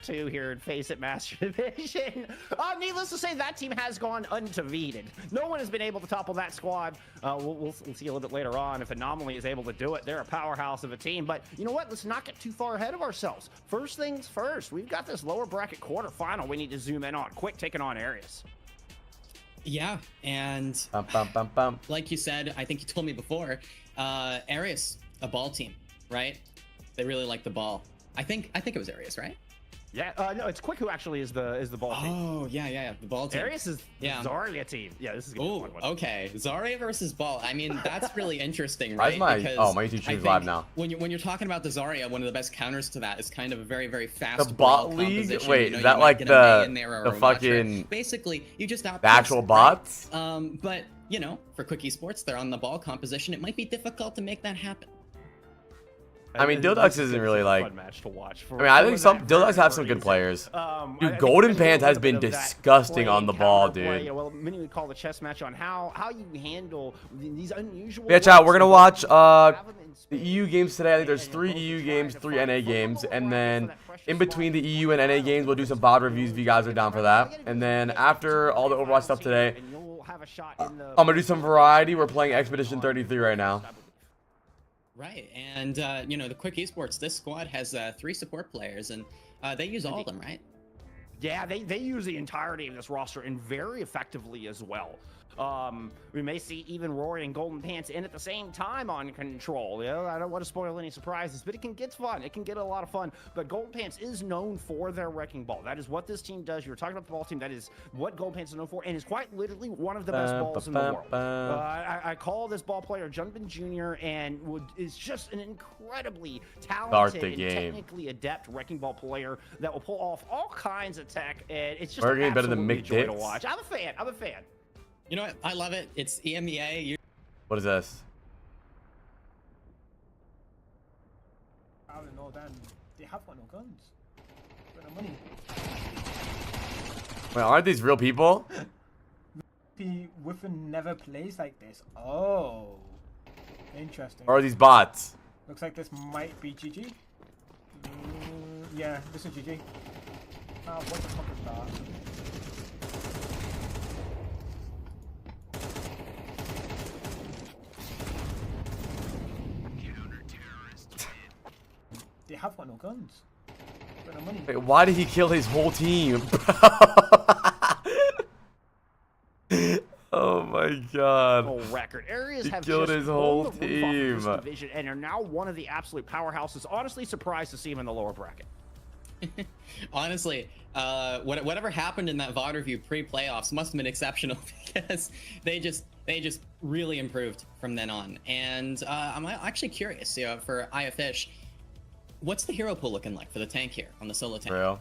2 here in Faceit Master Division. Needless to say, that team has gone undefeated. No one has been able to topple that squad. We'll see a little bit later on if Anomaly is able to do it. They're a powerhouse of a team, but you know what? Let's not get too far ahead of ourselves. First things first, we've got this lower bracket quarterfinal we need to zoom in on. Quick, taking on Aries. Yeah, and like you said, I think you told me before, Aries, a ball team, right? They really like the ball. I think it was Aries, right? Yeah, no, it's Quick who actually is the ball team. Oh, yeah, the ball team. Aries is the Zarya team. Yeah, this is gonna be a fun one. Okay, Zarya versus ball. I mean, that's really interesting, right? My YouTube stream's live now. When you're talking about the Zarya, one of the best counters to that is kind of a very, very fast the bot league. Wait, is that like the fucking basically you just the actual bots? But you know, for Quick Esports, they're on the ball composition. It might be difficult to make that happen. I mean, Dildux isn't really like. Fun match to watch. I mean, I think Dildux have some good players. Dude, Golden Pants has been disgusting on the ball, dude. Well, many would call the chess match on how you handle these unusual. Yeah, chat. We're gonna watch the EU games today. I think there's 3 EU games, 3 NA games, and then in between the EU and NA games, we'll do some VOD reviews if you guys are down for that. And then after all the Overwatch stuff today, I'm gonna do some variety. We're playing Expedition 33 right now. Right, and you know, the Quick Esports, this squad has 3 support players, and they use all of them, right? Yeah, they use the entirety of this roster and very effectively as well. We may see even Rory and Golden Pants in at the same time on control. You know, I don't want to spoil any surprises, but it can get fun. It can get a lot of fun. But Golden Pants is known for their wrecking ball. That is what this team does. You were talking about the ball team. That is what Golden Pants is known for, and is quite literally one of the best balls in the world. I call this ball player Junbin Jr. and is just an incredibly talented and technically adept wrecking ball player that will pull off all kinds of tech, and it's just better than absolutely Mick joy to Dix. watch. I'm a fan. I'm a fan. You know what? I love it. It's EMEA. What is this? I don't know. Then they have got no guns. Got no money. Wait, aren't these real people? Whiffen never plays like this. Oh, interesting. Or are these bots? Looks like this might be GG. Yeah, this is GG. What the fuck is that? They have got no guns. Got no money. Wait, why did he kill his whole team? Oh my god. Record. Areas He have killed just his whole blown the roof off of this team. division and are now one of the absolute powerhouses. Honestly, surprised to see him in the lower bracket. Honestly, whatever happened in that VOD review pre-playoffs must have been exceptional because they just really improved from then on. And I'm actually curious, you know, for IFish, what's the hero pool looking like for the tank here on the solo tank? Real?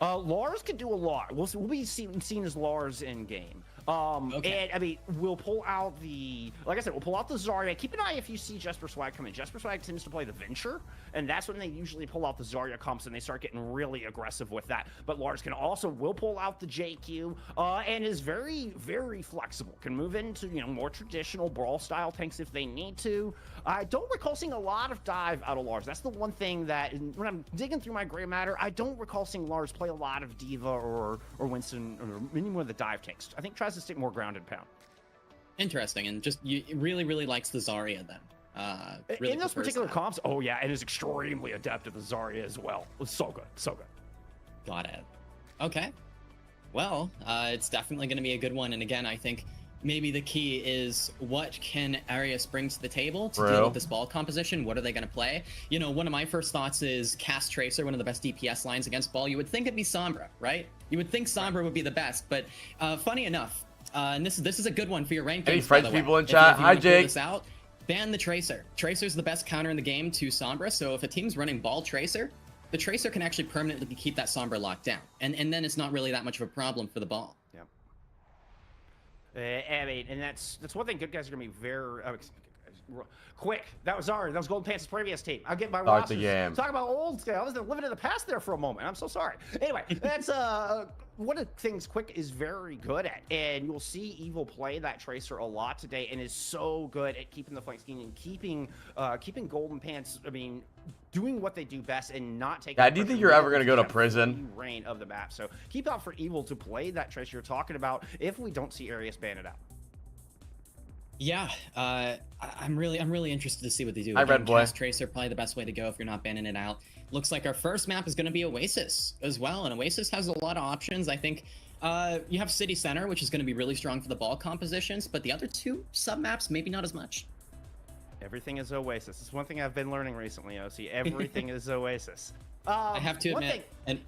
Lars could do a lot. We'll be seen as Lars in game. And I mean, we'll pull out the, like I said, we'll pull out the Zarya. Keep an eye if you see Jesper Swag come in. Jesper Swag tends to play the Venture, and that's when they usually pull out the Zarya comps and they start getting really aggressive with that. But Lars will pull out the JQ, and is very, very flexible. Can move into, you know, more traditional brawl style tanks if they need to. I don't recall seeing a lot of dive out of Lars. That's the one thing that, when I'm digging through my gray matter, I don't recall seeing Lars play a lot of Diva or Winston or any more of the dive tanks. I think tries to stick more grounded pound. Interesting, and just really likes the Zarya then. Really in those particular comps, oh yeah, and is extremely adept at the Zarya as well. It's so good, so good. Got it. Okay. Well, it's definitely going to be a good one, and again, I think maybe the key is what can Arius bring to the table to deal with this ball composition? What are they going to play? You know, one of my first thoughts is Cast Tracer, one of the best DPS lines against ball. You would think it'd be Sombra, right? You would think Sombra would be the best, but funny enough, and this is a good one for your rankings. Any French people in chat? Hi, Jake. This out, ban the Tracer. Tracer's the best counter in the game to Sombra, so if a team's running ball Tracer, the Tracer can actually permanently keep that Sombra locked down, and then it's not really that much of a problem for the ball. I mean, and that's one thing good guys are gonna be very quick. That was Golden Pants' previous team. I'll get my rosters. Talk about old scale. I was living in the past there for a moment. I'm so sorry. Anyway, that's one of the things Quick is very good at, and you'll see Evil play that Tracer a lot today, and is so good at keeping the flank scheme and keeping Golden Pants. I mean, doing what they do best and not taking. Yeah, do you think you're ever gonna go to prison? Reign of the map. So keep out for Evil to play that Tracer you're talking about. If we don't see Arius ban it out. Yeah, I'm really interested to see what they do. I read boy. Tracer probably the best way to go if you're not banning it out. Looks like our first map is going to be Oasis as well, and Oasis has a lot of options. I think you have City Center, which is going to be really strong for the ball compositions, but the other two sub maps maybe not as much. Everything is Oasis. It's one thing I've been learning recently, OC. Everything is Oasis. I have to admit, and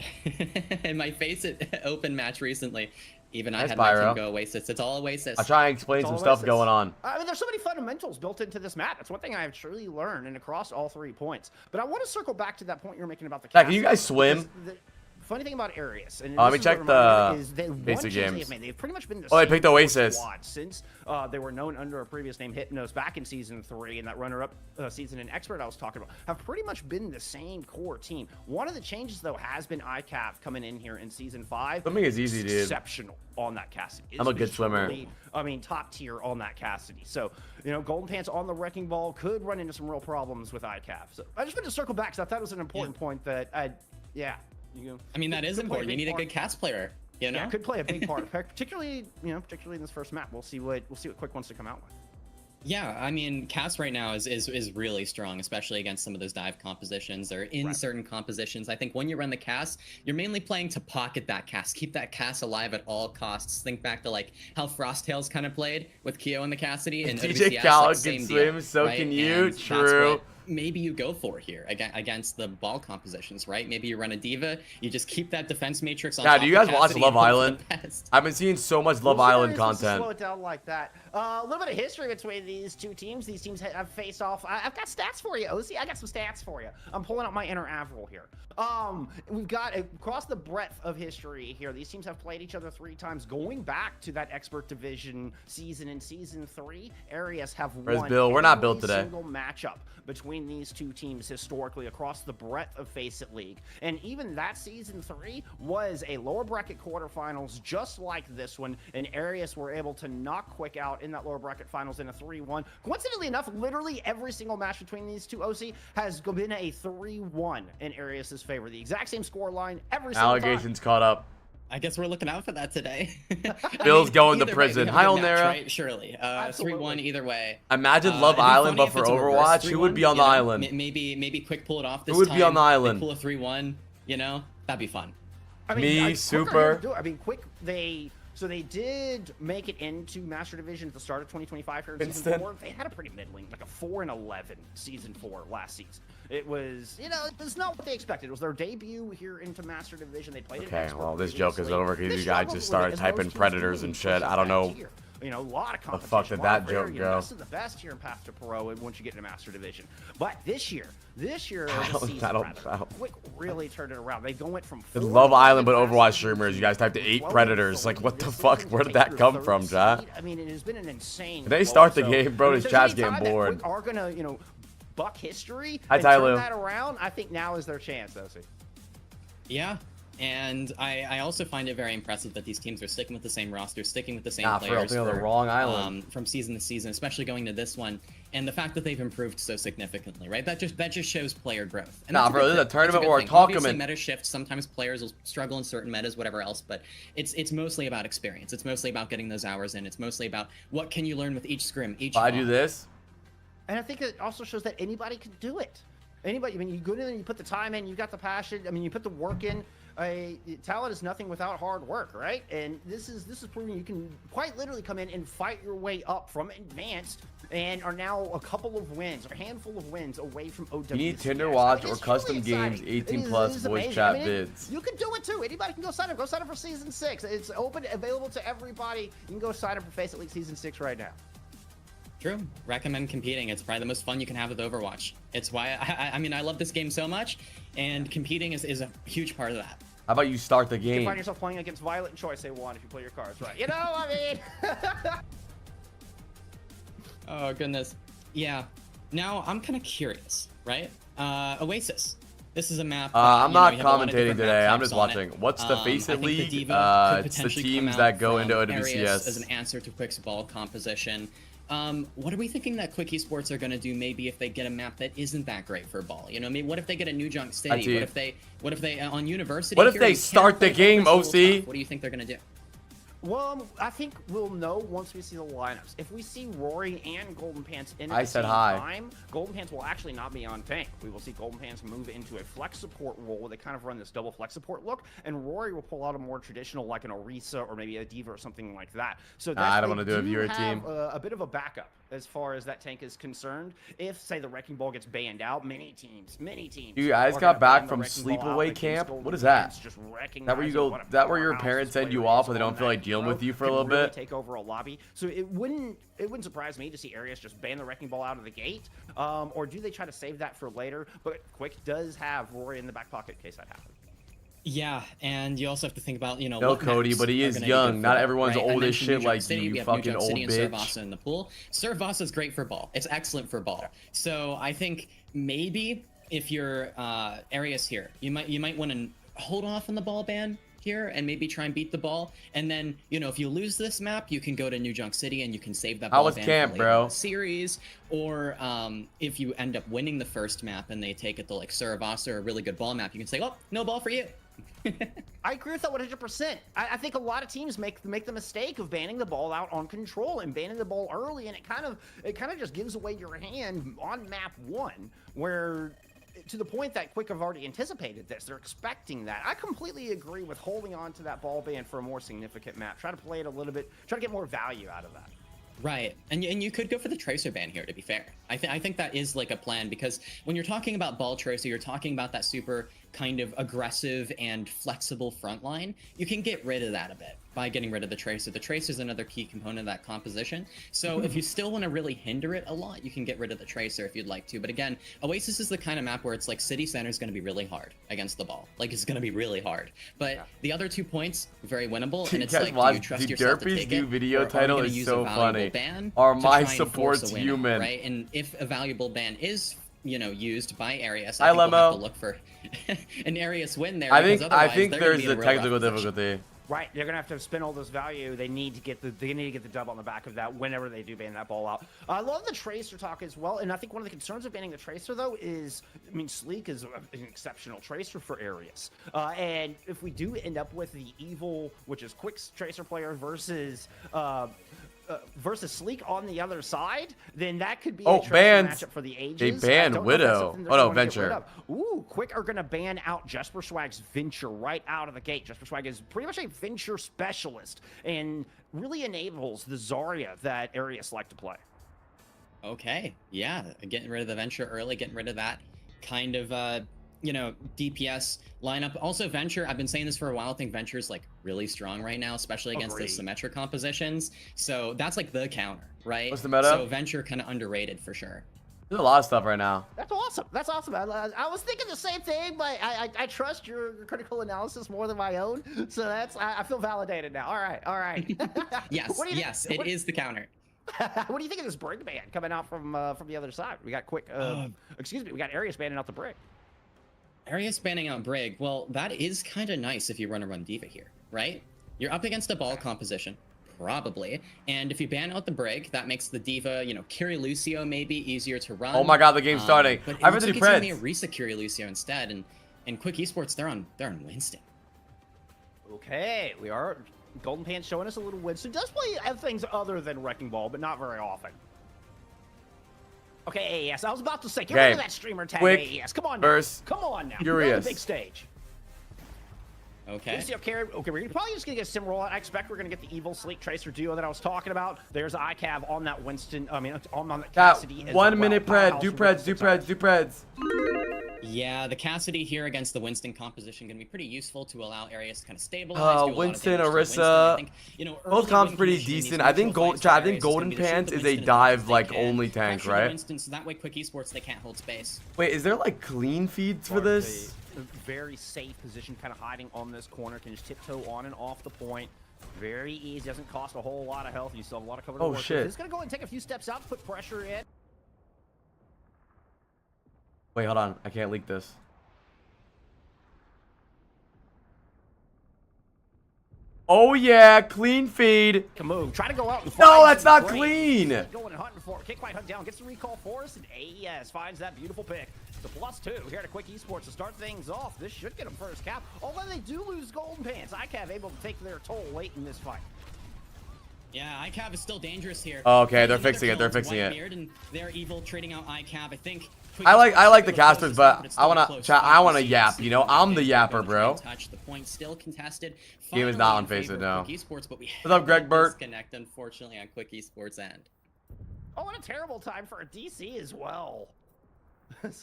in my Faceit open match recently, even I had my team go Oasis. It's all Oasis. I'll try and explain some stuff going on. I mean, there's so many fundamentals built into this map. That's one thing I've truly learned and across all 3 points. But I want to circle back to that point you were making about the Yeah, can you guys swim? Funny thing about Arius, and let me check the basic games. They've pretty much been the they picked Oasis squad since they were known under a previous name, Hypnos, back in season 3, and that runner-up season in Expert I was talking about have pretty much been the same core team. One of the changes though has been ICAV coming in here in season 5. Swimming is easy, dude. Exceptional on that Cassidy. I'm a good swimmer. I mean, top tier on that Cassidy. So, you know, Golden Pants on the Wrecking Ball could run into some real problems with ICAV. So I just wanted to circle back because I thought it was an important point that I mean, that is important. You need a good cast player. You know? Yeah, could play a big part, particularly in this first map. We'll see what Quick wants to come out with. Yeah, I mean, cast right now is really strong, especially against some of those dive compositions or in certain compositions. I think when you run the cast, you're mainly playing to pocket that cast, keep that cast alive at all costs. Think back to like how Frosttails kind of played with Keo and the Cassidy and DJ OWCS, Khaled can swim, so right? can you. And true. Maybe you go for here against the ball compositions, right? Maybe you run a diva, you just keep that defense matrix on. Yeah, top do you guys of watch Cassidy Love Island? I've been seeing so much Love Island content. Slow it down like that. A little bit of history between these two teams. These teams have faced off. I've got stats for you, OC. I got some stats for you. I'm pulling out my inner Avril here. We've got across the breadth of history here. These teams have played each other 3 times, going back to that Expert Division season in season 3. Arius have won. Bill? We're not built today. Single matchup between these two teams historically across the breadth of Faceit League, and even that season 3 was a lower bracket quarterfinals just like this one, and Arius were able to knock Quick out in that lower bracket finals in a 3-1. Coincidentally enough, literally every single match between these two OC has been a 3-1 in Arius's favor. The exact same score line every single Allegations time. Caught up. I guess we're looking out for that today. Bill's going to way, prison. Hi, Olnera. Right? Surely. 3-1 either way. Imagine Love Island, but for Overwatch, who would be on the island? Maybe Quick pull it off this time. Who would time. be on the island? Pull a 3-1, you know? That'd be fun. I mean, Me, Super. I mean, Quick, they did make it into Master Division at the start of 2025 here in season 4. They had a pretty middling, like a 4-11 season 4 last season. It was, it's not what they expected. It was their debut here into Master Division. They played. Okay, well, this joke is over because you guys just started typing predators and shit. I don't know. A lot of competition. The fuck did that joke go? Best of the best here in Path to Pro once you get into Master Division. But this year, Quick really turned it around. They went from Love Island, but Overwatch streamers. You guys typed 8 predators. Like, what the fuck? Where did that come from, Ja? I mean, it has been an insane. They start the game, bro. This chat's getting bored. Are gonna, buck history and turn that around. I think now is their chance, though. Yeah. And I also find it very impressive that these teams are sticking with the same roster, sticking with the same For players real, the wrong island. From season to season, especially going to this one, and the fact that they've improved so significantly, right? That just shows player growth. And bro, this is a tournament where we're talking. Obviously, meta shifts. Sometimes players will struggle in certain metas, whatever else. But it's mostly about experience. It's mostly about getting those hours in. It's mostly about what can you learn with each scrim, each. I do this. And I think it also shows that anybody can do it. Anybody, I mean, you go in and you put the time in, you got the passion. I mean, you put the work in. Talent is nothing without hard work, right? And this is proving you can quite literally come in and fight your way up from advanced, and are now a couple of wins, or a handful of wins away from OWCS. You need Tinder Watch or custom games, 18+ voice chat vids. You can do it too. Anybody can go sign up. Go sign up for season 6. It's open, available to everybody. You can go sign up for Faceit League season 6 right now. True. Recommend competing. It's probably the most fun you can have with Overwatch. It's why I mean I love this game so much, and competing is a huge part of that. How about you start the game? You can find yourself playing against Violet and Choice A1 if you play your cards right. I mean. Oh goodness. Yeah. Now I'm kind of curious, right? Oasis. This is a map. I'm not commentating today. I'm just watching. What's the Faceit League? It's the teams that go into OWCS as an answer to Quick's ball composition. What are we thinking that Quick Esports are going to do maybe if they get a map that isn't that great for ball? You know, I mean, what if they get a New Junk City? What if they on University? What if here, they you can't start the play game, Overwatch OC? stuff. What do you think they're going to do? Well, I think we'll know once we see the lineups. If we see Rory and Golden Pants in I at the said same hi. time, Golden Pants will actually not be on tank. We will see Golden Pants move into a flex support role where they kind of run this double flex support look, and Rory will pull out a more traditional, like an Orisa or maybe a Diva or something like that. So that's I don't want to do a viewer team. a bit of a backup as far as that tank is concerned. If, say, the Wrecking Ball gets banned out, many teams. You guys are got gonna back ban the from Wrecking Ball out sleepaway against camp? Golden What is Pants, that? just That where you recognizing go? what a That where your powerhouse parents this send you player off is when they don't on feel like that dealing hero, with you for a can little really bit? take over a lobby. So it wouldn't surprise me to see Arius just ban the Wrecking Ball out of the gate, or do they try to save that for later? But Quick does have Rory in the back pocket in case that happens. Yeah, and you also have to think about, you know, No, what Cody, maps but he are is gonna be young. good for Not ball, everyone's right? I old as mentioned shit New Junk like City, you we have fucking New Junk old City and bitch. Servasa in the pool. Servasa is great for ball. It's excellent for ball. So I think maybe if you're Arius here, you might want to hold off on the ball ban here and maybe try and beat the ball, and then, you know, if you lose this map, you can go to New Junk City and you can save that How ball was ban camp, for later in bro? the series. Or if you end up winning the first map and they take it to like Servasa or a really good ball map, you can say, oh, no ball for you. I agree with that 100%. I think a lot of teams make the mistake of banning the ball out on control and banning the ball early, and it kind of just gives away your hand on map 1, where to the point that Quick have already anticipated this. They're expecting that. I completely agree with holding on to that ball ban for a more significant map. Try to play it a little bit. Try to get more value out of that. Right, and you could go for the Tracer ban here, to be fair. I think that is like a plan, because when you're talking about ball Tracer, you're talking about that super kind of aggressive and flexible front line. You can get rid of that a bit by getting rid of the Tracer. The Tracer is another key component of that composition. So if you still want to really hinder it a lot, you can get rid of the Tracer if you'd like to. But again, Oasis is the kind of map where it's like City Center is going to be really hard against the ball. Like, it's going to be really hard. But the other 2 points, very winnable. And it's like, do you trust yourself to take it? New video Or are we title gonna is use so a valuable funny. ban Are to my try and force supports a win out, human? right? And if a valuable ban is, you know, used by Arius, Hi, I think we'll have Lemo. to look for an Arius win there. I because think otherwise they're gonna there's be in a real technical rough position. difficulty. Right, they're gonna have to spend all this value. They need to get the dub on the back of that whenever they do ban that ball out. I love the Tracer talk as well, and I think one of the concerns of banning the Tracer though is, I mean, Sleek is an exceptional Tracer for Arius, and if we do end up with the evil, which is Quick's Tracer player versus Sleek on the other side, then that could be a Tracer matchup for the ages. They banned Widow. Oh no, Venture. Ooh, Quick are gonna ban out Jesper Swag's Venture right out of the gate. Jesper Swag is pretty much a Venture specialist and really enables the Zarya that Arius like to play. Okay, yeah, getting rid of the Venture early, getting rid of that kind of you know, DPS lineup. Also, Venture, I've been saying this for a while, I think Venture's like really strong right now, especially against the symmetric compositions. So that's like the counter, right? What's the meta? So Venture kind of underrated for sure. There's a lot of stuff right now. That's awesome. That's awesome. I was thinking the same thing, but I trust your critical analysis more than my own. So I feel validated now. All right. Yes, yes, it is the counter. What do you think of this Brig ban coming out from the other side? We got Quick. Excuse me. We got Arius banning out the Brig. Arius banning out Brig. Well, that is kind of nice if you run Diva here, right? You're up against a ball composition, probably. And if you ban out the Brig, that makes the Diva, you know, Kiri Lucio maybe easier to run. Oh my god, the game's starting. But I've it's been like to it's gonna be a Preds. Risa Kiri Lucio instead, and Quick Esports, they're on Winston. Okay, we are Golden Pants showing us a little Winston. Does play things other than Wrecking Ball, but not very often. Okay, AES. I was about to say, get rid of that streamer tag, Quick AES. Come on now. versus Come on now. Furious. You're on the big stage. Okay. Okay, we're probably just going to get a sim rollout. I expect we're going to get the evil Sleek Tracer duo that I was talking about. There's ICAV on that Winston. I mean, on that Cassidy. That 1 minute pred. Do Preds. Yeah, the Cassidy here against the Winston composition going to be pretty useful to allow Arius to kind of stabilize. Do a Winston, lot of damage to Winston. Orisa. I think, you know, Both early comps win pretty condition in these decent. I think neutral fights for Arius is Golden gonna be to shoot Pants the is a Winston as dive much as like they can, only tank, pressure the right? Winston, so that way Quick Esports, they can't hold space. Wait, is there like clean feeds for this? A very safe position, kind of hiding on this corner. Can just tiptoe on and off the point. Very easy. Doesn't cost a whole lot of health. You still have a lot of cover to work with. Shit. He's going to go and take a few steps out, put pressure in. Wait, hold on. I can't leak this. Oh yeah, clean feed. Can move. Try to go out and No, find that's some not breaks. clean. Going and hunting for it. Kick by hunt down. Gets the recall for us, and AES finds that beautiful pick. The +2 here at Quick Esports to start things off. This should get them first cap. Although they do lose Golden Pants, ICAV able to take their toll late in this fight. Yeah, ICAV is still dangerous here. Okay, they're fixing it. They're fixing it. And they're evil trading out ICAV. I think. I like the casters, but I wanna yap. You know, I'm the yapper, bro. The point still contested. Game is not on Faceit now. Esports, but we What's up, Greg Burt? Disconnect, unfortunately, on Quick Esports end. Oh, what a terrible time for a DC as well. But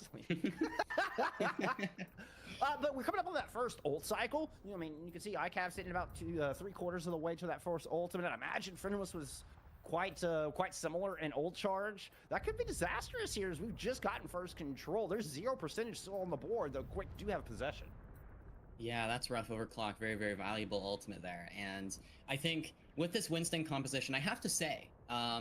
we're coming up on that first ult cycle. You know, I mean, you can see ICAV sitting about 3/4 of the way to that first ultimate. I imagine Fenris was quite similar in ult charge. That could be disastrous here as we've just gotten first control. There's 0% still on the board, though Quick do have possession. Yeah, that's rough overclock. Very, very valuable ultimate there. And I think with this Winston composition, I have to say,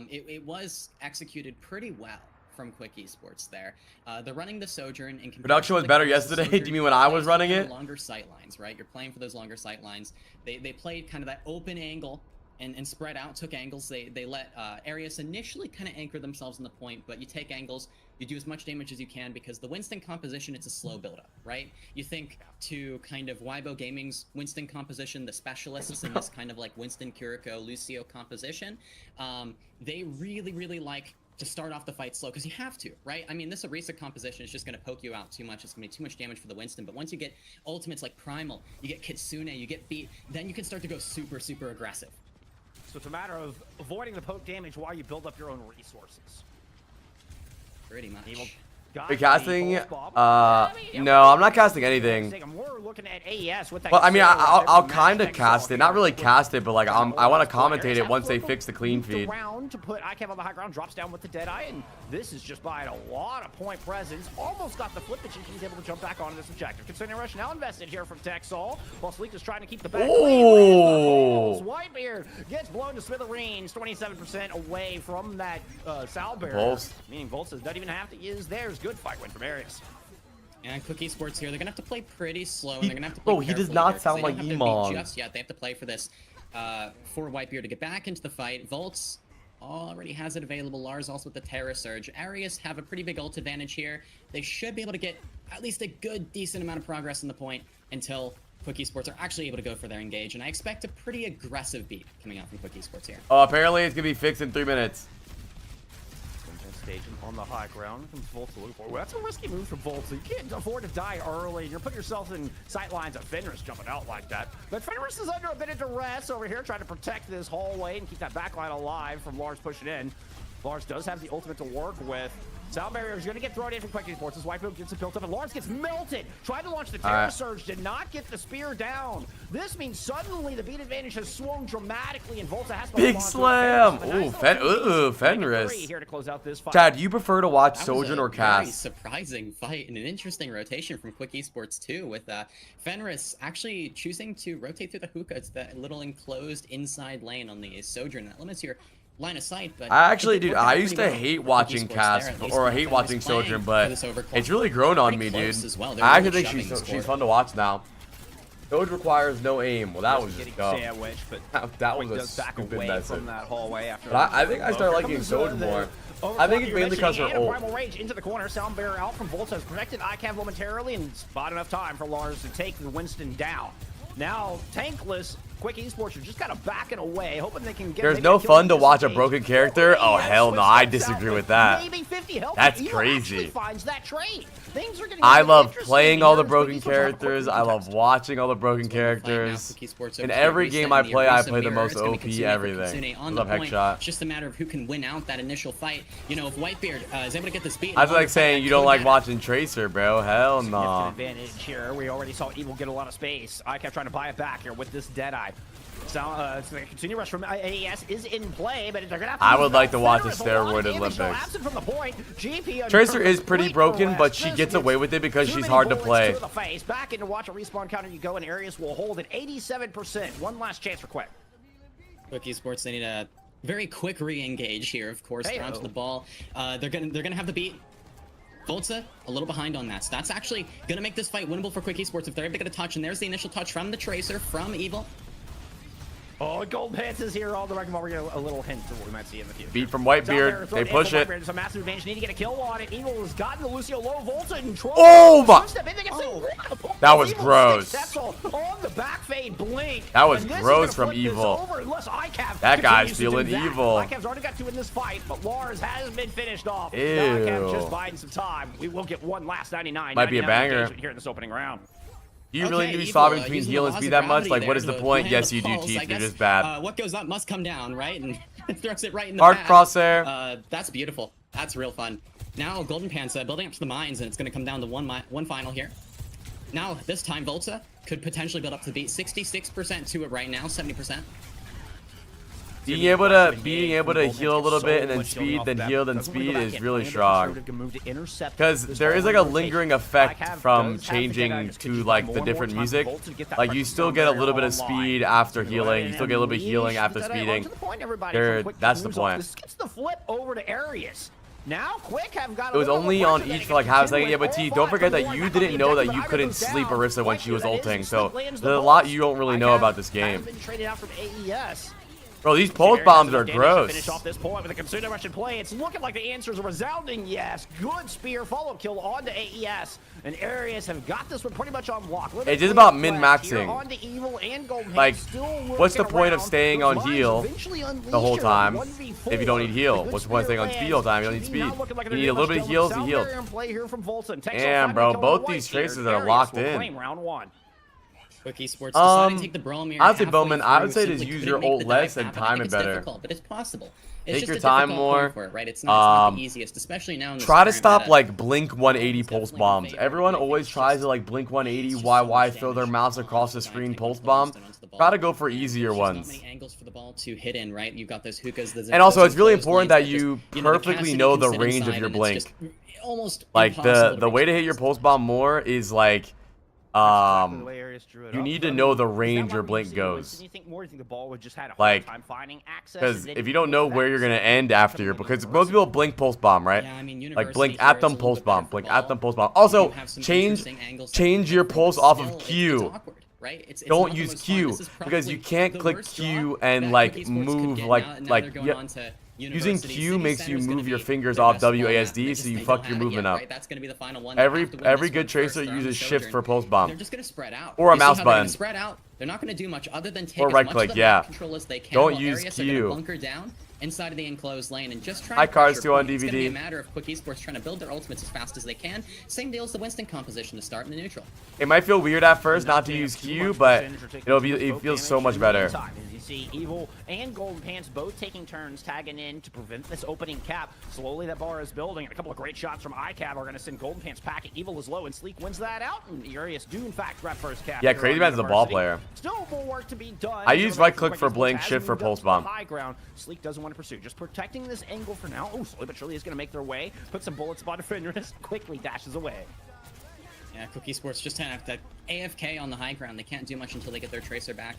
it was executed pretty well from Quick Esports there. They're running the Sojourn in Production was better yesterday. Do you mean when I was running it? Longer sight lines, right? You're playing for those longer sight lines. They played kind of that open angle and spread out, took angles. They let Arius initially kind of anchor themselves in the point, but you take angles, you do as much damage as you can because the Winston composition, it's a slow build-up, right? You think to kind of Weibo Gaming's Winston composition, the specialists in this kind of like Winston, Kiriko, Lucio composition, they really, really like to start off the fight slow because you have to, right? I mean, this Orisa composition is just going to poke you out too much. It's going to be too much damage for the Winston. But once you get ultimates like Primal, you get Kitsune, you get Beat, then you can start to go super, super aggressive. So it's a matter of avoiding the poke damage while you build up your own resources. Pretty much. Are you casting? No, I'm not casting anything. We're looking at AES with that. Well, I mean, I'll kind of cast it. Not really cast it, but like I want to commentate it once they fix the clean feed. Round to put ICAV on the high ground, drops down with the Deadeye, and this is just buying a lot of point presence. Almost got the flip, but he's able to jump back onto this objective. Concerning rush now invested here from Texall, while Sleek is trying to keep the back. Oh! Whitebeard gets blown to smithereens, 27% away from that Salbear. Volts. Meaning Volts doesn't even have to use theirs. Good fight win from Arius. And Quick Esports here, they're gonna have to play pretty slow, and they're gonna have to play Bro, he does not sound like Emon. Just yet, they have to play for this, for Whitebeard to get back into the fight. Volts already has it available. Lars also with the Terra Surge. Arius have a pretty big ult advantage here. They should be able to get at least a good, decent amount of progress in the point until Quick Esports are actually able to go for their engage. And I expect a pretty aggressive beat coming out from Quick Esports here. Oh, apparently it's gonna be fixed in 3 minutes. On the high ground comes Volt to look for. Well, that's a risky move from Volt. So you can't afford to die early. You're putting yourself in sight lines of Fenris jumping out like that. But Fenris is under a bit of duress over here, trying to protect this hallway and keep that backline alive from Lars pushing in. Lars does have the ultimate to work with. Sound barrier is going to get thrown in from Quick Esports. His Whitebeard gets it built up, and Lars gets melted. Tried to launch the Terror Surge, did not get the spear down. This means suddenly the beat advantage has swung dramatically, and Volta has to Big slam! Ooh, Fenris. Here to close out this fight. Chad, do you prefer to watch Sojourn or cast? Very surprising fight and an interesting rotation from Quick Esports too, with Fenris actually choosing to rotate through the hookah. It's that little enclosed inside lane on the Sojourn that limits your line of sight. But I actually, dude, I used to hate watching cast or hate watching Sojourn, but it's really grown on me, dude. I actually think she's fun to watch now. Sojourn requires no aim. Well, that was just dumb. That was a stupid message. But I think I started liking Sojourn more. I think it's mainly because her ult. Primal Rage into the corner. Sound barrier out from Volta has protected ICAV momentarily and spot enough time for Lars to take the Winston down. Now, tankless, Quick Esports are just kind of backing away, hoping they can get. There's no fun to watch a broken character. Oh hell no, I disagree with that. That's crazy. I love playing all the broken characters. I love watching all the broken characters. In every game I play the most OP everything. I love Headshot. It's just a matter of who can win out that initial fight. You know, if Whitebeard is able to get this beat. I was like saying you don't like watching Tracer, bro. Hell no. Advantage here. We already saw Evil get a lot of space. I kept trying to buy it back here with this Deadeye. So, continue rush from AES is in play, but they're gonna have to. I would like to watch a steroid Olympics. Tracer is pretty broken, but she gets away with it because she's hard to play. Back into watch a respawn counter you go, and Arius will hold at 87%. One last chance for Quick. Quick Esports, they need a very quick re-engage here, of course. They're onto the ball. They're gonna have the beat. Volta a little behind on that. So that's actually gonna make this fight winnable for Quick Esports if they're able to get a touch. And there's the initial touch from the Tracer from Evil. Oh, Golden Pants is here. All the recommend we're getting a little hint of what we might see in the future. Beat from Whitebeard. They push it. There's a massive advantage. Need to get a kill on it. Evil has gotten the Lucio low voltage and oh my! That was gross. On the back fade blink. That was gross from Evil. That guy's feeling evil. ICAV's already got 2 in this fight, but Lars has been finished off. Ew. ICAV just biding some time. We will get one last 99. Might be a banger here in this opening round. Do you really need to be swapping between heal and speed that much? Like, what is the point? Yes, you do, Chief. You're just bad. What goes up must come down, right? And throws it right in the Hard back. crosshair. That's beautiful. That's real fun. Now Golden Pants building up to the mines, and it's going to come down to one final here. Now, this time, Volta could potentially build up to beat 66% to it right now, 70%. Being able to heal a little bit and then speed, then heal, then speed is really strong. Because there is like a lingering effect from changing to like the different music. Like you still get a little bit of speed after healing. You still get a little bit of healing after speeding. That's the point. This gets the flip over to Arius. Now, Quick have got it was only on each for like half a second. Yeah, but T, don't forget that you didn't know that you couldn't sleep Orisa when she was ulting. So there's a lot you don't really know about this game. Bro, these pulse bombs are gross. Finish off this point with a Kitsune Rush in play. It's looking like the answer is a resounding yes. Good spear follow-up kill onto AES. And Arius have got this one pretty much on lock. It's just about min-maxing. Like, what's the point of staying on heal the whole time if you don't need heal? What's the point of staying on speed all the time? You don't need speed. You need a little bit of heals to heal. Damn, bro, both these traces are locked in. Esports decided to take the Bromir. I'd say Bowman, I would say to use your ult less and time it better. But it's possible. Take your time more. For it, right? It's not the easiest, especially now in try to stop like blink 180 pulse bombs. Everyone always tries to like blink 180 YY throw their mouse across the screen pulse bomb. Try to go for easier ones. Angles for the ball to hit in, right? You've got those hookahs. And also, it's really important that you perfectly know the range of your blink. Like the way to hit your pulse bomb more is like you need to know the range your blink goes. Like, because if you don't know where you're gonna end after your, because most people blink pulse bomb, right? Like blink at them pulse bomb, blink at them pulse bomb. Also, change your pulse off of Q. Don't use Q because you can't click Q and like move using Q makes you move your fingers off WASD, so you fuck your movement up. Every good tracer uses shift for pulse bomb. They're just gonna spread out. Or a mouse button. Spread out. They're not gonna do much other than take or right click, yeah. control as they can. Don't use Q. Bunker down inside of the enclosed lane and just try. High cards too on DVD. It's gonna be a matter of Quick Esports trying to build their ultimates as fast as they can. Same deal as the Winston composition to start in the neutral. It might feel weird at first not to use Q, but it feels so much better. See Evil and Golden Pants both taking turns tagging in to prevent this opening cap. Slowly that bar is building, and a couple of great shots from ICAV are going to send Golden Pants packing. Evil is low, and Sleek wins that out, and Arius do in fact grab first cap. Yeah, Crazy Man's the ball player. Still more work to be done. I use right click for blink, shift for pulse bomb. High ground. Sleek doesn't want to pursue, just protecting this angle for now. Oh, slowly but surely is going to make their way. Put some bullets on Fenris, quickly dashes away. Yeah, Quick Esports just have to AFK on the high ground. They can't do much until they get their tracer back.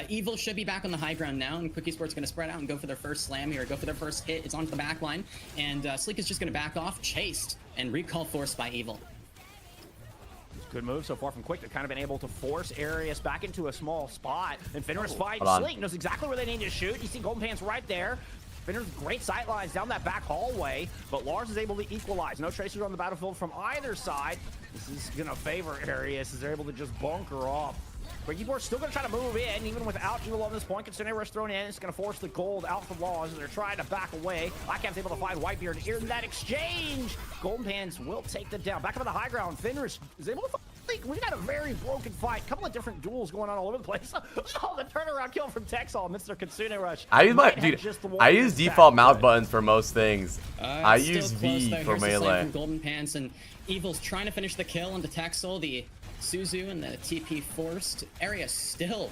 Evil should be back on the high ground now, and Quick Esports going to spread out and go for their first slam here, go for their first hit. It's onto the back line, and Sleek is just going to back off, chased, and recall forced by Evil. Good move so far from Quick. They've kind of been able to force Arius back into a small spot, and Fenris fights Sleek. Knows exactly where they need to shoot. You see Golden Pants right there. Fenris great sight lines down that back hallway, but Lars is able to equalize. No tracers on the battlefield from either side. This is going to favor Arius as they're able to just bunker off. But Esports still going to try to move in, even without Evil on this point. Kitsune Rush thrown in. It's going to force the gold out from Lars as they're trying to back away. ICAV's able to find Whitebeard in that exchange. Golden Pants will take them down. Back up on the high ground. Fenris is able to we got a very broken fight. A couple of different duels going on all over the place. Oh, the turnaround kill from Texall, Mr. Kitsune Rush. I use default mouse buttons for most things. I use V for melee. From Golden Pants, and Evil's trying to finish the kill onto Texall. The Suzu and the TP forced. Arius still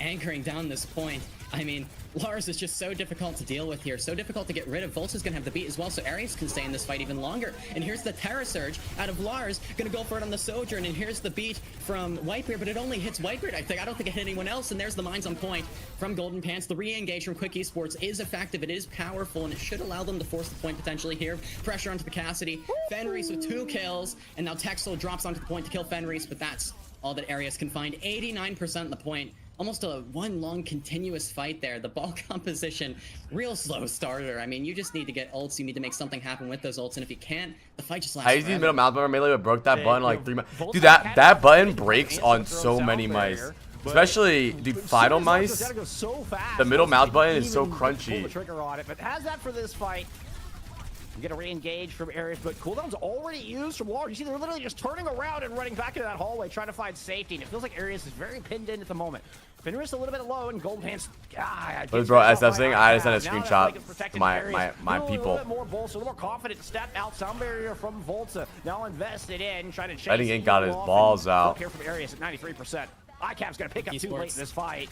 anchoring down this point. I mean, Lars is just so difficult to deal with here, so difficult to get rid of. Volta's gonna have the beat as well, so Arius can stay in this fight even longer. And here's the Terra Surge out of Lars, gonna go for it on the Sojourn, and here's the beat from Whitebeard, but it only hits Whitebeard, I think. I don't think it hit anyone else, and there's the mines on point from Golden Pants. The re-engage from Quick Esports is effective, it is powerful, and it should allow them to force the point potentially here. Pressure onto the Cassidy. Fenris with 2 kills, and now Texall drops onto the point to kill Fenris, but that's all that Arius can find. 89% the point. almost a one long continuous fight there. The ball composition, real slow starter. I mean, you just need to get ults. You need to make something happen with those ults, and if you can't, the fight just lasts I used forever. middle mouse button melee, but broke that button like 3 mice. Dude, that button breaks on so many mice. Especially the final mice. The middle mouse button is so crunchy. Pull the trigger on it, but has that for this fight. You get a re-engage from Aries, but cooldown's already used from Lars. You see, they're literally just turning around and running back into that hallway, trying to find safety. And it feels like Aries is very pinned in at the moment. Fenris a little bit low, and Golden Pants. What bro SFing? I just sent a screenshot to my people. A little bit more bolster, a little more confident to step out. Sound barrier from Volta now invested in, trying to chase. I think Ink got his balls out. Look here from Aries at 93%. ICAP's gonna pick up too late in this fight.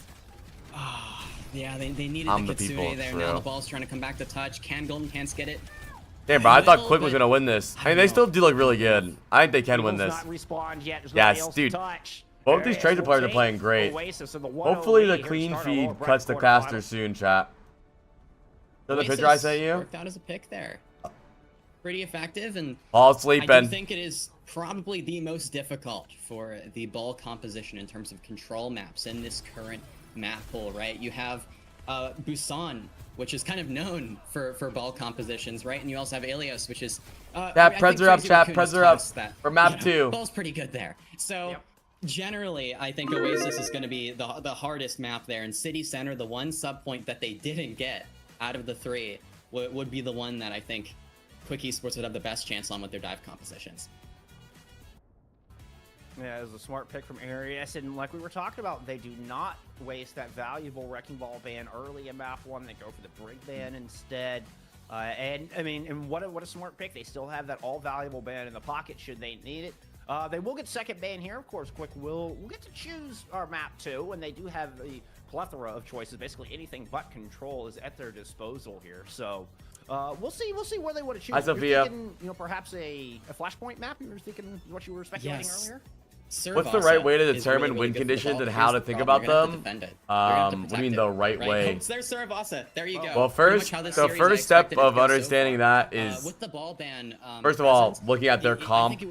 Yeah, they needed the Kitsune there. Now the ball's trying to come back to touch. Can Golden Pants get it? Damn, bro, I thought Quick was gonna win this. I mean, they still do look really good. I think they can win this. Not respawned yet. Yes, dude. Both these Tracer players are playing great. Hopefully the clean feed cuts to caster soon, chat. So the picture I sent you? Worked out as a pick there. Pretty effective, and all sleeping. I do think it is probably the most difficult for the ball composition in terms of control maps in this current map pool, right? You have Busan, which is kind of known for ball compositions, right? And you also have Alios, which is Prez up, chat, Prez up for map 2. Ball's pretty good there. So generally, I think Oasis is going to be the hardest map there. And City Center, the one sub point that they didn't get out of the 3, would be the one that I think Quick Esports would have the best chance on with their dive compositions. Yeah, it was a smart pick from Arias, and like we were talking about, they do not waste that valuable Wrecking Ball ban early in map 1. They go for the Brig ban instead. And I mean, and what a smart pick. They still have that all valuable ban in the pocket should they need it. They will get second ban here, of course. Quick we'll get to choose our map 2, and they do have a plethora of choices. Basically anything but control is at their disposal here. So we'll see where they want to choose. Hi, Sophia. Thinking, perhaps a Flashpoint map. You were thinking what you were speculating earlier. What's the right way to determine win conditions and how to think about them? What do you mean the right way? There's Saravasa. There you go. Well, the first step of understanding that is, with the ball ban, first of all, looking at their comp,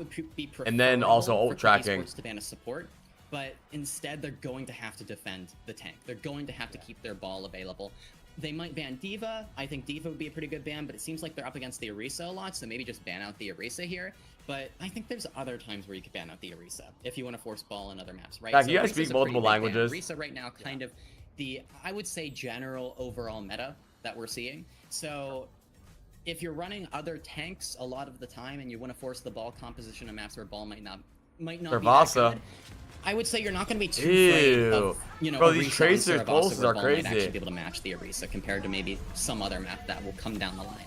and then also ult tracking. To ban a support, but instead they're going to have to defend the tank. They're going to have to keep their ball available. They might ban D.Va. I think D.Va would be a pretty good ban, but it seems like they're up against the Orisa a lot, so maybe just ban out the Orisa here. But I think there's other times where you could ban out the Orisa if you want to force ball in other maps, right? Yeah, so you guys speak multiple languages. Orisa right now, kind of the, I would say, general overall meta that we're seeing. So if you're running other tanks a lot of the time and you want to force the ball composition in maps where ball might not be that good, I would say you're not going to be too afraid of, bro, these Tracer pulses are crazy. Might actually be able to match the Orisa compared to maybe some other map that will come down the line.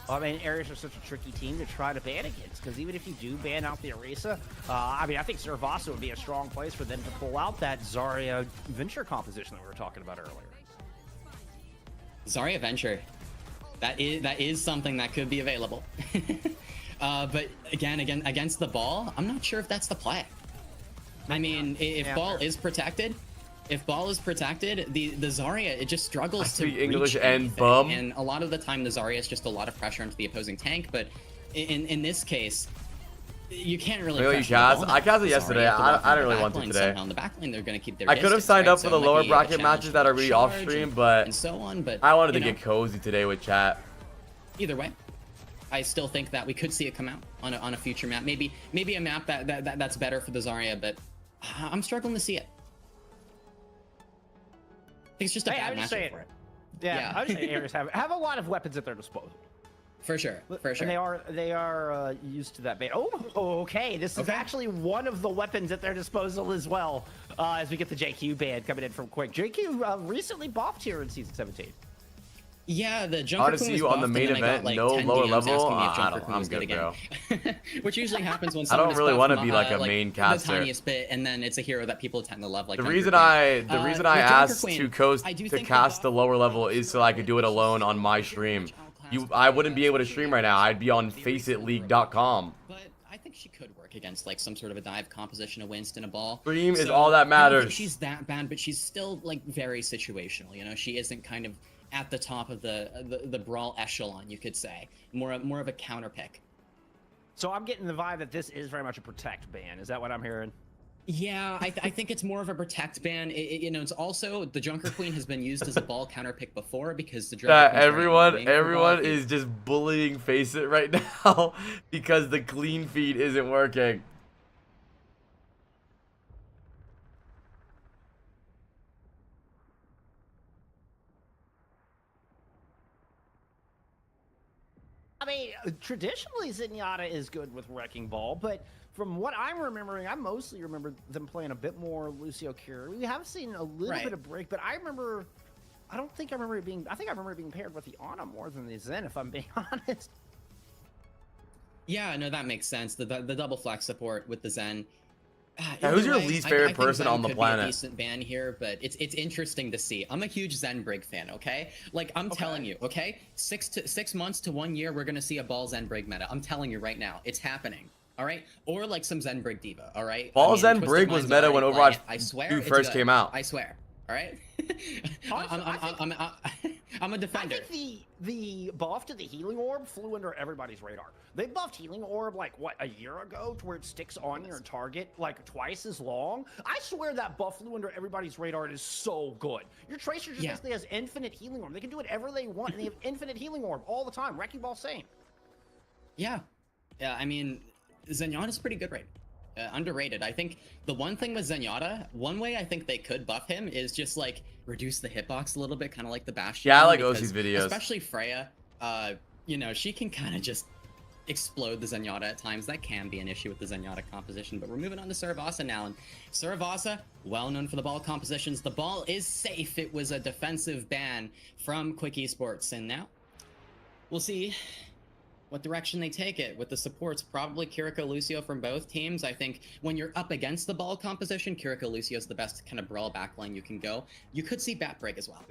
I mean, Aries are such a tricky team to try to ban against, because even if you do ban out the Orisa, I mean, I think Saravasa would be a strong place for them to pull out that Zarya Venture composition that we were talking about earlier. Zarya Venture, that is something that could be available. But again, against the ball, I'm not sure if that's the play. I mean, if ball is protected, the Zarya, it just struggles to English reach and anything. bum. And a lot of the time, the Zarya is just a lot of pressure into the opposing tank. But in this case, you can't really. I cast it yesterday. I didn't really want to today. On the backline, they're going to keep their. I could have signed up for the lower bracket matches that are really off stream, but and so on. But I wanted to get cozy today with chat. Either way, I still think that we could see it come out on a future map. Maybe a map that's better for the Zarya, but I'm struggling to see it. I think it's just a bad matchup for it. Yeah, I would say Aries have a lot of weapons at their disposal. For sure. And they are used to that bait. Oh, okay. This is actually one of the weapons at their disposal as well. As we get the JQ ban coming in from Quick. JQ recently buffed here in Season 17. Yeah, the Jumper Queen was you on the main event, no lower level. I'm good, bro. Which usually happens when I don't really want to be like a main caster. The tiniest bit, and then it's a hero that people tend to love. Like the reason I asked to cast the lower level is so I could do it alone on my stream. I wouldn't be able to stream right now. I'd be on faceitleague.com. But I think she could work against like some sort of a dive composition, a Winston, a ball. Stream is all that matters. I don't think she's that bad, but she's still like very situational. You know, she isn't kind of at the top of the brawl echelon, you could say. More of a counter pick. So I'm getting the vibe that this is very much a protect ban. Is that what I'm hearing? Yeah, I think it's more of a protect ban. You know, it's also the Junker Queen has been used as a ball counter pick before because the Junker Queen's very annoying for everyone ball. is just bullying Faceit right now because the clean feed isn't working. I mean, traditionally Zenyatta is good with Wrecking Ball, but from what I'm remembering, I mostly remember them playing a bit more Lucio Curie. We have seen a little bit of Break, but I don't think I remember it being, I think I remember it being paired with the Ana more than the Zen, if I'm being honest. Yeah, no, that makes sense. The double flex support with the Zen. Now, who's your least favorite person on the planet? Be a decent ban here, but it's interesting to see. I'm a huge Zen Brig fan. Okay, like I'm telling you. Okay, 6 months to 1 year, we're gonna see a ball Zen Brig meta. I'm telling you right now, it's happening. All right, or like some Zen Brig diva. All right, Ball Zen Brig was meta when Overwatch 2 first came out. I swear. All right, I'm a defender. I think the buff to the healing orb flew under everybody's radar. They buffed healing orb like what, a year ago, to where it sticks on your target like twice as long. I swear that buff flew under everybody's radar. It is so good. Your Tracer just basically has infinite healing orb. They can do whatever they want, and they have infinite healing orb all the time. Wrecking Ball same. Yeah, I mean, Zenyatta's pretty good right now. Underrated. I think the one thing with Zenyatta, one way I think they could buff him is just like reduce the hitbox a little bit, kind of like the Bastion. Yeah, I like Ozzy's videos. Especially Freya. You know, she can kind of just explode the Zenyatta at times. That can be an issue with the Zenyatta composition, but we're moving on to Saravasa now, and Saravasa, well known for the ball compositions. The ball is safe. It was a defensive ban from Quick Esports, and now we'll see what direction they take it with the supports. Probably Kiriko Lucio from both teams. I think when you're up against the ball composition, Kiriko Lucio is the best kind of brawl backline you can go. You could see Bat Break as well.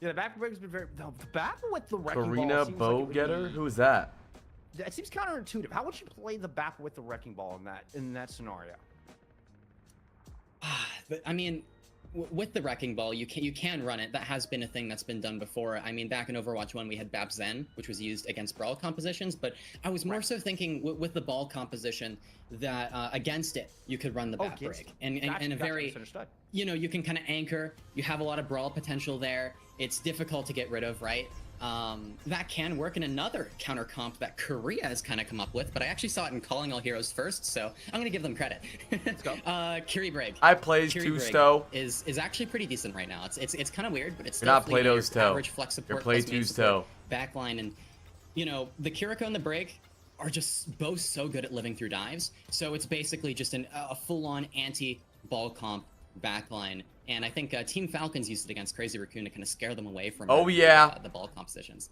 Yeah, the Bat Break's been very. The battle with the Wrecking Karina Ball. Bowgetter? Who is that? It seems counterintuitive. How would you play the battle with the Wrecking Ball in that scenario? But I mean, with the Wrecking Ball, you can run it. That has been a thing that's been done before. I mean, back in Overwatch 1, we had Bab Zen, which was used against brawl compositions, but I was more so thinking with the ball composition that against it, you could run the Bat Break. And a very, you know, you can kind of anchor. You have a lot of brawl potential there. It's difficult to get rid of, right? That can work in another counter comp that Korea has kind of come up with, but I actually saw it in Calling All Heroes first, so I'm gonna give them credit. Let's go. Curie Brig. I plays Two-Stow. Is actually pretty decent right now. It's kind of weird, but it's You're not Play-Doh's Toe. Average flex support. You're play Two-Stow. Backline, and you know the Kiriko and the Brig are just both so good at living through dives. So it's basically just a full-on anti-ball comp backline. And I think Team Falcons used it against Crazy Raccoon to kind of scare them away from the ball compositions.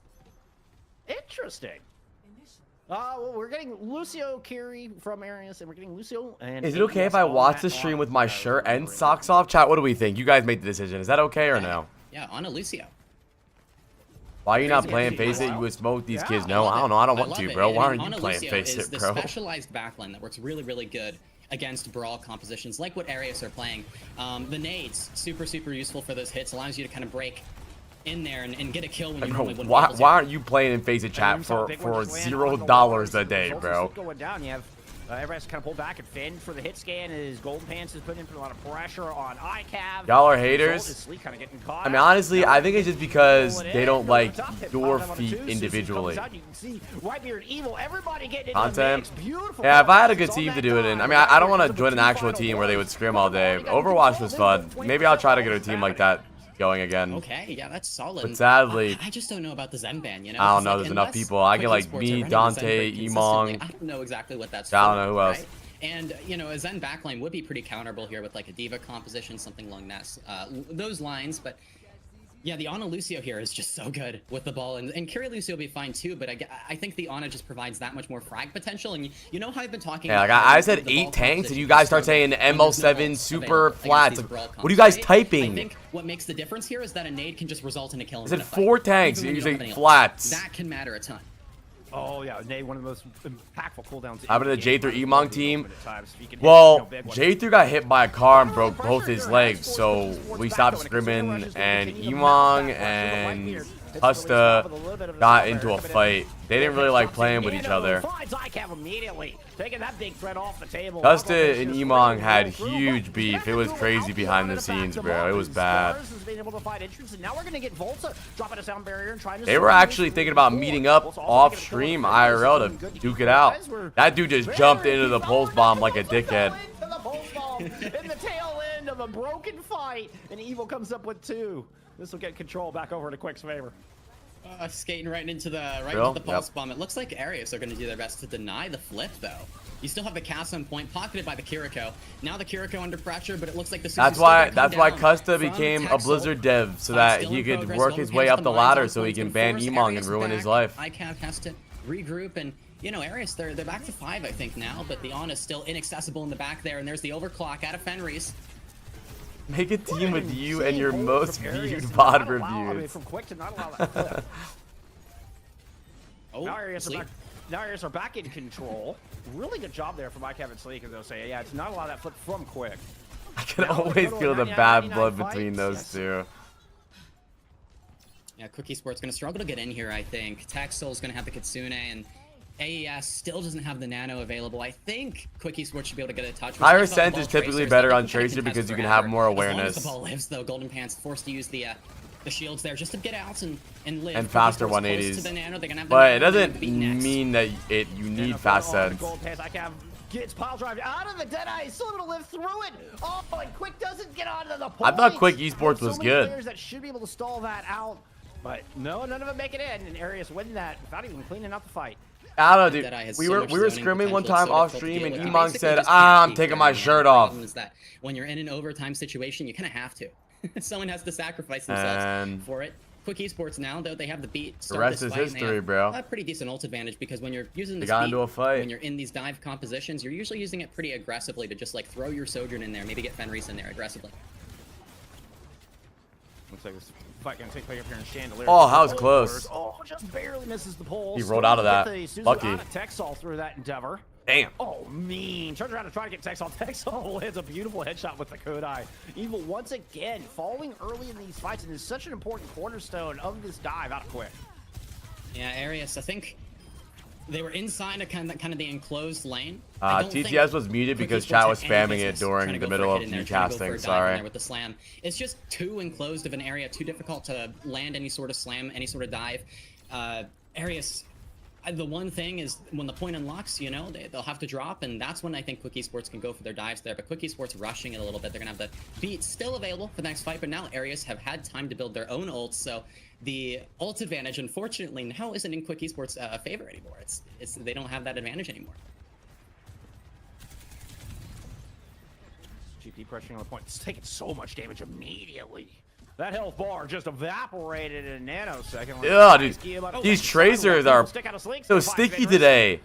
Interesting. Well, we're getting Lucio Curie from Arius, and we're getting Lucio. And is it okay if I watch the stream with my shirt and socks off? Chat, what do we think? You guys make the decision. Is that okay or no? Yeah, on a Lucio. Why are you not playing Faceit? You would smoke these kids. No, I don't know. I don't want to, bro. Why aren't you playing Faceit, bro? The specialized backline that works really, really good against brawl compositions, like what Arius are playing. The nades, super useful for those hits, allows you to kind of break in there and get a kill when you normally wouldn't. Why aren't you playing in Faceit, chat, for $0 a day, bro? Going down, you have everybody's kind of pulled back and fend for the hit scan. His Golden Pants is putting in for a lot of pressure on ICAV. Y'all are haters. I mean, honestly, I think it's just because they don't like your feet individually. Content. Yeah, if I had a good team to do it in. I mean, I don't want to join an actual team where they would scrim all day. Overwatch was fun. Maybe I'll try to get a team like that going again. Okay, yeah, that's solid. But sadly, I just don't know about the Zen ban, you know? I don't know. There's enough people. I get like me, Dante, Emong. I don't know exactly what that's I don't know who else. Right? And, you know, a Zen backline would be pretty counterable here with like a Diva composition, something along those lines. But yeah, the Ana Lucio here is just so good with the ball, and Curie Lucio will be fine too, but I think the Ana just provides that much more frag potential, and you know how I've been talking about... Yeah, like I said 8 tanks, and you guys start saying ML7 super flats. What are you guys typing? I think what makes the difference here is that a nade can just result in a kill. I said 4 tanks, and you're saying flats. That can matter a ton. Oh yeah, Nade, one of the most impactful cooldowns. How about the J3 Emong team? Well, J3 got hit by a car and broke both his legs, so we stopped scrimming, and Emong and Tusta got into a fight. They didn't really like playing with each other. Tusta and Emong had huge beef. It was crazy behind the scenes, bro. It was bad. They were actually thinking about meeting up off stream IRL to duke it out. That dude just jumped into the pulse bomb like a dickhead. In the tail end of a broken fight, and Evil comes up with 2. This will get control back over to Quick's favor. Skating right into the pulse bomb. It looks like Arius are going to do their best to deny the flip, though. You still have the cast on point, pocketed by the Kiriko. Now the Kiriko under pressure, but it looks like the That's why Custa became a Blizzard dev, so that he could work his way up the ladder so he can ban Emong and ruin his life. ICAV has to regroup, and you know, Arius, they're back to 5, I think, now, but the Ana is still inaccessible in the back there, and there's the overclock out of Fenris. Make a team with you and your most viewed VOD reviews. From Quick to not allow that flip. Now Arius are back in control. Really good job there from ICAV and Sleek, as they'll say. Yeah, it's not allow that flip from Quick. I can always feel the bad blood between those two. Yeah, Quick Esports going to struggle to get in here, I think. Texel's going to have the Kitsune, and AES still doesn't have the Nano available. I think Quick Esports should be able to get a touch. Higher Sense is typically better on Tracer because you can have more awareness. As long as the ball lives, though, Golden Pants forced to use the shields there just to get out and live. And faster 180s. But it doesn't mean that you need fast sense. Gets pile drive out of the Deadeye, still able to live through it. Oh, and Quick doesn't get onto the point. I thought Quick Esports was good. Players that should be able to stall that out, but no, none of them make it in, and Arius win that without even cleaning out the fight. I don't know, dude. We were scrimming one time off stream, and Emong said, I'm taking my shirt off. That when you're in an overtime situation, you kind of have to. Someone has to sacrifice themselves for it. Quick Esports now, though, they have the beat. The rest is history, bro. A pretty decent ult advantage because when you're using the speed, when you're in these dive compositions, you're usually using it pretty aggressively to just like throw your Sojourn in there, maybe get Fenris in there aggressively. Looks like this fight gonna take place up here in Chandelier. Oh, that was close. Oh, just barely misses the pole. He rolled out of that. Lucky. Texel through that endeavor. Damn. Oh, mean. Turns around to try to get Texel. Texel hits a beautiful headshot with the Kodai. Evil once again falling early in these fights, and is such an important cornerstone of this dive out of Quick. Yeah, Arius, I think they were inside a kind of the enclosed lane. TTS was muted because chat was spamming it during the middle of the casting. Sorry. With the slam, it's just too enclosed of an area, too difficult to land any sort of slam, any sort of dive. Arius, the one thing is when the point unlocks, you know, they'll have to drop, and that's when I think Quick Esports can go for their dives there. But Quick Esports rushing it a little bit. They're gonna have the beat still available for the next fight, but now Arius have had time to build their own ults, so the ult advantage, unfortunately, now isn't in Quick Esports' favor anymore. It's they don't have that advantage anymore. GP pressuring on the point. It's taking so much damage immediately. That health bar just evaporated in a nanosecond. Yeah, dude. These tracers are so sticky today.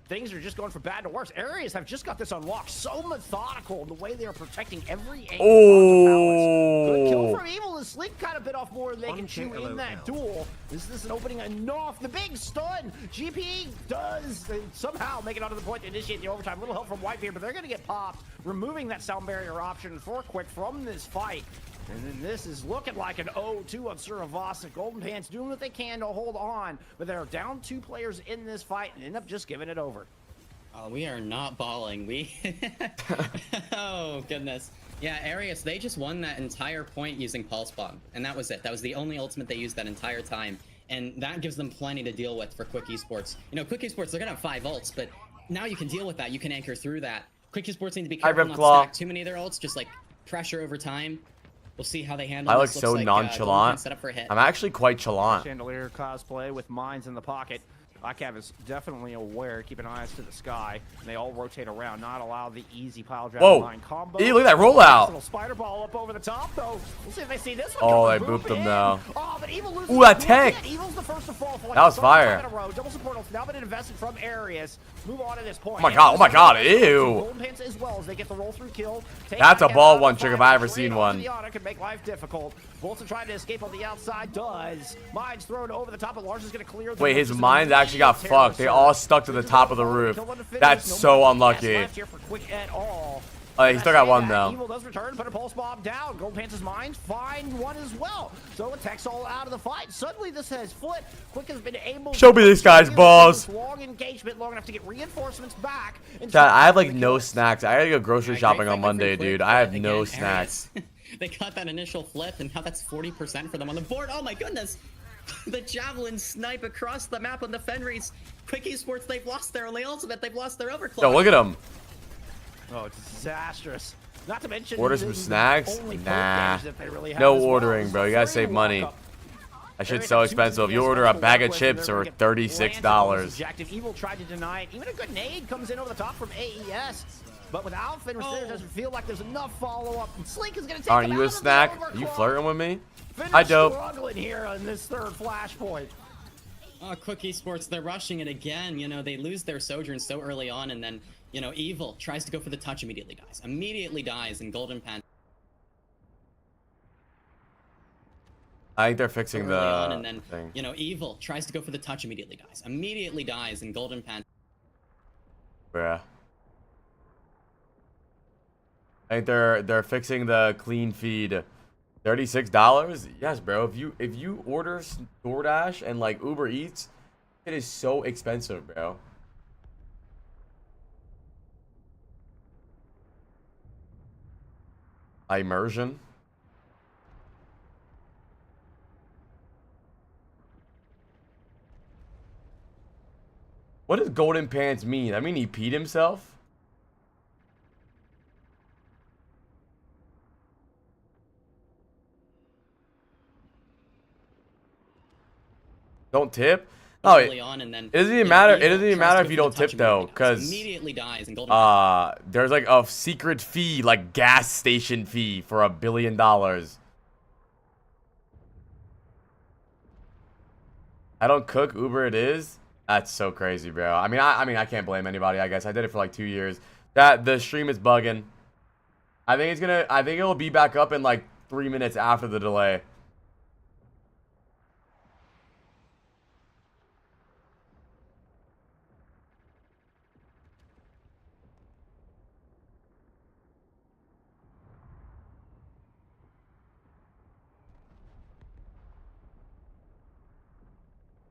Things are just going from bad to worse. Arius have just got this unlocked. So methodical in the way they are protecting every angle. Oh. Good kill from Evil. The Sleek kind of bit off more than they can chew in that duel. Is this an opening enough? The big stun. GP does somehow make it onto the point to initiate the overtime. Little help from Whitebeard, but they're going to get popped, removing that sound barrier option for Quick from this fight. And then this is looking like an 0-2 on Suravasa. Golden Pants doing what they can to hold on, but they're down 2 players in this fight and end up just giving it over. Oh, we are not balling. Oh, goodness. Yeah, Arius, they just won that entire point using Pulse Bomb, and that was it. That was the only ultimate they used that entire time, and that gives them plenty to deal with for Quick Esports. You know, Quick Esports, they're going to have 5 ults, but now you can deal with that. You can anchor through that. Quick Esports need to be careful not to stack too many of their ults, just like pressure over time. We'll see how they handle this. I look so nonchalant. Set up for a hit. I'm actually quite chalant. Chandelier cosplay with mines in the pocket. ICAV is definitely aware, keeping eyes to the sky. And they all rotate around, not allow the easy pile drive line combo. Hey, look at that rollout. Little spider ball up over the top, though. We'll see if they see this one. Oh, they booped him now. Oh, but Evil loses. Ooh, that tech. Evil's the first to fall. That was fire. Double support ults now been invested from Arius. Move on to this point. Oh my god, oh my god, ew. Golden Pants as well as they get the roll through kill. That's a ball one trick if I ever seen one. Could make life difficult. Bolton trying to escape on the outside, does. Mines thrown over the top, but Lars is going to clear. Wait, his mines actually got fucked. They all stuck to the top of the roof. That's so unlucky. Oh, he still got one though. Evil does return, put a pulse bomb down. Gold Pants' minds find one as well. So it takes all out of the fight. Suddenly this has flipped. Quick has been able Show me this guy's balls. Long engagement, long enough to get reinforcements back. Chat, I have like no snacks. I gotta go grocery shopping on Monday, dude. I have Again, no snacks. They got that initial flip, and now that's 40% for them on the board. Oh my goodness! The Javelin snipe across the map on the Fenris. Quick Esports, they've lost their only ultimate. They've lost their overclock. Yo, look at him. Oh, it's disastrous. Not to mention Order some snacks? Nah. No ordering, bro. You gotta save money. That shit's so expensive. You order a bag of chips or $36. Objective Evil tried to deny it. Even a grenade comes in over the top from AES. But without Fenris there, it doesn't feel like there's enough follow-up. And Slink is gonna take Aren't you a snack? Are you flirting with me? Hi, Dope. Struggling here on this third flashpoint. Oh, Quick Esports, they're rushing it again. You know, they lose their Sojourn so early on, and then, you know, Evil tries to go for the touch, immediately dies. Immediately dies in Golden Panther. I think they're fixing the on, and then, thing. You know, Evil tries to go for the touch, immediately dies. Immediately dies in Golden Panther. Yeah. I think they're fixing the clean feed. $36? Yes, bro. If you order DoorDash and like Uber Eats, it is so expensive, bro. Immersion. What does Golden Pants mean? I mean, he peed himself? Don't tip? Oh, it doesn't even matter. It doesn't even matter if you don't tip though, because there's like a secret fee, like gas station fee for $1 billion. I don't cook. Uber it is. That's so crazy, bro. I mean, I can't blame anybody. I guess I did it for like 2 years. That the stream is bugging. I think it'll be back up in like 3 minutes after the delay.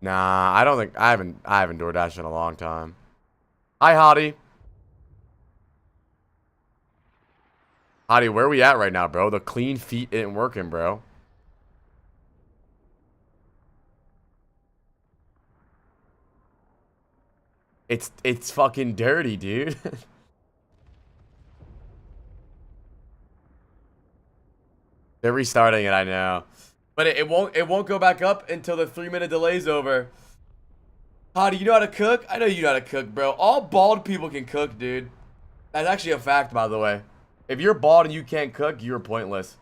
Nah, I don't think I haven't DoorDashed in a long time. Hi, Hottie. Hottie, where we at right now, bro? The clean feet ain't working, bro. It's fucking dirty, dude. They're restarting it, I know. But it won't go back up until the 3-minute delay's over. How do you know how to cook? I know you know how to cook, bro. All bald people can cook, dude. That's actually a fact, by the way. If you're bald and you can't cook, you're pointless.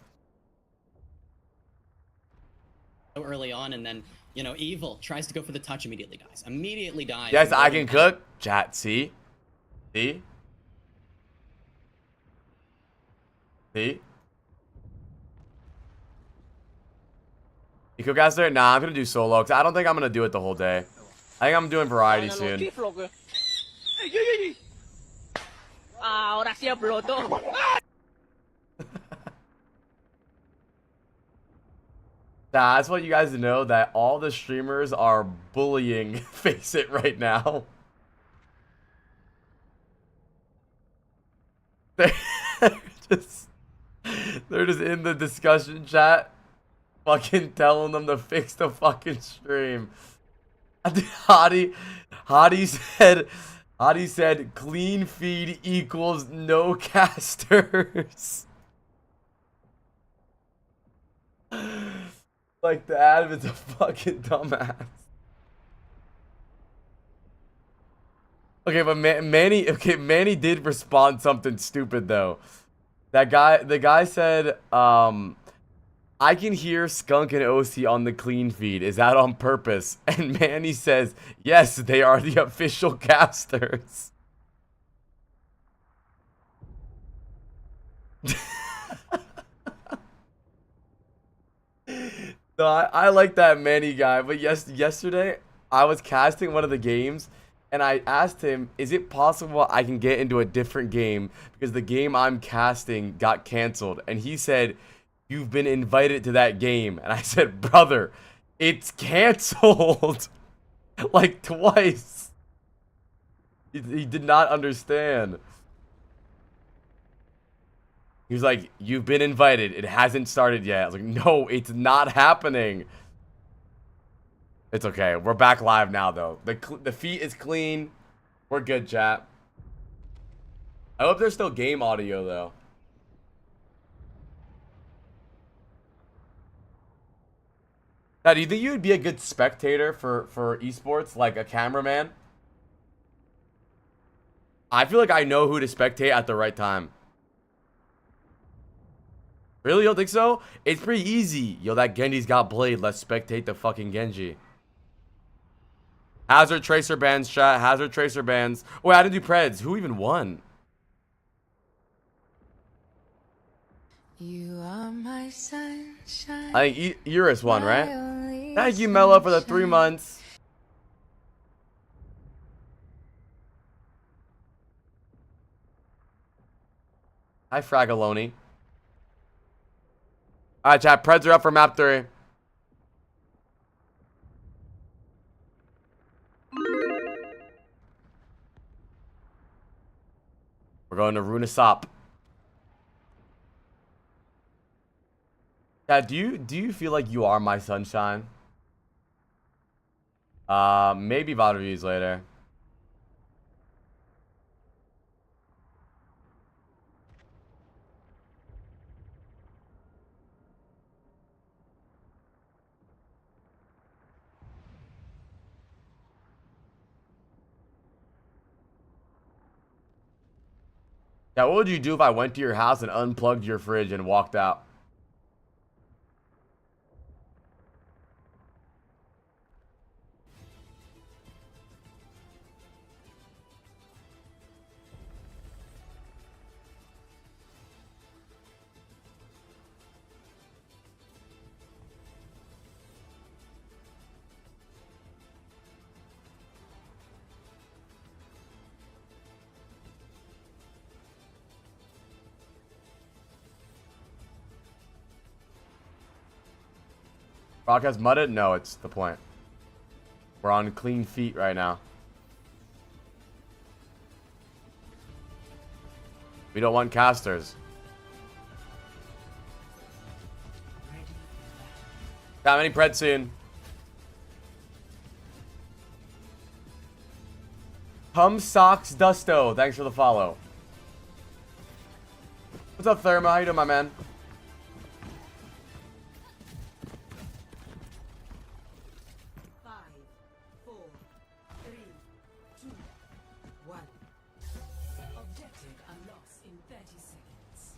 So early on, and then, you know, Evil tries to go for the touch, immediately dies. Immediately dies. Yes, I can cook. Chat, see? See? See? You cook after? Nah, I'm gonna do solo, because I don't think I'm gonna do it the whole day. I think I'm doing variety soon. Ahora sí explotó. Nah, I just want you guys to know that all the streamers are bullying Faceit right now. They're just in the discussion chat, fucking telling them to fix the fucking stream. Hottie said clean feed equals no casters. Like the admin's a fucking dumbass. Okay, but Manny did respond something stupid though. The guy said, I can hear Skunk and OC on the clean feed. Is that on purpose? And Manny says, yes, they are the official casters. No, I like that Manny guy. But yesterday, I was casting one of the games, And I asked him, is it possible I can get into a different game because the game I'm casting got canceled? And he said, you've been invited to that game. And I said, brother, it's canceled. Like twice. He did not understand. He was like, you've been invited. It hasn't started yet. I was like, no, it's not happening. It's okay. We're back live now, though. The feed is clean. We're good, chat. I hope there's still game audio, though. Now, do you think you would be a good spectator for esports, like a cameraman? I feel like I know who to spectate at the right time. Really? You don't think so? It's pretty easy. Yo, that Genji's got Blade. Let's spectate the fucking Genji. Hazard Tracer bans, chat. Hazard Tracer bans. Wait, I didn't do Preds. Who even won? You are my sunshine. I think Eurus won, right? Thank you, Mello, for the 3 months. Hi, Fragaloni. Alright, chat. Preds are up for map 3. We're going to Runasop. Yeah, do you feel like you are my sunshine? Maybe VOD reviews later. Yeah, what would you do if I went to your house and unplugged your fridge and walked out? Rock has mudded? No, it's the point. We're on clean feet right now. We don't want casters. Got many Pred soon. Hum Socks Dusto, thanks for the follow. What's up, Therma? How you doing, my man?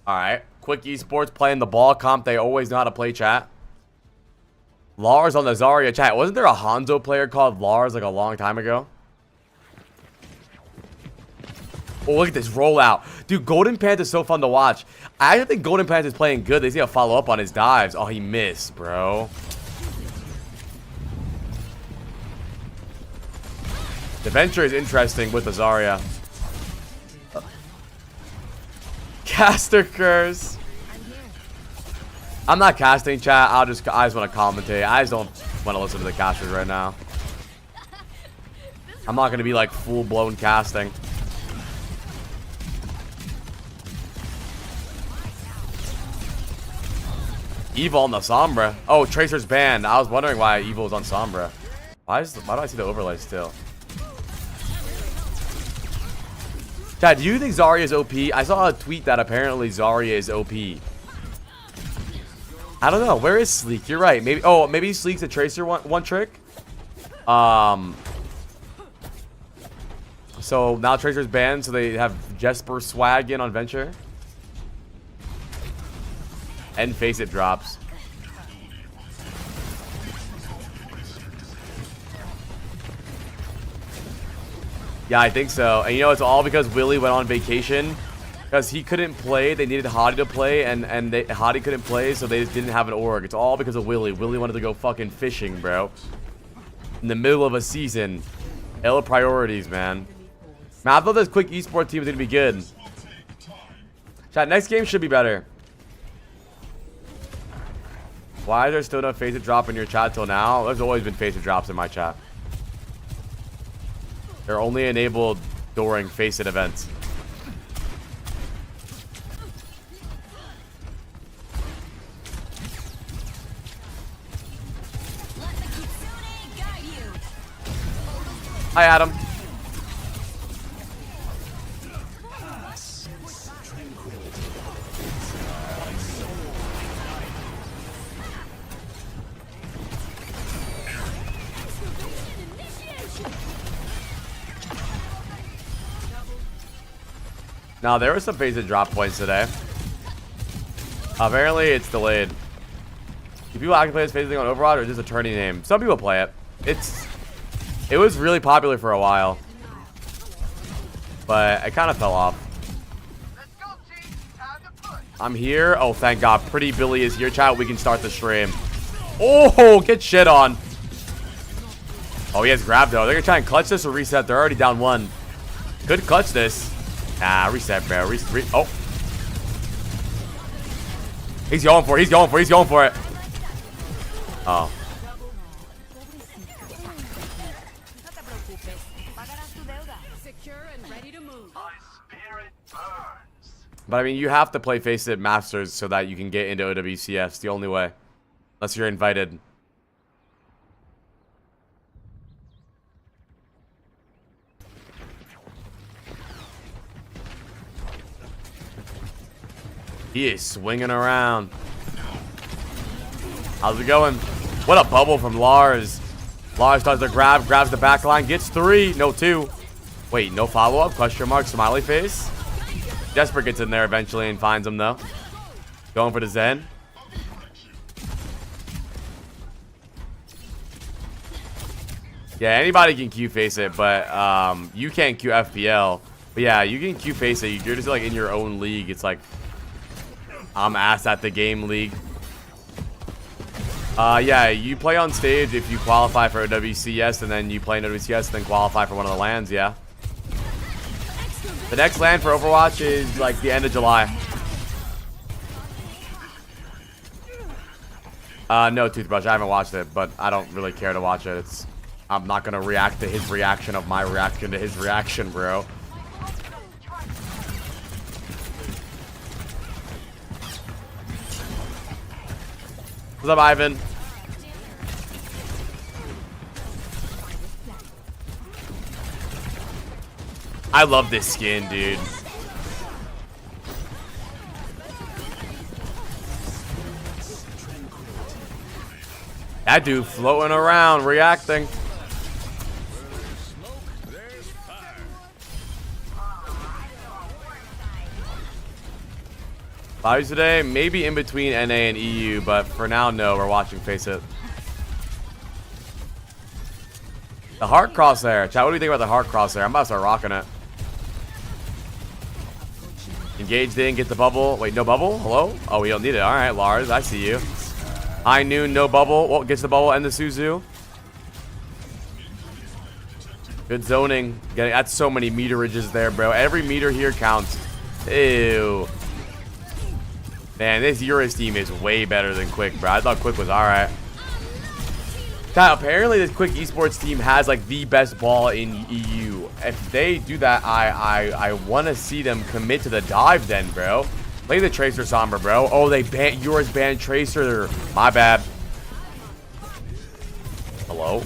Alright, quick esports playing the ball comp. They always know how to play, chat. Lars on the Zarya, chat. Wasn't there a Hanzo player called Lars like a long time ago? Oh, look at this rollout. Dude, Golden Pants is so fun to watch. I actually think Golden Pants is playing good. They just need to follow up on his dives. Oh, he missed, bro. The venture is interesting with the Zarya. Caster curse. I'm not casting, chat. I just want to commentate. I just don't want to listen to the casters right now. I'm not going to be like full-blown casting. Evil on the Sombra. Oh, Tracer's banned. I was wondering why Evil was on Sombra. Why do I see the overlay still? Chad, do you think Zarya is OP? I saw a tweet that apparently Zarya is OP. I don't know. Where is Sleek? You're right. Maybe. Oh, maybe Sleek's a Tracer one trick. So now Tracer's banned, so they have Jesper swag in on Venture. And Faceit drops. Yeah, I think so. And you know, it's all because Willie went on vacation. Because he couldn't play. They needed Hottie to play. And Hottie couldn't play, so they just didn't have an org. It's all because of Willie. Willie wanted to go fucking fishing, bro. In the middle of a season. Ill priorities, man. Man, I thought this quick esports team was gonna be good. Chat, next game should be better. Why is there still no Faceit drop in your chat till now? There's always been Faceit drops in my chat. They're only enabled during Faceit events. Hi, Adam. Now, there were some Faceit drop points today. Apparently, it's delayed. Do people actually play this Faceit thing on Overwatch, or is this a tourney name? Some people play it. It was really popular for a while, but it kind of fell off. I'm here. Oh, thank God. Pretty Billy is here, chat. We can start the stream. Oh, get shit on. Oh, he has grab, though. They're going to try and clutch this or reset. They're already down 1. Could clutch this. Nah, reset, bro. Oh. He's going for it. He's going for it. He's going for it. Oh. But I mean, you have to play Faceit Masters so that you can get into OWCS. The only way. Unless you're invited. He is swinging around. How's it going? What a bubble from Lars. Lars starts to grabs the back line, gets 3, no 2. Wait, no follow-up? Question mark, smiley face. Jesper gets in there eventually and finds him, though. Going for the Zen. Yeah, anybody can Q Faceit, but you can't Q FPL. But yeah, you can Q Faceit. You're just like in your own league. It's like I'm ass at the game league. Yeah, you play on stage if you qualify for WCS, and then you play in WCS, and then qualify for one of the lands, yeah. The next land for Overwatch is like the end of July. No, Toothbrush, I haven't watched it, but I don't really care to watch it. I'm not gonna react to his reaction of my reaction to his reaction, bro. What's up, Ivan? I love this skin, dude. That dude floating around, reacting. Values today, maybe in between NA and EU, but for now, no. We're watching Faceit. The heart crosshair. Chat, what do you think about the heart crosshair? I'm about to start rocking it. Engaged in, get the bubble. Wait, no bubble? Hello? Oh, we don't need it. All right, Lars, I see you. High noon, no bubble. Well, gets the bubble and the Suzu. Good zoning. That's so many meterages there, bro. Every meter here counts. Ew. Man, this Eurus team is way better than Quick, bro. I thought Quick was all right. God, apparently this Quick Esports team has like the best ball in EU. If they do that, I want to see them commit to the dive then, bro. Play the Tracer Sombra, bro. Oh, they banned yours, banned Tracer. My bad. Hello?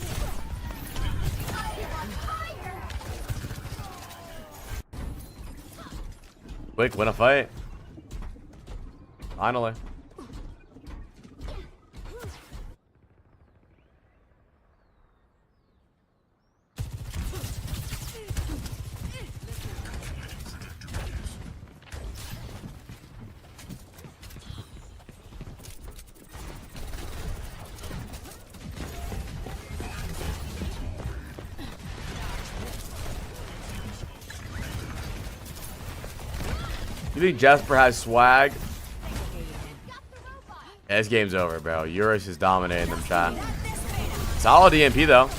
Quick, win a fight. Finally. You think Jesper has swag? Yeah, this game's over, bro. Eurus is dominating them, chat. Solid EMP, though.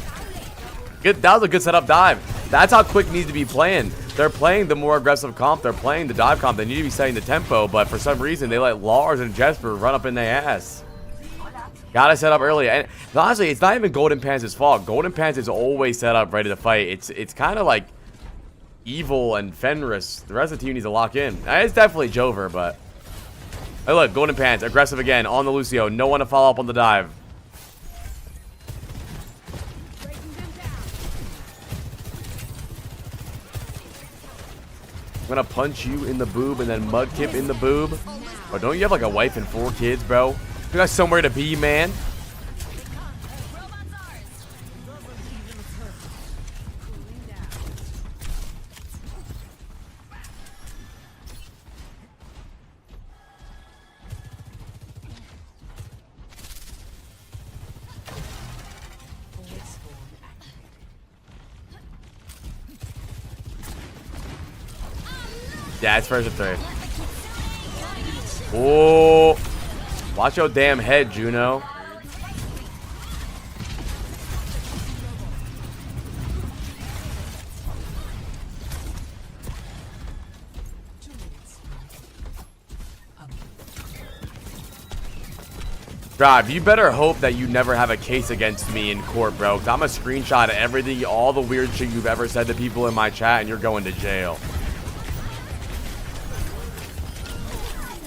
Good. That was a good setup dive. That's how Quick needs to be playing. They're playing the more aggressive comp. They're playing the dive comp. They need to be setting the tempo, but for some reason, they let Lars and Jesper run up in their ass. Gotta set up early. And honestly, it's not even Golden Pants' fault. Golden Pants is always set up ready to fight. It's kind of like Evil and Fenris. The rest of the team needs to lock in. It's definitely Jover, but... Hey, look, Golden Pants, aggressive again on the Lucio. No one to follow up on the dive. I'm gonna punch you in the boob and then Mudkip in the boob. Oh, don't you have like a wife and 4 kids, bro? You got somewhere to be, man. Yeah, it's first and 3. Oh, watch your damn head, Juno. Drive, you better hope that you never have a case against me in court, bro. Cause I'm a screenshot of everything, all the weird shit you've ever said to people in my chat, and you're going to jail.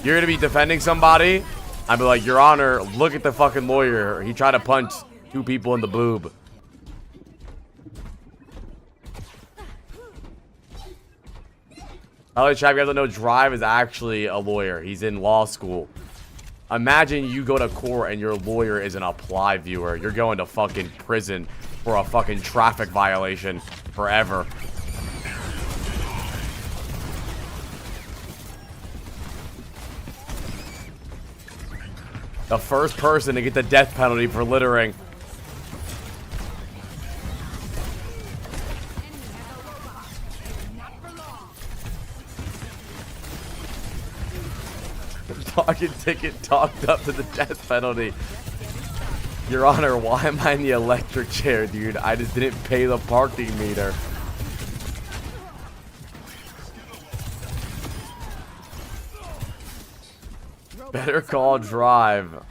You're gonna be defending somebody. I'd be like, Your Honor, look at the fucking lawyer. He tried to punch 2 people in the boob. By the way, chat, you guys don't know Drive is actually a lawyer. He's in law school. Imagine you go to court and your lawyer is an apply viewer. You're going to fucking prison for a fucking traffic violation forever. The first person to get the death penalty for littering. The parking ticket talked up to the death penalty. Your Honor, why am I in the electric chair, dude? I just didn't pay the parking meter. Better call Drive. What's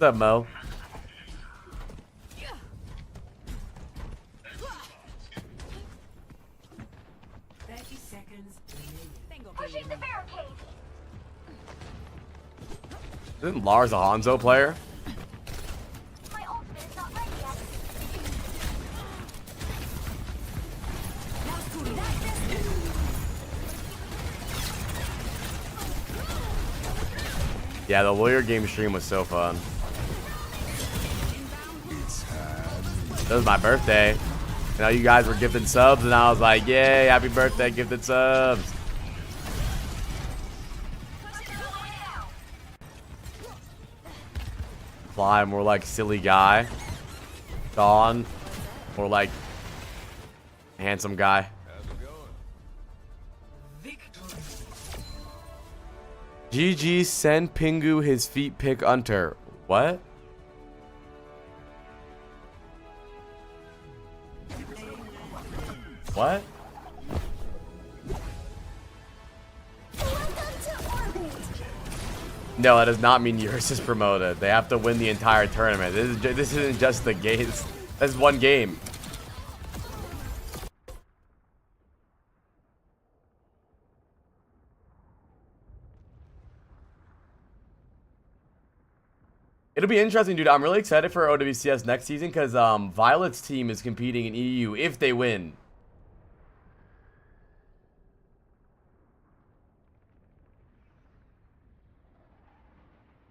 up, Mo? Isn't Lars a Hanzo player? Yeah, the lawyer game stream was so fun. That was my birthday. You know, you guys were gifting subs, and I was like, yay, happy birthday, gifted subs. Fly, more like silly guy. Dawn, more like handsome guy. GG, send Pingu his feet pick Hunter. What? What? No, that does not mean yours is promoted. They have to win the entire tournament. This isn't just the game. This is one game. It'll be interesting, dude. I'm really excited for OWCS next season because Violet's team is competing in EU if they win.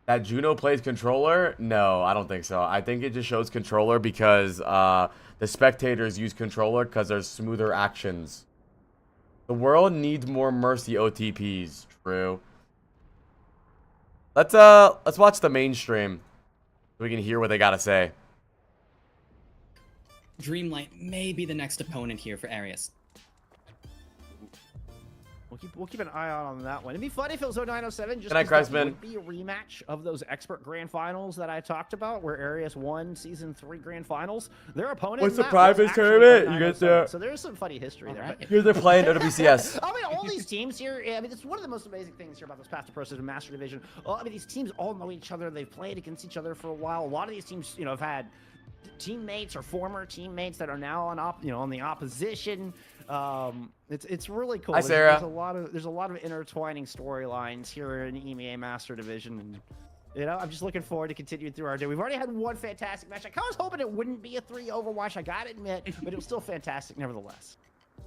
That Juno plays controller? No, I don't think so. I think it just shows controller because the spectators use controller because there's smoother actions. The world needs more Mercy OTPs. True. Let's watch the mainstream. We can hear what they gotta say. Dreamlight may be the next opponent here for Arius. We'll keep an eye out on that one. It'd be fun if it was 0907. Just Good night, because that Kreisman. would be a rematch of those expert grand finals that I talked about, where Arius won season 3 grand finals. Their opponent. What's in the that private was actually tournament? You get 0907. the. So there's some funny history there. But Here's they're playing WCS. I mean, all these teams here. I mean, it's one of the most amazing things here about this Path to Pro System Master Division. I mean, these teams all know each other. They've played against each other for a while. A lot of these teams, have had teammates or former teammates that are now on the opposition. It's really cool. Hi, Sarah. There's a lot of intertwining storylines here in EMEA Master Division, and I'm just looking forward to continuing through our day. We've already had one fantastic match. I kind of was hoping it wouldn't be a 3 Overwatch, I gotta admit, but it was still fantastic nevertheless.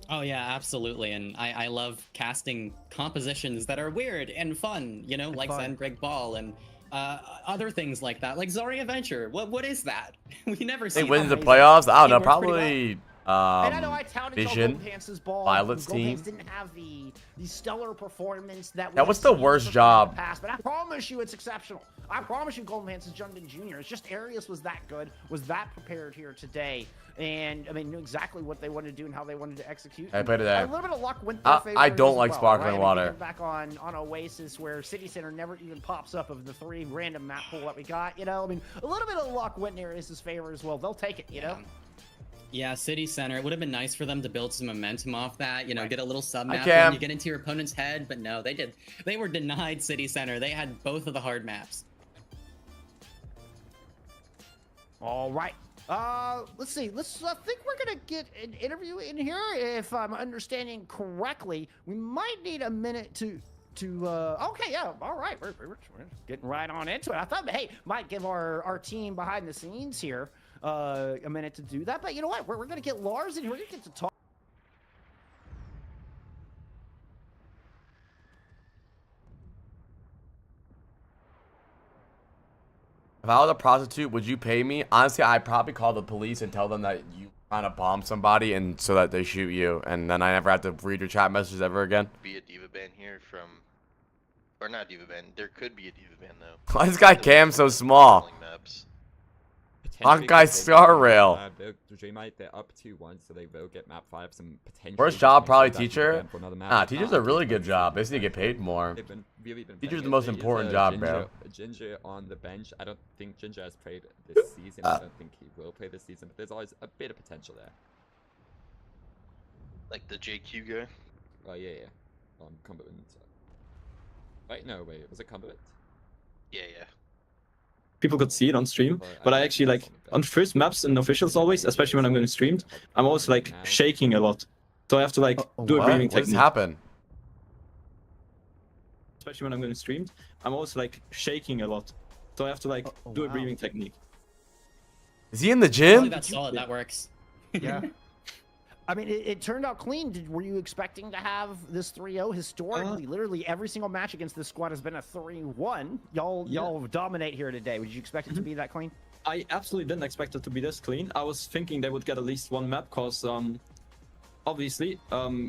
Oh yeah, absolutely, and I love casting compositions that are weird and fun, like Zen Greg Ball and other things like that, like Zarya Venture. What is that? We never see. They win the playoffs. I don't know, probably. And I know I touted Vision, Golden Pants' ball. Violet's Golden team. Pants didn't have the stellar performance that. That was the worst job. Past, but I promise you, it's exceptional. I promise you, Golden Pants is Jungden Jr. It's just Arius was that good, was that prepared here today, and I mean knew exactly what they wanted to do and how they wanted to execute. I played it there. A little bit of luck went their favor I don't as like well, sparkling right? water. I mean, back on Oasis, where City Center never even pops up of the 3 random map pool that we got. I mean, a little bit of luck went in Arius' favor as well. They'll take it. Yeah, City Center. It would have been nice for them to build some momentum off that, get a little sub-map Cam. when you get into your opponent's head, but no, they did. They were denied City Center. They had both of the hard maps. All right. Let's see. I think we're gonna get an interview in here. If I'm understanding correctly, we might need a minute to. Okay, yeah. All right. We're getting right on into it. I thought, hey, might give our team behind the scenes here a minute to do that. But you know what? We're gonna get Lars in here. We're gonna get to talk. If I was a prostitute, would you pay me? Honestly, I'd probably call the police and tell them that you trying to bomb somebody, and so that they shoot you, and then I never have to read your chat messages ever again. Be a diva ban here from, or not diva ban. There could be a diva ban though. Why is this guy Cam so small? Maps. Hawkeye Star Rail. They might get up to 1, so they will get map 5. Some potential. Worst job, probably teacher. Nah, teacher's a really good job. They just need to get paid more. Teacher's the most important job, bro. Ginger on the bench. I don't think Ginger has played this season. I don't think he will play this season, but there's always a bit of potential there. Like the JQ guy? Oh, yeah. Combatant. Wait, no, wait. Was it Combatant? Yeah. People could see it on stream, but I actually like on first maps and officials always, especially when I'm going streamed, I'm always like shaking a lot, so I have to like do a breathing technique. What's happened? Especially when I'm going streamed, I'm always like shaking a lot, so I have to like do a breathing technique. Is he in the gym? That's solid. That works. Yeah. I mean, it turned out clean. Were you expecting to have this 3-0? Historically, literally every single match against this squad has been a 3-1. Y'all dominate here today. Would you expect it to be that clean? I absolutely didn't expect it to be this clean. I was thinking they would get at least 1 map, because obviously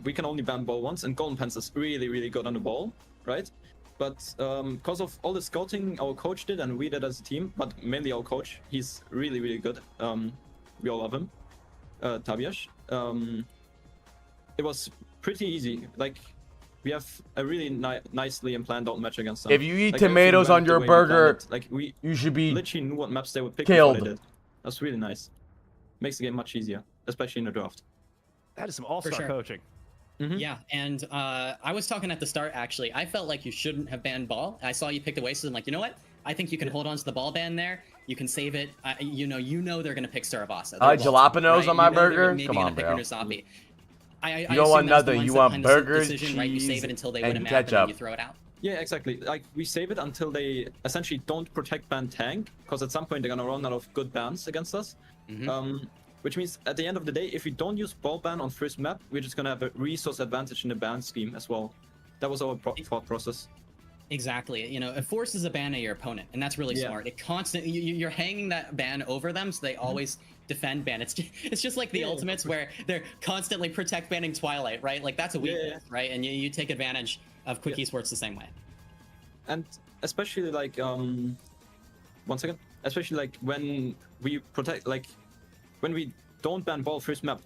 we can only ban ball once, and Golden Pants is really, really good on the ball, right? But because of all the scouting our coach did and we did as a team, but mainly our coach, he's really, really good. We all love him. Tabiash. It was pretty easy. Like, we have a really nicely and planned out match against them. If you eat tomatoes on your burger, like you should be literally knew what maps they would pick. killed. They did. That's really nice. Makes the game much easier, especially in the draft. That is some all-star coaching. Yeah, and I was talking at the start, actually. I felt like you shouldn't have banned ball. I saw you picked Oasis. I'm like, you know what? I think you can hold on to the ball ban there. You can save it. You know they're gonna pick Sarabasa. Jalapenos on my burger? Come on, bro. You don't want nothing. You want burgers, decision, right? You save it until they win a and map, and then ketchup. you throw it out. Yeah, exactly. Like, we save it until they essentially don't protect ban tank, because at some point they're gonna run out of good bans against us. Which means at the end of the day, if we don't use ball ban on first map, we're just gonna have a resource advantage in the ban scheme as well. That was our thought process. Exactly. It forces a ban at your opponent, and that's really smart. It constantly you're hanging that ban over them, so they always defend ban. It's just like the ultimates where they're constantly protect banning Twilight, right? Like, that's a weakness, right? And you take advantage of Quick Esports the same way. And especially like 1 second. Especially like when we protect, like when we don't ban ball first map,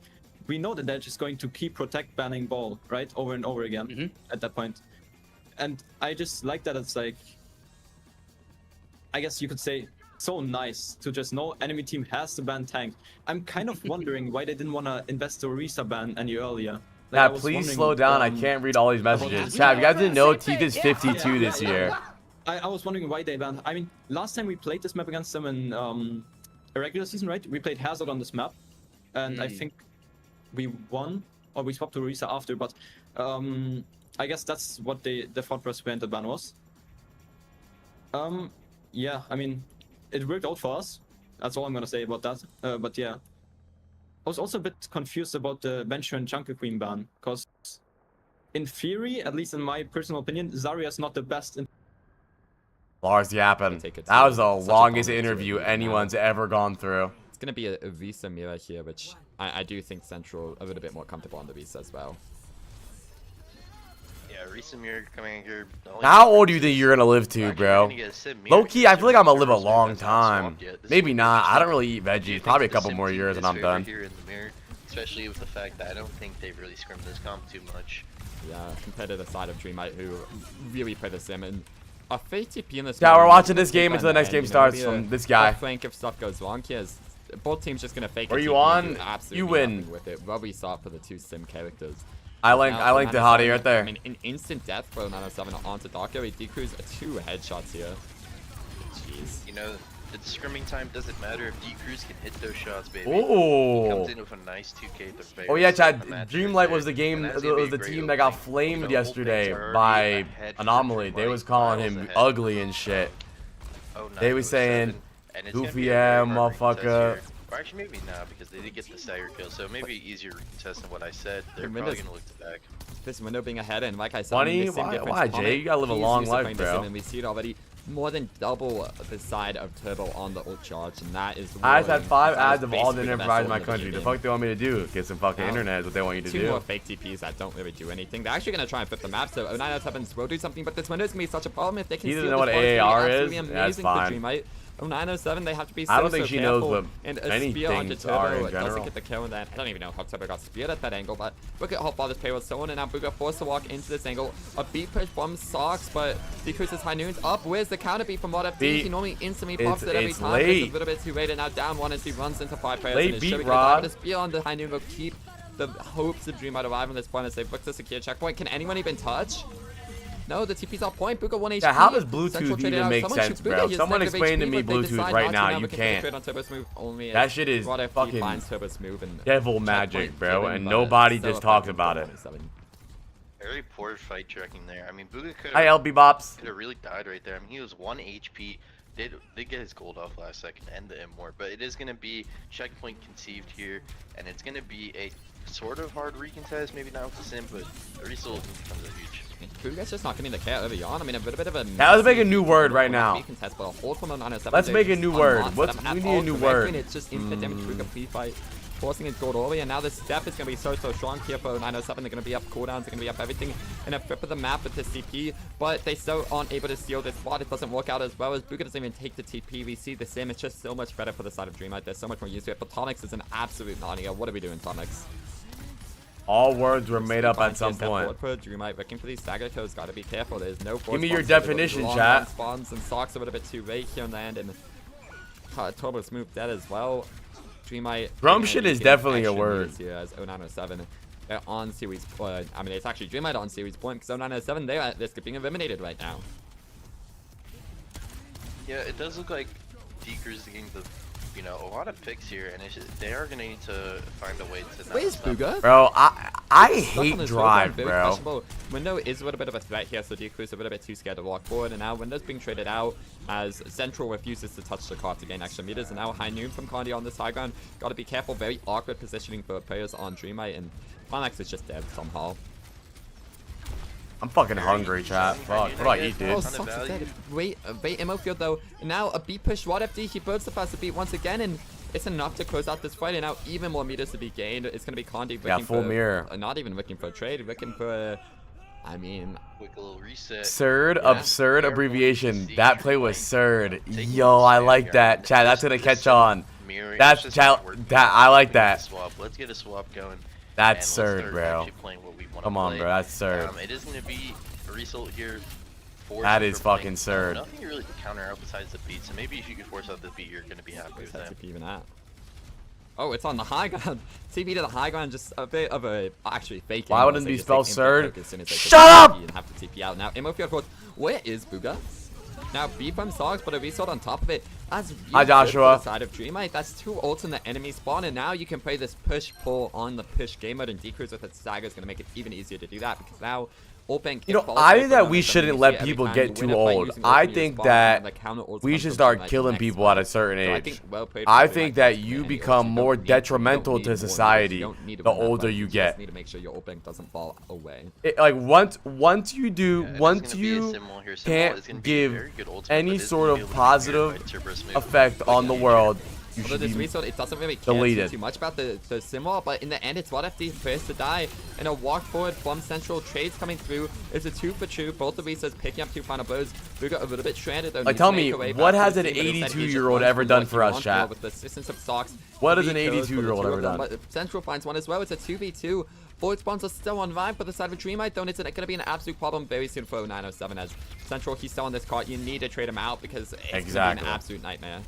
we know that they're just going to keep protect banning ball, right, over and over again at that point. And I just like that it's like, I guess you could say, so nice to just know enemy team has to ban tank. I'm kind of wondering why they didn't want to invest the Orisa ban any earlier. Like, Yeah, please slow down. I can't read all these messages. Chat, you guys didn't know Teeth is 52 this year. I was wondering why they banned. I mean, last time we played this map against them in a regular season, right? We played Hazard on this map, and I think we won, or we swapped to Orisa after. But I guess that's what the thought process behind the ban was. Yeah, I mean, it worked out for us. That's all I'm gonna say about that. But yeah, I was also a bit confused about the Venture and Jungle Queen ban, because in theory, at least in my personal opinion, Zarya is not the best in. Lars yapping. That was the longest interview anyone's ever gone through. It's gonna be a Visa mirror here, which I do think Central a little bit more comfortable on the Visa as well. Yeah, recent mirror coming here. How old do you think you're gonna live to, bro? Low key, I feel like I'm gonna live a long time. Maybe not. I don't really eat veggies. Probably a couple more years and I'm done. Especially with the fact that I don't think they've really scrimmed this comp too much. Yeah, compared to the side of Dreamite, who really play the sim and a fake TP in this. Yeah, we're watching this game until the next game starts from this guy. Flank if stuff goes wrong here. Both teams just gonna fake. Are you on? You win. With it. Well, we saw for the two sim characters. I like the hottie right there. I mean, an instant death for 907 onto Darko. He decrews 2 headshots here. Jeez. You know, the scrimming time doesn't matter if D-Cruz can hit those shots, baby. Ooh. He comes in with a nice 2K to Oh yeah, Chad. Dreamlight was the game. Was the team that got flamed yesterday by Anomaly. They was calling him ugly and shit. They was saying, "Goofy ass motherfucker." Or actually, maybe not, because they did get the stagger kill, so maybe easier contest than what I said. They're probably gonna look to back. This window being ahead, and like I said, Funny? Why, Jay? You gotta live a long life, bro. And we see it already. More than double the side of Turbo on the ult charge, and that is. I had 5 ads of all the internet providers in my country. The fuck they want me to do? Get some fucking internet is what they want you to do. 2 more fake TPs that don't really do anything. They're actually gonna try and flip the map, so 0907s will do something, but this window is gonna be such a problem if they can. He doesn't know what AAR is. That's fine. 0907, they have to be so, I don't think she knows what and a many spear onto things are Turbo in general. doesn't get the kill, and then I don't even know how Turbo got speared at that angle, but look at how far this play was stolen, and now Booga forced to walk into this angle. A beat push bomb sucks, but decreases High Noon's up. Where's the counter beat from Mod FD? He normally instantly pops it every time. It's a little bit too late, and now down 1 as he runs into 5 players. Late and beat, Rod. The spear on the High Noon will keep the hopes of Dreamite alive on this point as they look to secure checkpoint. Can anyone even touch? No, the TP's off point. Booga 1 HP. Yeah, how does Bluetooth even make sense, bro? Someone explain to me Bluetooth right now. You can't. That shit is fucking devil magic, bro, and nobody just talks about it. Very poor fight tracking there. I mean, Booga could Hi, LB Bops. have really died right there. I mean, he was 1 HP. Did get his gold off last second and the M more, but it is going to be checkpoint conceived here, and it's going to be a sort of hard recontest, maybe not with the sim, but the result becomes a huge. Booga's just not getting the KO early on. I mean, a bit of a. Yeah, let's make a new word right now. Let's make a new word. We need a new word. It's just infinite damage. Booga pre-fight, forcing his gold early, and now this step is going to be so strong here for 907. They're going to be up cooldowns, they're going to be up everything in a flip of the map with this TP, but they still aren't able to steal this spot. It doesn't work out as well as Booga doesn't even take the TP. We see the sim. It's just so much better for the side of Dreamite. There's so much more used to it, but Tonix is an absolute Narnia. What are we doing, Tonix? All words were made up at some point. Dreamite looking for these stagger kills. Gotta be careful. There's no. Give me your definition, chat. Spawns and socks a little bit too late here on land, and Turbo Smooth dead as well. Dreamite. Drum shit is definitely a word. Here as 0907. They're on series. I mean, it's actually Dreamite on series point because 0907 they're at risk of being eliminated right now. Yeah, it does look like D-Cruz getting the. You know, a lot of picks here, and they are gonna need to find a way to. Where's Booga? Bro, I hate drive, bro. Window is a little bit of a threat here, so D-Cruz a little bit too scared to walk forward, and now Window's being traded out as Central refuses to touch the card to gain extra meters, and now High Noon from Condi on this high ground. Gotta be careful, very awkward positioning for players on Dreamite, and Climax is just dead somehow. I'm fucking hungry, chat. Fuck. What do I eat, dude? Oh, Sox is dead. Wait, ammo field though. Now a beat push. Rod FD. He builds the faster beat once again, and it's enough to close out this fight. And now even more meters to be gained. It's gonna be Condi looking full for mirror. Not even looking for a trade. Looking for. I mean. Quick little reset. Absurd, absurd abbreviation. That play was absurd. Yo, I like that, chat. That's gonna catch on. That's chat. That I like that. Swap. Let's get a swap going. That's and let's absurd, start bro. actually playing what we want Come to on, play. bro. That's absurd. It is going to be a result here. That is fucking absurd. Nothing really to counter out besides the beat. So maybe if you could force out the beat, you're going to be happy with that. Even at. Oh, it's on the high ground. TP to the high ground, just a bit of a actually fake. Why wouldn't it be spelled absurd? Shut up! And have the TP out now. Immofield goes, where is Booga? Now B from Sogs, but a resort on top of it. That's really Hi, Joshua. good for the side of Dreamite. That's 2 ults in the enemy spawn, and now you can play this push pull on the push game mode, and Decruise with its stagger is going to make it even easier to do that because now. You know, I think that we shouldn't let people get too old. I think that we should start killing people at a certain age. I think that you become more detrimental to society the older you get. Need to make sure your ult bank doesn't fall away. Like once you can't give any sort of positive effect on the world, you should this be resort, it doesn't really care deleted. too much about the Simwall, but in the end, it's what FD first to die. And a walk forward from Central, trades coming through. It's a 2 for 2. Both of these picking up 2 final blows. Booga a little bit stranded though. Like, tell me, what has an 82-year-old ever done for us, chat? With the assistance of Sox, what has an 82-year-old ever done? Central finds one as well. It's a 2v2. Void spawns are still on Vibe, but the side of Dreamite, though, it's going to be an absolute problem very soon for 907 as Central, he's still on this cart. You need to trade him out because it's going to be an absolute nightmare.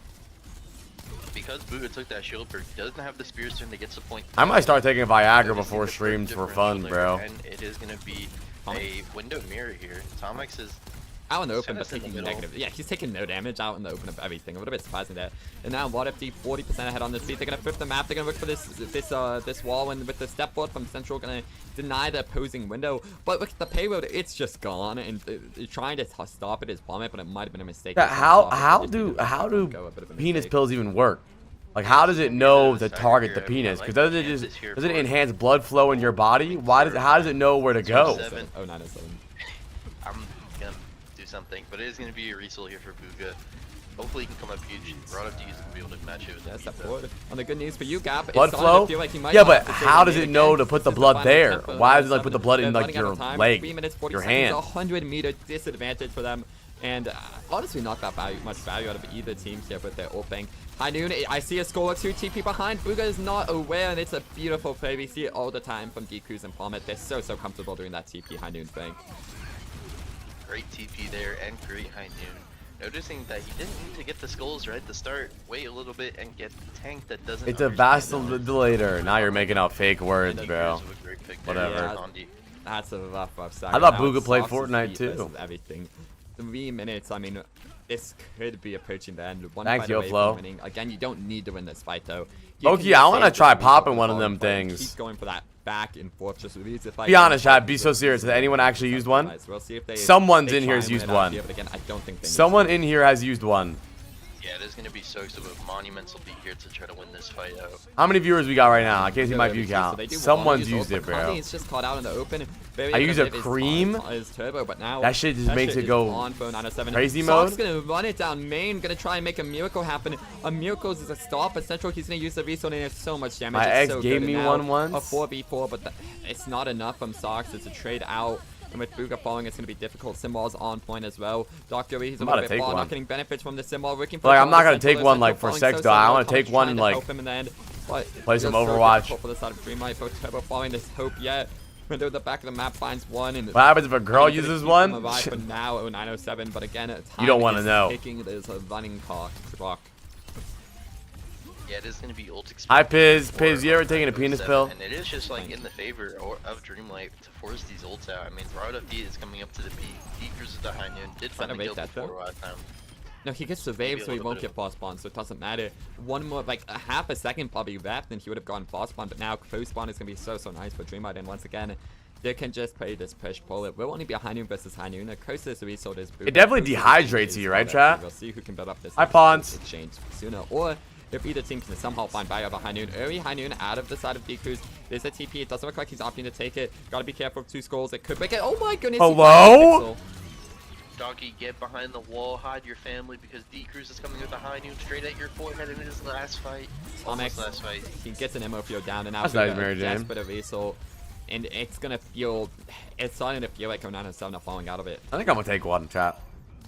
Because Booga took that shield perk, he doesn't have the spear string to get to point. I might start taking Viagra before streams for fun, bro. And it is going to be a window mirror here. Tomix is out in the open, but taking negative. Yeah, he's taking no damage out in the open of everything. A little bit surprising there. And now What FD 40% ahead on this beat. They're gonna flip the map. They're gonna look for this wall, and with the step forward from Central, gonna deny the opposing window. But look at the payload; it's just gone. And trying to stop it is bomb it, but it might have been a mistake. Yeah, how do penis pills even work? Like, how does it know to target the penis? Because does it enhance blood flow in your body? How does it know where to go? Oh, 907. I'm gonna do something, but it is gonna be a result here for Booga. Hopefully he can come up huge. Rod of D is gonna be able to match it with that's that forward. On the good news for you, Gap. Blood flow? Yeah, but how does it know to put the blood there? Why does it like put the blood in like your leg, your hand? 100-meter disadvantage for them. And honestly, not that much value out of either team here with their ult bank. High Noon, I see a Skull 2 TP behind. Booga is not aware, and it's a beautiful play. We see it all the time from Decruise and Plummet. They're so comfortable doing that TP High Noon's bank. Great TP there and great High Noon. Noticing that he didn't need to get the skulls right at the start, wait a little bit and get the tank that doesn't. It's a vacillator. Now you're making out fake words, bro. Whatever. Yeah, that's a rough side. I thought Booga played Fortnite too. Everything. 3 minutes. I mean, this could be approaching the end. Thanks, yo, Flo. Again, you don't need to win this fight though. Okay, I want to try popping one of them things. Keep going for that back and forth. Just be honest, chat. Be so serious. Has anyone actually used one? Someone's in here has used one. Someone in here has used one. Yeah, there's gonna be Soaks of a monumental beat here to try to win this fight out. How many viewers we got right now? I can't see my view count. Someone's used it, bro. It's just caught out in the open. I use a cream. Turbo, but now that shit just makes it go crazy mode. Sock's gonna run it down main, gonna try and make a miracle happen. A miracle is a stop, but Central he's gonna use the resource and there's so much damage. My ex gave me one once. A 4v4, but it's not enough from Socks. It's a trade out. And with Booga falling, it's going to be difficult. Symbol's on point as well. Dr. He's a little bit far, not getting benefits from the Symbol. Like, I'm not going to take one, like, for sex, though. I want to take one and, like, play some Overwatch. For the side of Dreamite, but Turbo following this hope yet. When they're at the back of the map, finds one. And what happens if a girl uses one? For now, 907, but again, you don't want to know. There's a running clock. Yeah, it is going to be ult experience. Hi, Piz, you ever taking a penis pill? And it is just like in the favor of Dreamlight to force these ults out. I mean, Rod of D is coming up to the beat. Decruise is the High Noon. Did find a kill before last time. No, he gets the wave, so he won't get fast spawn, so it doesn't matter. One more, like a half a second probably left, and he would have gone fast spawn, but now close spawn is going to be so nice for Dreamlight, and once again, they can just play this push pull. It will only be a High Noon versus High Noon. The closest result is Booga. It definitely dehydrates you, right, chat? We'll see who can build up this exchange sooner, or if either team can somehow find value of a High Noon. Early High Noon out of the side of Decruise. There's a TP. It doesn't look like he's opting to take it. Gotta be careful of 2 skulls. It could make it. Oh my goodness. Hello? Doggy, get behind the wall. Hide your family because Decruise is coming with a High Noon straight at your forehead in his last fight. Almost last fight. He gets an MOPO down and now that's nice, Mary Jane. Desperate Evasal. And it's gonna feel. It's starting to feel like 907 are falling out of it. I think I'm gonna take one, chat.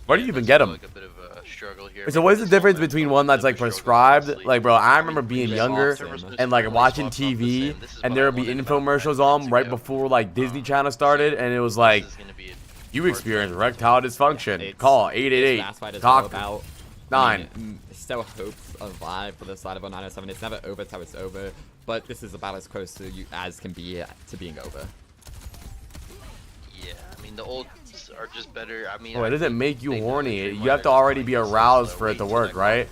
Where do you even get them? Like a bit of a struggle here. So what's the difference between one that's like prescribed? Like, bro, I remember being younger and like watching TV, and there would be infomercials on right before like Disney Channel started, and it was like, you experience erectile dysfunction. Call 888. Talk 9. Still hopes alive for the side of 907. It's never over till it's over, but this is about as close to you as can be to being over. Yeah, I mean the olds are just better. I mean, it doesn't make you horny. You have to already be aroused for it to work, right?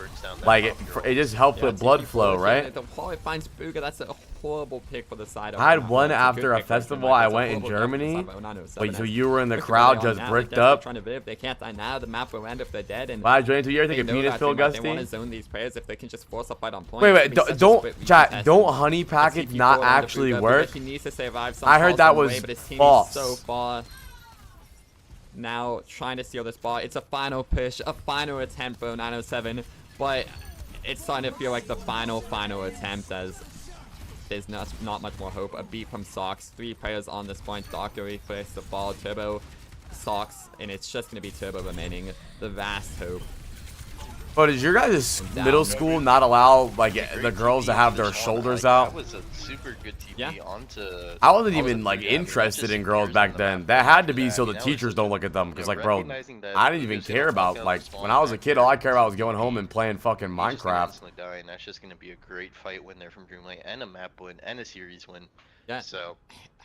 Like it just helps with blood flow, right? The Paul finds Booga. That's a horrible pick for the side. I had one after a festival I went in Germany. Wait, so you were in the crowd just bricked up? They can't die now. The map will end if they're dead. And wow, joining 2 years, I think a penis feel gusty. They want to zone these players if they can just force a fight on point. Wait, don't honey packets not actually work? I heard that was false. So far. Now trying to steal this ball. It's a final push, a final attempt for 907, but it's starting to feel like the final attempt as there's not much more hope. A beat from Sox. 3 players on this point. Doctor replace the ball. Turbo, Sox, and it's just going to be Turbo remaining. The vast hope. But does your guys' middle school not allow like the girls to have their shoulders out? That was a super good TP onto. I wasn't even like interested in girls back then. That had to be so the teachers don't look at them. Because like, bro, I didn't even care about like when I was a kid. All I cared about was going home and playing fucking Minecraft. That's just gonna be a great fight win there from Dreamlight and a map win and a series win. Yeah. So,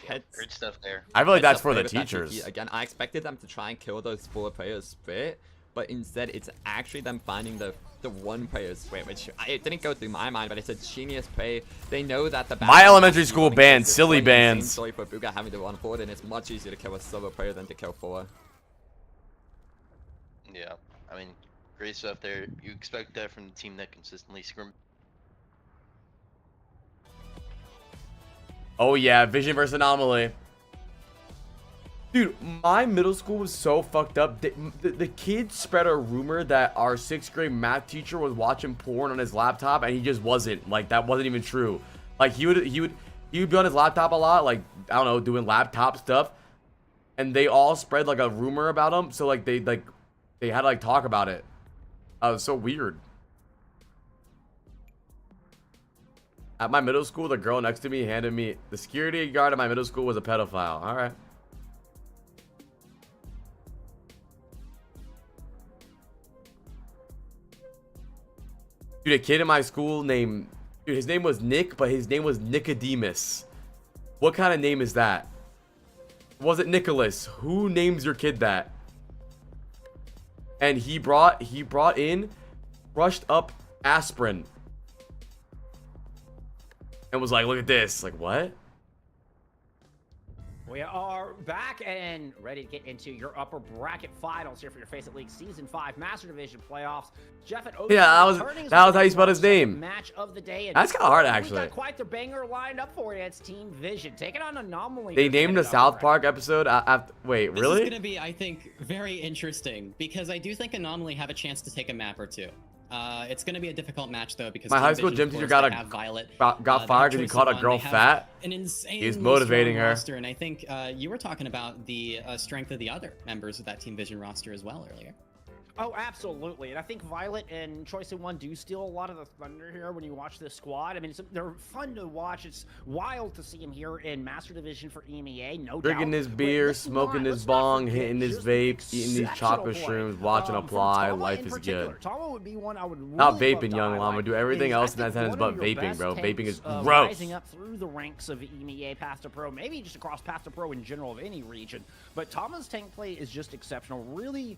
great stuff there. I feel like that's for the teachers. Again, I expected them to try and kill those 4 players split. But instead, it's actually them finding the 1 player split, which it didn't go through my mind, but it's a genius play. They know that the my elementary school banned silly bans. Sorry for Booga having to run forward, and it's much easier to kill a solo player than to kill 4. Yeah, I mean, great stuff there. You expect that from the team that consistently scrim. Oh yeah, Vision versus Anomaly. Dude, my middle school was so fucked up. The kids spread a rumor that our 6th grade math teacher was watching porn on his laptop, and he just wasn't. Like, that wasn't even true. Like, he would be on his laptop a lot, like, I don't know, doing laptop stuff. And they all spread like a rumor about him, so like they had to like talk about it. It was so weird. At my middle school, the girl next to me handed me the security guard at my middle school was a pedophile. All right. Dude, a kid in my school named, dude, his name was Nick, but his name was Nicodemus. What kind of name is that? Was it Nicholas? Who names your kid that? And he brought in crushed up aspirin. And was like, look at this. Like, what? We are back and ready to get into your upper bracket finals here for your Faceit League Season 5 Master Division playoffs. Jeff and Oasis, yeah, that was how you spell his name. Match of the day. That's kind of hard, actually. We got quite the banger lined up for you. It's Team Vision taking on Anomaly. They named the South Park episode after. Wait, really? This is going to be, I think, very interesting because I do think Anomaly have a chance to take a map or 2. It's going to be a difficult match though because my high school gym teacher got fired because he called a girl fat. An insane. He's motivating her. Roster, and I think you were talking about the strength of the other members of that Team Vision roster as well earlier. Oh, absolutely. And I think Violet and Choice in 1 do steal a lot of the thunder here when you watch this squad. I mean, they're fun to watch. It's wild to see him here in Master Division for EMEA, no doubt. Drinking his beer, smoking his bong, hitting his vape, eating these chocolate shrooms, watching apply. Life is good. Tama would be one I would really not vaping, young llama. Do everything else in that sentence but vaping, bro. Vaping is gross. Rising up through the ranks of EMEA Path to Pro, maybe just across Path to Pro in general of any region. But Tama's tank play is just exceptional. Really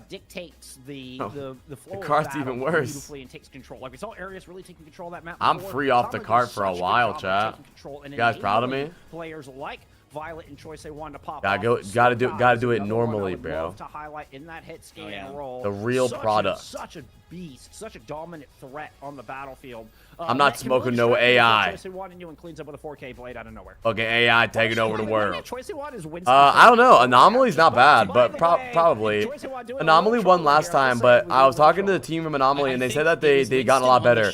dictates the flow the cart's of even worse. Beautifully and takes control. Like we saw Arius really taking control of that map. I'm free off the cart for a while, chat. You guys proud of me? Players like Violet and Choice, they wanted to pop. Gotta do it normally, bro. To highlight in that hit scan role. The real product. Such a beast, such a dominant threat on the battlefield. I'm not smoking no AI. Choice wanted you and cleans up with a 4K blade out of nowhere. Okay, AI taking over the world. I don't know. Anomaly's not bad, but probably. Anomaly won last time, but I was talking to the team from Anomaly, and they said that they gotten a lot better.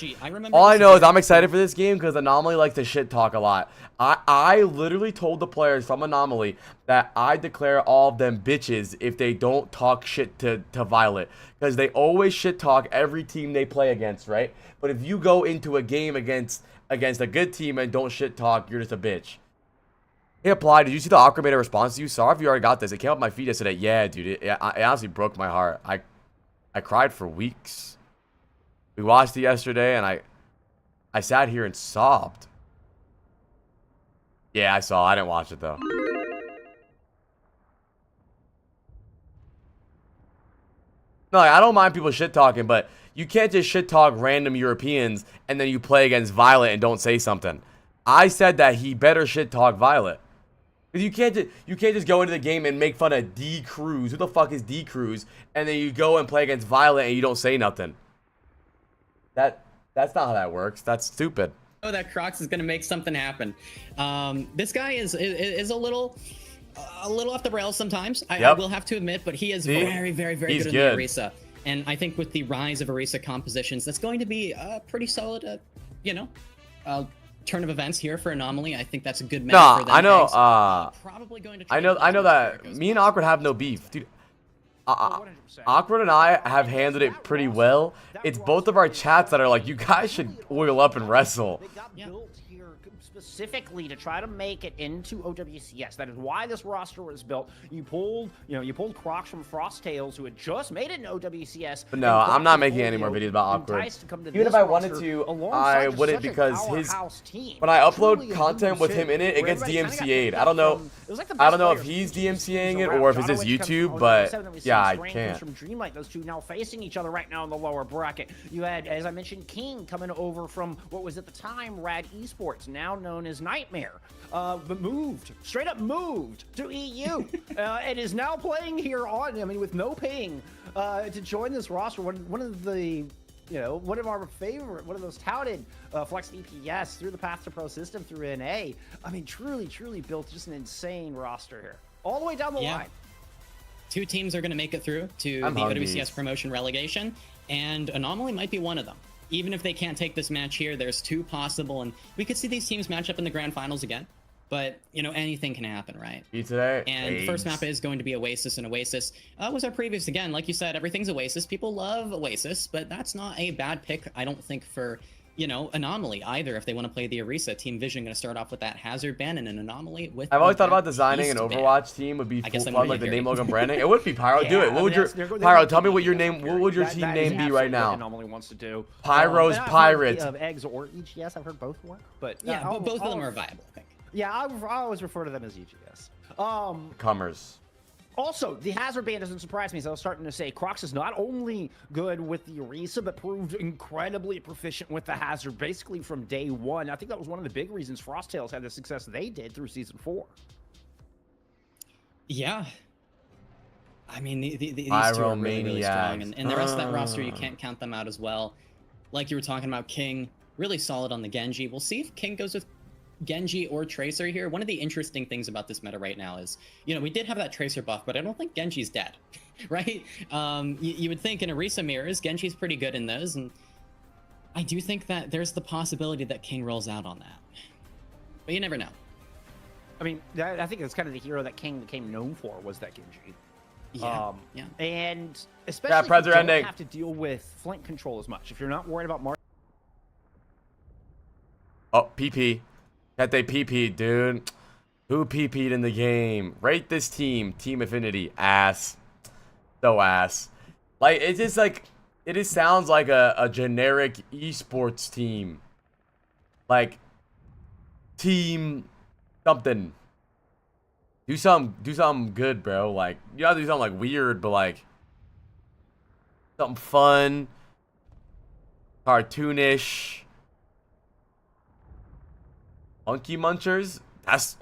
All I know is I'm excited for this game because Anomaly likes to shit talk a lot. I literally told the players from Anomaly that I declare all of them bitches if they don't talk shit to Violet. Because they always shit talk every team they play against, right? But if you go into a game against a good team and don't shit talk, you're just a bitch. Hey, Apply, did you see the Aqua made a response to you? Sorry if you already got this. It came up my feed yesterday. Yeah, dude, it honestly broke my heart. I cried for weeks. We watched it yesterday, and I sat here and sobbed. Yeah, I saw. I didn't watch it, though. No, like, I don't mind people shit-talking, but you can't just shit-talk random Europeans and then you play against Violet and don't say something. I said that he better shit-talk Violet. Because you can't just go into the game and make fun of D Cruz. Who the fuck is D Cruz? And then you go and play against Violet and you don't say nothing. That's not how that works. That's stupid. Oh, that Crocs is gonna make something happen. This guy is a little off the rails sometimes. I will have to admit, but he is very good in the Orisa. And I think with the rise of Orisa compositions, that's going to be a pretty solid, turn of events here for Anomaly. I think that's a good match for them. I know. Probably going to. I know that me and Awkward have no beef, dude. Awkward and I have handled it pretty well. It's both of our chats that are like, you guys should oil up and wrestle. They got built here specifically to try to make it into OWCS. That is why this roster was built. You pulled Crocs from Frosttails, who had just made it in OWCS. But no, I'm not making any more videos about Awkward. Even if I wanted to, I wouldn't, because when I upload content with him in it, it gets DMCA'd. I don't know if he's DMCAing it or if it's just YouTube, but yeah, I can't. From Dreamlight, those two now facing each other right now in the lower bracket. You had, as I mentioned, King coming over from what was at the time Rad Esports, now known as Nightmare, but straight up moved to EU, and is now playing here with no ping, to join this roster. One of the, one of our favorite, one of those touted Flex DPS through the Path to Pro system through NA. I mean, truly built just an insane roster here, all the way down the line. Two teams are going to make it through to the OWCS promotion relegation, and Anomaly might be one of them. Even if they can't take this match here, there's two possible, and we could see these teams match up in the grand finals again. But, anything can happen, right? And the first map is going to be Oasis, and Oasis was our previous, again, like you said, everything's Oasis. People love Oasis, but that's not a bad pick, I don't think, for, Anomaly either. If they want to play the Orisa, Team Vision going to start off with that Hazard ban and an Anomaly with... I've always thought about designing an Overwatch team would be full fun, like the name, logo, branding. It would be Pyro. Do it. What would your... Pyro, tell me what your name... What would your team name be right now? Anomaly wants to do. Pyro's Pirates. Eggs or EGS, I've heard both work. But yeah, both of them are viable, I think. Yeah, I always refer to them as EGS. Comers. Also, the Hazard ban doesn't surprise me, as I was starting to say. Crocs is not only good with the Orisa, but proved incredibly proficient with the Hazard, basically from day one. I think that was one of the big reasons Frosttails had the success they did through Season 4. Yeah. I mean, these two are really strong, and the rest of that roster, you can't count them out as well. Like you were talking about, King, really solid on the Genji. We'll see if King goes with Genji or Tracer here. One of the interesting things about this meta right now is, we did have that Tracer buff, but I don't think Genji's dead, right? You would think in Orisa mirrors, Genji's pretty good in those, and I do think that there's the possibility that King rolls out on that. But you never know. I mean, I think that's kind of the hero that King became known for, was that Genji. Yeah. And especially if you don't have to deal with flank control as much. If you're not worried about PP. That they PP, dude. Who PP'd in the game? Rate this team. Team Affinity. Ass. So ass. Like, it's just like, it just sounds like a generic esports team. Like, team something. Do something good, bro. Like, you gotta do something like weird, but like something fun, cartoonish. Monkey Munchers? That's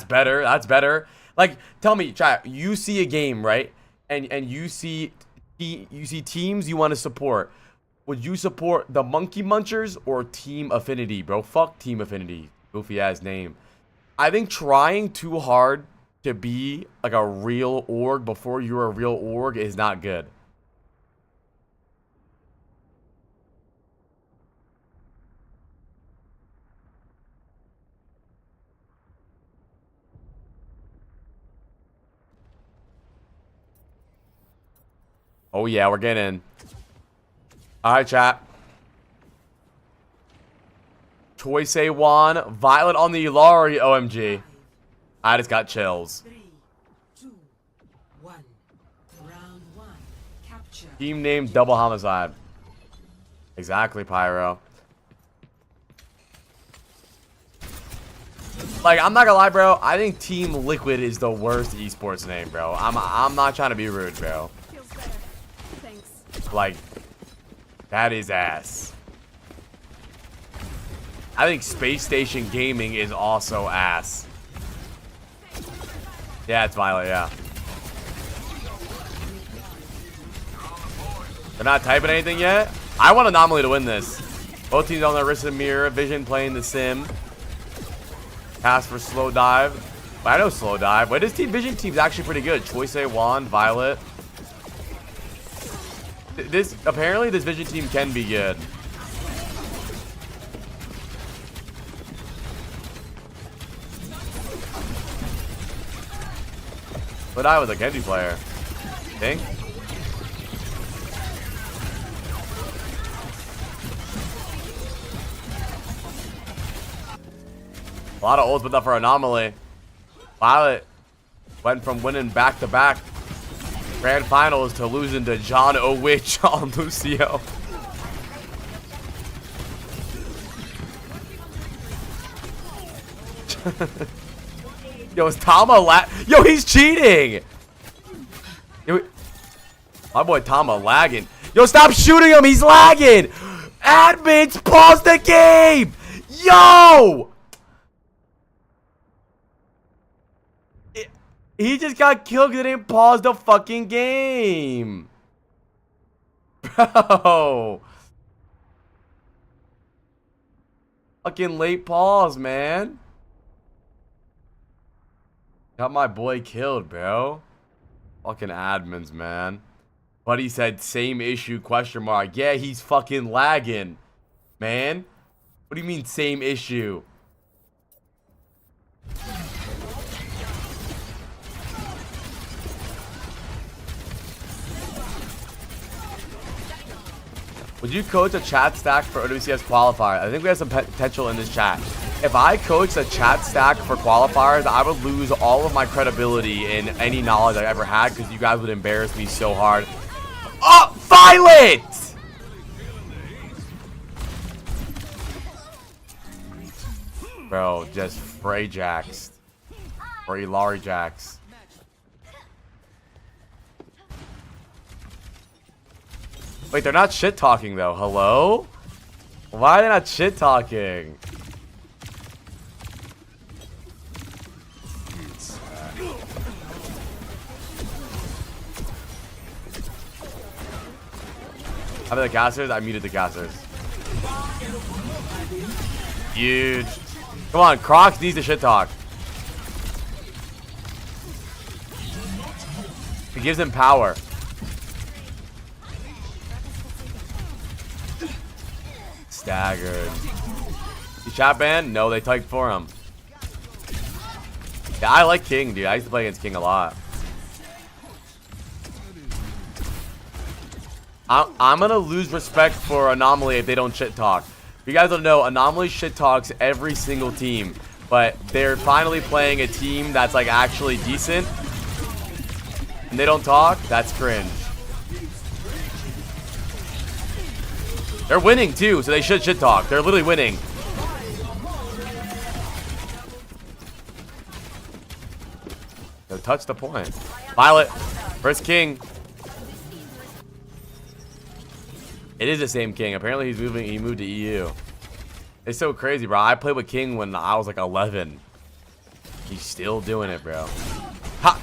better. That's better. Like, tell me, chat, you see a game, right? And you see teams you want to support. Would you support the Monkey Munchers or Team Affinity, bro? Fuck Team Affinity. Goofy ass name. I think trying too hard to be like a real org before you're a real org is not good. Oh yeah, we're getting in. Alright, chat. Choice A1. Violet on the Ilari. OMG. I just got chills. 3, 2, 1. Round 1. Capture. Team name Double Homicide. Exactly, Pyro. Like, I'm not gonna lie, bro. I think Team Liquid is the worst esports name, bro. I'm not trying to be rude, bro. Feels better. Thanks. Like, that is ass. I think Space Station Gaming is also ass. Yeah, it's Violet, yeah. They're not typing anything yet? I want Anomaly to win this. Both teams on the Rissa Mirror. Vision playing the Sim. Pass for Slow Dive. I know Slow Dive. But this Team Vision team's actually pretty good. Choice A1, Violet. Apparently this Vision team can be good. But I was a Genji player. Think? A lot of ults, but not for Anomaly. Violet went from winning back-to-back grand finals to losing to John O'Witch on Lucio. Yo, is Tama Yo, he's cheating! Yo, my boy Tama lagging. Yo, stop shooting him! He's lagging! Admins, pause the game! Yo! He just got killed because he didn't pause the fucking game. Bro. Fucking late pause, man. Got my boy killed, bro. Fucking admins, man. Buddy said same issue, question mark. Yeah, he's fucking lagging, man. What do you mean same issue? Would you coach a chat stack for OWCS qualifier? I think we have some potential in this chat. If I coached a chat stack for qualifiers, I would lose all of my credibility in any knowledge I ever had because you guys would embarrass me so hard. Oh, Violet! Bro, just Frey Jax. Or Ilari Jax. Wait, they're not shit talking though. Hello? Why are they not shit talking? How about the casters? I muted the casters. Huge. Come on, Crocs needs to shit talk. It gives him power. Staggered. He shot banned? No, they typed for him. Yeah, I like King, dude. I used to play against King a lot. I'm gonna lose respect for Anomaly if they don't shit talk. If you guys don't know, Anomaly shit talks every single team, but they're finally playing a team that's like actually decent, and they don't talk. That's cringe. They're winning too, so they should shit talk. They're literally winning. So touch the point. Violet versus King. It is the same King. Apparently he's moving. He moved to EU. It's so crazy, bro. I played with King when I was like 11. He's still doing it, bro. Ha!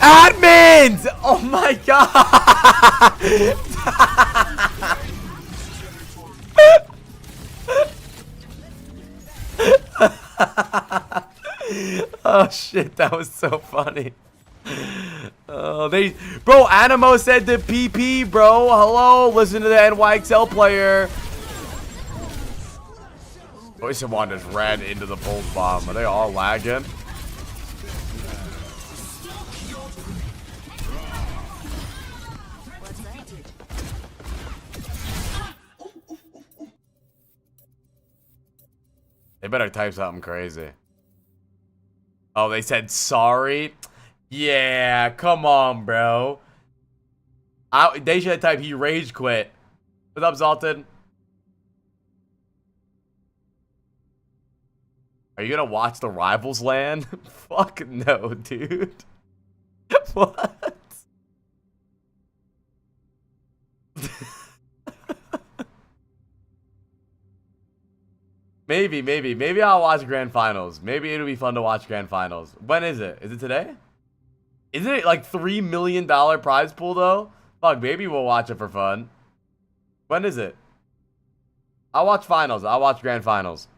Admins! Oh my god! Oh shit, that was so funny. Oh, bro, Animo said the PP, bro. Hello, listen to the NYXL player. Voice of One just ran into the Bulls bomb. Are they all lagging? They better type something crazy. Oh, they said sorry? Yeah, come on, bro. They should have typed he rage quit. What's up, Zalton? Are you gonna watch the Rivals land? Fuck no, dude. What? Maybe I'll watch Grand Finals. Maybe it'll be fun to watch Grand Finals. When is it? Is it today? Isn't it like $3 million prize pool though? Fuck, maybe we'll watch it for fun. When is it? I'll watch finals. I'll watch Grand Finals.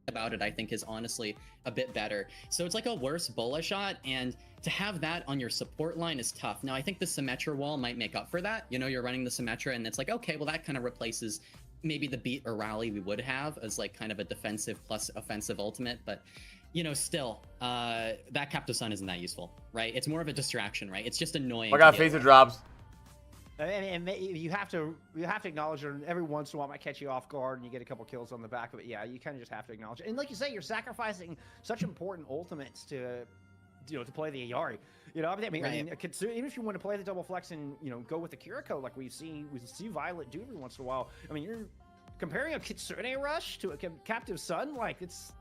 About it, I think, is honestly a bit better. So it's like a worse bullet shot, and to have that on your support line is tough. Now, I think the Symmetra wall might make up for that. You know, you're running the Symmetra, and it's like, okay, well, that kind of replaces maybe the beat or rally we would have as like kind of a defensive plus offensive ultimate, but you know, still, that Captive Sun isn't that useful, right? It's more of a distraction, right? It's just annoying. I got Faceit drops. And you have to acknowledge it. Every once in a while, it might catch you off guard, and you get a couple kills on the back of it. Yeah, you kind of just have to acknowledge it. And like you say, you're sacrificing such important ultimates to, you know, to play the Ayari. You know, I mean, even if you want to play the double flex and go with the Kiriko, like we see Violet do every once in a while. I mean, you're comparing a Kitsune Rush to a Captive Sun. Like it's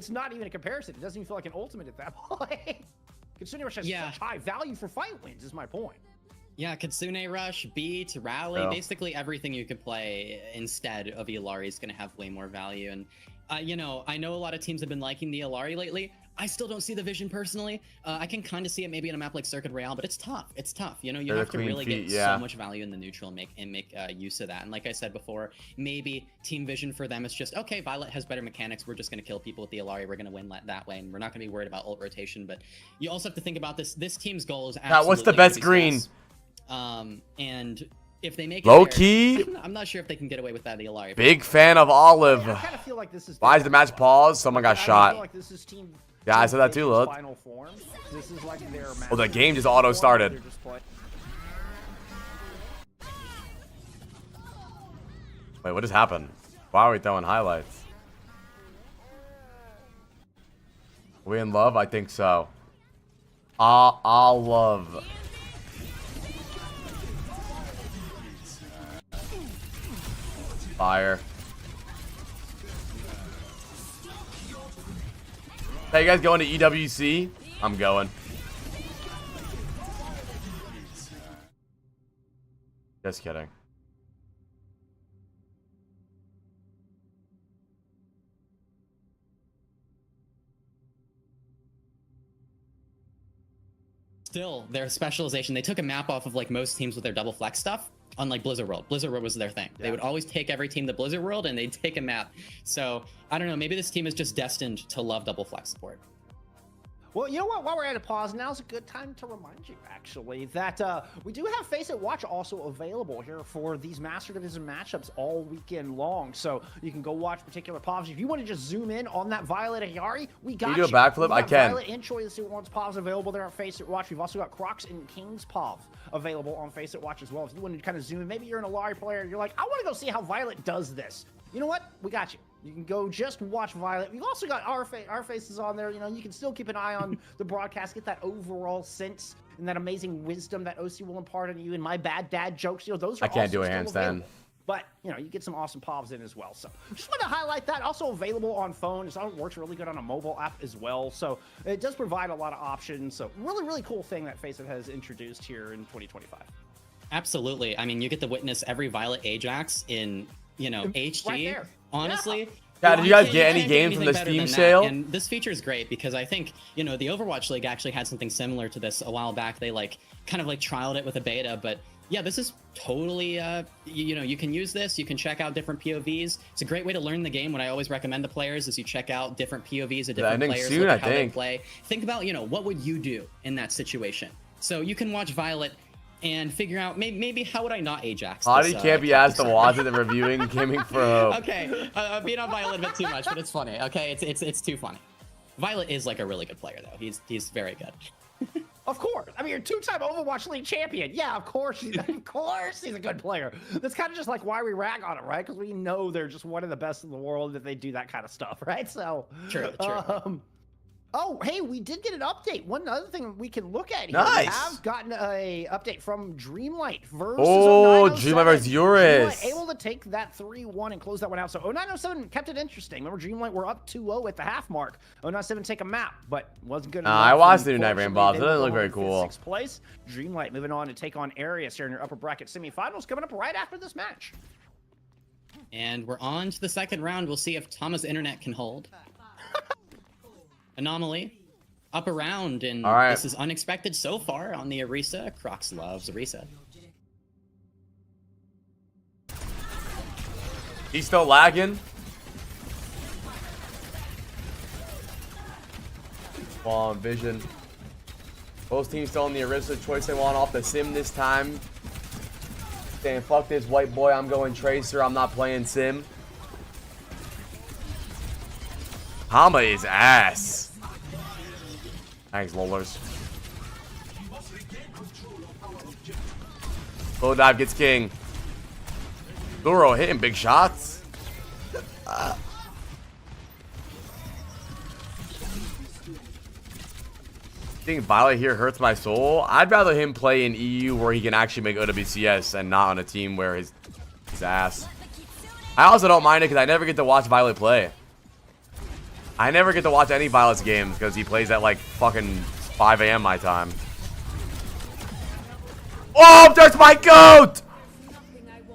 not even a comparison. It doesn't even feel like an ultimate at that point. Kitsune Rush has such high value for fight wins. Is my point. Yeah, Kitsune Rush, Beat, Rally, basically everything you could play instead of Illari is going to have way more value. And, you know, I know a lot of teams have been liking the Illari lately. I still don't see the vision personally. I can kind of see it maybe in a map like Circuit Royale, but it's tough. It's tough. You know, you have to really get so much value in the neutral and make use of that. And like I said before, maybe team vision for them is just, okay, Violet has better mechanics. We're just going to kill people with the Illari. We're going to win that way, and we're not going to be worried about ult rotation. But you also have to think about this. This team's goal is absolutely what's the best green? And if they make low it key, I'm not sure if they can get away with that. The Illari. Big fan of Olive. I kind of feel like this is. Why is the match paused? Someone got shot. Like this is team. Yeah, I said that too, look. This is like their well, the game just auto started. Wait, what just happened? Why are we throwing highlights? Are we in love? I think so. I'll love. Fire. Hey, you guys going to EWC? I'm going. Just kidding. Still, their specialization, they took a map off of like most teams with their double flex stuff. Unlike Blizzard World. Blizzard World was their thing. They would always take every team to Blizzard World and they'd take a map. So, I don't know, maybe this team is just destined to love double flex support. Well, you know what? While we're at a pause, now's a good time to remind you, actually, that we do have Faceit Watch also available here for these Master Division matchups all weekend long. So you can go watch particular POVs. If you want to just zoom in on that Violet Ayari, we got you. Can you do a backflip? I can. Violet and Choi, let's see what one's POVs available there on Faceit Watch. We've also got Crocs and King's POV available on Faceit Watch as well. If you want to kind of zoom in, maybe you're an Illari player, you're like, I want to go see how Violet does this. You know what? We got you. You can go just watch Violet. We've also got our faces on there. You know, you can still keep an eye on the broadcast, get that overall sense and that amazing wisdom that OC will impart on you and my bad dad jokes. You know, those are I can't also do a handstand. But, you know, you get some awesome POVs in as well. So just want to highlight that. Also available on phone. It works really good on a mobile app as well. So it does provide a lot of options. So really, really cool thing that Faceit has introduced here in 2025. Absolutely. I mean, you get to witness every Violet Ajax in, you know, HD. Right there. Honestly. Yeah, did you guys get any games from the Steam sale? And this feature is great because I think, you know, the Overwatch League actually had something similar to this a while back. They like kind of like trialed it with a beta, but yeah, this is totally, you know, you can use this. You can check out different POVs. It's a great way to learn the game. What I always recommend to players is you check out different POVs of different players, look at how they play. Think about, you know, what would you do in that situation? So you can watch Violet and figure out maybe how would I not Ajax? Audie can't be asked to watch it and reviewing Gaming for Hope. Okay, being on Violet a bit too much, but it's funny. Okay, it's too funny. Violet is like a really good player though. He's very good. Of course. I mean, you're two-time Overwatch League champion. Yeah, of course. Of course he's a good player. That's kind of just like why we rag on him, right? Because we know they're just one of the best in the world that they do that kind of stuff, right? So, true. Oh, hey, we did get an update. One other thing we can look at here. Nice. We have gotten a update from Dreamlight versus Oh, 0907. Dreamlight versus Eurus. Dreamlight able to take that 3-1 and close that one out. So 0907 kept it interesting. Remember, Dreamlight were up 2-0 at the half mark. 0907 take a map, but wasn't good enough. I watched the new Night Rain Unfortunately, boss. It they doesn't move look on very to cool. 6th place. Dreamlight moving on to take on Arius here in your upper bracket semifinals coming up right after this match. And we're on to the second round. We'll see if Tama's internet can hold. Anomaly. Up around, and this is unexpected so far on the Orisa. Crocs loves Orisa. He's still lagging. Come on, Vision. Both teams still in the Orisa choice they want off the sim this time. Saying, fuck this white boy, I'm going Tracer, I'm not playing sim. Hama is ass. Thanks, Lolers. Low dive gets king. Luro hitting big shots. I think Violet here hurts my soul. I'd rather him play in EU where he can actually make OWCS and not on a team where his ass. I also don't mind it because I never get to watch Violet play. I never get to watch any Violet's games because he plays at like fucking 5 a.m. my time. Oh, there's my GOAT!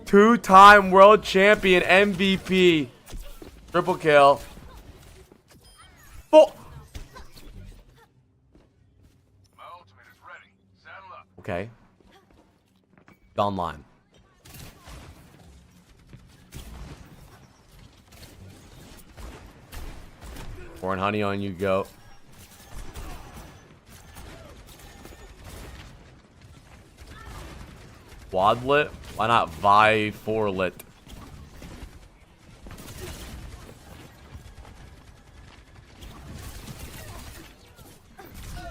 Two-time world champion MVP. Triple kill. Oh. Okay. Online. Pouring honey on you, goat. Quadlet? Why not Vi-4-lit?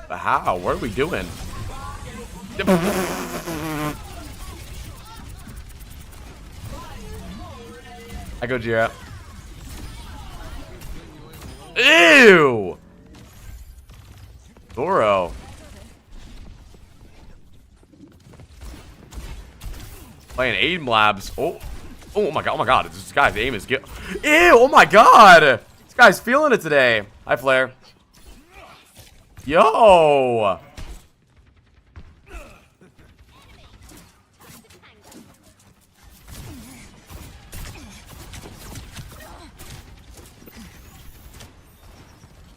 But how? What are we doing? I go Jira. Ew! Doro. Playing Aim Labs. Oh my god, oh my god. This guy's aim is good. Ew, oh my god! This guy's feeling it today. Hi, Flare. Yo!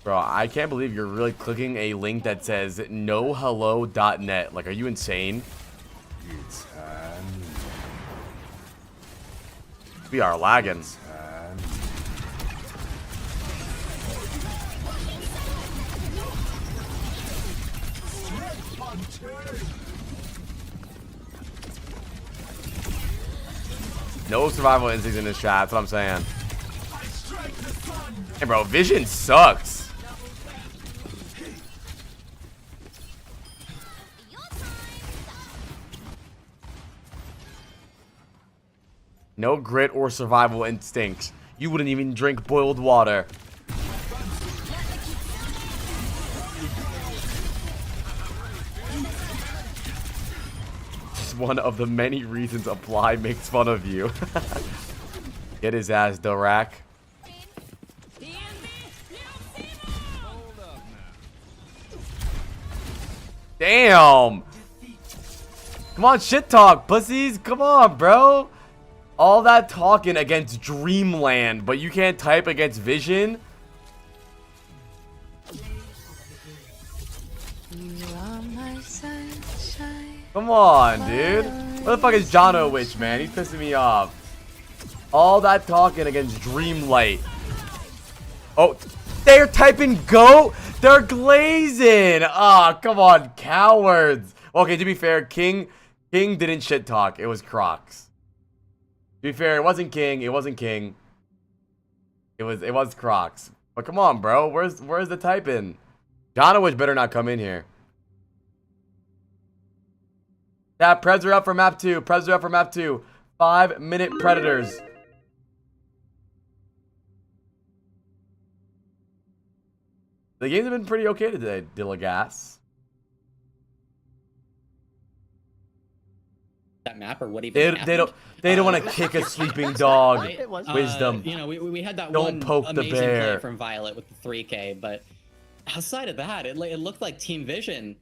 Bro, I can't believe you're really clicking a link that says nohello.net. Like, are you insane? We are lagging. No survival instincts in this chat, that's what I'm saying. Hey bro, Vision sucks. No grit or survival instincts. You wouldn't even drink boiled water. Just one of the many reasons Apply makes fun of you. Get his ass, Dorak. Damn! Come on, shit talk, pussies. Come on, bro. All that talking against Dreamland, but you can't type against Vision? Come on, dude. What the fuck is Jono Witch, man? He's pissing me off. All that talking against Dreamlight. Oh, they're typing GOAT? They're glazing. Ah, come on, cowards. Okay, to be fair, King didn't shit talk. It was Crocs. To be fair, it wasn't King. It wasn't King. It was Crocs. But come on, bro. Where's the typing? Jonowich better not come in here. Yeah, Preds are up for map 2. Preds are up for map 2. 5-minute Predators. The games have been pretty okay today, Dillagas. That map or what even they don't want to kick a sleeping dog. Wisdom. You know, we had that Don't one poke the amazing bear. play from Violet with the 3K, but outside of that, it looked like Team Vision.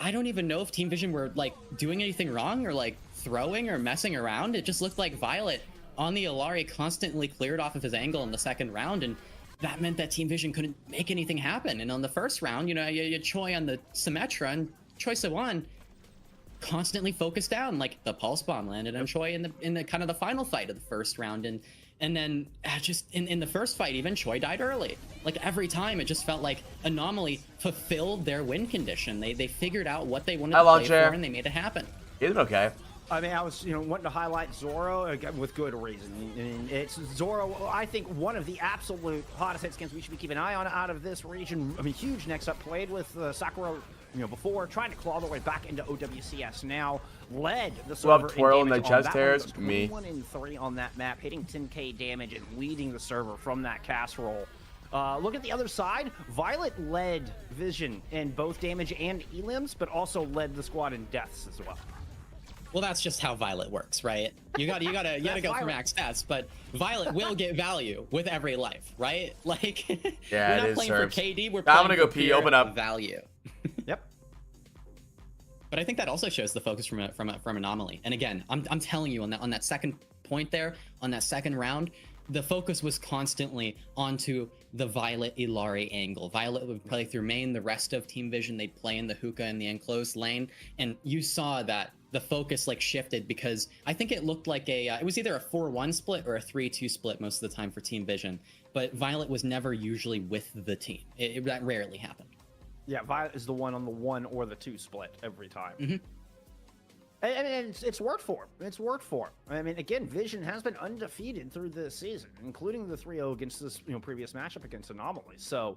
I don't even know if Team Vision were like doing anything wrong or like throwing or messing around. It just looked like Violet on the Illari constantly cleared off of his angle in the second round, and that meant that Team Vision couldn't make anything happen. And on the first round, you know, you Choi on the Symmetra and Choi Sawan constantly focused down. Like the pulse bomb landed on Choi in the kind of the final fight of the first round, and then just in the first fight, even Choi died early. Like every time, it just felt like Anomaly fulfilled their win condition. They figured out what they wanted to play for, and they made it happen. Isn't okay? I mean, I was, wanting to highlight Zoro with good reason. And it's Zoro, I think, one of the absolute hottest hit skins we should be keeping an eye on out of this region. I mean, huge next up, played with Sakura, before, trying to claw their way back into OWCS now, led the server twirling in the damage chest on hairs? that one. Me. 1 in 3 on that map, hitting 10k damage and leading the server from that casserole. Look at the other side. Violet led Vision in both damage and elims, but also led the squad in deaths as well. Well, that's just how Violet works, right? You gotta go for max stats, but Violet will get value with every life, right? Like, yeah, we're not playing for KD, we're playing I'm gonna go pee. Open up. Value. Yep. But I think that also shows the focus from Anomaly. And again, I'm telling you on that second point there, on that second round, the focus was constantly onto the Violet Illari angle. Violet would play through main, the rest of Team Vision, they'd play in the hookah in the enclosed lane, and you saw that the focus like shifted because I think it looked like it was either a 4-1 split or a 3-2 split most of the time for Team Vision, but Violet was never usually with the team. That rarely happened. Yeah, Violet is the one on the 1 or the 2 split every time. Mm-hmm. I mean, it's worked for him. It's worked for him. I mean, again, Vision has been undefeated through this season, including the 3-0 against this previous matchup against Anomaly. So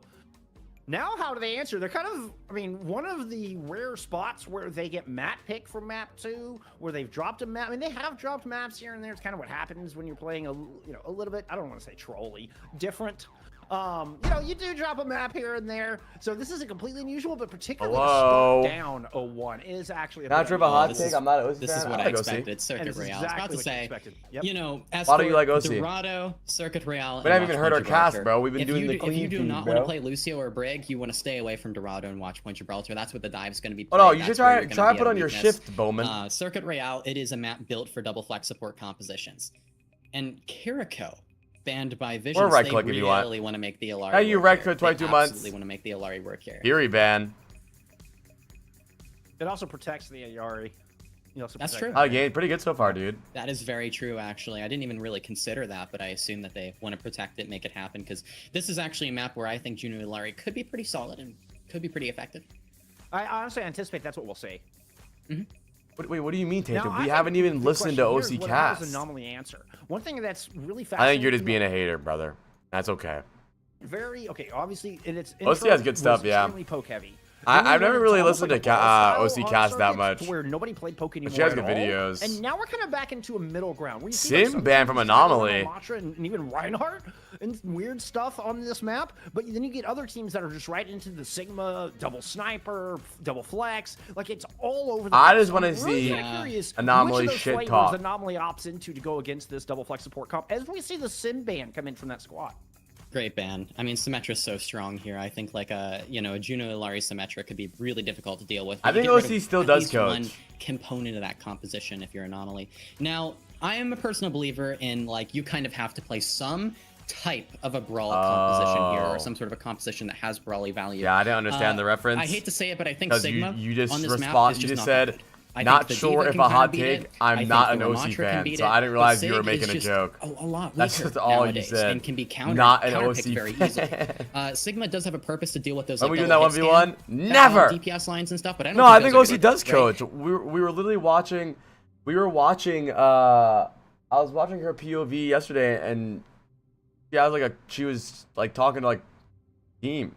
now how do they answer? They're kind of, I mean, one of the rare spots where they get map pick from map 2, where they've dropped a map. I mean, they have dropped maps here and there. It's kind of what happens when you're playing a little bit, I don't want to say trolly, different. You do drop a map here and there, so this isn't completely unusual, but particularly start down 0-1 is actually a not trip a hot take. I'm not an OC This fan. is what I expected. Circuit Royale. Exactly I was about to say, yep. as Why for do you like OC? Dorado, Circuit Royale, We haven't even heard our cast, bro. We've been doing the clean If you do feed, not bro. want to play Lucio or Brig, you want to stay away from Dorado and watch Point Gibraltar. That's what the dive's going to be. Oh no, you should try put on your shift, Bowman. Circuit Royale, it is a map built for double flex support compositions, and Kiriko, banned by Vision. Or right they click really if you want. Want to make the Illari. Hey, you right click 22 months. Absolutely want to make the Illari work here. Fury ban. It also protects the Illari. That's true. Game pretty good so far, dude. That is very true, actually. I didn't even really consider that, but I assume that they want to protect it, make it happen, because this is actually a map where I think Juno Illari could be pretty solid and could be pretty effective. I honestly anticipate that's what we'll see. Mm-hmm. Wait, what do you mean, Tatum? Now, We haven't even listened to OC Cast. Anomaly answer. One thing that's really fascinating. I think you're just being a hater, brother. That's okay. Obviously, and it's OC has good stuff, yeah. Extremely poke heavy. I've never really listened to OC Cast that much. Where nobody played poke anymore. She has good at all. videos. And now we're kind of back into a middle ground. Where you see Sim ban from Anomaly. And even Reinhardt and weird stuff on this map. But then you get other teams that are just right into the Sigma, double sniper, double flex. Like it's all over the place. I just want to see Anomaly shit talk. Anomaly opts into to go against this double flex support comp as we see the Sim ban come in from that squad. Great ban. I mean, Symmetra's so strong here. I think like a Juno Illari Symmetra could be really difficult to deal with. I think OC still does coach. One component of that composition if you're Anomaly. Now, I am a personal believer in like you kind of have to play some type of a brawl composition here, or some sort of a composition that has brawly value. Yeah, I didn't understand the reference. I hate to say it, but I think Sigma you just on this map is you just not said. good. Not sure if a hot take. I'm not an OC fan, so I didn't realize you were making a joke. A lot That's just all you said. And can be countered, not an OC very easily. Sigma does have a purpose to deal with those. Are we like, doing that 1v1? Never. DPS lines and stuff, but I don't. No, I think OC does right? coach. We were literally watching. I was watching her POV yesterday, and she was like talking to like team.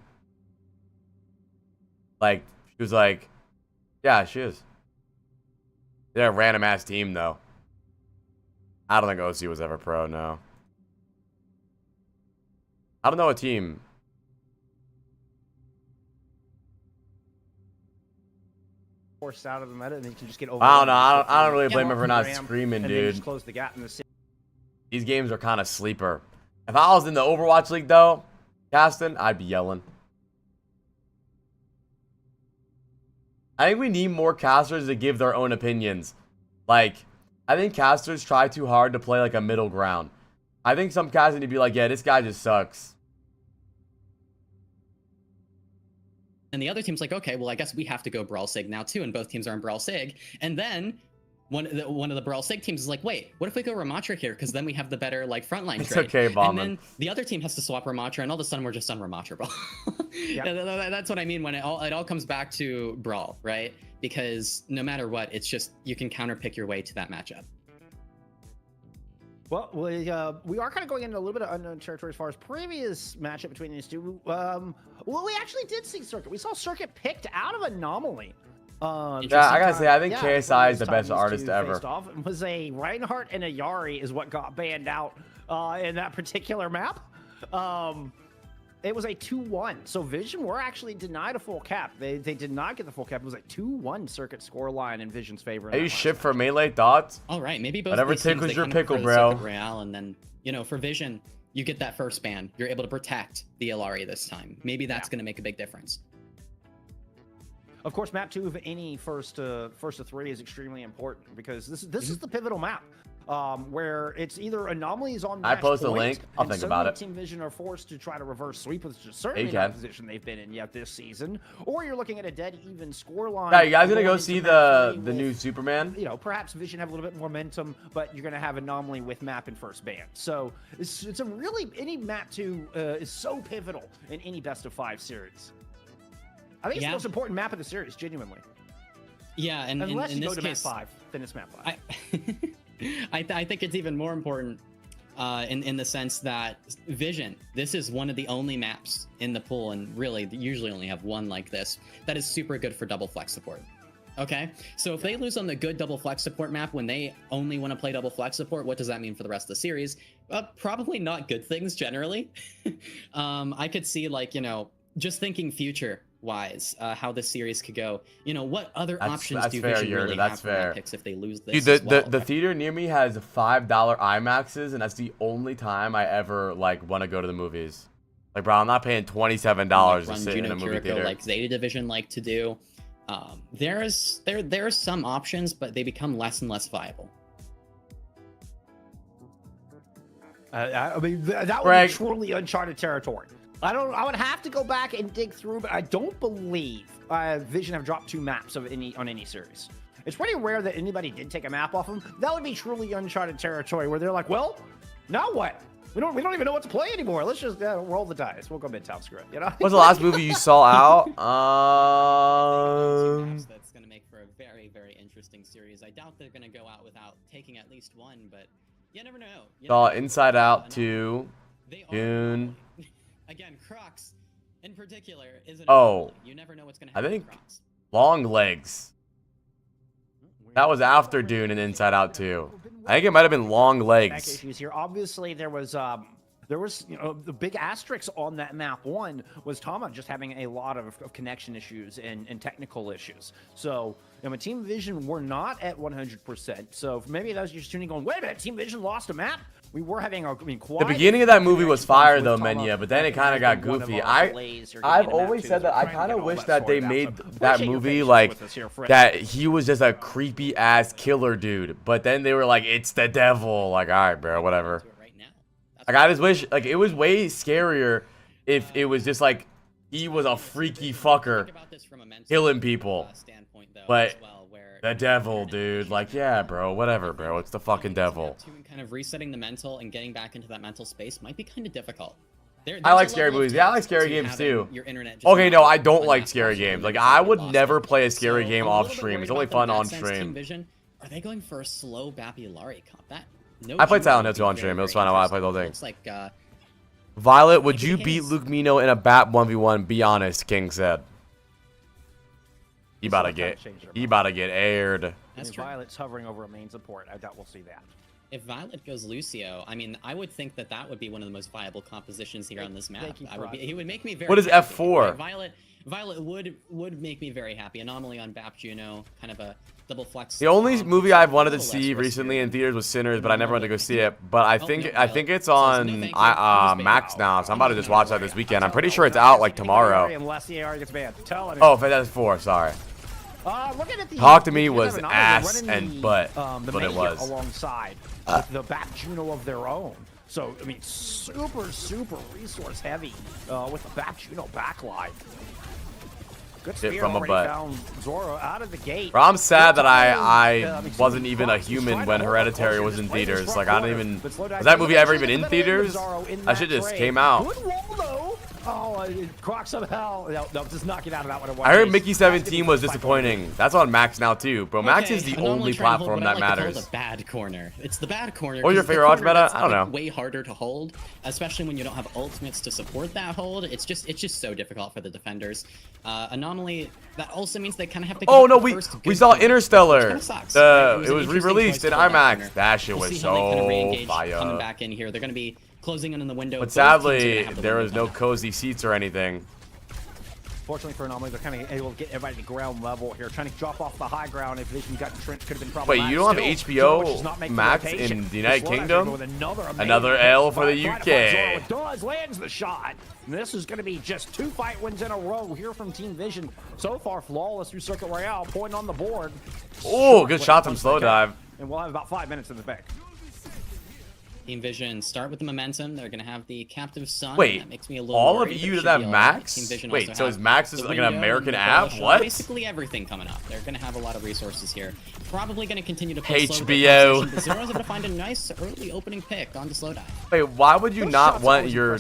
Like she was like, yeah, she is. They're a random ass team though. I don't think OC was ever pro, no. I don't know a team. Forced out of the meta, and then you can just get over. I don't know. I don't really blame him for not screaming, and dude. Then just close the gap in the city. These games are kind of sleeper. If I was in the Overwatch League though, casting, I'd be yelling. I think we need more casters to give their own opinions. Like, I think casters try too hard to play like a middle ground. I think some casters need to be like, yeah, this guy just sucks. And the other team's like, okay, well, I guess we have to go Brawl Sig now too, and both teams are in Brawl Sig. And then one of the Brawl Sig teams is like, wait, what if we go Ramatra here? Because then we have the better like frontline It's trade. okay, Bauman. And then the other team has to swap Ramatra, and all of a sudden we're just on Ramatra Brawl. That's what I mean when it all comes back to Brawl, right? Because no matter what, it's just you can counterpick your way to that matchup. Well, we are kind of going into a little bit of unknown territory as far as previous matchup between these two. Well, we actually did see Circuit. We saw Circuit picked out of Anomaly. Yeah, I gotta say, I think KSI is the best artist ever. It was a Reinhardt and a Yari is what got banned out in that particular map. It was a 2-1. So Vision were actually denied a full cap. They did not get the full cap. It was a 2-1 Circuit scoreline in Vision's favor. Are you shit for melee thoughts? All right, maybe both. Whatever tickles your pickle, bro. Royale, and then for Vision, you get that first ban. You're able to protect the Illari this time. Maybe that's going to make a big difference. Of course, map 2 of any first of 3 is extremely important because this is the pivotal map. Where it's either Anomalies on match I post a point, link. I'll think about it. Team Vision are forced to try to reverse sweep, which is certainly not the position they've been in yet this season. Or you're looking at a dead even scoreline. Yeah, you guys gonna go see the new Superman? Perhaps Vision have a little bit more momentum, but you're gonna have Anomaly with map and first ban. So it's a really any map 2 is so pivotal in any best of 5 series. I think it's the most important map of the series, genuinely. Yeah, and unless in you this go to case, map 5, then it's map 5. I think it's even more important in the sense that Vision, this is one of the only maps in the pool, and really they usually only have one like this, that is super good for double flex support. Okay, so if they lose on the good double flex support map when they only want to play double flex support, what does that mean for the rest of the series? Probably not good things generally. I could see just thinking future wise how this series could go. What other options do Vision really have for map picks if they lose this? Dude, the theater near me has $5 IMAXs, and that's the only time I ever want to go to the movies. Like, bro, I'm not paying $27 to sit in a movie theater. Like Zeta Division like to do. There are some options, but they become less and less viable. I mean, that would be truly uncharted territory. I would have to go back and dig through, but I don't believe Vision have dropped 2 maps on any series. It's pretty rare that anybody did take a map off them. That would be truly uncharted territory where they're like, well, now what? We don't even know what to play anymore. Let's just roll the dice. We'll go Midtown, screw it. What's the last movie you saw out? That's going to make for a very, very interesting series. I doubt they're going to go out without taking at least one, but you never know. Saw Inside Out 2, Dune. Again, Crocs in particular is an you never know what's going to I happen. think with Crocs. Long Legs. That was after Dune and Inside Out 2. I think it might have been Long Legs. Issues here. Obviously, there was the big asterisk on that map 1 was Tama just having a lot of connection issues and technical issues. So, Team Vision were not at 100%. So maybe that was just tuning going, wait a minute, Team Vision lost a map? We were having the beginning of that movie was fire though, Menya, but then it kind of got goofy. I've always said that I kind of wish that they made that movie that he was just a creepy ass killer dude, but then they were like, it's the devil. Like, all right, bro, whatever. Like, I just wish it was way scarier if it was just like he was a freaky fucker killing people, but the devil, dude. Like, yeah, bro, whatever, bro. It's the fucking devil. Kind of resetting the mental and getting back into that mental space might be kind of difficult. I like scary movies. Yeah, I like scary games too. Okay, no, I don't like scary games. Like, I would never play a scary game off stream. It's only fun on stream. Are they going for a slow Bappy Lari combat? I played Silent Hill 2 on stream. It was fun. I played the whole thing. Looks like Violet, would you beat Luke Mino in a bat 1v1? Be honest, King said. He about to get aired. That's Violet's hovering over a main support. I doubt we'll see that. If Violet goes Lucio, I mean, I would think that that would be one of the most viable compositions here on this map. He would make me very. What is happy. F4? Like, Violet would make me very happy. Anomaly on BAP Juno, kind of a double flex. The only movie I've wanted to see recently in theaters was Sinners, but I never went to go see it. But I think it's on Max now, so I'm about to just watch that this weekend. I'm pretty sure it's out like tomorrow. Unless the AR gets banned. Tell him. Oh, that's 4. Sorry. Talk to Me was ass and butt, but it was alongside with the back Juno of their own. So I mean, super resource heavy with the back Juno backline. Good spear from a already butt. Found Zoro out of the gate. Bro, I'm sad that I wasn't even a human when Hereditary was in theaters. Like I don't even. Was that movie ever even in theaters? That shit just came out. Good roll though. Oh, Croc somehow. No, just knock it out of that one. I heard Mickey 17 was disappointing. That's on Max now too, bro. Max is the only platform that matters. It's the bad corner. It's the bad corner. Or your favorite odds meta? I don't know. Way harder to hold, especially when you don't have ultimates to support that hold. It's just so difficult for the defenders. Anomaly. That also means they kind of have to. Oh no, we saw Interstellar. It was re-released in IMAX. That shit was so fire. Coming back in here, they're gonna be closing in on the window. But sadly, there was no cozy seats or anything. Fortunately for Anomaly, they're kind of able to get everybody to ground level here, trying to drop off the high ground. If Vision got entrenched, could have been problematic. Wait, you don't have HBO Max in the United Kingdom? Another L for the UK. Does lands the shot. And this is going to be just 2 fight wins in a row here from Team Vision. So far, flawless through Circuit Royale, point on the board. Oh, good shot from Slow Dive. And we'll have about 5 minutes in the bank. Team Vision start with the momentum. They're going to have the Captive Sun. Wait, that makes me a little all worried, of you that have Max? Wait, so is Max like an American app? What? Basically everything coming up. They're going to have a lot of resources here. Probably going to continue to play HBO. But Zero's able to find a nice early opening pick on the slow dive. Wait, why would you not want your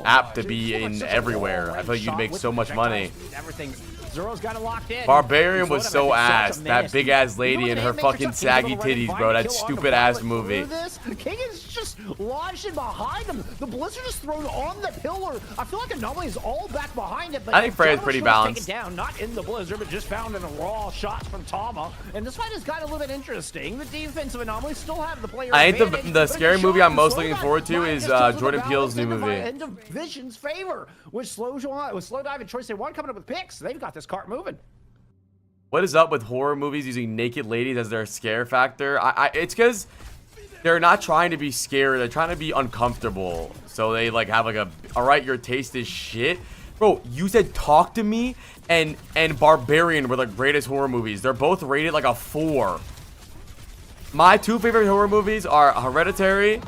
app to be in everywhere? I feel like you'd make so much money. Everything. Zero's got it locked in. Barbarian was so ass. That big ass lady and her fucking saggy titties, bro. That stupid ass movie. King is just launched in behind him. The Blizzard is thrown on the pillar. I feel like Anomaly is all back behind it. But I think Freya's pretty balanced. Down, not in the Blizzard, but just found in a raw shot from Tama. And this fight has got a little bit interesting. The defensive Anomaly still have the player. I think the scary movie I'm most looking forward to is Jordan Peele's new movie. End of Vision's favor with Slow Dive and Choice One coming up with picks. They've got this cart moving. What is up with horror movies using naked ladies as their scare factor? It's because they're not trying to be scary. They're trying to be uncomfortable. So they like have like a, all right, your taste is shit. Bro, you said Talk to Me and Barbarian were the greatest horror movies. They're both rated like a 4. My 2 favorite horror movies are Hereditary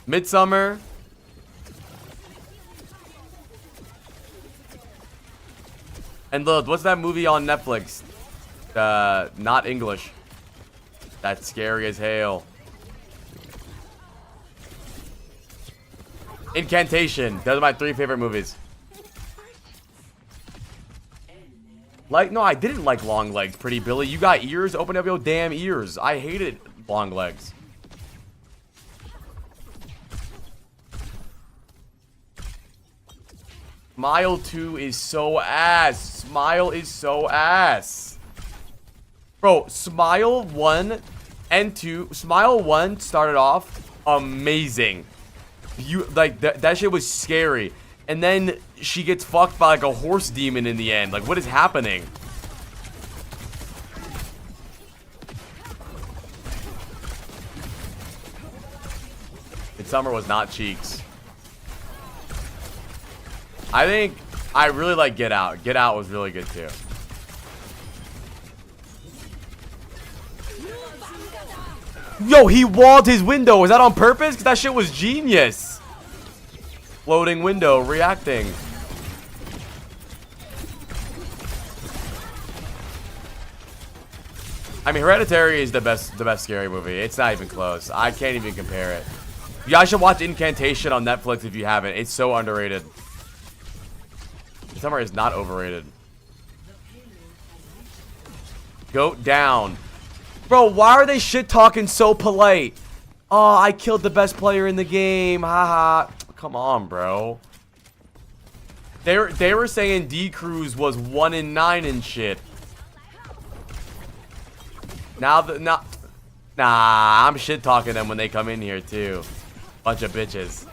Midsummer and look, what's that movie on Netflix? Not English. That's scary as hell. Incantation. Those are my 3 favorite movies. Like, no, I didn't like long legs, Pretty Billy. You got ears? Open up your damn ears. I hated long legs. Smile 2 is so ass. Smile is so ass. Bro, Smile 1 and 2. Smile 1 started off amazing. Like, that shit was scary. And then she gets fucked by like a horse demon in the end. Like, what is happening? Midsummer was not cheeks. I think I really like Get Out. Get Out was really good too. Yo, he walled his window. Was that on purpose? Because that shit was genius. Floating window, reacting. I mean, Hereditary is the best scary movie. It's not even close. I can't even compare it. You guys should watch Incantation on Netflix if you haven't. It's so underrated. Summer is not overrated. Goat down. Bro, why are they shit talking so polite? Oh, I killed the best player in the game. Haha. Come on, bro. They were saying D Cruz was 1-9 and shit. Nah, I'm shit talking them when they come in here too. Bunch of bitches.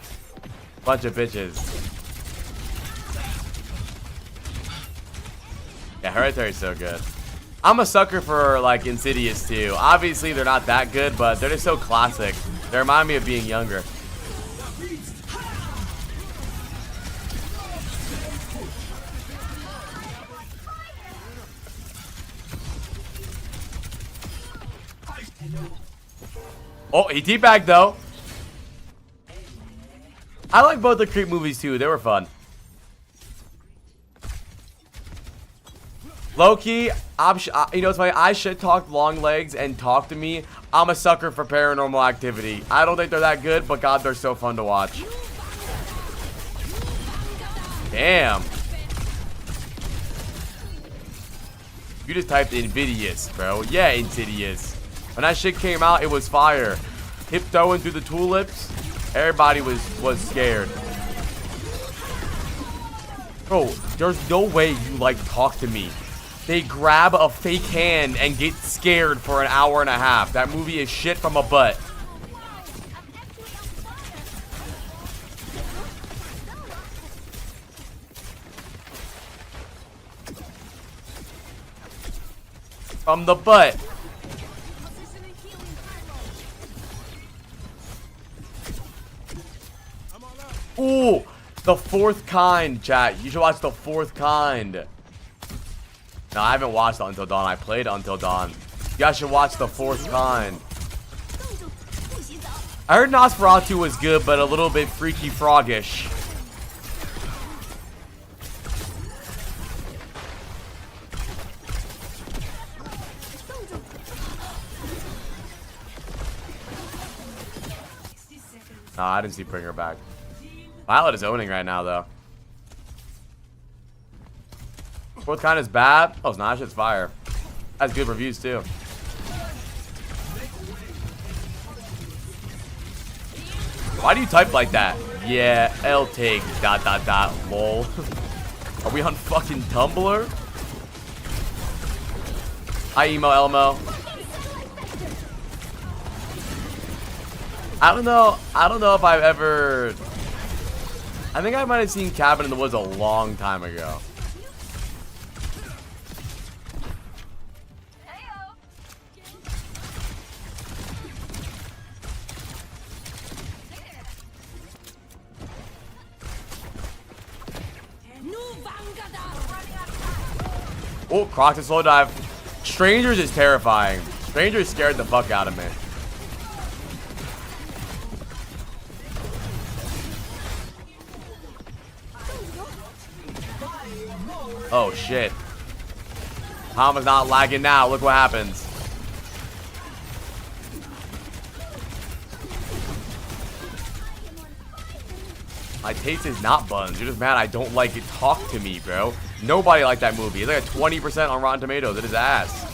Bunch of bitches. Yeah, Hereditary's so good. I'm a sucker for like Insidious too. Obviously they're not that good, but they're just so classic. They remind me of being younger. Oh, he teabagged though. I like both the Creep movies too. They were fun. Low-key, you know, it's funny. I shit talked Long Legs and Talk to Me. I'm a sucker for Paranormal Activity. I don't think they're that good, but God, they're so fun to watch. Damn. You just typed Invidious, bro. Yeah, Insidious. When that shit came out, it was fire. Hip throwing through the tulips. Everybody was scared. Bro, there's no way you like Talk to Me. They grab a fake hand and get scared for an hour and a half. That movie is shit from a butt. From the butt. Ooh, The Fourth Kind, chat. You should watch The Fourth Kind. No, I haven't watched Until Dawn. I played Until Dawn. You guys should watch The Fourth Kind. I heard Nosferatu was good, but a little bit freaky froggish. Nah, I didn't see bring her back. Violet is owning right now, though. Fourth Kind is bad. Oh, it's not. Shit's fire. Has good reviews, too. Why do you type like that? Yeah, L take ... lol. Are we on fucking Tumblr? Hi, Emo Elmo. I don't know if I've ever... I think I might have seen Cabin in the Woods a long time ago. Oh, Crocs and slow dive. Strangers is terrifying. Strangers scared the fuck out of me. Oh shit. Hama's not lagging now. Look what happens. My taste is not buns. You're just mad I don't like it. Talk to Me, bro. Nobody liked that movie. It's like a 20% on Rotten Tomatoes. It is ass.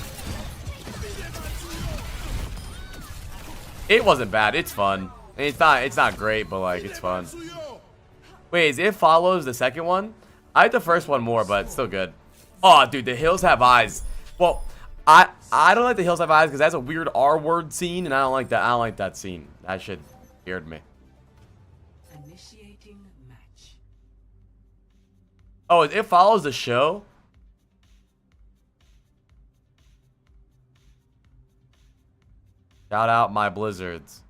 It wasn't bad. It's fun. It's not great, but like it's fun. Wait, is It Follows the second one? I like the first one more, but it's still good. Oh, dude, The Hills Have Eyes. Well, I don't like The Hills Have Eyes because that's a weird R word scene, and I don't like that. I don't like that scene. That shit scared me. Initiating match. Oh, It Follows the show? Shout out my Blizzards.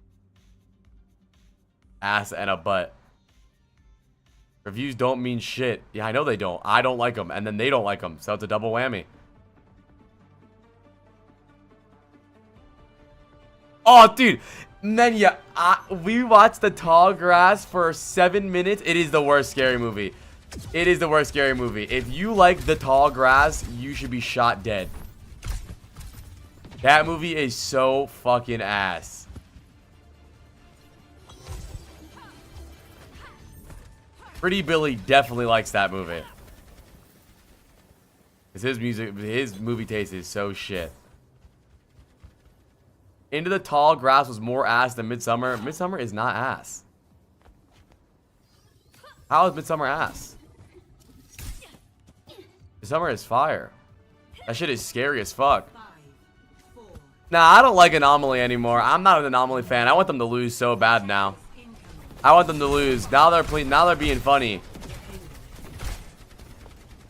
Ass and a butt. Reviews don't mean shit. Yeah, I know they don't. I don't like them, and then they don't like them. So it's a double whammy. Oh, dude. Man, yeah, we watched The Tall Grass for 7 minutes. It is the worst scary movie. It is the worst scary movie. If you like The Tall Grass, you should be shot dead. That movie is so fucking ass. Pretty Billy definitely likes that movie. Because his movie taste is so shit. Into the Tall Grass was more ass than Midsummer. Midsummer is not ass. How is Midsummer ass? Midsummer is fire. That shit is scary as fuck. Nah, I don't like Anomaly anymore. I'm not an Anomaly fan. I want them to lose so bad now. I want them to lose. Now they're being funny.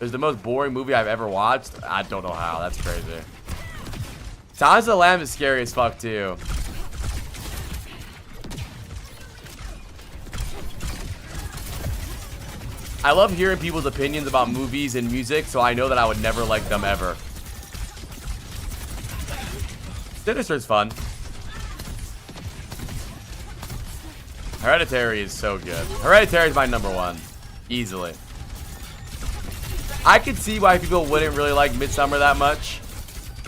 It's the most boring movie I've ever watched. I don't know how. That's crazy. Silence of the Lambs is scary as fuck too. I love hearing people's opinions about movies and music, so I know that I would never like them ever. Sinister's fun. Hereditary is so good. Hereditary is my #1. Easily. I could see why people wouldn't really like Midsummer that much.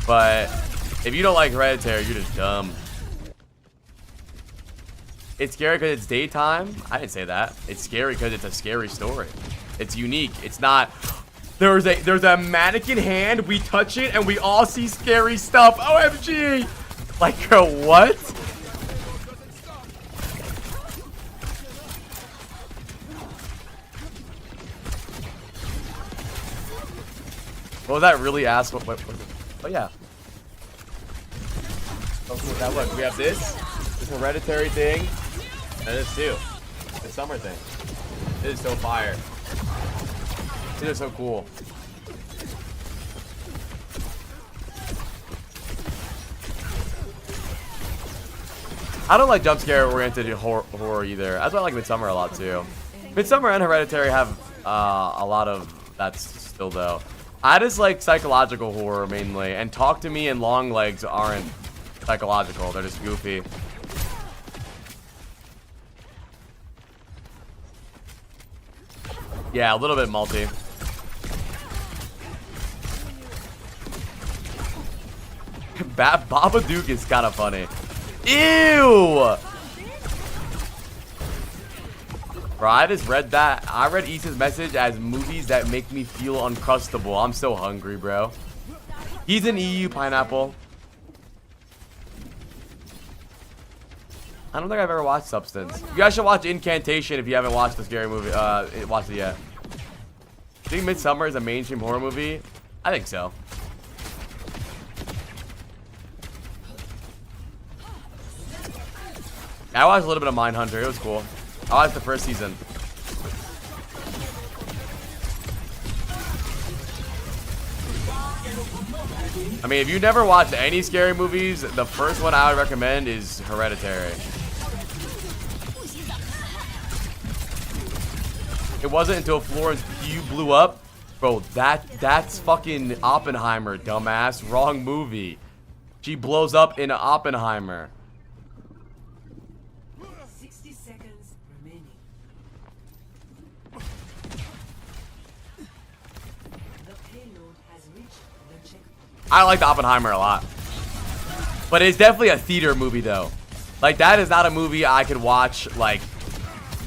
But if you don't like Hereditary, you're just dumb. It's scary because it's daytime. I didn't say that. It's scary because it's a scary story. It's unique. It's not... There's a mannequin hand. We touch it and we all see scary stuff. OMG! Like, what? What was that really ass? What was it? Oh, yeah. Oh, now look, we have this Hereditary thing, and this too. The summer thing. This is so fire. This is so cool. I don't like jump scare oriented horror either. That's why I like Midsummer a lot too. Midsummer and Hereditary have a lot of that still though. I just like psychological horror mainly, and Talk to Me and Long Legs aren't psychological. They're just goofy. Yeah, a little bit multi. Babadook is kind of funny. Ew! Bro, I just read that. I read Issa's message as movies that make me feel uncrustable. I'm so hungry, bro. He's an EU pineapple. I don't think I've ever watched Substance. You guys should watch Incantation if you haven't watched the scary movie. Watched it yet. Do you think Midsummer is a mainstream horror movie? I think so. I watched a little bit of Mindhunter. It was cool. I watched the first season. I mean, if you never watched any scary movies, the first one I would recommend is Hereditary. It wasn't until Florence Pugh blew up. Bro, that's fucking Oppenheimer, dumbass. Wrong movie. She blows up in Oppenheimer. 60 seconds remaining. The payload has reached the checkpoint. I liked Oppenheimer a lot. But it's definitely a theater movie, though. Like, that is not a movie I could watch, like,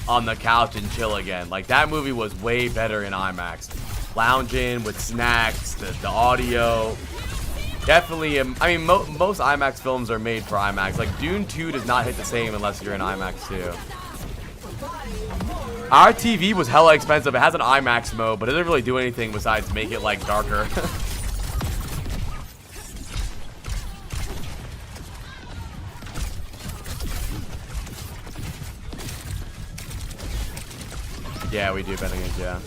on the couch and chill again. Like, that movie was way better in IMAX. Lounging with snacks, the audio. Definitely, I mean, most IMAX films are made for IMAX. Like, Dune 2 does not hit the same unless you're in IMAX too. Our TV was hella expensive. It has an IMAX mode, but it doesn't really do anything besides make it, like, darker. Yeah, we do betting it, yeah.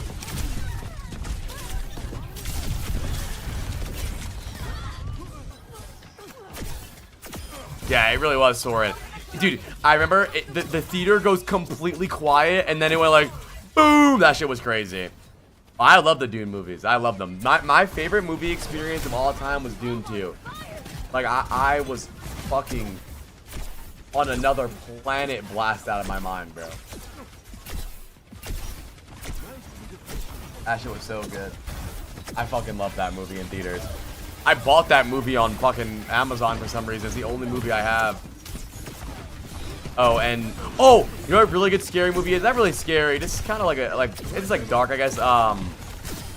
Yeah, it really was Soren. Dude, I remember the theater goes completely quiet, and then it went like, boom! That shit was crazy. I love the Dune movies. I love them. My favorite movie experience of all time was Dune 2. Like, I was fucking on another planet blast out of my mind, bro. That shit was so good. I fucking love that movie in theaters. I bought that movie on fucking Amazon for some reason. It's the only movie I have. Oh, and you know what a really good scary movie is? Not really scary. This is kind of like it's like dark, I guess.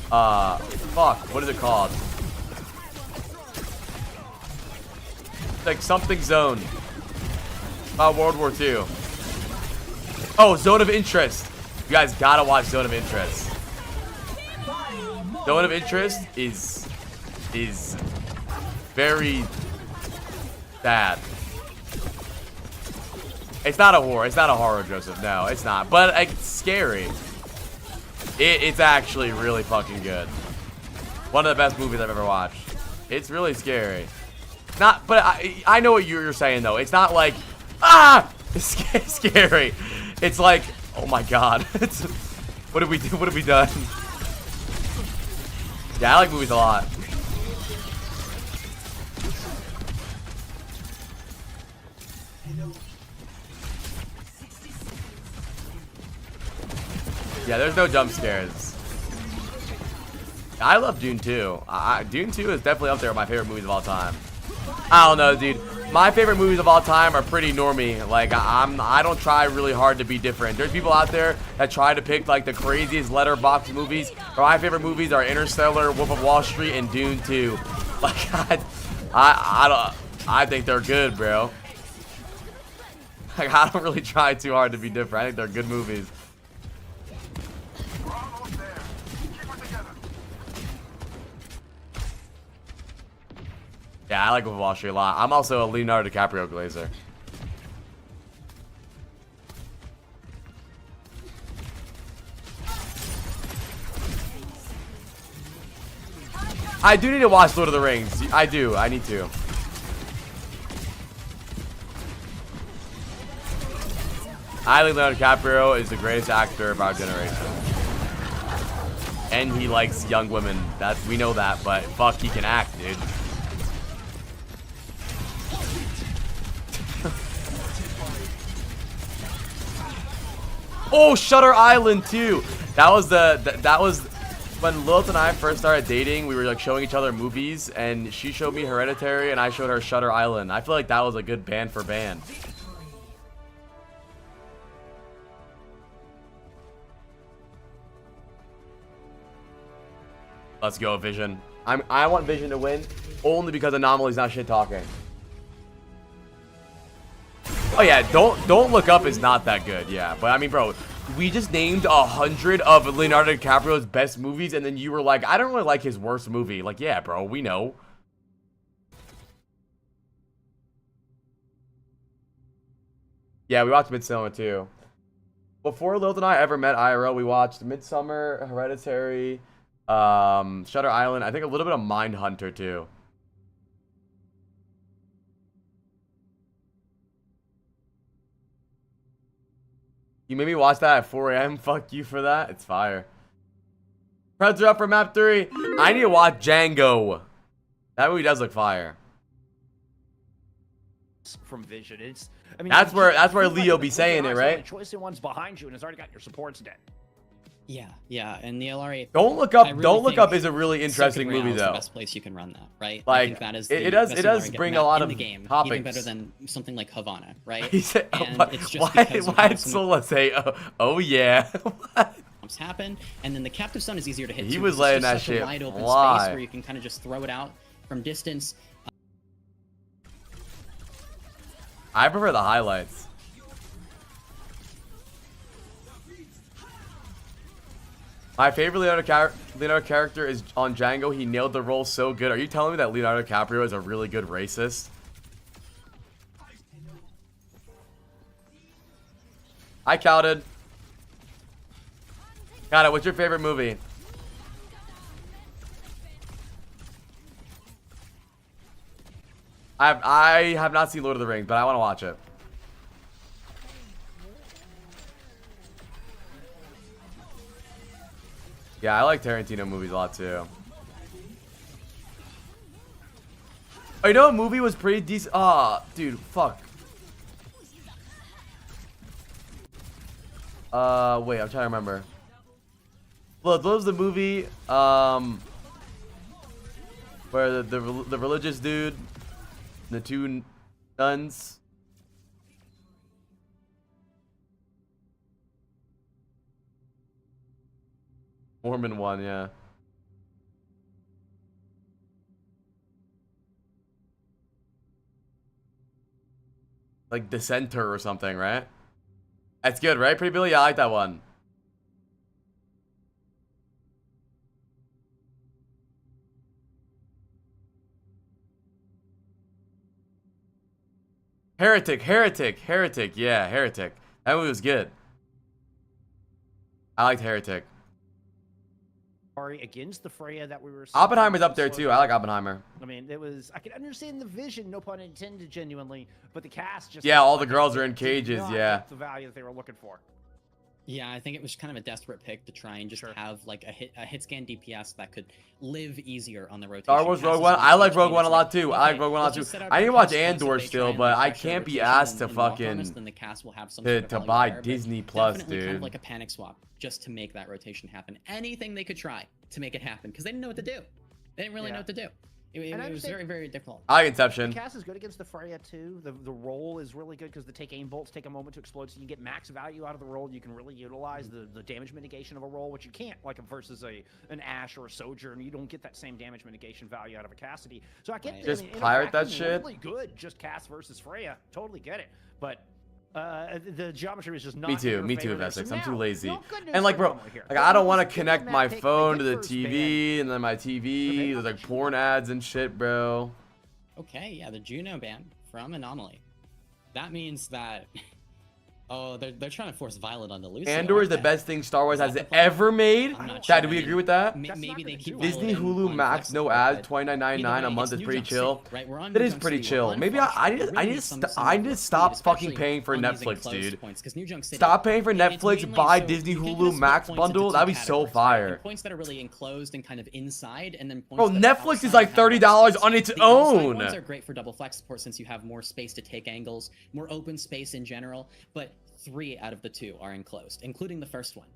Fuck, what is it called? like something zone. About World War II. Oh, Zone of Interest. You guys gotta watch Zone of Interest. Zone of Interest is very bad. It's not a horror. It's not a horror, Joseph. No, it's not. But it's scary. It's actually really fucking good. One of the best movies I've ever watched. It's really scary. Not, but I know what you're saying though. It's not like it's scary. It's like, oh my god. It's, what did we do? What have we done? Yeah, I like movies a lot. Yeah, there's no jump scares. I love Dune 2. Dune 2 is definitely up there with my favorite movies of all time. I don't know, dude. My favorite movies of all time are pretty normie. Like, I don't try really hard to be different. There's people out there that try to pick, like, the craziest letterbox movies. But my favorite movies are Interstellar, Wolf of Wall Street, and Dune 2. Like, I think they're good, bro. Like, I don't really try too hard to be different. I think they're good movies. Yeah, I like Wolf of Wall Street a lot. I'm also a Leonardo DiCaprio glazer. I do need to watch Lord of the Rings. I do. I need to. I think Leonardo DiCaprio is the greatest actor of our generation. And he likes young women. We know that, but fuck, he can act, dude. Oh, Shutter Island too. That was when Lilith and I first started dating. We were like showing each other movies, and she showed me Hereditary, and I showed her Shutter Island. I feel like that was a good band for band. Let's go, Vision. I want Vision to win only because Anomaly's not shit talking. Oh yeah, don't Look Up is not that good, yeah. But I mean, bro, we just named 100 of Leonardo DiCaprio's best movies, and then you were like, I don't really like his worst movie. Like, yeah, bro, we know. Yeah, we watched Midsommar too. Before Lilith and I ever met IRL, we watched Midsommar, Hereditary, Shutter Island. I think a little bit of Mindhunter too. You made me watch that at 4 a.m. Fuck you for that. It's fire. Preds are up for map 3. I need to watch Django. That movie does look fire. From Vision, I mean, that's where Leo be saying it, right? The choice in one's behind you, and it's already got your supports dead. Yeah, and the LRA. Don't Look Up. Really Don't Look Up is a really interesting movie, though. The best place you can run that, right? Like, I think that is it does bring a lot of game, topics. even better than something like Havana, right? He said, and it's just why did Sola say, oh yeah? Happen, and then the captive stun is easier to hit. He too, was letting that shit wide open fly. space where you can kind of just throw it out from distance. I prefer the highlights. My favorite Leonardo character is on Django. He nailed the role so good. Are you telling me that Leonardo DiCaprio is a really good racist? I counted. Got it. What's your favorite movie? I have not seen Lord of the Rings, but I want to watch it. Yeah, I like Tarantino movies a lot too. Oh, you know what movie was pretty decent? Ah, dude, fuck. Wait, I'm trying to remember. Look, what was the movie? Where the religious dude, the two nuns. Mormon one, yeah. like Dissenter or something, right? That's good, right? Pretty Billy, I like that one. Heretic. Yeah, Heretic. That movie was good. I liked Heretic. Against the Freya that we were seeing. Oppenheimer's up there too. I like Oppenheimer. I mean, I can understand the vision, no pun intended, genuinely, but the cast just all the girls are in cages. Yeah, the value that they were looking for. Yeah, I think it was kind of a desperate pick to try and just have like a hit scan DPS that could live easier on the rotation. Star Wars Rogue One. I like Rogue One a lot too. I like Rogue One a lot too. I need to watch Andor still, but I can't be asked to fucking to buy Disney Plus, dude. Kind of like a panic swap just to make that rotation happen. Anything they could try to make it happen because they didn't know what to do. They didn't really know what to do. It was very, very difficult. I like Inception. The cast is good against the Freya too. The roll is really good because the take aim bolts take a moment to explode, so you get max value out of the roll. You can really utilize the damage mitigation of a roll, which you can't like versus an Ashe or a Sojourn. You don't get that same damage mitigation value out of a Cassidy. So I get just pirate that shit. Really good, just cast versus Freya. Totally get it, but. The geometry is just not. Me too, Essex. I'm too lazy. And like, bro, like I don't want to connect my phone to the TV, and then my TV, there's like porn ads and shit, bro. Okay, yeah, the Juno ban from Anomaly. That means that. Oh, they're trying to force Violet on the Lucio. Andor is the best thing Star Wars has ever made. Chad, do we agree with that? Maybe they keep Disney Hulu Max, no ads, $29.99 a month is pretty chill. That is pretty chill. Maybe I need to stop fucking paying for Netflix, dude. Stop paying for Netflix, buy Disney Hulu Max bundle. That'd be so fire. Points that are really enclosed and kind of inside, and then bro, Netflix is like $30 on its own. Ones are great for double flex support since you have more space to take angles, more open space in general, but 3 out of the 2 are enclosed, including the first one,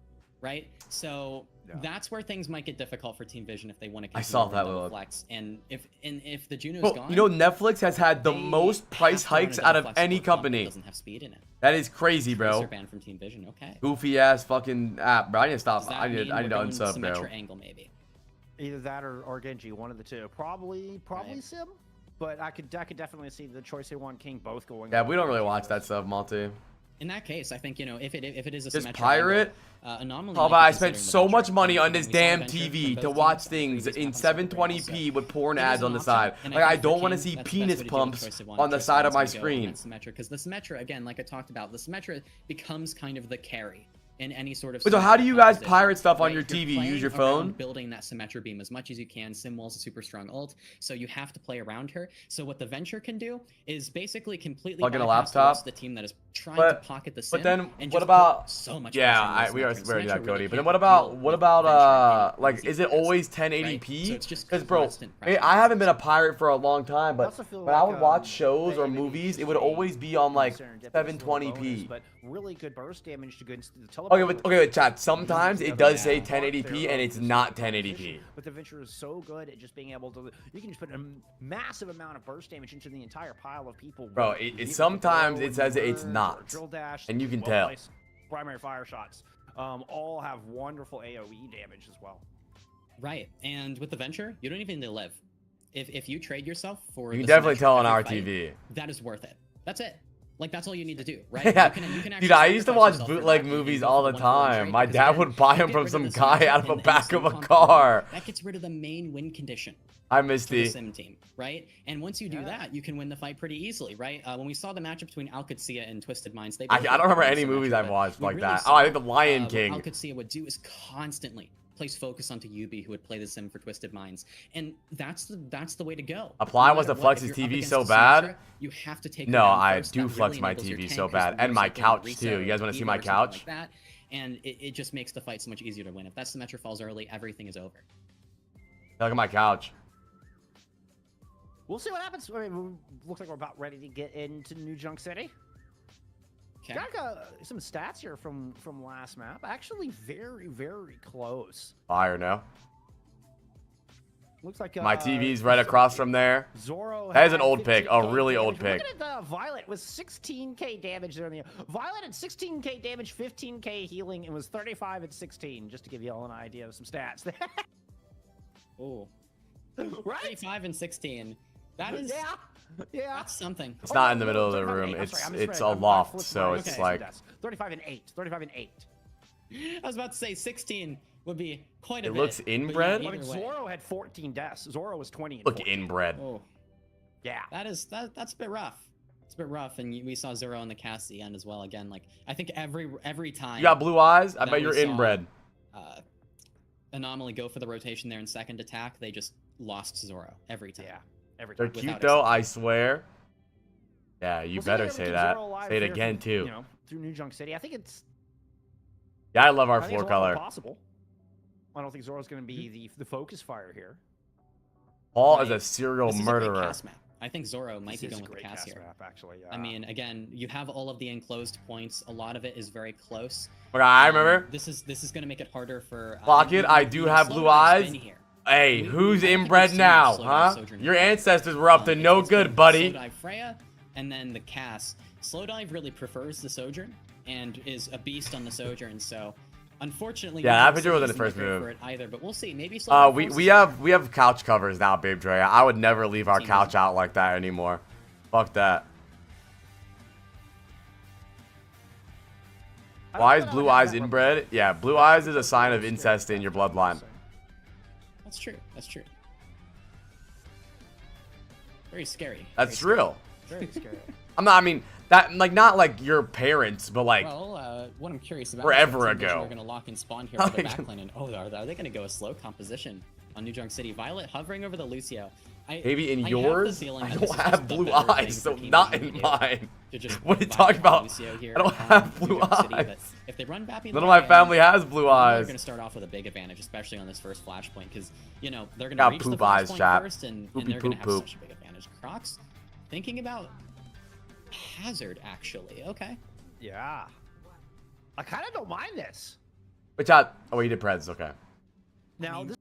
right? So that's where things might get difficult for Team Vision if they want to continue double flex. And if the Juno's gone, you know, Netflix has had the most price hikes out of any company. Doesn't have speed in it. That is crazy, bro. Banned from Team Vision. Okay. Goofy ass fucking app, bro. I need to stop. I need to unsub, bro. Angle, maybe. Either that or Genji, one of the two. Probably Sim. But I could definitely see the choice they want King both going. Yeah, we don't really watch that stuff, Multi. In that case, I think, you know, if it is a just pirate. Anomaly. Oh, but I spent so much money on this damn TV to watch things in 720p with porn ads on the side. Like, I don't want to see penis pumps on the side of my screen. Because the Symmetra, again, like I talked about, the Symmetra becomes kind of the carry in any sort of. So how do you guys pirate stuff on your TV? Use your phone? Building that Symmetra beam as much as you can. Simwall's a super strong ult, so you have to play around her. So what the Venture can do is basically completely plug in a laptop. The team that is trying to pocket the Sim. But then and what about so much? Yeah, we are swearing that, Cody. But then what about like, is it always 1080p? Because bro, I haven't been a pirate for a long time, but when I would watch shows or movies, it would always be on like 720p. But really good burst damage to good. Okay, but chat. Sometimes it does say 1080p and it's not 1080p. But the Venture is so good at just being able to. You can just put a massive amount of burst damage into the entire pile of people. Bro, sometimes it says it's not, and you can tell. Primary fire shots, all have wonderful AOE damage as well. Right, and with the Venture, you don't even need to live. If you trade yourself for, you can definitely tell on our TV. That is worth it. That's it. Like, that's all you need to do, right? Yeah. You can Dude, I used to watch bootleg movies all the time. My dad would buy them from some guy out of the back of a car. That gets rid of the main win condition. I missed the Sim team, right? And once you do that, you can win the fight pretty easily, right? When we saw the matchup between Alcatsia and Twisted Minds, I don't remember any movies I've watched like that. Oh, I think The Lion King. What Alcatsia would do is constantly place focus onto Yubi, who would play the Sim for Twisted Minds, and that's the way to go. Apply wants to flex his TV so bad. You have to take. No, I do flex my TV so bad, and my couch too. You guys want to see my couch? Like that, and it just makes the fight so much easier to win. If that Symmetra falls early, everything is over. Look at my couch. We'll see what happens. I mean, looks like we're about ready to get into New Junk City. Okay. Got some stats here from last map. Actually, very, very close. Fire, no? Looks like my TV's right across from there. Zoro. That is an old pick, a really old pick. Look at Violet with 16k damage there. Violet at 16k damage, 15k healing, and was 35 at 16. Just to give you all an idea of some stats. Oh, right? 35 and 16. That is. Yeah. That's something. It's not in the middle of the room. It's a loft, so it's like 35 and 8. 35 and 8. I was about to say 16 would be quite a It bit. looks but inbred? yeah, I mean, either way. Zoro had 14 deaths. Zoro was 20 and look 14. inbred. Oh, Yeah. that's a bit rough. It's a bit rough, and we saw Zoro in the cast at the end as well. Again, like I think every time You got blue eyes? I that bet we you're saw, inbred. Anomaly go for the rotation there in second attack, they just lost Zoro every time. Yeah. Every They're time. cute without though, exception. I swear. Yeah, you We'll see better if we say keep that. Zoro alive Say it here again through, too. You know, through New Junk City. I think it's Yeah, I love our I think floor it's a lot more color. possible. I don't think Zoro's going to be the focus fire here. Paul Right. is a serial This is a great murderer. cast map. I think Zoro might be This is going a with the great cast cast here. map, actually. I mean, again, you have all of the enclosed points. A lot of it is very close. Okay, I remember. This is going to make it harder for. Lockett, I do have blue eyes. Here. Hey, We- who's I don't think inbred we've seen now, Slow Dive huh? Sojourner Your before. ancestors were up to no It's been good, buddy. Slow Dive Freya, and then the cast. Slow Dive really prefers the Sojourn and is a beast on the Sojourn. So, unfortunately, Yeah, New that York picture City wasn't the isn't first great move. for it either. But we'll see. Maybe Slow Dive We forces it. have couch covers now, Babe Dre. I would never leave our Team couch building. out like that anymore. Fuck that. Why is blue eyes inbred? Yeah, blue eyes is a sign of incest in your bloodline. That's true. That's true. Very scary. That's Very real. Very scary. I mean, that like not like your parents, but like Well, what I'm curious about forever is if ago. We're going to lock in spawn here for the backlane, and are they going to go a slow composition on New Junk City? Violet hovering over the Lucio. maybe in I have the yours. feeling I that this don't is just have the blue better thing eyes, for so Team not Vision in to do, mine. to just What are you vibe talking on about? Lucio here I don't on have New blue Junk City, eyes. but if they run Bappy None of my family has blue They're eyes. going to start off with a big advantage, especially on this first flashpoint, because they're going to Got reach the poop eyes, flashpoint chap. first, and Poopy they're going to have poop poop. such a big advantage. Crocs thinking about Hazard, actually. Okay. Yeah. I kind of don't mind this. Which I oh, he did Preds. Okay. Now, this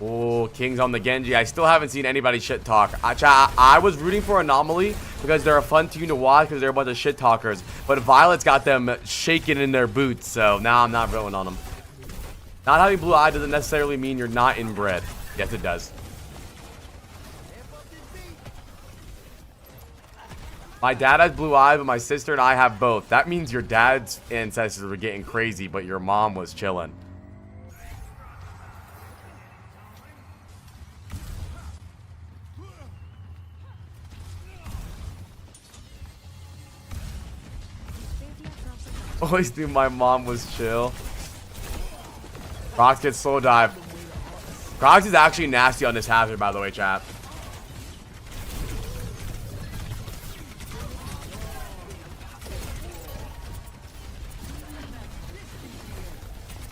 Oh, King's on the Genji. I still haven't seen anybody shit talk. I was rooting for Anomaly because they're a fun team to watch because they're a bunch of shit talkers. But Violet's got them shaking in their boots, so now I'm not voting on them. Not having blue eye doesn't necessarily mean you're not inbred. Yes, it does. My dad has blue eyes, but my sister and I have both. That means your dad's ancestors were getting crazy, but your mom was chilling. Always knew my mom was chill. Crocs gets slow dive. Crocs is actually nasty on this hazard, by the way, chat.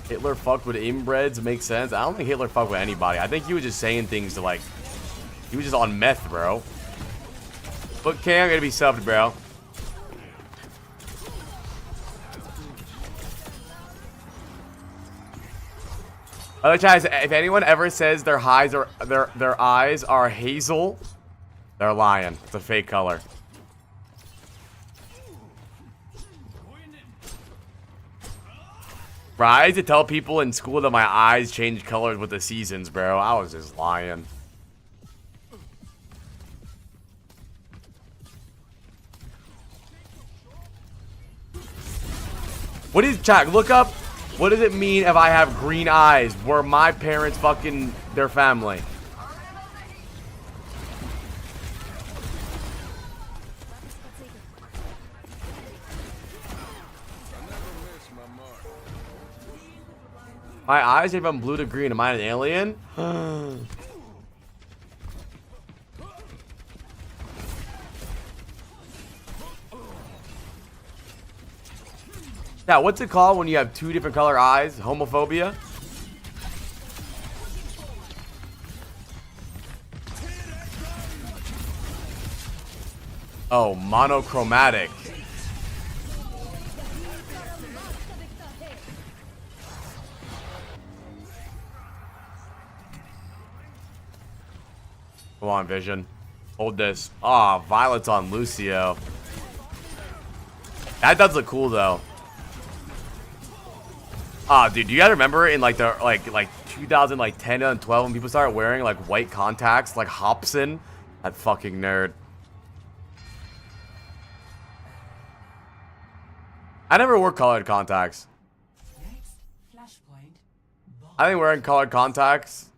Hitler fucked with inbreds makes sense. I don't think Hitler fucked with anybody. I think he was just saying things to like. He was just on meth, bro. But K, I'm gonna be subbed, bro. Other guys, if anyone ever says their eyes are hazel, they're lying. It's a fake color. Bro, I used to tell people in school that my eyes change colors with the seasons, bro. I was just lying. What is chat? Look up. What does it mean if I have green eyes? Were my parents fucking their family? My eyes are from blue to green. Am I an alien? Yeah, what's it called when you have two different color eyes? Homophobia? Oh, monochromatic. Come on, Vision. Hold this. Ah, Violet's on Lucio. That does look cool, though. Ah, dude, do you guys remember in like the like 2010 and 12 when people started wearing like white contacts like Hobson. That fucking nerd. I never wore colored contacts. I think wearing colored contacts,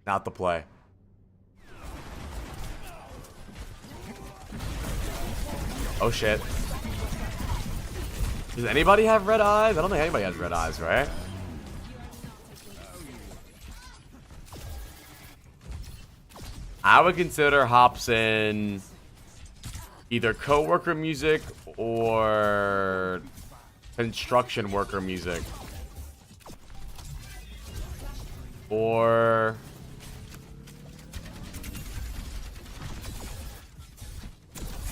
not the play. Oh shit. Does anybody have red eyes? I don't think anybody has red eyes, right? I would consider Hobson either co-worker music or construction worker music. Or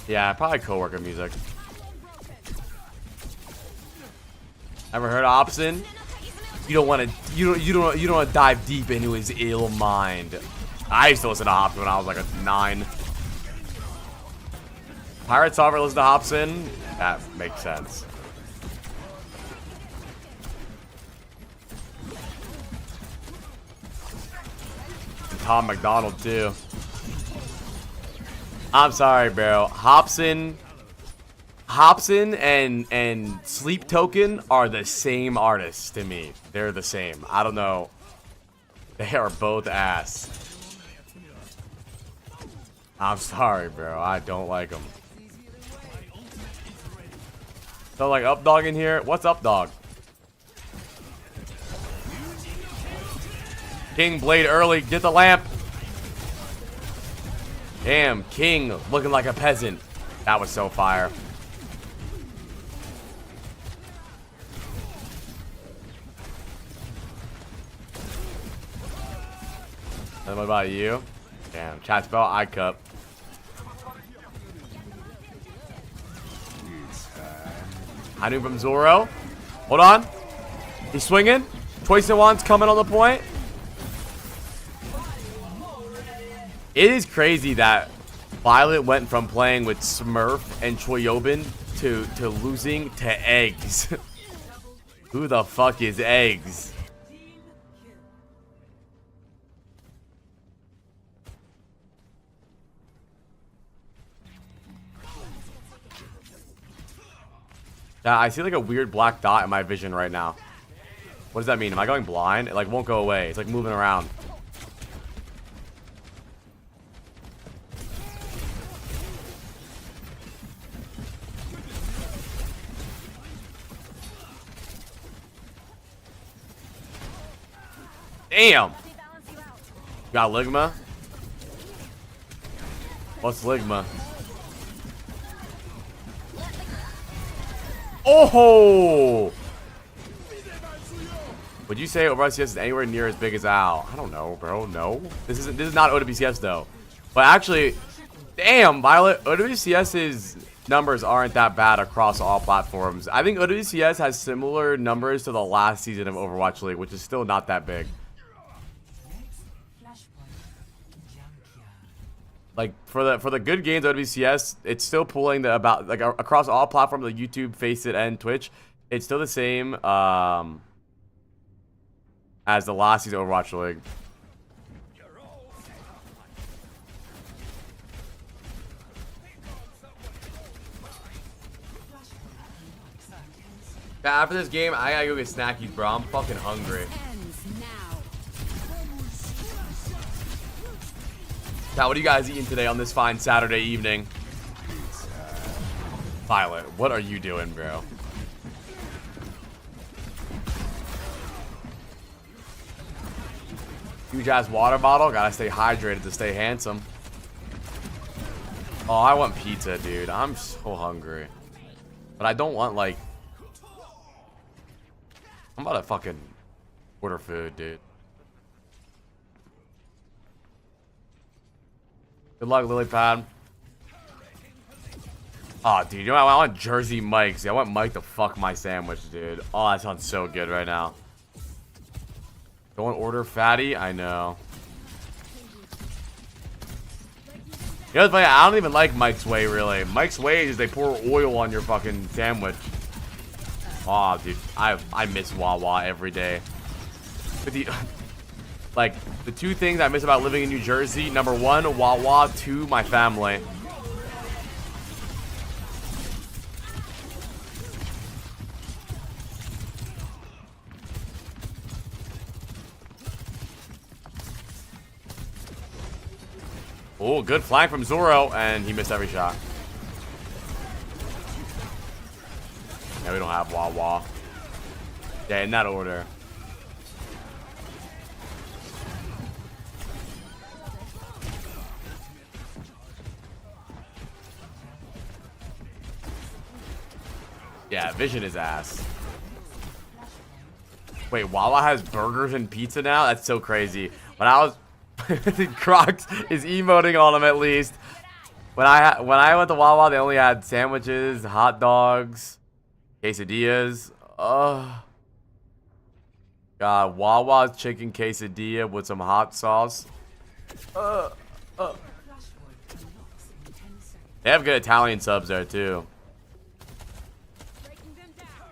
yeah, probably co-worker music. Ever heard of Hobson? You don't want to. You don't want to dive deep into his ill mind. I used to listen to Hobson when I was like a 9. Pirate Solver listen to Hobson. That makes sense. And Tom McDonald too. I'm sorry, bro. Hobson and Sleep Token are the same artists to me. They're the same. I don't know. They are both ass. I'm sorry, bro. I don't like them. So, like, Updog in here? What's Updog? King Blade early. Get the lamp. Damn, King looking like a peasant. That was so fire. And what about you? Damn, chat spell, I cup. I knew from Zoro. Hold on. He's swinging. Twice at once coming on the point. It is crazy that Violet went from playing with Smurf and Choyobin to losing to Eggs. Who the fuck is Eggs? Yeah, I see like a weird black dot in my vision right now. What does that mean? Am I going blind? It like won't go away. It's like moving around. Damn! Got Ligma? What's Ligma? Oh! Would you say Overwatch CS is anywhere near as big as Al? I don't know, bro. No. This is not OWCS though. But actually, damn, Violet, OWCS's numbers aren't that bad across all platforms. I think OWCS has similar numbers to the last season of Overwatch League, which is still not that big. Like for the good games OWCS, it's still pulling the about like across all platforms like YouTube, Faceit, and Twitch. It's still the same as the last season of Overwatch League. Yeah, after this game, I gotta go get snackies, bro. I'm fucking hungry. Now, what are you guys eating today on this fine Saturday evening? Violet, what are you doing, bro? Huge ass water bottle. Gotta stay hydrated to stay handsome. Oh, I want pizza, dude. I'm so hungry. But I don't want, like... I'm about to fucking order food, dude. Good luck, Lilypad. Oh, dude, you know what? I want Jersey Mike's. I want Mike to fuck my sandwich, dude. Oh, that sounds so good right now. Don't order fatty? I know. You know what's funny? I don't even like Mike's Way, really. Mike's Way is they pour oil on your fucking sandwich. Oh, dude, I miss Wawa every day. But like, the two things I miss about living in New Jersey, number one, Wawa, two, my family. Oh, good flank from Zoro, and he missed every shot. Yeah, we don't have Wawa. Yeah, in that order. Yeah, Vision is ass. Wait, Wawa has burgers and pizza now? That's so crazy. When I was... Crocs is emoting on them at least. When I went to Wawa, they only had sandwiches, hot dogs, quesadillas. God, Wawa's chicken quesadilla with some hot sauce. They have good Italian subs there too.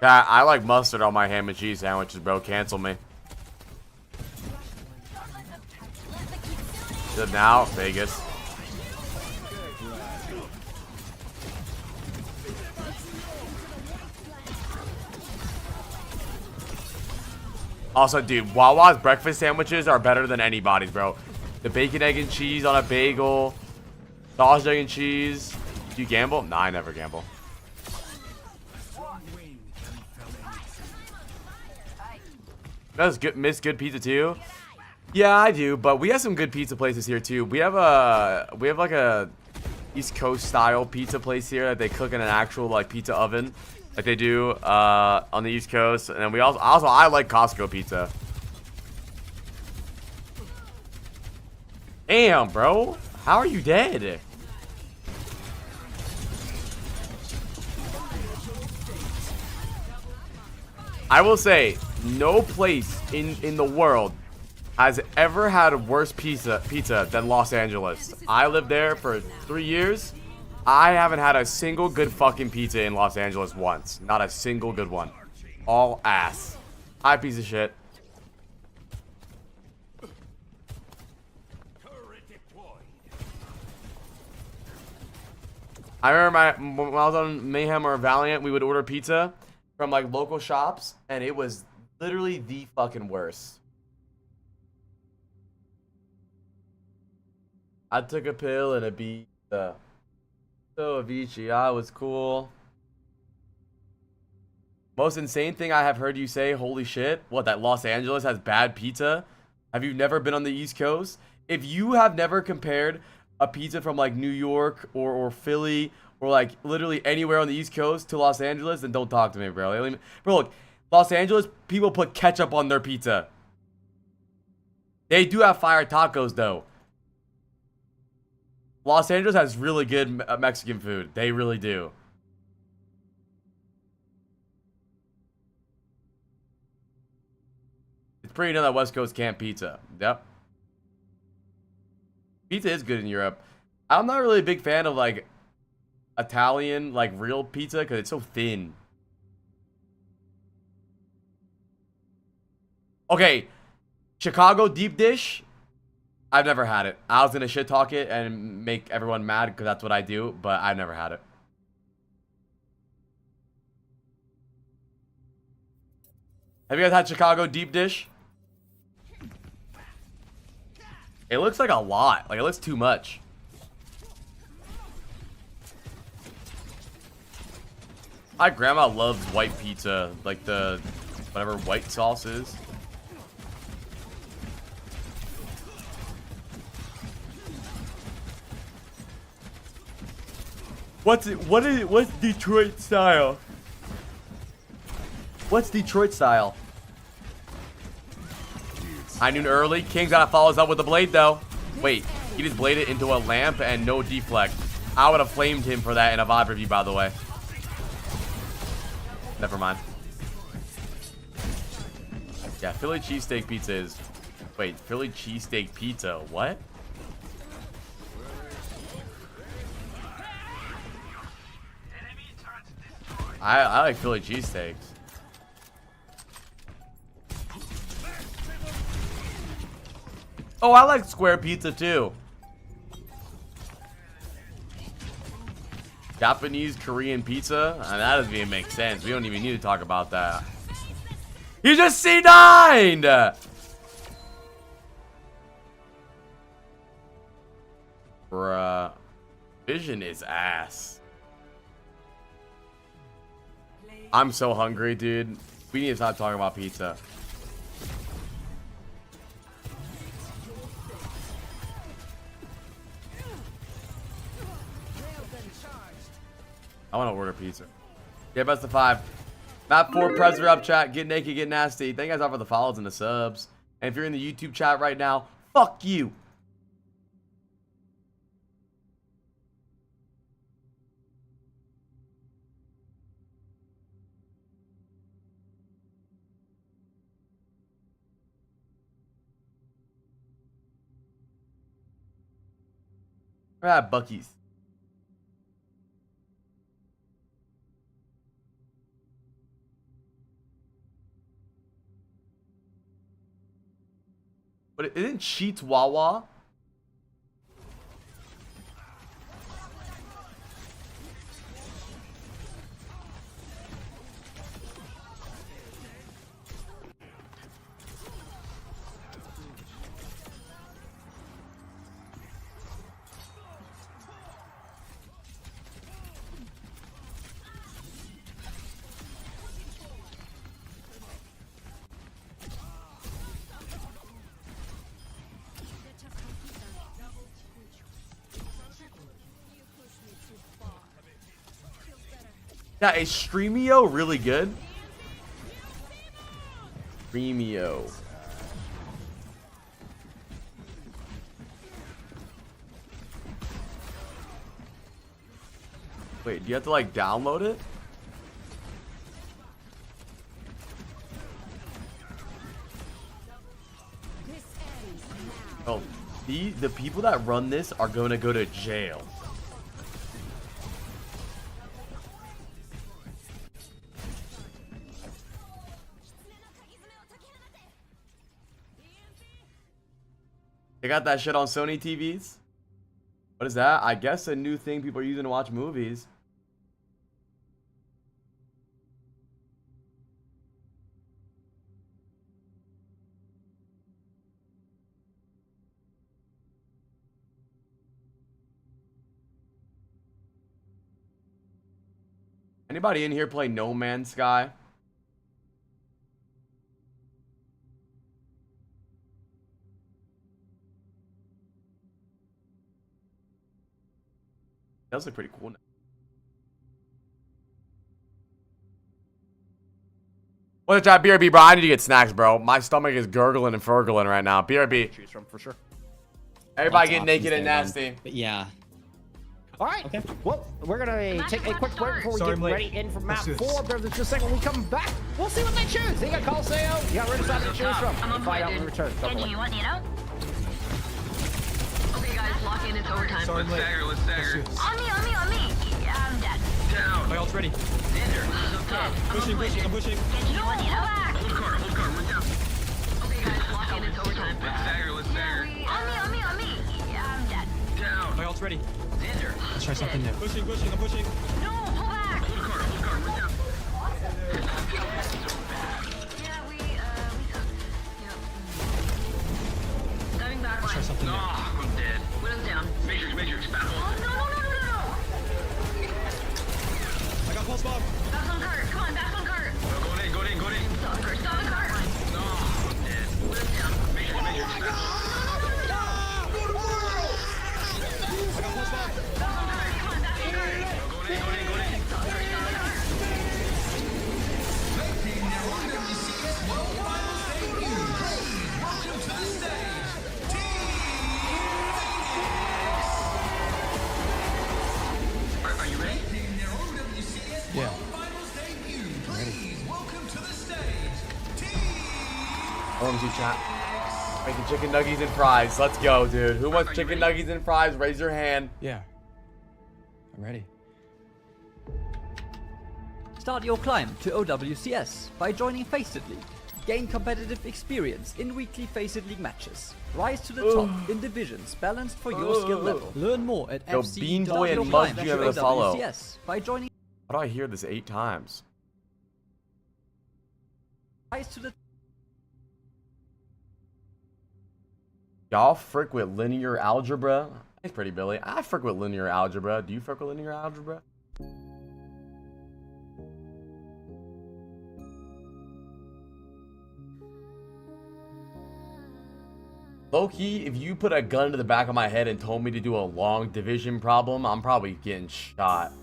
Yeah, I like mustard on my ham and cheese sandwiches, bro. Cancel me. Good now, Vegas. Also, dude, Wawa's breakfast sandwiches are better than anybody's, bro. The bacon, egg, and cheese on a bagel. Sausage, egg, and cheese. Do you gamble? Nah, I never gamble. You guys miss good pizza too? Yeah, I do, but we have some good pizza places here too. We have like a East Coast style pizza place here that they cook in an actual like pizza oven, like they do on the East Coast. And then we also I like Costco pizza. Damn, bro, how are you dead? I will say, no place in the world has ever had worse pizza than Los Angeles. I lived there for 3 years. I haven't had a single good fucking pizza in Los Angeles once. Not a single good one. All ass. Hi, piece of shit. I remember when I was on Mayhem or Valiant, we would order pizza from like local shops, and it was literally the fucking worst. I took a pill and a pizza. So Avicii, I was cool. Most insane thing I have heard you say, holy shit. What, that Los Angeles has bad pizza? Have you never been on the East Coast? If you have never compared a pizza from like New York or Philly or like literally anywhere on the East Coast to Los Angeles, then don't talk to me, bro. Bro, look, Los Angeles, people put ketchup on their pizza. They do have fire tacos, though. Los Angeles has really good Mexican food. They really do. It's pretty known that West Coast can't pizza. Yep. Pizza is good in Europe. I'm not really a big fan of, like, Italian, like, real pizza because it's so thin. Okay. Chicago deep dish. I've never had it. I was going to shit talk it and make everyone mad because that's what I do, but I've never had it. Have you guys had Chicago deep dish? It looks like a lot. Like, it looks too much. My grandma loves white pizza. Like the, whatever white sauce is. What's Detroit style? What's Detroit style? High noon early. King's gotta follow us up with the blade though. Wait, he just bladed into a lamp and no deflect. I would have flamed him for that in a VOD review, by the way. Never mind. Yeah, Philly cheesesteak pizza is... Wait, Philly cheesesteak pizza. What? I like Philly cheesesteaks. Oh, I like square pizza too. Japanese, Korean pizza? That doesn't even make sense. We don't even need to talk about that. You just C9'd! Bruh. Vision is ass. I'm so hungry, dude. We need to stop talking about pizza. I want to order pizza. Yeah, best of 5. Map 4, Preser up chat. Get naked, get nasty. Thank you guys all for the follows and the subs. And if you're in the YouTube chat right now, fuck you. We're at Bucky's. But isn't Cheats Wawa? Yeah, is Streamio really good? Streamio. Wait, do you have to like download it? Oh, the people that run this are going to go to jail. They got that shit on Sony TVs? What is that? I guess a new thing people are using to watch movies. Anybody in here play No Man's Sky? That does look pretty cool now. What's that, BRB, bro? I need to get snacks, bro. My stomach is gurgling and furgling right now. BRB. Choose from for sure. Everybody get naked and nasty. But yeah. All right. Okay. Well, we're gonna take a quick break before we get ready in for map 4. But just a second, when we come back, we'll see what they choose. You got Coloseo, you got Riverside to choose from. We'll find out when we return. Kenny, you want Nito? Okay, guys, lock in. It's overtime. Let's stagger. On me. Yeah, I'm dead. Down. My ult's ready. Pushing. I'm pushing. Kenny, you want Nito? Hold car. We're down. Okay, guys, lock in. It's overtime. Let's stagger. On me. Yeah, I'm dead. Down. My ult's ready. Let's try something new. Pushing. I'm pushing. No, pull back. Hold car. We're down. Yeah, we took. Yep. Diving back. Let's try something new. I'm dead. Widow's down. Matrix, back Oh, no. I got pulse bomb. Back on cart. Come on, back on cart. Go in. Stop on cart. No, I'm dead. Widow's down. Matrix, back. I got pulse bomb. Back on cart. Come on, back on cart. Go in. Stop on cart. Are you ready? Yeah. OMG chat. Making chicken nuggies and fries. Let's go, dude. Who wants chicken nuggies and fries? Raise your hand. Yeah. I'm ready. Start your climb to OWCS by joining Faceit League. Gain competitive experience in weekly Faceit League matches. Rise to the top in divisions balanced for your skill level. Learn more at Yo, Bean Boy and Mud Junior to follow. by joining. How do I hear this 8 times? Rise to the Y'all frick with linear algebra? It's pretty Billy. I frick with linear algebra. Do you frick with linear algebra? Low-key, if you put a gun to the back of my head and told me to do a long division problem, I'm probably getting shot.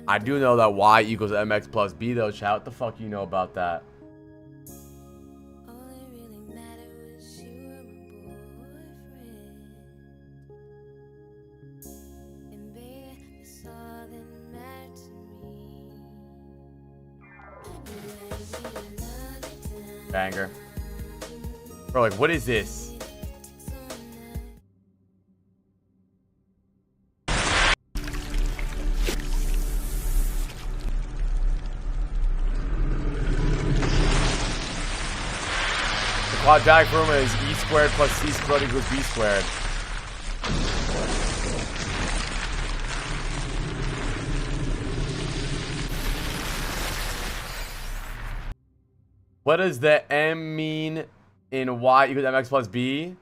I do know that y equals mx plus b though, chat. What the fuck you know about that? Banger. Bro, like, what is this? The quadratic formula is e squared plus c squared equals b squared. What does the m mean in y equals mx plus b?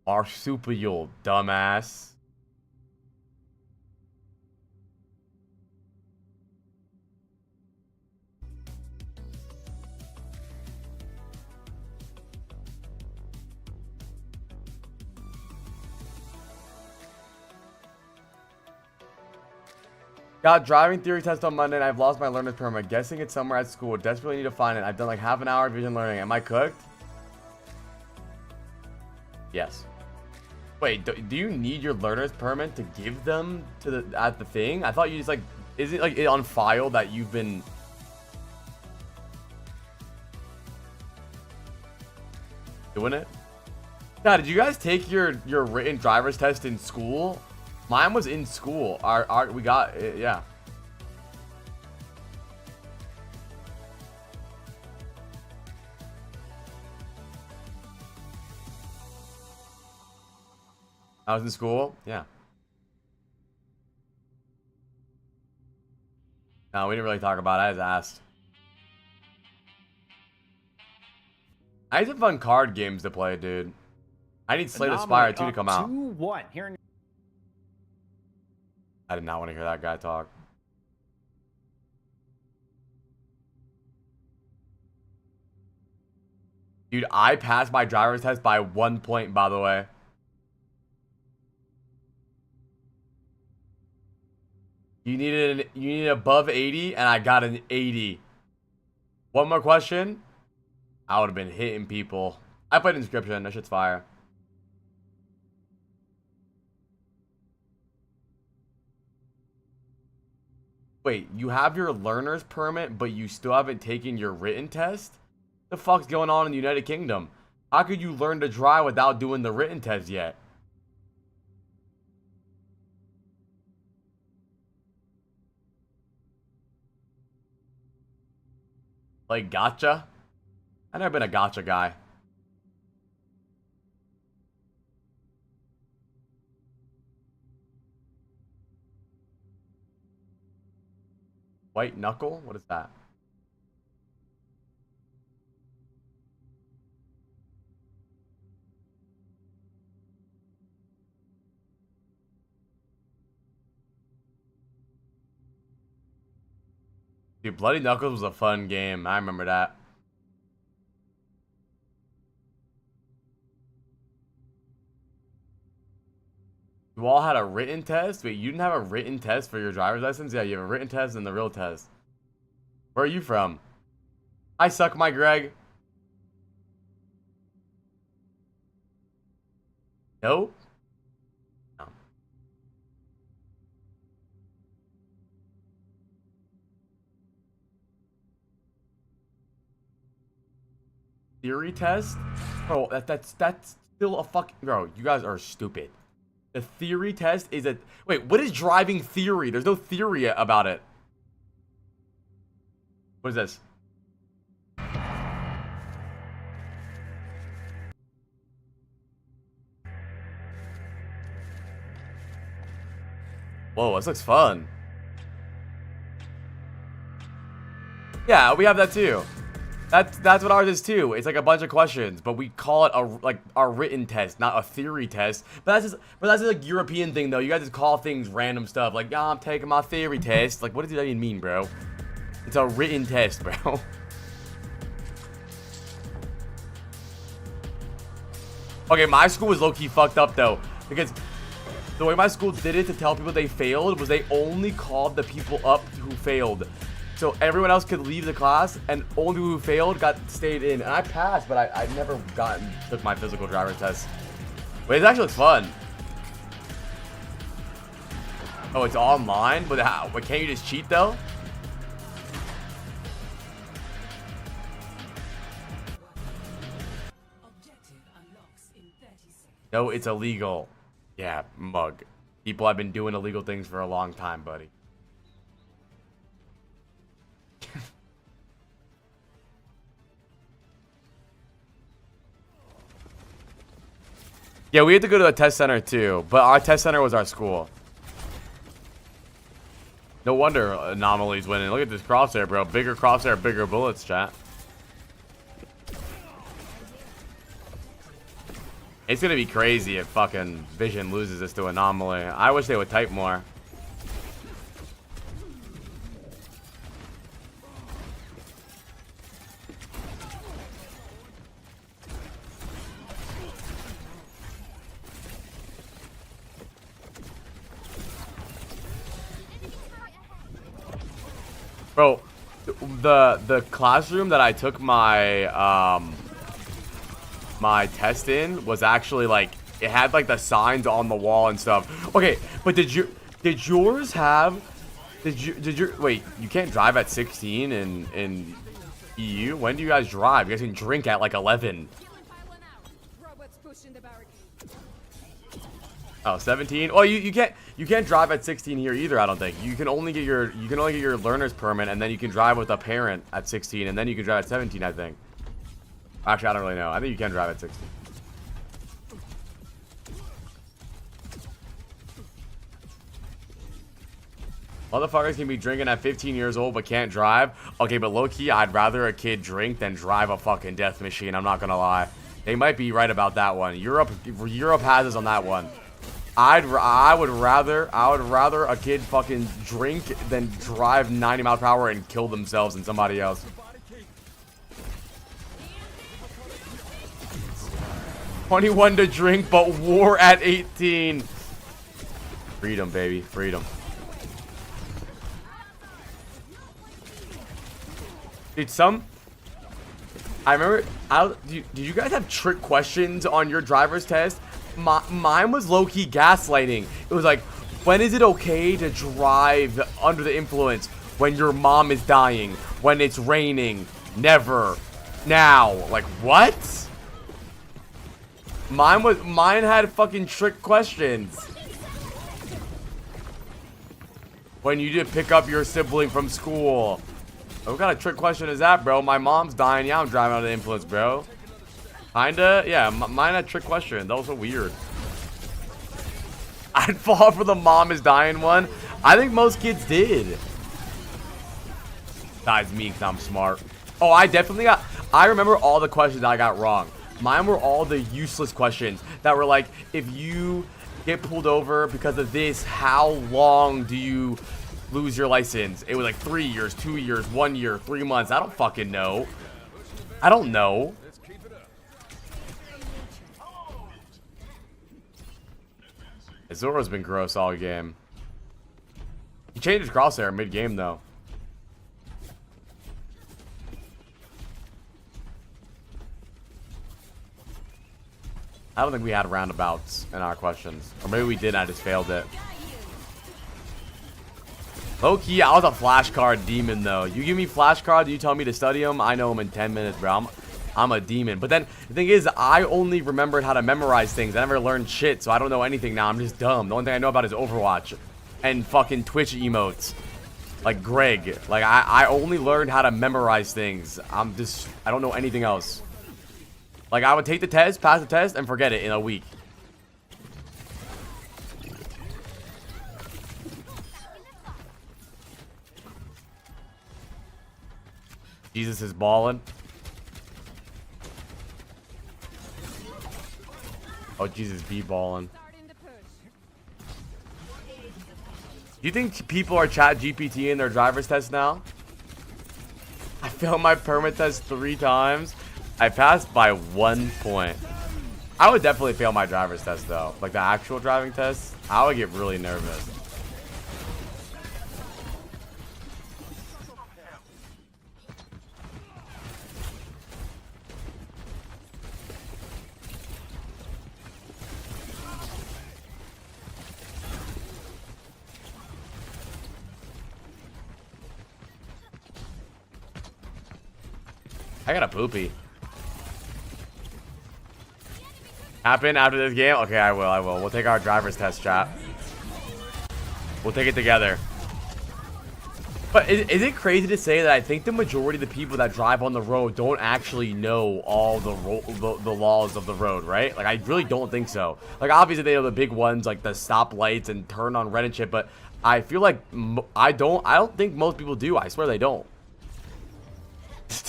Marsupial, dumbass. Got driving theory test on Monday and I've lost my learner's permit. Guessing it's somewhere at school. Desperately need to find it. I've done like half an hour of vision learning. Am I cooked? Yes. Wait, do you need your learner's permit to give them to the thing? I thought you just like, is it like on file that you've been doing it? Yeah, did you guys take your written driver's test in school? Mine was in school. We got it, yeah. I was in school? Yeah. No, we didn't really talk about it. I just asked. I need some fun card games to play, dude. I need Slay the Spire 2 to come out. 2-1. Here. I did not want to hear that guy talk. Dude, I passed my driver's test by 1 point, by the way. You needed above 80, and I got an 80. One more question. I would have been hitting people. I played Inscription. That shit's fire. Wait, you have your learner's permit, but you still haven't taken your written test? The fuck's going on in the United Kingdom? How could you learn to drive without doing the written test yet? Like gotcha? I've never been a gotcha guy. White knuckle? What is that? Dude, Bloody Knuckles was a fun game. I remember that. You all had a written test? Wait, you didn't have a written test for your driver's license? Yeah, you have a written test and the real test. Where are you from? I suck my Greg. Nope. No. Theory test? Bro, that's still a fucking... Bro, you guys are stupid. The theory test is a... Wait, what is driving theory? There's no theory about it. What is this? Whoa, this looks fun. Yeah, we have that too. That's what ours is too. It's like a bunch of questions, but we call it a written test, not a theory test. But that's just like European thing though. You guys just call things random stuff like, yeah, I'm taking my theory test. Like, what does that even mean, bro? It's a written test, bro. Okay, my school was low-key fucked up though, because the way my school did it to tell people they failed was they only called the people up who failed. So everyone else could leave the class, and only people who failed stayed in. And I passed, but I never took my physical driver's test. But it actually looks fun. Oh, it's online? But how? But can't you just cheat though? No, it's illegal. Yeah, mug. People have been doing illegal things for a long time, buddy. Yeah, we had to go to the test center too, but our test center was our school. No wonder Anomaly's winning. Look at this crosshair, bro. Bigger crosshair, bigger bullets, chat. It's gonna be crazy if fucking Vision loses this to Anomaly. I wish they would type more. Bro, the classroom that I took my my test in was actually like, it had like the signs on the wall and stuff. Okay, but did yours have wait, you can't drive at 16 in EU? When do you guys drive? You guys can drink at like 11. Oh, 17? Oh, you can't drive at 16 here either, I don't think. You can only get your learner's permit, and then you can drive with a parent at 16, and then you can drive at 17, I think. Actually, I don't really know. I think you can drive at 16. Motherfuckers can be drinking at 15 years old but can't drive. Okay, but low-key, I'd rather a kid drink than drive a fucking death machine. I'm not gonna lie. They might be right about that one. Europe has us on that one. I would rather a kid fucking drink than drive 90 miles per hour and kill themselves and somebody else. $21 to drink, but war at 18. Freedom, baby, freedom. Dude, I remember. Did you guys have trick questions on your driver's test? Mine was low-key gaslighting. It was like, when is it okay to drive under the influence? When your mom is dying. When it's raining. Never. Now. Like, what? Mine had fucking trick questions. When you did pick up your sibling from school. What kind of trick question is that, bro? My mom's dying. Yeah, I'm driving under the influence, bro. Kinda? Yeah, mine had a trick question. That was so weird. I'd fall for the mom is dying one. I think most kids did. Besides me, because I'm smart. Oh, I remember all the questions I got wrong. Mine were all the useless questions that were like, if you get pulled over because of this, how long do you lose your license? It was like 3 years, 2 years, 1 year, 3 months. I don't fucking know. I don't know. Zoro's been gross all game. He changed his crosshair mid-game, though. I don't think we had roundabouts in our questions. Or maybe we did, I just failed it. Low-key, I was a flashcard demon, though. You give me flashcards, you tell me to study them, I know them in 10 minutes, bro. I'm a demon. But then the thing is, I only remembered how to memorize things. I never learned shit, so I don't know anything now. I'm just dumb. The only thing I know about is Overwatch and fucking Twitch emotes. Like Greg. Like, I only learned how to memorize things. I don't know anything else. Like, I would take the test, pass the test, and forget it in a week. Jesus is balling. Oh, Jesus be balling. Do you think people are chat GPT in their driver's test now? I failed my permit test 3 times. I passed by 1 point. I would definitely fail my driver's test though. Like the actual driving test, I would get really nervous. I got a poopy. Happen after this game? Okay, I will. We'll take our driver's test, chat. We'll take it together. But is it crazy to say that I think the majority of the people that drive on the road don't actually know all the laws of the road, right? Like, I really don't think so. Like, obviously they know the big ones, like the stop lights and turn on red and shit, but I feel like I don't think most people do. I swear they don't.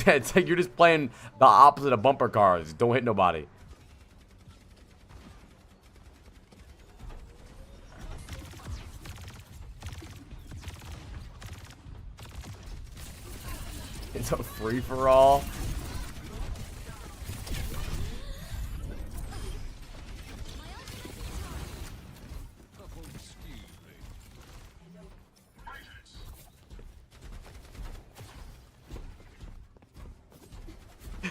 It's like you're just playing the opposite of bumper cars. Don't hit nobody. It's a free-for-all.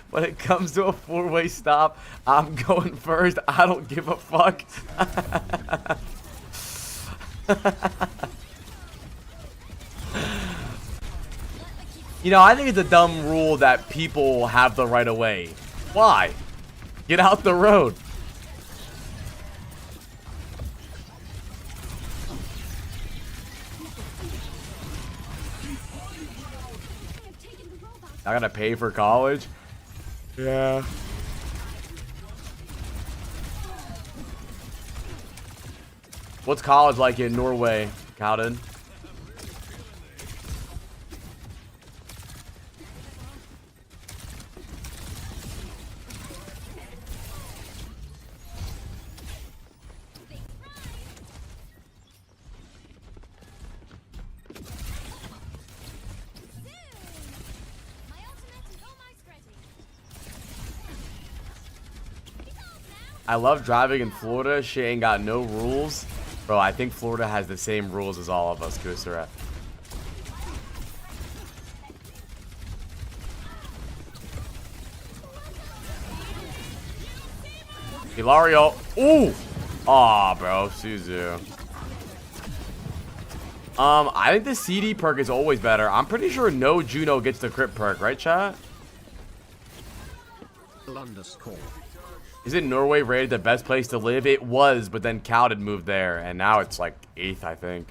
When it comes to a 4-way stop, I'm going first. I don't give a fuck. You know, I think it's a dumb rule that people have the right of way. Why? Get out the road. I gotta pay for college? Yeah. What's college like in Norway, Cowden? I love driving in Florida. Shit ain't got no rules. Bro, I think Florida has the same rules as all of us, Kusara. Hilario. Ooh! Aw, bro. Suzu. I think the CD perk is always better. I'm pretty sure no Juno gets the crit perk, right, chat? Isn't Norway rated the best place to live? It was, but then Cowden moved there, and now it's like 8th, I think.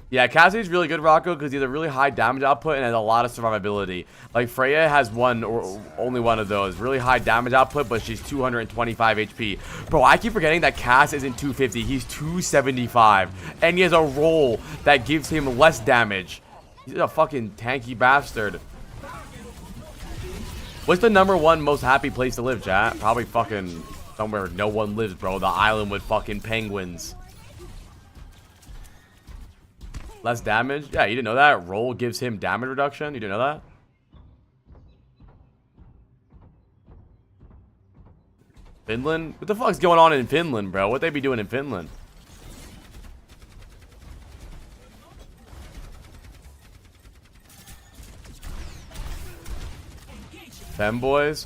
Yeah, Cassidy's really good, Rocco, because he has a really high damage output and has a lot of survivability. Like, Freya has one, or only one of those. Really high damage output, but she's 225 HP. Bro, I keep forgetting that Cass isn't 250. He's 275. And he has a roll that gives him less damage. He's a fucking tanky bastard. What's the #1 most happy place to live, chat? Probably fucking somewhere no one lives, bro. The island with fucking penguins. Less damage? Yeah, you didn't know that? Roll gives him damage reduction? You didn't know that? Finland? What the fuck's going on in Finland, bro? What they be doing in Finland? Femboys?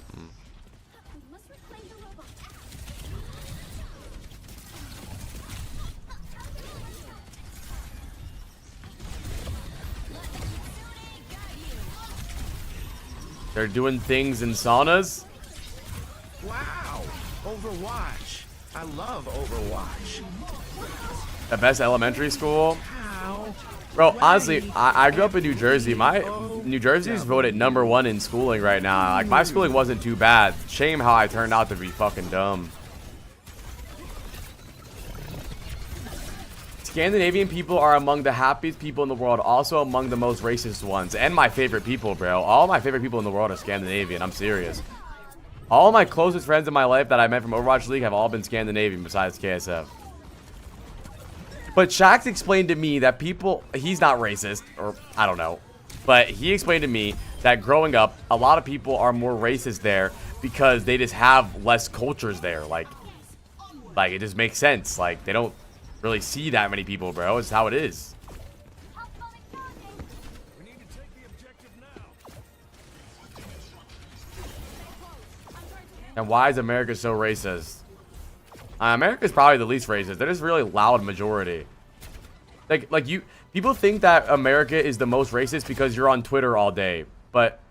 They're doing things in saunas. Wow, Overwatch. I love Overwatch. The best elementary school. How? Bro, honestly, I grew up in New Jersey. New Jersey's voted #1 in schooling right now. Like, my schooling wasn't too bad. Shame how I turned out to be fucking dumb. Scandinavian people are among the happiest people in the world, also among the most racist ones. And my favorite people, bro. All my favorite people in the world are Scandinavian. I'm serious. All my closest friends in my life that I met from Overwatch League have all been Scandinavian besides KSF. But Shax explained to me that people, he's not racist, or I don't know, but he explained to me that growing up, a lot of people are more racist there because they just have less cultures there. Like it just makes sense. Like, they don't really see that many people, bro. It's how it is. And why is America so racist? America's probably the least racist. They're just really loud majority. Like you, people think that America is the most racist because you're on Twitter all day, but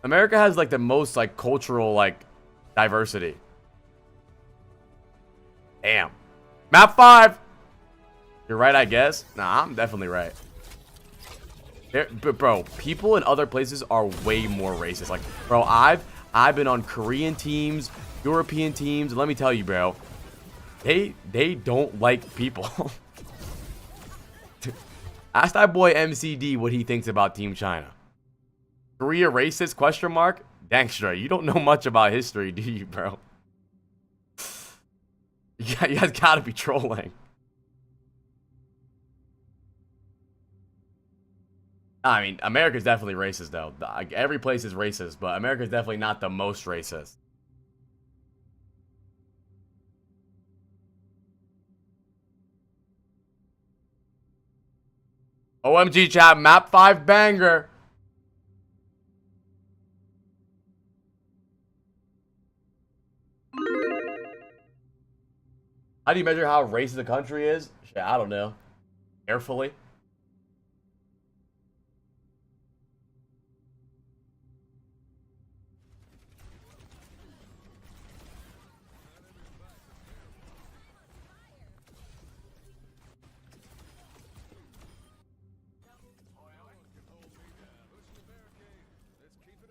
America has like the most like cultural like diversity. Damn. Map 5. You're right, I guess. Nah, I'm definitely right. But bro, people in other places are way more racist. Like, bro, I've been on Korean teams, European teams, and let me tell you, bro, they don't like people. Ask that boy MCD what he thinks about Team China. Korea racist? Question mark. Dangstra, you don't know much about history, do you, bro? Yeah, you guys gotta be trolling. I mean, America's definitely racist, though. Like, every place is racist, but America's definitely not the most racist. OMG chat, map 5 banger. How do you measure how racist a country is? Shit, I don't know. Carefully.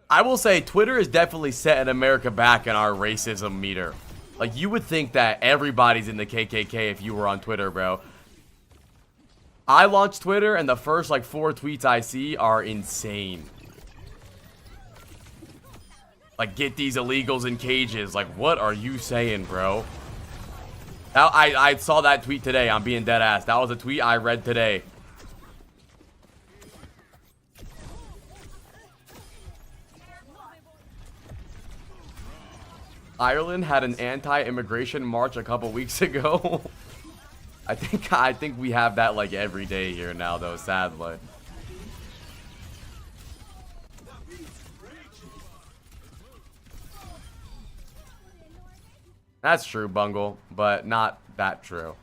I will say Twitter is definitely setting America back in our racism meter. Like, you would think that everybody's in the KKK if you were on Twitter, bro. I launched Twitter, and the first, like, 4 tweets I see are insane. Like, get these illegals in cages. Like, what are you saying, bro? I saw that tweet today. I'm being dead ass. That was a tweet I read today. Ireland had an anti-immigration march a couple weeks ago. I think we have that like every day here now, though, sadly. That's true, Bungle, but not that true.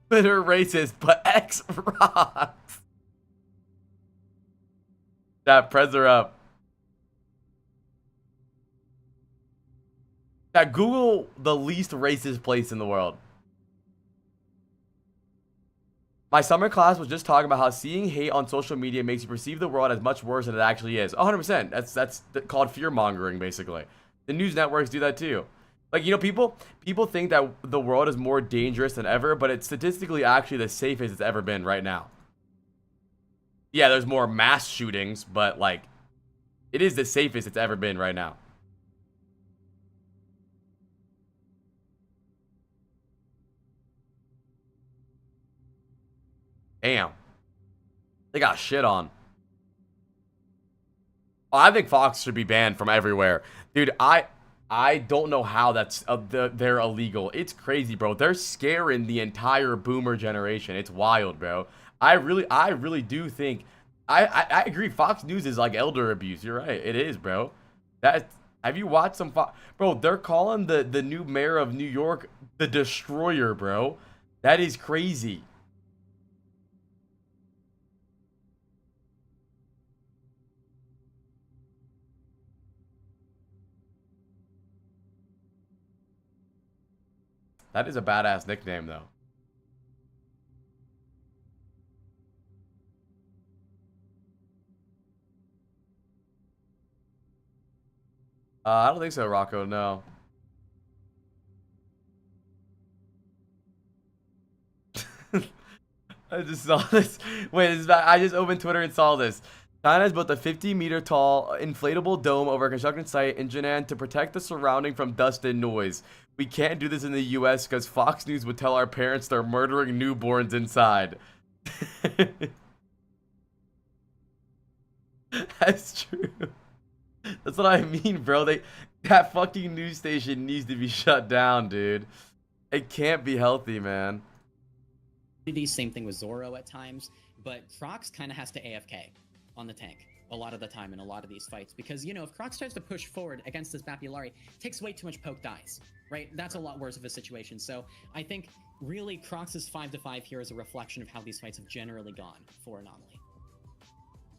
Bitter racist, but X rocks. That press her up. Yeah, Google the least racist place in the world. My summer class was just talking about how seeing hate on social media makes you perceive the world as much worse than it actually is. 100%. That's called fear-mongering, basically. The news networks do that too. Like, you know, people think that the world is more dangerous than ever, but it's statistically actually the safest it's ever been right now. Yeah, there's more mass shootings, but, like, it is the safest it's ever been right now. Damn. They got shit on. Oh, I think Fox should be banned from everywhere. Dude, I don't know how that's they're illegal. It's crazy, bro. They're scaring the entire boomer generation. It's wild, bro. I really do think I agree. Fox News is like elder abuse. You're right. It is, bro. Have you watched some Fox? Bro, they're calling the new mayor of New York the Destroyer, bro. That is crazy. That is a badass nickname, though. I don't think so, Rocco. No. I just saw this. Wait, I just opened Twitter and saw this. China has built a 50-meter tall inflatable dome over a construction site in Jinan to protect the surrounding from dust and noise. We can't do this in the U.S. because Fox News would tell our parents they're murdering newborns inside. That's true. That's what I mean, bro. That fucking news station needs to be shut down, dude. It can't be healthy, man. Same thing with Zoro at times, but Crocs kind of has to AFK on the tank a lot of the time in a lot of these fights because, you know, if Crocs starts to push forward against this map, Yllari takes way too much poke dies, right? That's a lot worse of a situation. So I think really Crocs' 5-5 here is a reflection of how these fights have generally gone for Anomaly.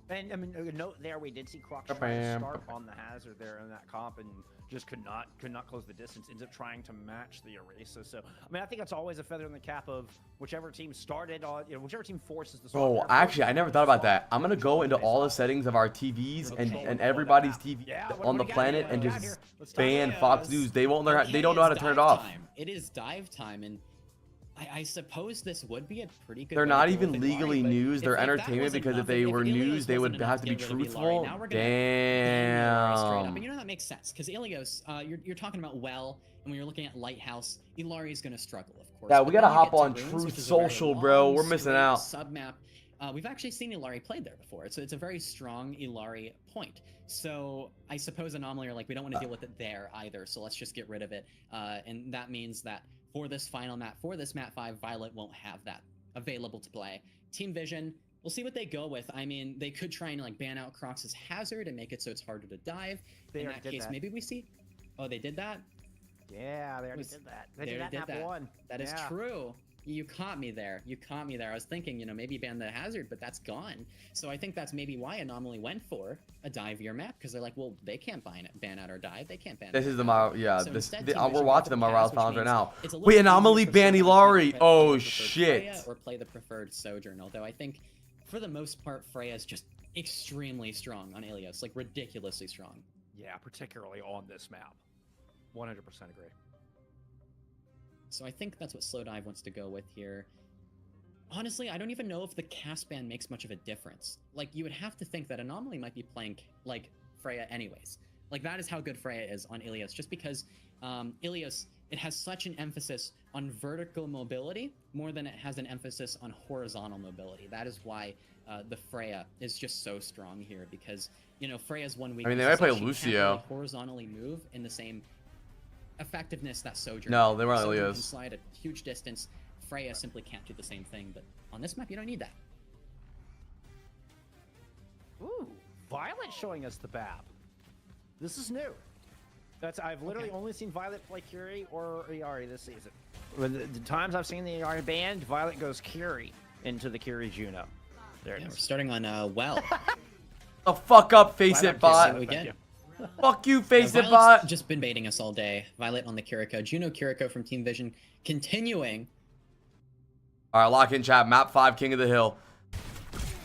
And I mean, a note there, we did see Crocs try to start on the hazard there in that comp and just could not close the distance. Ends up trying to match the Oasis. So I mean, I think that's always a feather in the cap of whichever team started on, you know, whichever team forces the. Oh, actually, I never thought about that. I'm gonna go into all the settings of our TVs and everybody's TV on the planet and just ban Fox News. They won't learn. They don't know how to turn it off. It is dive time, and I suppose this would be a pretty good. They're not even legally news. They're entertainment because if they were news, they would have to be truthful. Damn. But you know that makes sense because Ilios, you're talking about well, and when you're looking at Lighthouse, Illari is going to struggle, of course. Yeah, we gotta hop on Truth Social, bro. We're missing out. Submap. We've actually seen Illari played there before, so it's a very strong Illari point. So I suppose Anomaly are like, we don't want to deal with it there either, so let's just get rid of it. And that means that for this final map, for this map 5, Violet won't have that available to play. Team Vision, we'll see what they go with. I mean, they could try and like ban out Crocs' hazard and make it so it's harder to dive. In that case, maybe we see. Oh, they did that? Yeah, they already did that. They did that in map 1. That is true. You caught me there. You caught me there. I was thinking, you know, maybe ban the hazard, but that's gone. So I think that's maybe why Anomaly went for a divier map, because they're like, well, they can't ban out our dive. They can't ban. This is the yeah. So we're watching the Morales Finals right now. Wait, Anomaly ban Illari. Oh shit. Or play the preferred Sojourn. Although I think, for the most part, Freya is just extremely strong on Ilios, like ridiculously strong. Yeah, particularly on this map. 100% agree. So I think that's what Slowdive wants to go with here. Honestly, I don't even know if the cast ban makes much of a difference. Like, you would have to think that Anomaly might be playing, like, Freya anyways. Like, that is how good Freya is on Ilios, just because Ilios, it has such an emphasis on vertical mobility more than it has an emphasis on horizontal mobility. That is why the Freya is just so strong here, because, you know, Freya's one weakness. I mean, they might play she Lucio. can't really horizontally move in the same effectiveness that Sojourn. No, they weren't Sojourn Ilios. can slide a huge distance. Freya simply can't do the same thing, but on this map, you don't need that. Ooh, Violet showing us the BAB. This is new. I've literally only seen Violet play Curie or Iari this season. The times I've seen the Iari banned, Violet goes Curie into the Curie Juno. There it is. We're starting on well. The fuck up, Faceit bot. Fuck you, Faceit bot. Just been baiting us all day. Violet on the Kiriko. Juno Kiriko from Team Vision continuing. All right, lock in chat. Map 5, King of the Hill.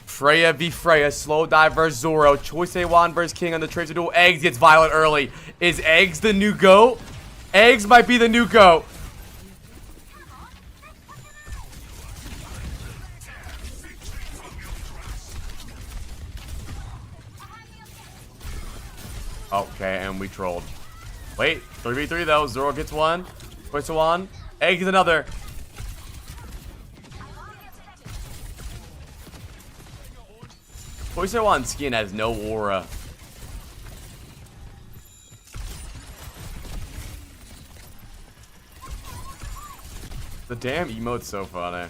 Freya v Freya. Slow dive versus Zoro. Choice A1 versus King on the Tracer duel. Eggs gets Violet early. Is Eggs the new GOAT? Eggs might be the new GOAT. Okay, and we trolled. Wait, 3v3 though. Zoro gets one. Choice A1. Eggs another. Choice A1 skin has no aura. The damn emote's so funny.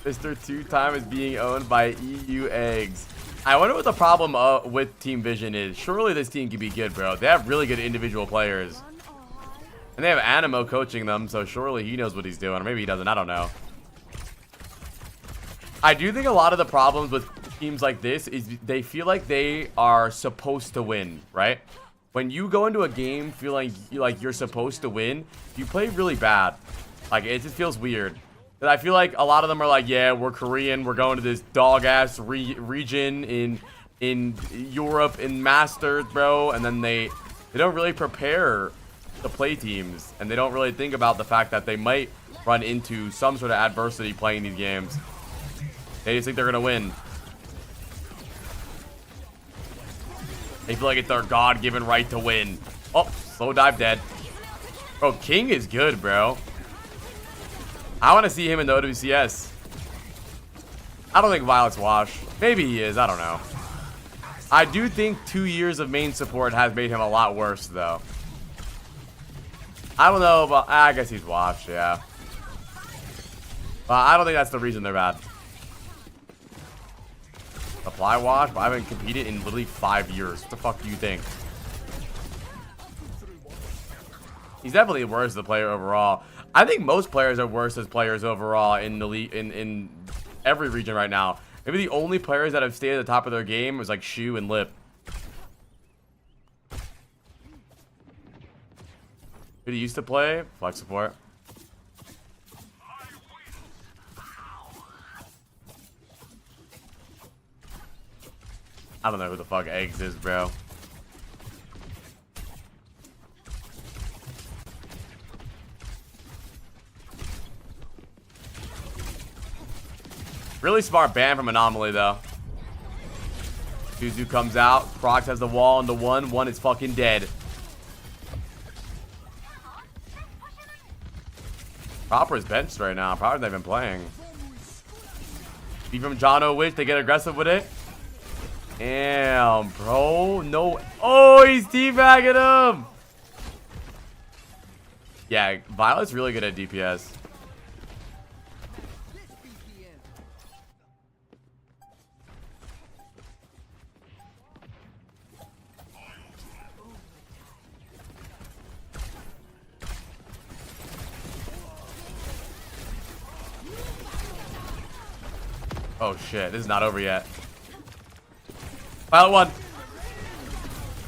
Mr. Two-Time is being owned by EU Eggs. I wonder what the problem with Team Vision is. Surely this team can be good, bro. They have really good individual players. And they have Animo coaching them, so surely he knows what he's doing. Or maybe he doesn't. I don't know. I do think a lot of the problems with teams like this is they feel like they are supposed to win, right? When you go into a game feeling like you're supposed to win, you play really bad. Like, it just feels weird. But I feel like a lot of them are like, yeah, we're Korean. We're going to this dog-ass region in Europe in Masters, bro. And then they don't really prepare the play teams. And they don't really think about the fact that they might run into some sort of adversity playing these games. They just think they're going to win. They feel like it's their God-given right to win. Oh, slow dive dead. Bro, King is good, bro. I want to see him in the OWCS. I don't think Violet's washed. Maybe he is. I don't know. I do think 2 years of main support has made him a lot worse, though. I don't know, but I guess he's washed, yeah. But I don't think that's the reason they're bad. Supply wash, but I haven't competed in literally 5 years. What the fuck do you think? He's definitely worse as a player overall. I think most players are worse as players overall in the league, in every region right now. Maybe the only players that have stayed at the top of their game is like Shu and Lip. Who he used to play? Flex support. I don't know who the fuck Eggs is, bro. Really smart ban from Anomaly, though. Suzu comes out. Crocs has the wall on the one. One is fucking dead. Proper is benched right now. Proper's not even playing. Beat from John O'Witch. They get aggressive with it. Damn, bro. No. Oh, he's teabagging him. Yeah, Violet's really good at DPS. Oh shit, this is not over yet. Violet one.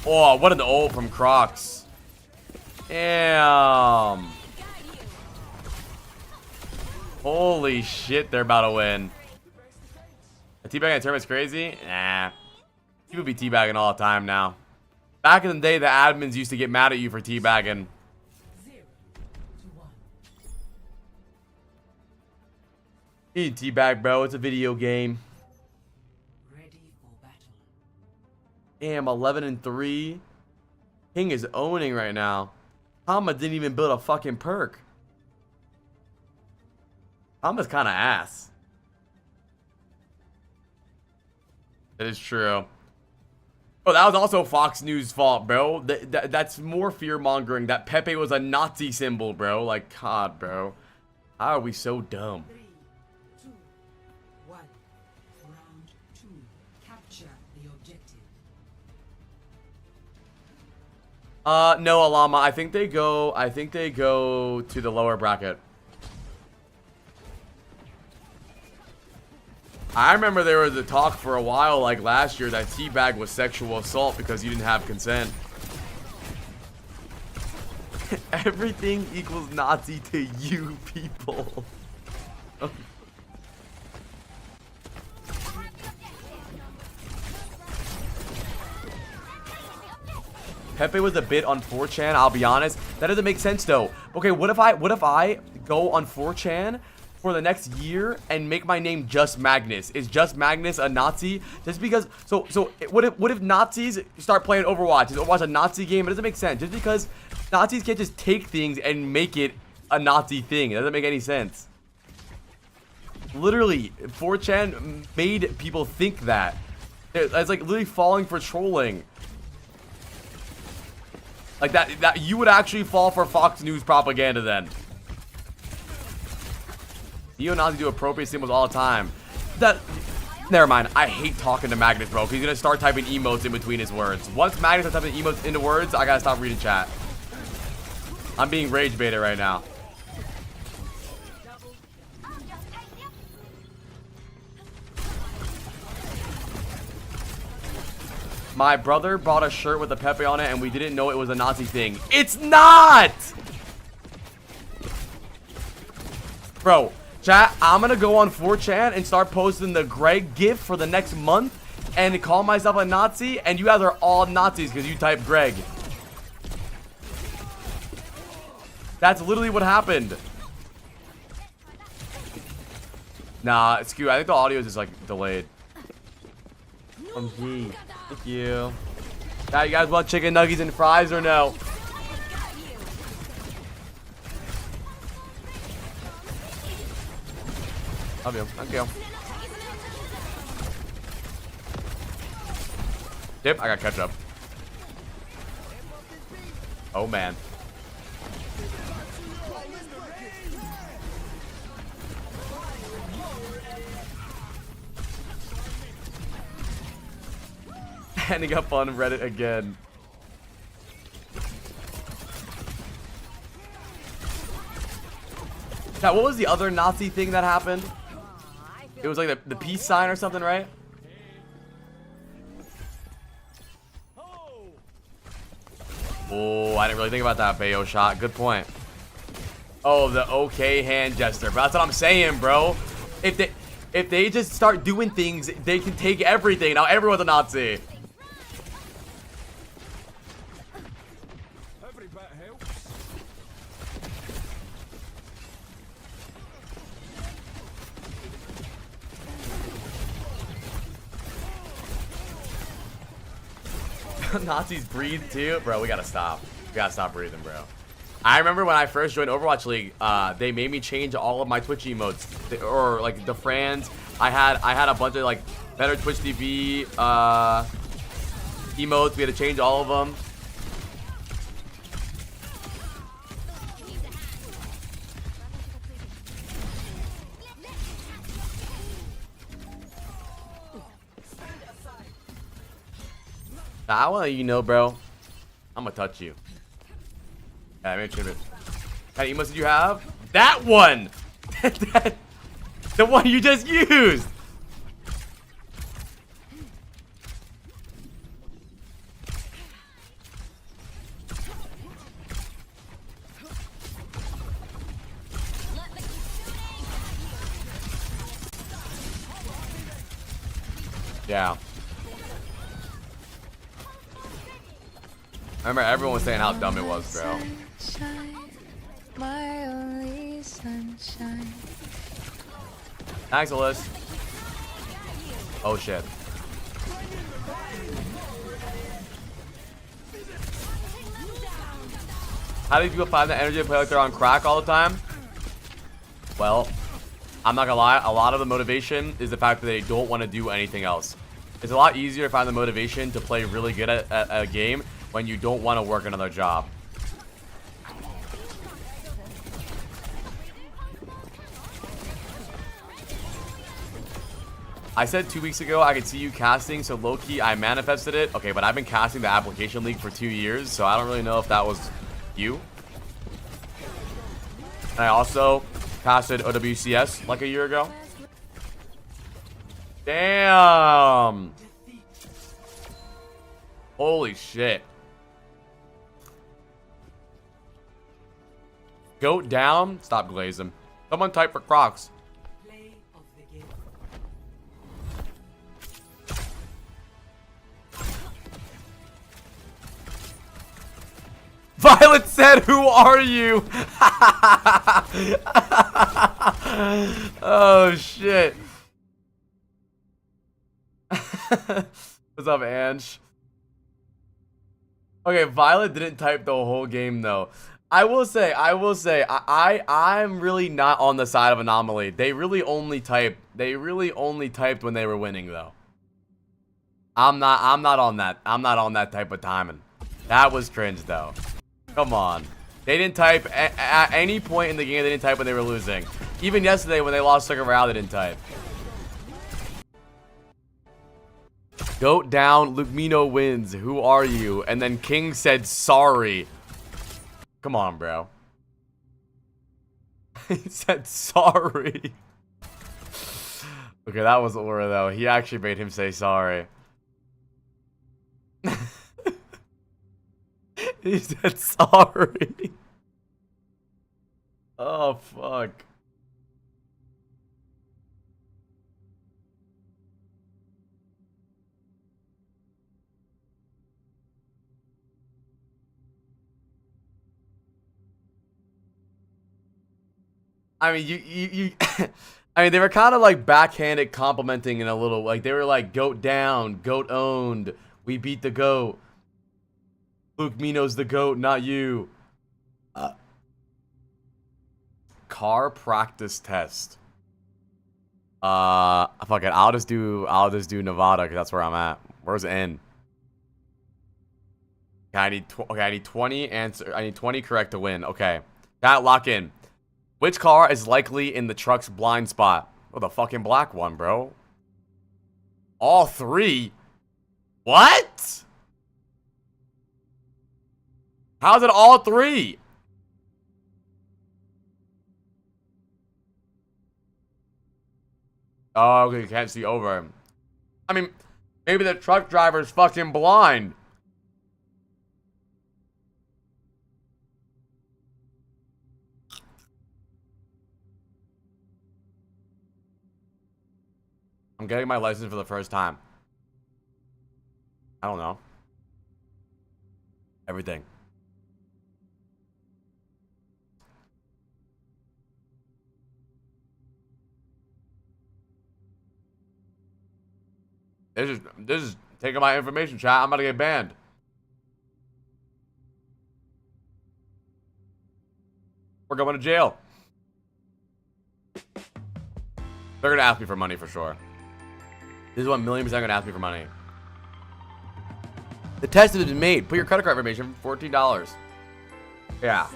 Oh, what an ult from Crocs. Damn. Holy shit, they're about to win. A teabagging in tournament's crazy? Nah. People be teabagging all the time now. Back in the day, the admins used to get mad at you for teabagging. You teabag, bro. It's a video game. Damn, 11-3. King is owning right now. Hama didn't even build a fucking perk. Hama's kind of ass. That is true. Oh, that was also Fox News' fault, bro. That's more fear-mongering. That Pepe was a Nazi symbol, bro. Like, God, bro. How are we so dumb? 3, 2, 1. Round 2. Capture the objective. No, Alama. I think they go to the lower bracket. I remember there was a talk for a while, like last year, that teabag was sexual assault because you didn't have consent. Everything equals Nazi to you people. Pepe was a bit on 4chan, I'll be honest. That doesn't make sense though. Okay, what if I go on 4chan for the next year and make my name Just Magnus? Is Just Magnus a Nazi? Just because so what if Nazis start playing Overwatch? Is Overwatch a Nazi game? It doesn't make sense. Just because Nazis can't just take things and make it a Nazi thing. It doesn't make any sense. Literally, 4chan made people think that. It's like literally falling for trolling. Like that you would actually fall for Fox News propaganda then. Neo-Nazis do appropriate symbols all the time. Never mind. I hate talking to Magnus, bro. He's gonna start typing emotes in between his words. Once Magnus starts typing emotes into words, I gotta stop reading chat. I'm being rage baited right now. My brother bought a shirt with a Pepe on it and we didn't know it was a Nazi thing. It's not! Bro, chat, I'm gonna go on 4chan and start posting the Greg GIF for the next month and call myself a Nazi, and you guys are all Nazis because you type Greg. That's literally what happened. Nah, Skew, I think the audio is just like delayed. Thank you. Now, you guys want chicken nuggets and fries or no? Love you. Thank you. Yep, I got ketchup. Oh man. Ending up on Reddit again. Now, what was the other Nazi thing that happened? It was like the peace sign or something, right? Oh, I didn't really think about that Bayo shot. Good point. Oh, the okay hand gesture. But that's what I'm saying, bro. If they just start doing things, they can take everything. Now everyone's a Nazi. Nazis breathe too? Bro, we gotta stop. We gotta stop breathing, bro. I remember when I first joined Overwatch League, they made me change all of my Twitch emotes. Or like the friends. I had a bunch of like better Twitch TV emotes. We had to change all of them. I want to let you know, bro. I'm gonna touch you. Yeah, make sure. What kind of emotes did you have? That one! The one you just used! Yeah. I remember everyone was saying how dumb it was, bro. My only sunshine. Thanks, Alyss. Oh shit. How do people find the energy to play like they're on crack all the time? Well, I'm not gonna lie, a lot of the motivation is the fact that they don't want to do anything else. It's a lot easier to find the motivation to play really good at a game when you don't want to work another job. I said 2 weeks ago I could see you casting, so low-key I manifested it. Okay, but I've been casting the application league for 2 years, so I don't really know if that was you. And I also casted OWCS like a year ago. Damn! Holy shit. Goat down. Stop glazing. Someone type for Crocs. Play of the game. Violet said, "Who are you?" Oh shit. What's up, Ange? Okay, Violet didn't type the whole game though. I will say, I'm really not on the side of Anomaly. They really only typed when they were winning though. I'm not on that. I'm not on that type of timing. That was cringe though. Come on. They didn't type at any point in the game. They didn't type when they were losing. Even yesterday when they lost Circuit Royale, they didn't type. Goat down, Lumino wins. Who are you? And then King said sorry. Come on, bro. He said sorry. Okay, that was Aura, though. He actually made him say sorry. He said sorry. Oh, fuck. I mean, you I mean, they were kind of like backhanded complimenting in a little, like they were like, goat down, goat owned, we beat the goat. Luke Mino's the GOAT, not you. Car practice test. Fuck it. I'll just do Nevada because that's where I'm at. Where's N? Okay, I need 20 answer. I need 20 correct to win. Okay, that lock in. Which car is likely in the truck's blind spot? Oh, the fucking black one, bro. All three. What? How's it all three? Oh, okay, you can't see over. I mean, maybe the truck driver's fucking blind. I'm getting my license for the first time. I don't know. Everything. This is taking my information, chat. I'm about to get banned. We're going to jail. They're gonna ask me for money for sure. This is 1,000,000% gonna ask me for money. The test has been made. Put your credit card information for $14. Yeah.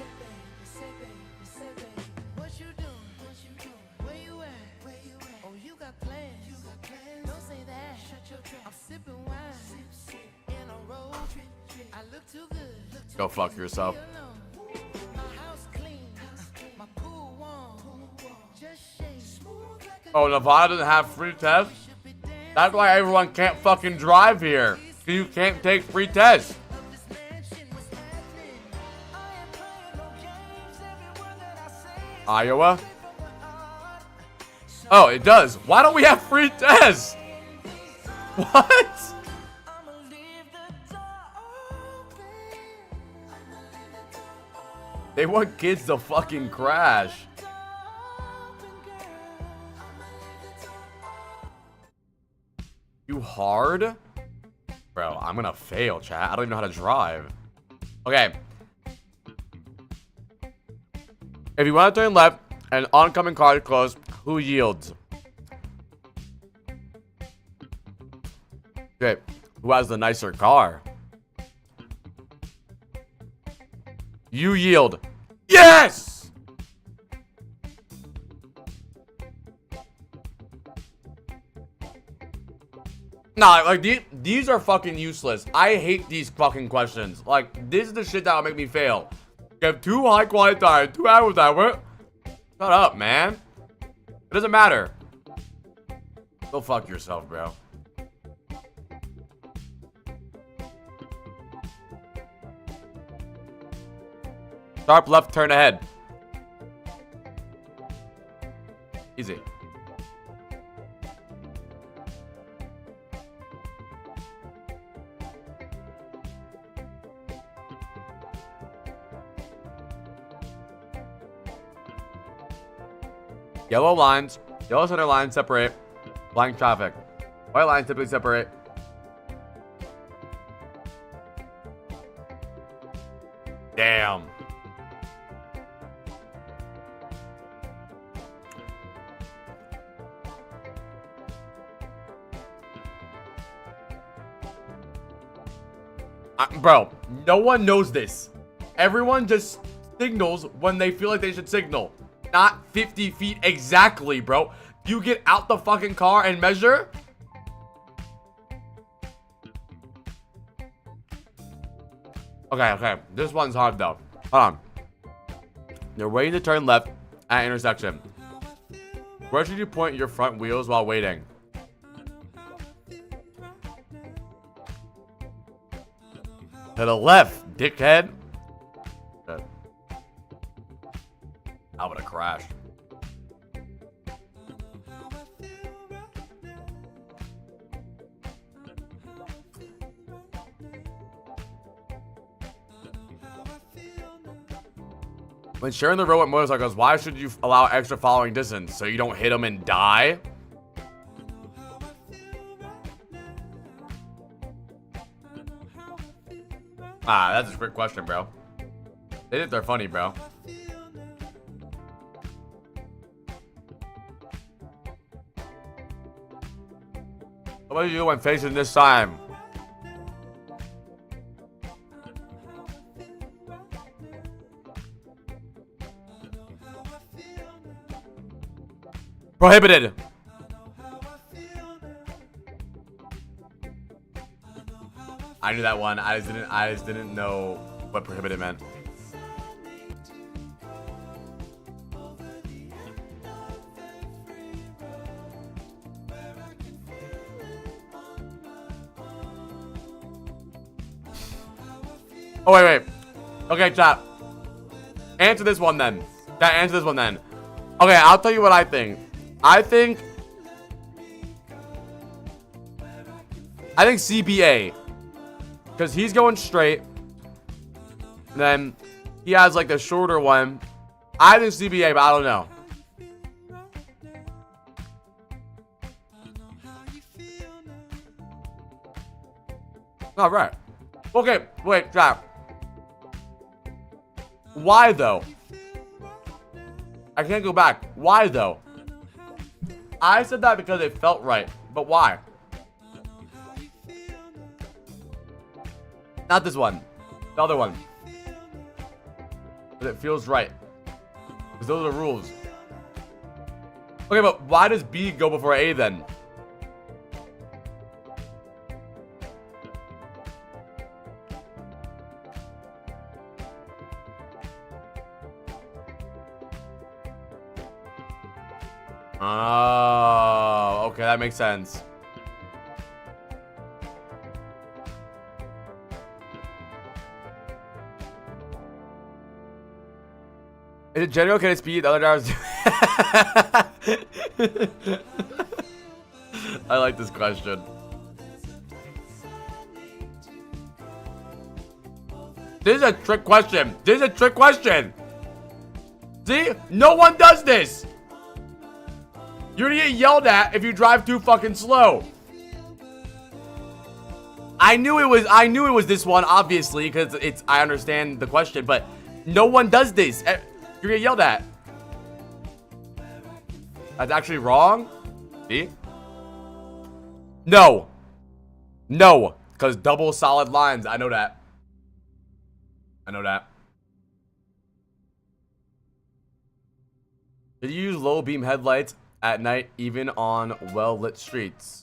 Go fuck yourself. Oh, Nevada doesn't have free tests? That's why everyone can't fucking drive here. You can't take free tests. Iowa? Oh, it does. Why don't we have free tests? What? They want kids to fucking crash. You hard? Bro, I'm gonna fail, chat. I don't even know how to drive. Okay. If you want to turn left and an oncoming car is close, who yields? Okay. Who has the nicer car? You yield. Yes! Nah, like, these are fucking useless. I hate these fucking questions. Like, this is the shit that will make me fail. You have 2 high quality tires, 2 hours hour. Shut up, man. It doesn't matter. Go fuck yourself, bro. Sharp left, turn ahead. Easy. Yellow lines, yellow center lines separate. Blank traffic. White lines typically separate. Damn. Bro, no one knows this. Everyone just signals when they feel like they should signal. Not 50 feet exactly, bro. You get out the fucking car and measure. Okay. This one's hard though. Hold on. You're waiting to turn left at intersection. Where should you point your front wheels while waiting? To the left, dickhead. Shit. I would have crashed. When sharing the road with motorcycles, why should you allow extra following distance so you don't hit them and die? Ah, that's a great question, bro. They think they're funny, bro. What do you do when facing this time? Prohibited. I knew that one. I just didn't know what prohibited meant. Oh wait. Okay, chat. Answer this one then. Chat, answer this one then. Okay, I'll tell you what I think. I think CBA, because he's going straight. Then he has like the shorter one. I think CBA, but I don't know. All right. Okay, wait, Jack. Why though? I can't go back. Why though? I said that because it felt right, but why? Not this one. The other one. Because it feels right. Because those are the rules. Okay, but why does B go before A then? Oh, okay, that makes sense. Is it general? Can it speed? The other drivers. I like this question. This is a trick question. This is a trick question. See? No one does this. You're gonna get yelled at if you drive too fucking slow. I knew it was this one, obviously, because I understand the question, but no one does this. You're gonna get yelled at. That's actually wrong. See? No. No. Because double solid lines. I know that. I know that. Did you use low beam headlights at night, even on well-lit streets?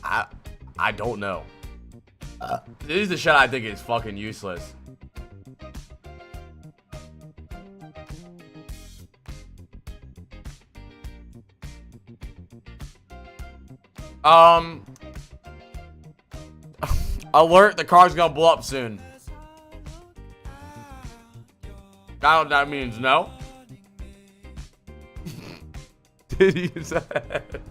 I don't know. This is the shit I think is fucking useless. Alert, the car's gonna blow up soon. That means no. Did he use that?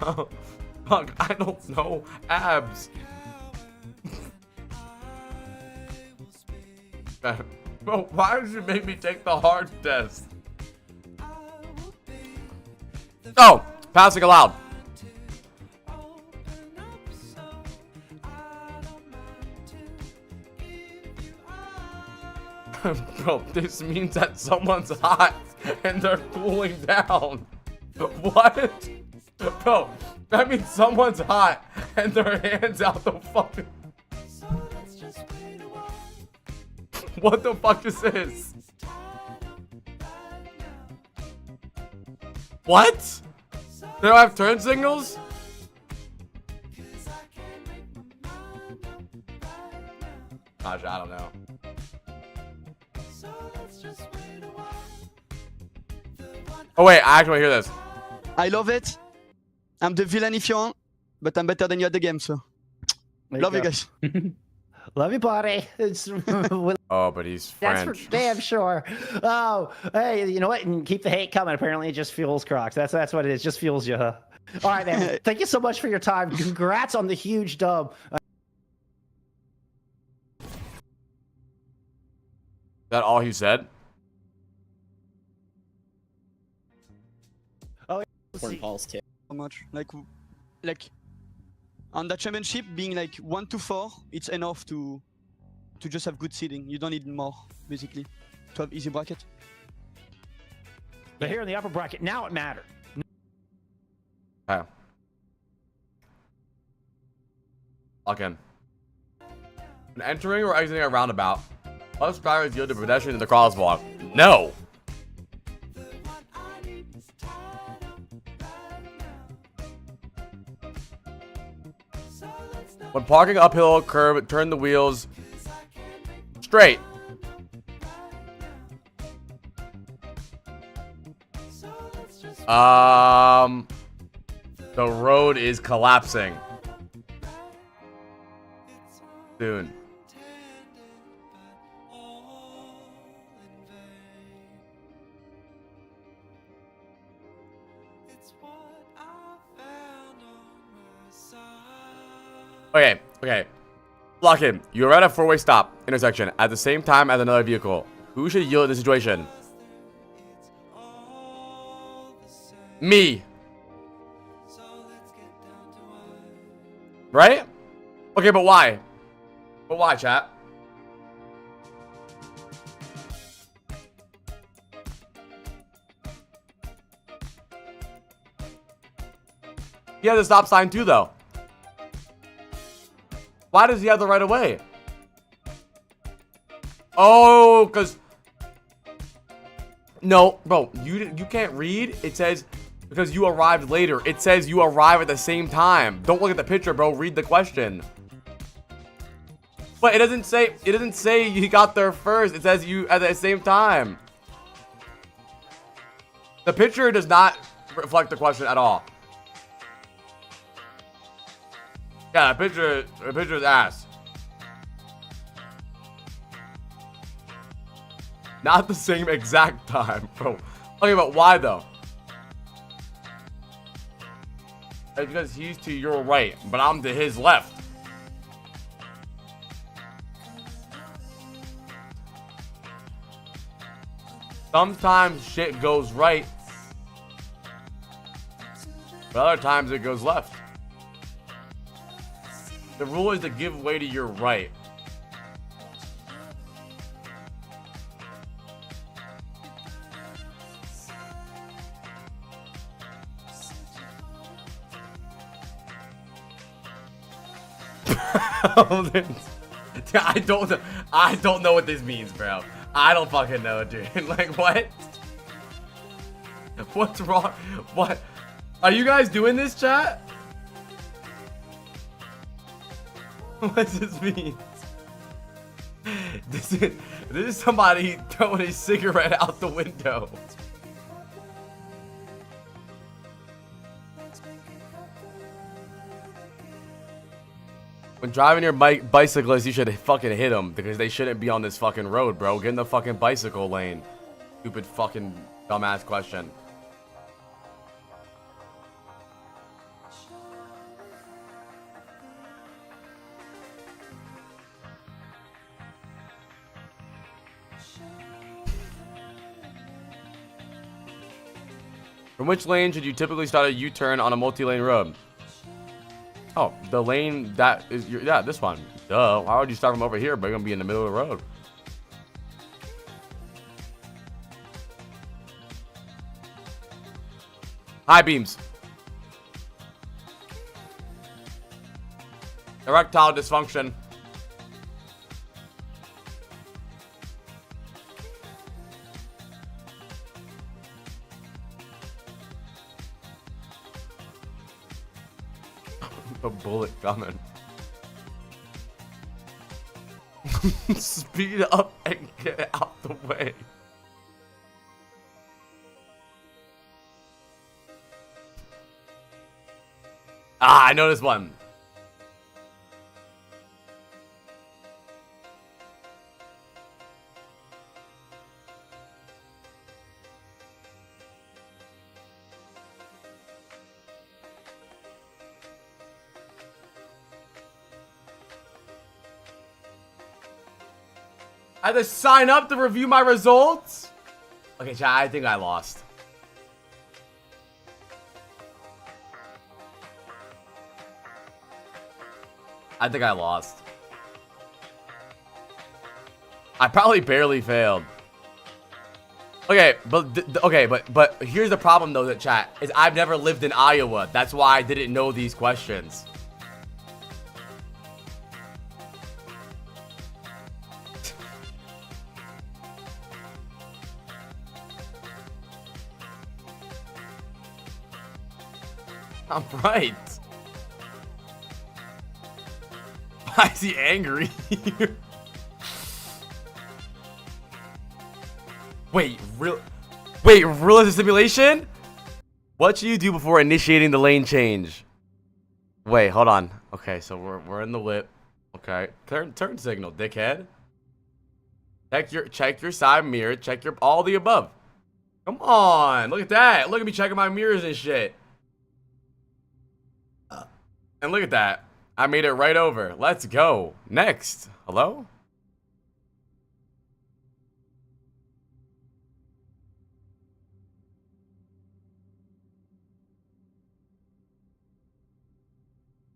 Oh, fuck, I don't know. Abs. Bro, why did you make me take the hard test? Oh, passing aloud. Bro, this means that someone's hot and they're cooling down. What? Bro, that means someone's hot and their hands out the fucking... What the fuck is this? What? They don't have turn signals? Gosh, I don't know. Oh wait, I actually hear this. I love it. I'm the villain if you want, but I'm better than you at the game, so. Love you guys. Love you, buddy. Oh, but he's That's French. for damn sure. Oh, hey, you know what? And keep the hate coming. Apparently, it just fuels Crocs. That's what it is. Just fuels you. Huh? All right, man. Thank you so much for your time. Congrats on the huge dub. Is that all he said? Oh, Important calls too. So much. Like on that championship, being like 1-4, it's enough to just have good seeding. You don't need more, basically, to have easy bracket. But here in the upper bracket, now it matters. Okay. Lock in. When entering or exiting a roundabout, plus drivers yield to pedestrian in the crosswalk. No! When parking uphill curb, turn the wheels straight. The road is collapsing. Soon. Okay. Lock in. You are at a four-way stop intersection at the same time as another vehicle. Who should yield in this situation? Me. Right? Okay, but why? But why, chat? He has a stop sign too, though. Why does he have the right of way? Oh, because... No, bro, you can't read. It says, because you arrived later. It says you arrive at the same time. Don't look at the picture, bro. Read the question. But it doesn't say you got there first. It says you at the same time. The picture does not reflect the question at all. Yeah, the picture is ass. Not the same exact time, bro. Okay, but why though? It's because he's to your right, but I'm to his left. Sometimes shit goes right, but other times it goes left. The rule is to give way to your right. I don't know what this means, bro. I don't fucking know, dude. Like, what? What's wrong? What? Are you guys doing this, chat? What does this mean? This is somebody throwing a cigarette out the window. When driving your bicyclists, you should fucking hit them because they shouldn't be on this fucking road, bro. Get in the fucking bicycle lane. Stupid fucking dumbass question. From which lane should you typically start a U-turn on a multi-lane road? Oh, the lane that is yeah, this one. Duh. Why would you start from over here, but you're gonna be in the middle of the road? High beams. Erectile dysfunction. The bullet coming. Speed up and get out the way. Ah, I know this one. I had to sign up to review my results? Okay, chat, I think I lost. I think I lost. I probably barely failed. Okay, but here's the problem though, that chat is I've never lived in Iowa. That's why I didn't know these questions. I'm right. Why is he angry? Wait, realistic simulation? What should you do before initiating the lane change? Wait, hold on. Okay, so we're in the whip. Okay, turn signal, dickhead. Check your side mirror. Check your all the above. Come on, look at that. Look at me checking my mirrors and shit. And look at that. I made it right over. Let's go. Next. Hello?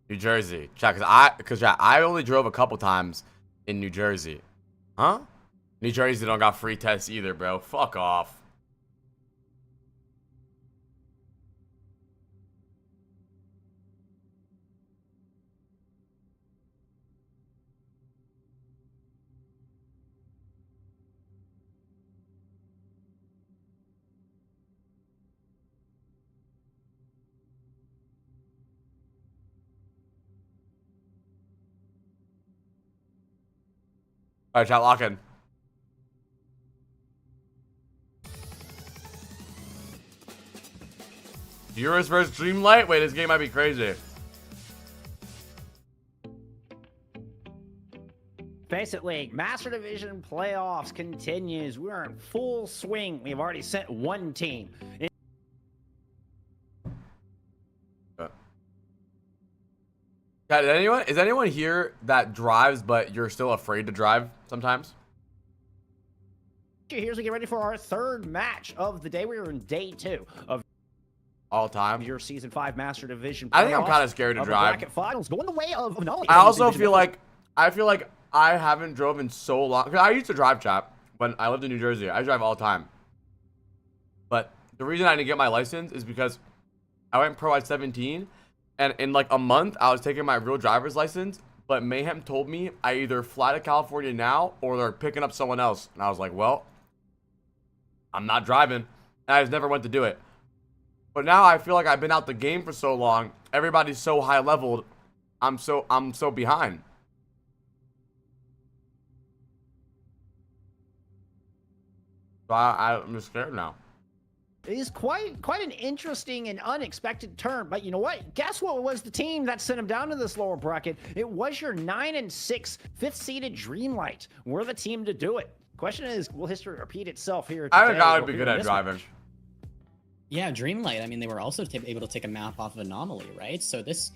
New Jersey. Chat, cause I only drove a couple times in New Jersey. Huh? New Jersey don't got free tests either, bro. Fuck off. Alright, chat, lock in. Viewers versus Dreamlight? Wait, this game might be crazy. Faceit League Master Division playoffs continues. We're in full swing. We've already sent one team. Chat, is anyone here that drives but you're still afraid to drive sometimes? Here's we get ready for our third match of the day. We are in day 2 of all time your season 5 Master Division. I think I'm kind of scared to drive. Bracket finals going the way of knowledge. I also feel like I haven't drove in so long. I used to drive, chat, when I lived in New Jersey. I drive all the time. But the reason I didn't get my license is because I went pro at 17. And in like a month, I was taking my real driver's license, but Mayhem told me I either fly to California now or they're picking up someone else. And I was like, well, I'm not driving. And I just never went to do it. But now I feel like I've been out the game for so long. Everybody's so high leveled. I'm so behind. So I'm just scared now. It is quite an interesting and unexpected turn, but you know what? Guess what was the team that sent him down to this lower bracket? It was your 9-6 fifth-seeded Dreamlight. We're the team to do it. Question is, will history repeat itself here today? I think I would be good at driving. Match? Yeah, Dreamlight. I mean, they were also able to take a map off of Anomaly, right? So this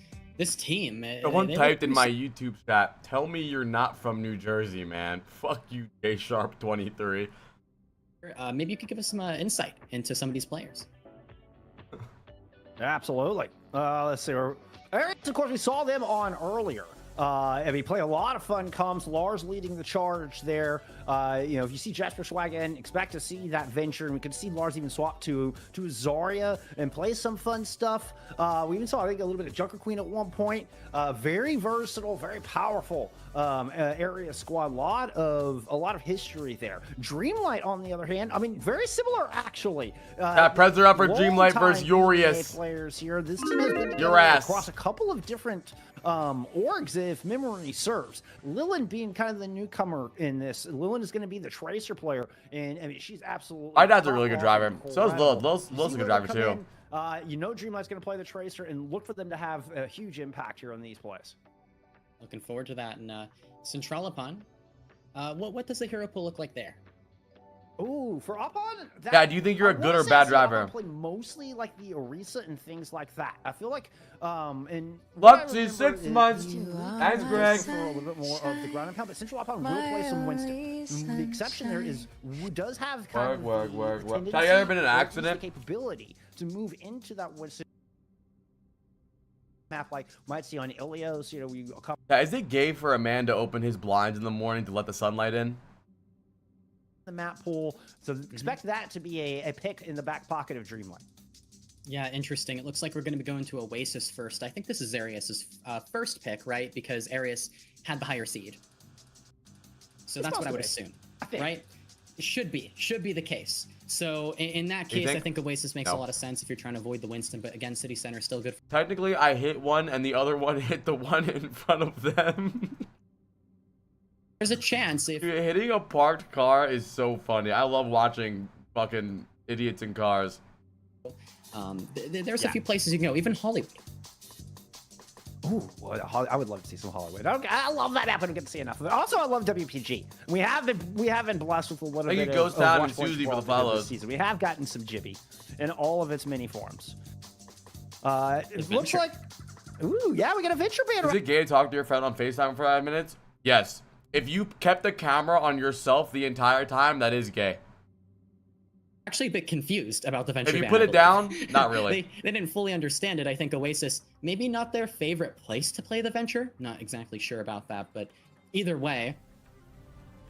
team. Someone typed in my YouTube chat, "Tell me you're not from New Jersey, man. Fuck you, J Sharp 23." Maybe you could give us some insight into some of these players. Absolutely. Let's see. Of course, we saw them on earlier. I mean, play a lot of fun comps. Lars leading the charge there. You know, if you see Jasper Swag in, expect to see that venture, and we could see Lars even swap to Zarya and play some fun stuff. We even saw, I think, a little bit of Junker Queen at one point. Very versatile, very powerful area squad. A lot of history there. Dreamlight, on the other hand, I mean, very similar actually. Preds are up for Dreamlight versus Oasis. Players here. This team has been Your ass. across a couple of different orgs, if memory serves. Lilin being kind of the newcomer in this. Lilin is going to be the Tracer player, and I mean, she's absolutely. Idad's a really good driver. So is Lil. Lil's a good driver too. You know, Dreamlight's going to play the Tracer, and look for them to have a huge impact here on these plays. Looking forward to that. And Centralopon, what does the hero pool look like there? Ooh, for Opon? Yeah, do you think you're a good or bad driver? I play mostly like the Orisa and things like that. I feel like, in Luck to 6 months. Thanks, Greg. For a little bit more of the ground and pound, but Central Opon will play some Winston. The exception there is Wu does have kind of work. tendency, Have you ever been in an or at least accident? the capability to move into that Winston map, like might see on Ilios. You know, we. Yeah, is it gay for a man to open his blinds in the morning to let the sunlight in? The map pool, so expect that to be a pick in the back pocket of Dreamlight. Yeah, interesting. It looks like we're going to be going to Oasis first. I think this is Arius' first pick, right? Because Arius had the higher seed. So that's what I would assume, right? It should be the case. So in that case, I think Oasis makes a lot of sense if you're trying to avoid the Winston, but again, City Center is still good. Technically, I hit one and the other one hit the one in front of them. There's a chance if Dude, hitting a parked car is so funny. I love watching fucking idiots in cars. There's a few places you can go, even Hollywood. Ooh, I would love to see some Hollywood. I love that app. I don't get to see enough of it. Also, I love WPG. We have been blessed with a little bit of Ghost Town and Watch Susie for the this follows. season. We have gotten some Jibby in all of its many forms. It looks like, ooh, yeah, we got a venture banner. Is it gay to talk to your friend on FaceTime for 5 minutes? Yes. If you kept the camera on yourself the entire time, that is gay. Actually a bit confused about the venture If you ban, put it down, not really. they didn't fully understand it. I think Oasis, maybe not their favorite place to play the venture. Not exactly sure about that, but either way,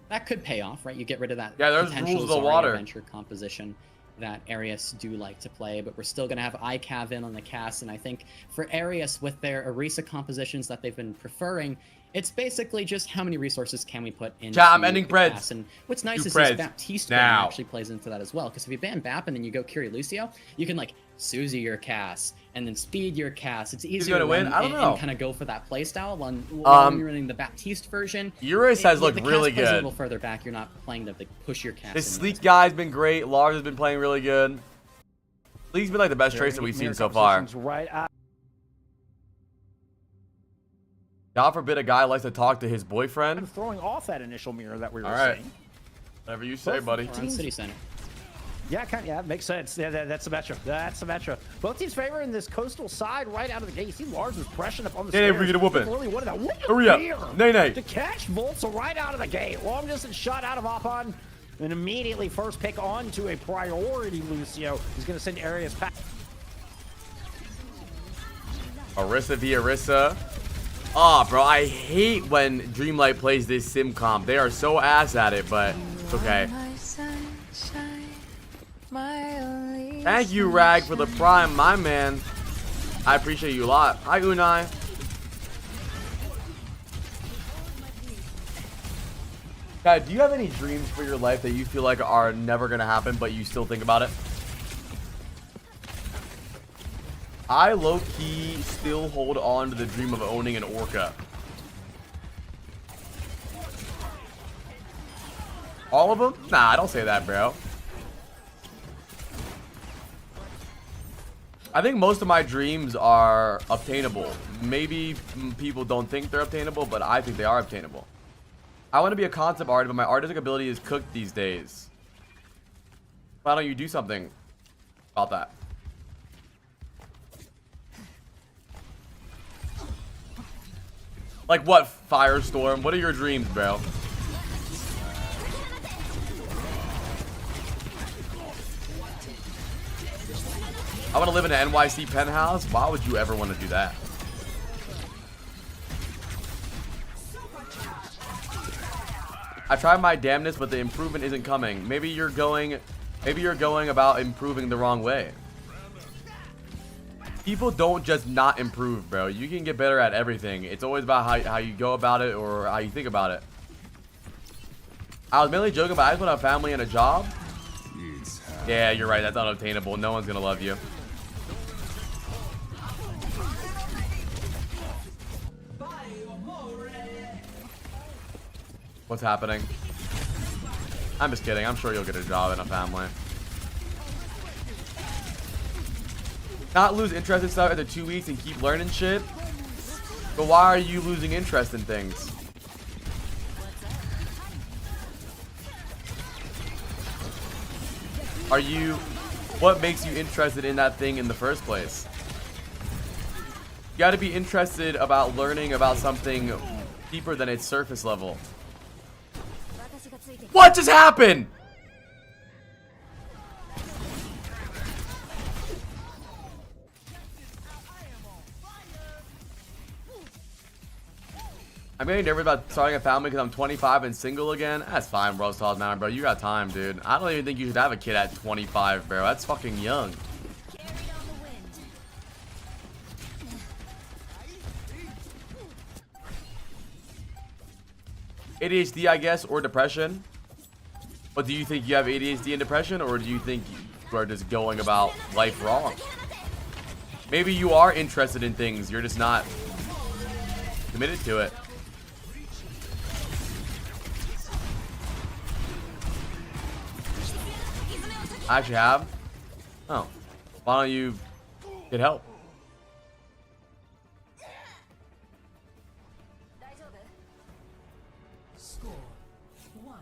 that could pay off, right? You get rid of that potential rules of the water. venture composition that Arius do like to play, but we're still going to have iCav in on the cast, and I think for Arius, with their Orisa compositions that they've been preferring, it's basically just how many resources can we put in. I'm ending Preds. And what's nice is Preds Baptiste now. actually plays into that as well, because if you ban Bap and then you go Kiri Lucio, you can like Susie your cast and then speed your cast. It's easier to win. I don't know. And kind of go for that playstyle when you're running the Baptiste version. Eurus has looked really good. A little further back, you're not playing to like, push your cast. This Sleek guy's been great. Lars has been playing really good. Sleek's been like the best tracer we've seen so far. Right out. God forbid a guy likes to talk to his boyfriend. Throwing off that initial mirror that we were seeing. Whatever you say, buddy. We're on City Center. Yeah, it makes sense. Yeah, that's the metro. That's the metro. Both teams favoring this coastal side right out of the gate. You see Lars was pressing up on the stairs. We're gonna whoop it. Really wanted that. Hurry up. Nay. To catch Volts right out of the gate. Long distance shot out of Opon. And immediately first pick onto a priority Lucio. He's going to send Arius back. Orisa v Orisa. Oh, bro, I hate when Dreamlight plays this sim comp. They are so ass at it, but it's okay. Thank you, Rag, for the prime, my man. I appreciate you a lot. Hi, Unai. Guy, do you have any dreams for your life that you feel like are never going to happen, but you still think about it? I low-key still hold on to the dream of owning an orca. All of them? Nah, I don't say that, bro. I think most of my dreams are obtainable. Maybe people don't think they're obtainable, but I think they are obtainable. I want to be a concept artist, but my artistic ability is cooked these days. Why don't you do something about that? Like what, Firestorm? What are your dreams, bro? I want to live in an NYC penthouse? Why would you ever want to do that? I tried my damnness, but the improvement isn't coming. Maybe you're going about improving the wrong way. People don't just not improve, bro. You can get better at everything. It's always about how you go about it or how you think about it. I was mainly joking, but I just want a family and a job. Yeah, you're right. That's unobtainable. No one's gonna love you. What's happening? I'm just kidding. I'm sure you'll get a job and a family. Not lose interest in stuff after 2 weeks and keep learning shit. But why are you losing interest in things? What makes you interested in that thing in the first place? You gotta be interested about learning about something deeper than its surface level. What just happened? I'm getting nervous about starting a family because I'm 25 and single again. That's fine, bro. Stars Mountain, bro. You got time, dude. I don't even think you should have a kid at 25, bro. That's fucking young. ADHD, I guess, or depression. But do you think you have ADHD and depression, or do you think you are just going about life wrong? Maybe you are interested in things. You're just not committed to it. I actually have. Oh. Why don't you get help? Score 1-0.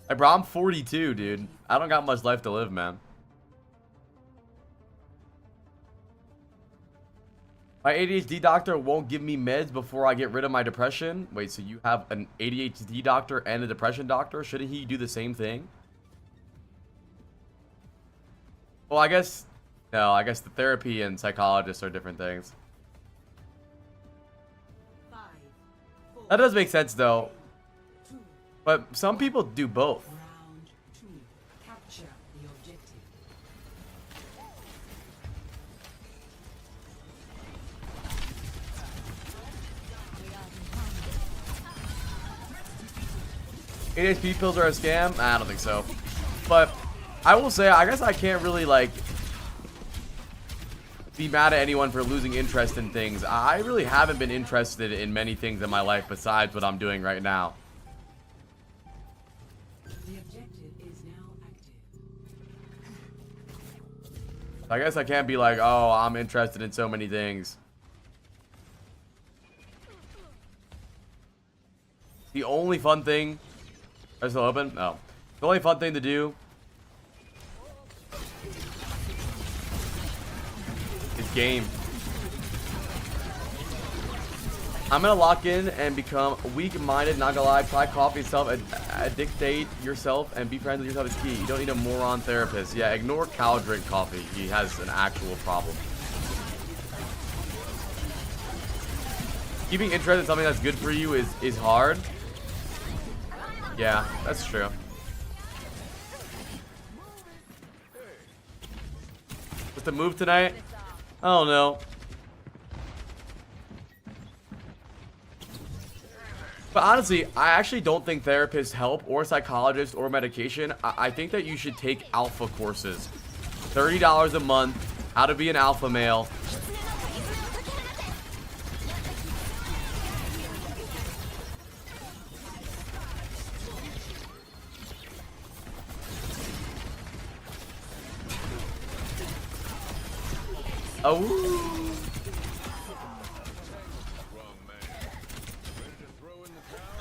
Hey, bro, I'm 42, dude. I don't got much life to live, man. My ADHD doctor won't give me meds before I get rid of my depression. Wait, so you have an ADHD doctor and a depression doctor? Shouldn't he do the same thing? Well, I guess... No, I guess the therapy and psychologists are different things. That does make sense, though. But some people do both. Round 2. Capture the objective. ADHD pills are a scam? I don't think so. But I will say, I guess I can't really, like, be mad at anyone for losing interest in things. I really haven't been interested in many things in my life besides what I'm doing right now. The objective is now active. I guess I can't be like, oh, I'm interested in so many things. The only fun thing... Are still open? No. The only fun thing to do is game. I'm gonna lock in and become weak-minded, not gonna lie. Try coffee yourself, addictate yourself, and be friends with yourself is key. You don't need a moron therapist. Yeah, ignore Cal drink coffee. He has an actual problem. Keeping interest in something that's good for you is hard. Yeah, that's true. What's the move tonight? I don't know. But honestly, I actually don't think therapists help, or psychologists, or medication. I think that you should take alpha courses. $30 a month, how to be an alpha male. Oh.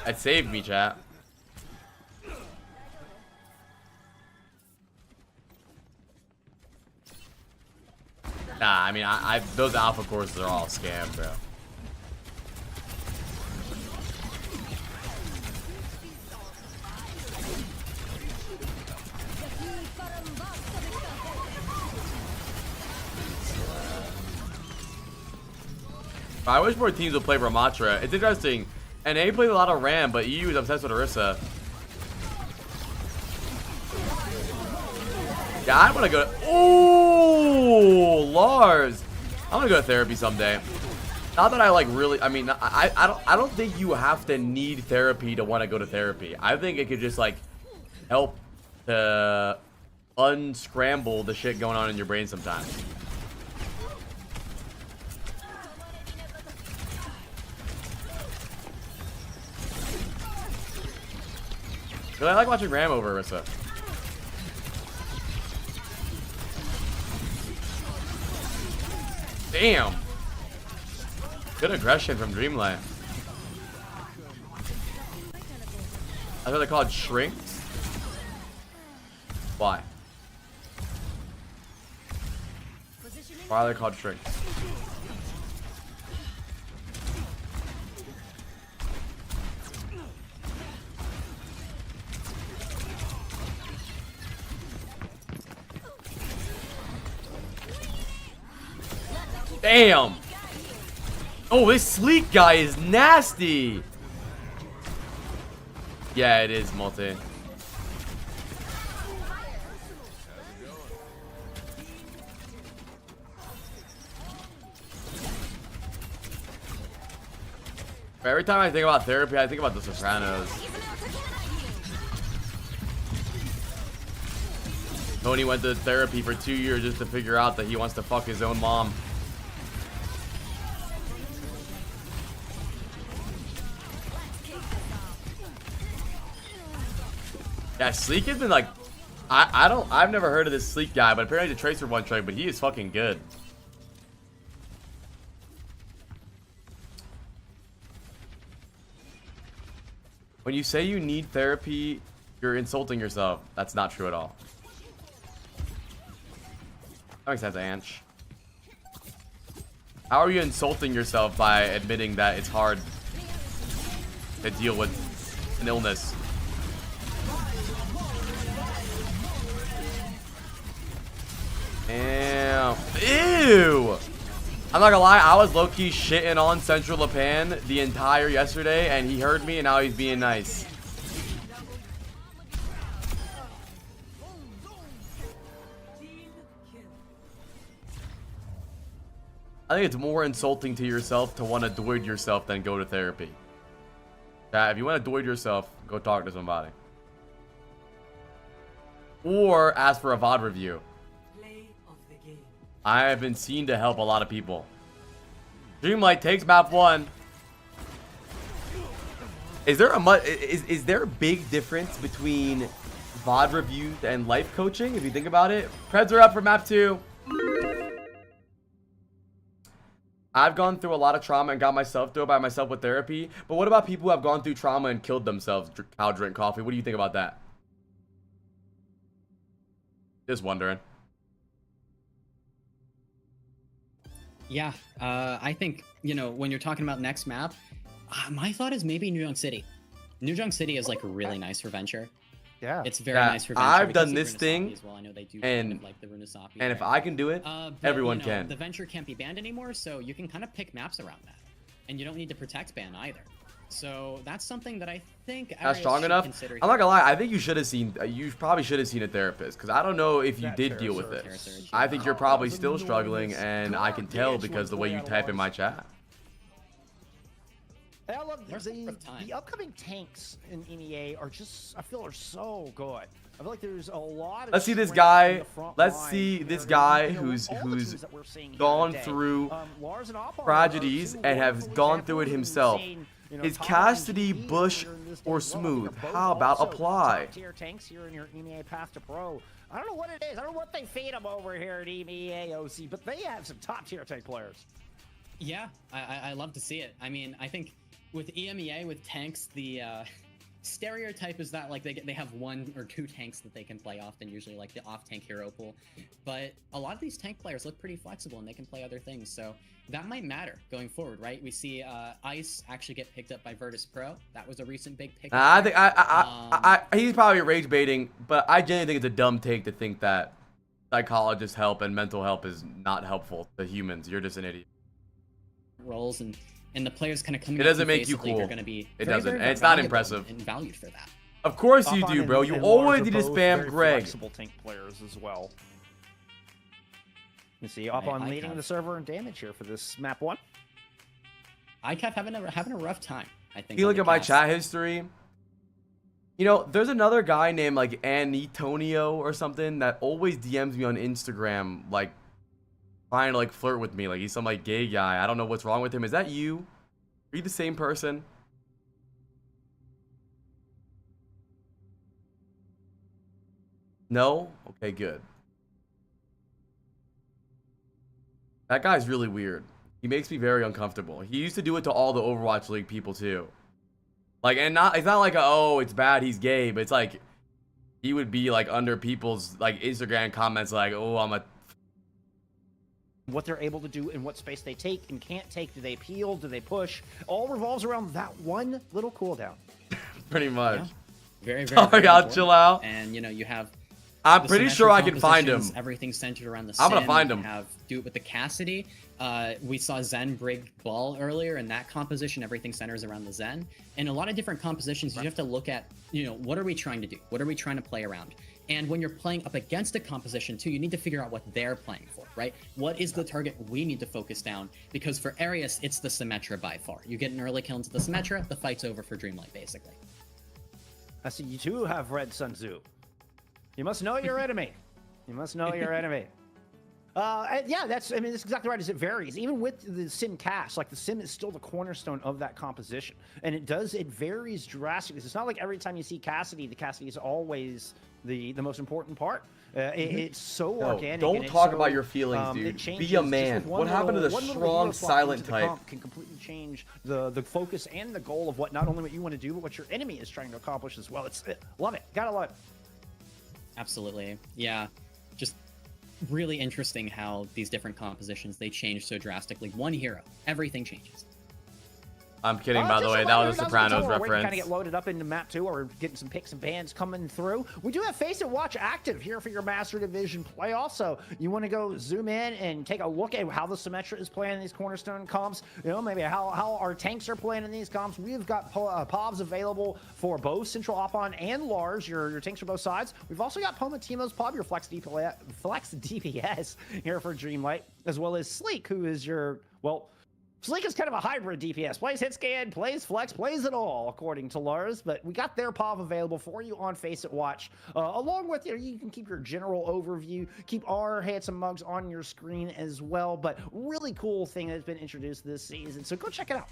That saved me, chat. Nah, I mean, those alpha courses are all scam, bro. I wish more teams would play Ramatra. It's interesting. NA plays a lot of Ram, but EU is obsessed with Orisa. Yeah, I want to go. Oh, Lars. I'm gonna go to therapy someday. Not that I like really. I mean, I don't think you have to need therapy to want to go to therapy. I think it could just like help to unscramble the shit going on in your brain sometimes. Really, I like watching Ram over Orisa. Damn. Good aggression from Dreamland. I thought they're called shrinks. Why? Why are they called shrinks? Damn! Oh, this Sleek guy is nasty! Yeah, it is multi. Every time I think about therapy, I think about The Sopranos. Tony went to therapy for 2 years just to figure out that he wants to fuck his own mom. Yeah, Sleek has been like, I've never heard of this Sleek guy, but apparently he's a Tracer one trick, but he is fucking good. When you say you need therapy, you're insulting yourself. That's not true at all. That makes sense, Anch. How are you insulting yourself by admitting that it's hard to deal with an illness? Damn. Ew. I'm not gonna lie, I was low-key shitting on Central Japan the entire yesterday, and he heard me, and now he's being nice. I think it's more insulting to yourself to want to doid yourself than go to therapy. If you want to doid yourself, go talk to somebody. Or ask for a VOD review. I have been seen to help a lot of people. Dreamlight takes map 1. Is there is there a big difference between VOD reviews and life coaching? If you think about it, Preds are up for map 2. I've gone through a lot of trauma and got myself through it by myself with therapy. But what about people who have gone through trauma and killed themselves? Cow drink coffee. What do you think about that? Just wondering. Yeah, I think, you know, when you're talking about next map, my thought is maybe New Junk City. New Junk City is like really nice for Venture. Yeah, it's very nice for Venture. I've done this thing, as well. I know they do and kind of like the Runasapi and if I can do it, but, everyone you know, can. The Venture can't be banned anymore, so you can kind of pick maps around that, and you don't need to protect ban either. So that's something that I think not strong enough. I'm not gonna lie. I think you should have seen. You probably should have seen a therapist, because I don't know if you did deal with this. I think you're probably still struggling, and I can tell because the way you type in my chat. I love the upcoming tanks in NEA are just, I feel, are so good. I feel like there's a lot of. Let's see this guy. Let's see this guy who's gone through tragedies and has gone through it himself. Is Cassidy, Bush, or Smooth? How about apply? Tier tanks here in your NEA path to pro. I don't know what it is. I don't know what they feed them over here at NEA OC, but they have some top tier tank players. Yeah, I love to see it. I mean, I think with EMEA, with tanks, the stereotype is that like they have 1 or 2 tanks that they can play often, usually like the off-tank hero pool. But a lot of these tank players look pretty flexible and they can play other things, so that might matter going forward, right? We see Ice actually get picked up by Virtus Pro. That was a recent big pick. I think he's probably rage baiting, but I genuinely think it's a dumb take to think that psychologists help and mental help is not helpful to humans. You're just an idiot. roles and the players kind of coming. It doesn't make you cool. It doesn't, and it's not impressive. And valued for that. Of course you do, bro. You always need to spam Greg. Flexible tank players as well. You see, Opon leading the server in damage here for this map 1. ICAF having a rough time, I think. You look at my chat history. You know, there's another guy named like Antonio or something that always DMs me on Instagram, like trying to like flirt with me, like he's some like gay guy. I don't know what's wrong with him. Is that you? Are you the same person? No? Okay, good. That guy's really weird. He makes me very uncomfortable. He used to do it to all the Overwatch League people too. Like, and it's not like oh, it's bad he's gay, but it's like he would be like under people's like Instagram comments like, oh, I'm a what they're able to do and what space they take and can't take. Do they peel? Do they push? All revolves around that one little cooldown. Pretty much. Yeah. Very Sorry, I'll chill out. And you know, you have I'm pretty sure I can find him. Everything centered around the I'm gonna find him. Do it with the Cassidy. We saw Zen brig ball earlier, and that composition, everything centers around the Zen. And a lot of different compositions, you have to look at, you know, what are we trying to do? What are we trying to play around? And when you're playing up against a composition too, you need to figure out what they're playing for, right? What is the target we need to focus down? Because for Arius, it's the Symmetra by far. You get an early kill into the Symmetra, the fight's over for Dreamlight, basically. I see you too have read Sun Tzu. You must know your enemy. You must know your enemy. Yeah, that's exactly right. As it varies, even with the sim cast, like the sim is still the cornerstone of that composition, and it varies drastically. It's not like every time you see Cassidy, the Cassidy is always the most important part. It's so organic. Don't talk about your feelings, dude. Be a man. What happened to the strong, silent type? Can completely change the focus and the goal of what not only what you want to do, but what your enemy is trying to accomplish as well. Love it. Gotta love it. Absolutely. Yeah. Just really interesting how these different compositions, they change so drastically. One hero, everything changes. I'm kidding, by the way. That was a Sopranos reference. We're kind of get loaded up into map 2, or we're getting some picks and bans coming through. We do have Faceit Watch active here for your Master Division playoff. So you want to go zoom in and take a look at how the Symmetra is playing in these cornerstone comps. You know, maybe how our tanks are playing in these comps. We've got POVs available for both Central Opon and Lars, your tanks for both sides. We've also got Poma Timo's POV, your Flex DPS here for Dreamlight, as well as Sleek, who is your, well, Sleek is kind of a hybrid DPS. Plays hit scan, plays flex, plays it all, according to Lars. But we got their POV available for you on Faceit Watch. Along with you can keep your general overview, keep our handsome mugs on your screen as well. But really cool thing that's been introduced this season. So go check it out.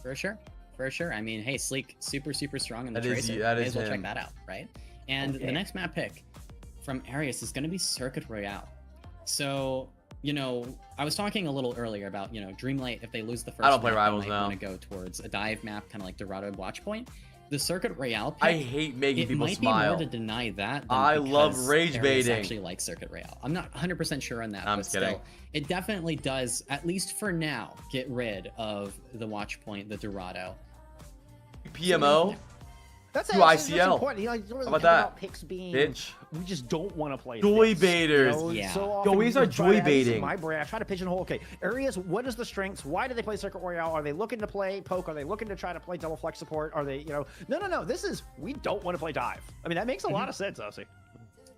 For sure. For sure. I mean, hey, Sleek, super strong in the That is Tracer. that May is as well him. check that out, right? And the next map pick from Arius is going to be Circuit Royale. So, you know, I was talking a little earlier about, you know, Dreamlight, if they lose the first I don't play map, Rivals they now. want to go towards a dive map, kind of like Dorado Watchpoint. The Circuit Royale pick, I hate making people it might smile. be more to deny that than I love because rage Arius baiting. actually like Circuit Royale. I'm not 100% sure on that, I'm but just kidding. still, it definitely does, at least for now, get rid of the Watchpoint, the Dorado. PMO? That's Do that's ICL. important. You know, you don't really How about think that? about picks being. Bitch. We just don't want to play Joy picks, baiters. You know? Yeah. So often Joeys are we try to- joy baiting. My brain, I try to pigeonhole. Okay, areas. What is the strengths? Why do they play Circuit Royale? Are they looking to play poke? Are they looking to try to play double flex support? Are they, you know? No. This is we don't want to play dive. I mean, that makes a lot of sense, Ossie.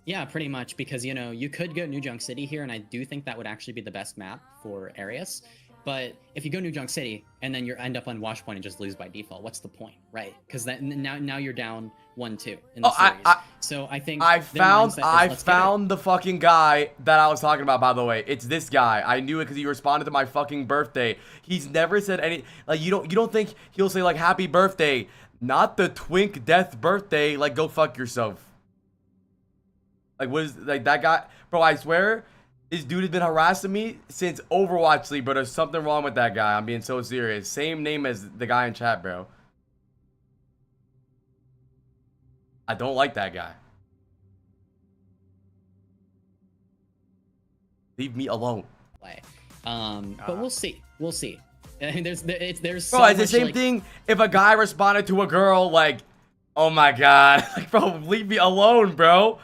Yeah, pretty much, because, you know, you could go New Junk City here, and I do think that would actually be the best map for Arius. But if you go New Junk City and then you end up on Watchpoint and just lose by default, what's the point, right? Because now you're down 1-2 in the series. So I think I their mindset is, let's get it. found the fucking guy that I was talking about, by the way. It's this guy. I knew it because he responded to my fucking birthday. He's never said any, like, you don't think he'll say like happy birthday, not the twink death birthday, like go fuck yourself. Like, what is, like, that guy, bro, I swear this dude has been harassing me since Overwatch League, but there's something wrong with that guy. I'm being so serious. Same name as the guy in chat, bro. I don't like that guy. Leave me alone. Play. But we'll see. We'll see. There's so bro, it's the much, same like, thing if a guy responded to a girl like, oh my god. Like, bro, leave me alone, bro.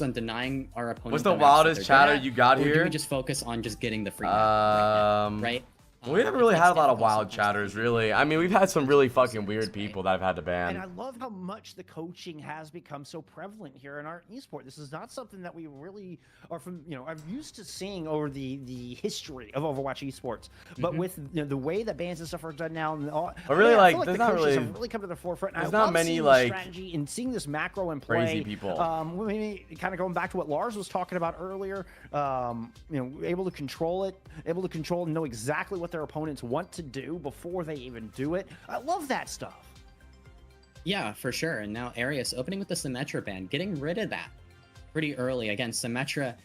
on denying our opponent. What's the wildest chatter you got or here? Do we just focus on just getting the free map right now, right? We haven't really had a lot of wild chatters, really. I mean, we've had some really fucking weird people that I've had to ban. And I love how much the coaching has become so prevalent here in our esport. This is not something that we really are from, I'm used to seeing over the history of Overwatch esports. But with the way that bans and stuff are done now, and all, but really, I feel there's the not coaches really, have really come to the forefront. There's I not love many seeing like strategy and seeing this macro in play. Crazy people. Maybe kind of going back to what Lars was talking about earlier. Able to control it, and know exactly what their opponents want to do before they even do it. I love that stuff. Yeah, for sure. And now Arius opening with the Symmetra ban, getting rid of that pretty early. Again, Symmetra,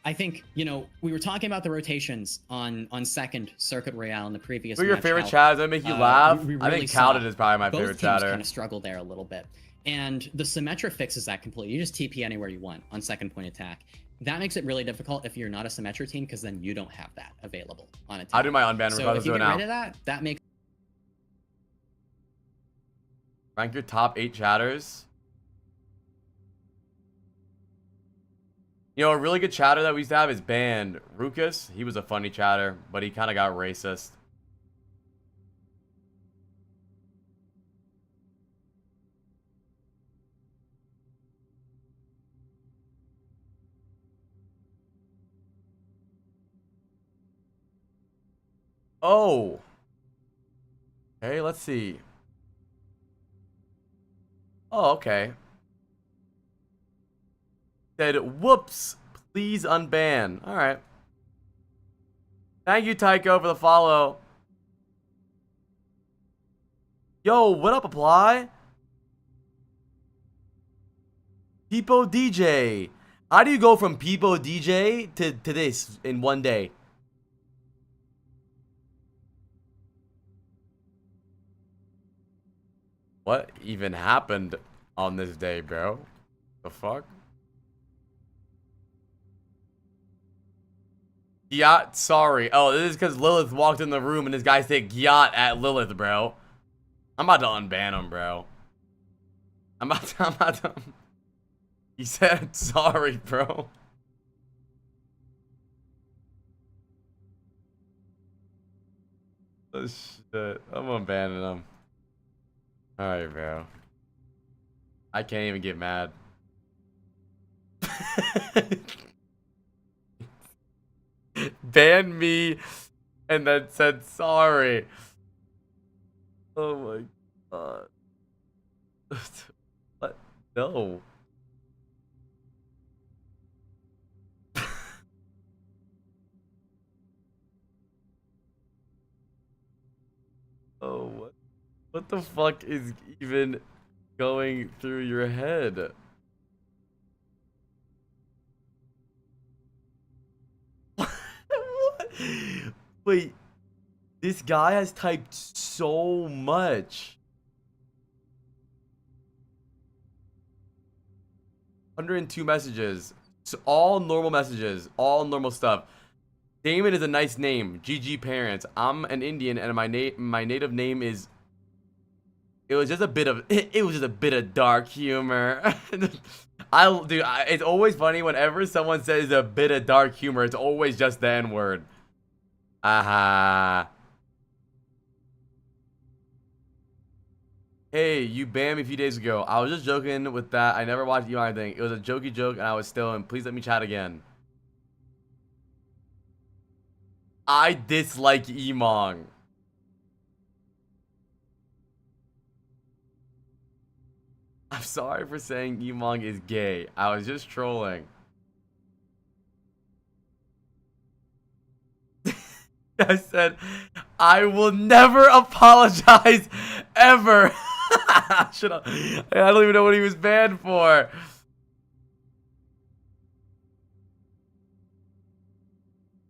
I think, we were talking about the rotations on second Circuit Royale in the previous Who are your match, favorite how, chatters that make you laugh? we I really think saw Clouded is probably my both favorite teams chatter. kind of struggled there a little bit. And the Symmetra fixes that completely. You just TP anywhere you want on second point attack. That makes it really difficult if you're not a Symmetra team, because then you don't have that available on a team. I'll do my unban so regardless if you of get it now. rid of that, that makes Rank your top 8 chatters. A really good chatter that we used to have is banned. Rukus, he was a funny chatter, but he kind of got racist. Oh. Okay, let's see. Oh, okay. Said, whoops, please unban. Alright. Thank you, Tycho, for the follow. Yo, what up, Apply? Peepo DJ. How do you go from Peepo DJ to this in one day? What even happened on this day, bro? The fuck? Gyat, sorry. Oh, this is because Lilith walked in the room and this guy said Gyat at Lilith, bro. I'm about to unban him, bro. I'm about to. He said sorry, bro. Oh, shit. I'm unbanning him. Alright, bro. I can't even get mad. Banned me and then said sorry. Oh my god. What? No. Oh, what the fuck is even going through your head? What? Wait, this guy has typed so much. 102 messages. So all normal messages, all normal stuff. Damon is a nice name. GG parents. I'm an Indian and my native name is. It was just a bit of dark humor. It's always funny whenever someone says a bit of dark humor. It's always just the N word. Aha. Hey, you banned me a few days ago. I was just joking with that. I never watched you or anything. It was a jokey joke and I was still in. Please let me chat again. I dislike Emong. I'm sorry for saying Emong is gay. I was just trolling. I said, I will never apologize ever. Shut up. I don't even know what he was banned for.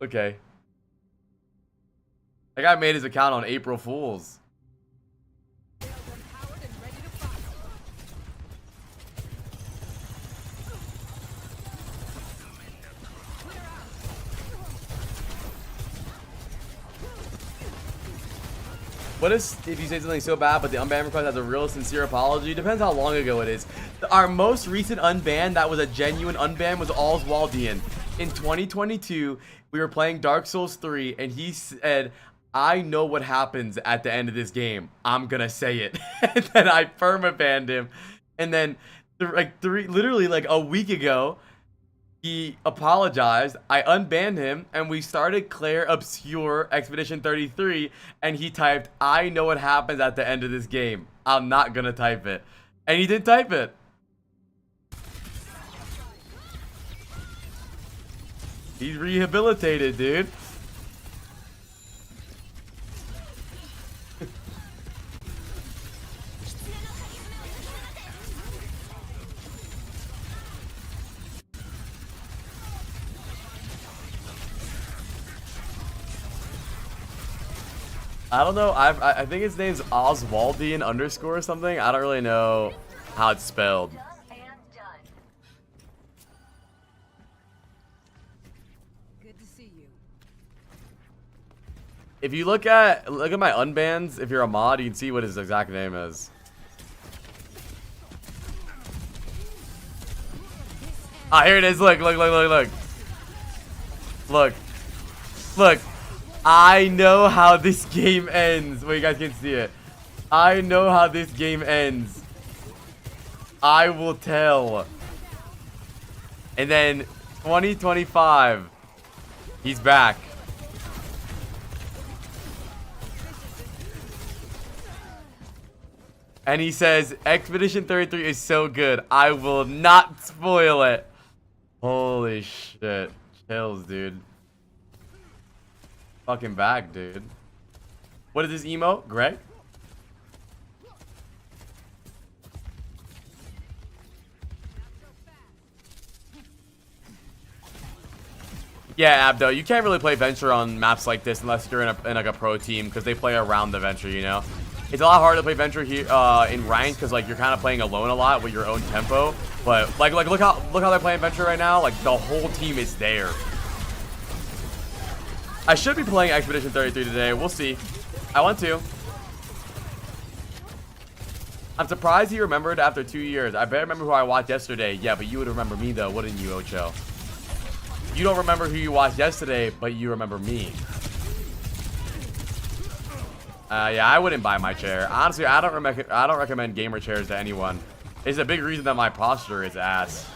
Okay. That guy made his account on April Fool's. What if you say something so bad, but the unban request has a real sincere apology? Depends how long ago it is. Our most recent unban that was a genuine unban was Oswaldian. In 2022, we were playing Dark Souls 3, and he said, I know what happens at the end of this game. I'm gonna say it. And then I perma-banned him. And then, literally like a week ago, he apologized, I unbanned him, and we started Claire Obscure Expedition 33, and he typed, I know what happens at the end of this game. I'm not gonna type it. And he didn't type it. He's rehabilitated, dude. I don't know. I think his name's Oswaldian underscore or something. I don't really know how it's spelled. Good to see you. If you look at my unbans, if you're a mod, you can see what his exact name is. Ah, here it is. Look. Look. I know how this game ends. Well, you guys can see it. I know how this game ends. I will tell. And then 2025, he's back. And he says, Expedition 33 is so good. I will not spoil it. Holy shit. Chills, dude. Fucking back, dude. What is this emo? Greg? Yeah, Abdo, you can't really play Venture on maps like this unless you're in like a pro team, because they play around the Venture, you know? It's a lot harder to play Venture here in ranked, because like you're kind of playing alone a lot with your own tempo. But like look how they're playing Venture right now. Like the whole team is there. I should be playing Expedition 33 today. We'll see. I want to. I'm surprised he remembered after 2 years. I better remember who I watched yesterday. Yeah, but you would remember me though, wouldn't you, Ocho? You don't remember who you watched yesterday, but you remember me. Yeah, I wouldn't buy my chair. Honestly, I don't recommend gamer chairs to anyone. It's a big reason that my posture is ass.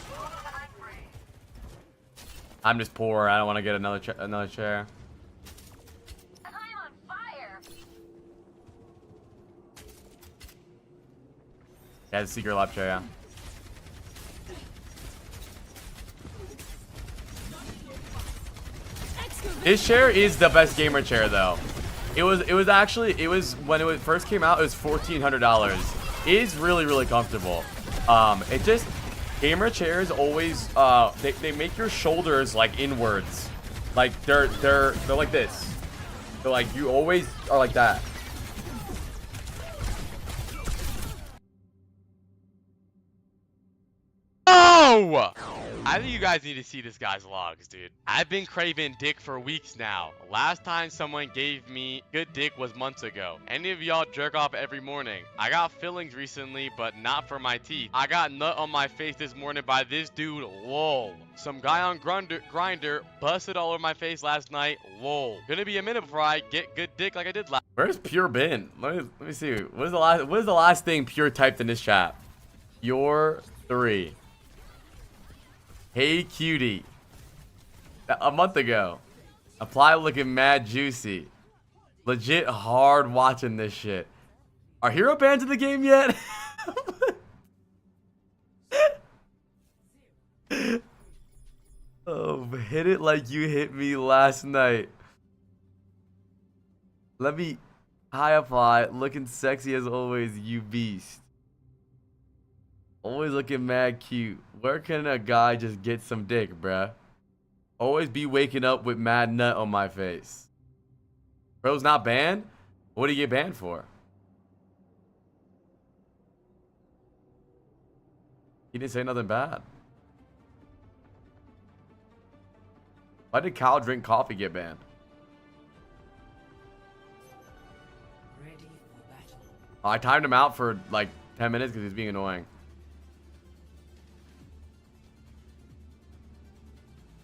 I'm just poor. I don't want to get another chair. Yeah, the secret lap chair, yeah. This chair is the best gamer chair though. It was when it first came out, it was $1,400. It is really comfortable. It just, gamer chairs always they make your shoulders like inwards. Like they're like this. They're like, you always are like that. Oh! I think you guys need to see this guy's logs, dude. I've been craving dick for weeks now. Last time someone gave me good dick was months ago. Any of y'all jerk off every morning? I got fillings recently, but not for my teeth. I got nut on my face this morning by this dude, lol. Some guy on Grindr busted all over my face last night, lol. Gonna be a minute before I get good dick like I did last. Where's Pure been? Let me see. What is the last thing Pure typed in this chat? Your 3. Hey cutie. A month ago. Apply looking mad juicy. Legit hard watching this shit. Are hero bans in the game yet? Oh, hit it like you hit me last night. Let me high apply. Looking sexy as always, you beast. Always looking mad cute. Where can a guy just get some dick, bruh? Always be waking up with mad nut on my face. Bro's not banned? What do you get banned for? He didn't say nothing bad. Why did Kyle drink coffee get banned? Ready I timed him out for like 10 minutes because he's being annoying.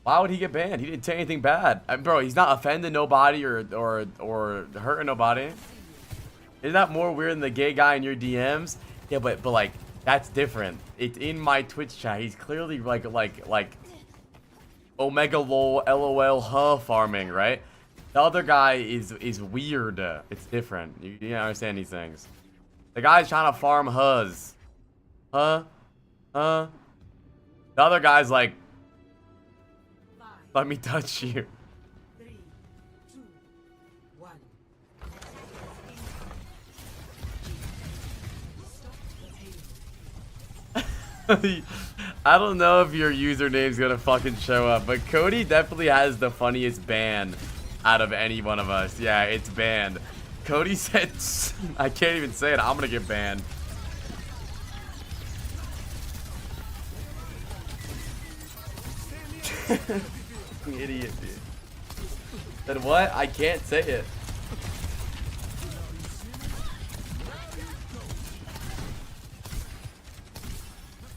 Why would he get banned? He didn't say anything bad. Bro, he's not offending nobody or hurting nobody. Isn't that more weird than the gay guy in your DMs? Yeah, but like that's different. It's in my Twitch chat. He's clearly like Omega lol LOL huh farming, right? The other guy is weird. It's different. You don't understand these things. The guy's trying to farm huz. Huh? The other guy's like, let me touch you. 3, 2, 1. I don't know if your username's gonna fucking show up, but Cody definitely has the funniest ban out of any one of us. Yeah, it's banned. Cody said, I can't even say it. I'm gonna get banned. Idiot, dude. Said what? I can't say it.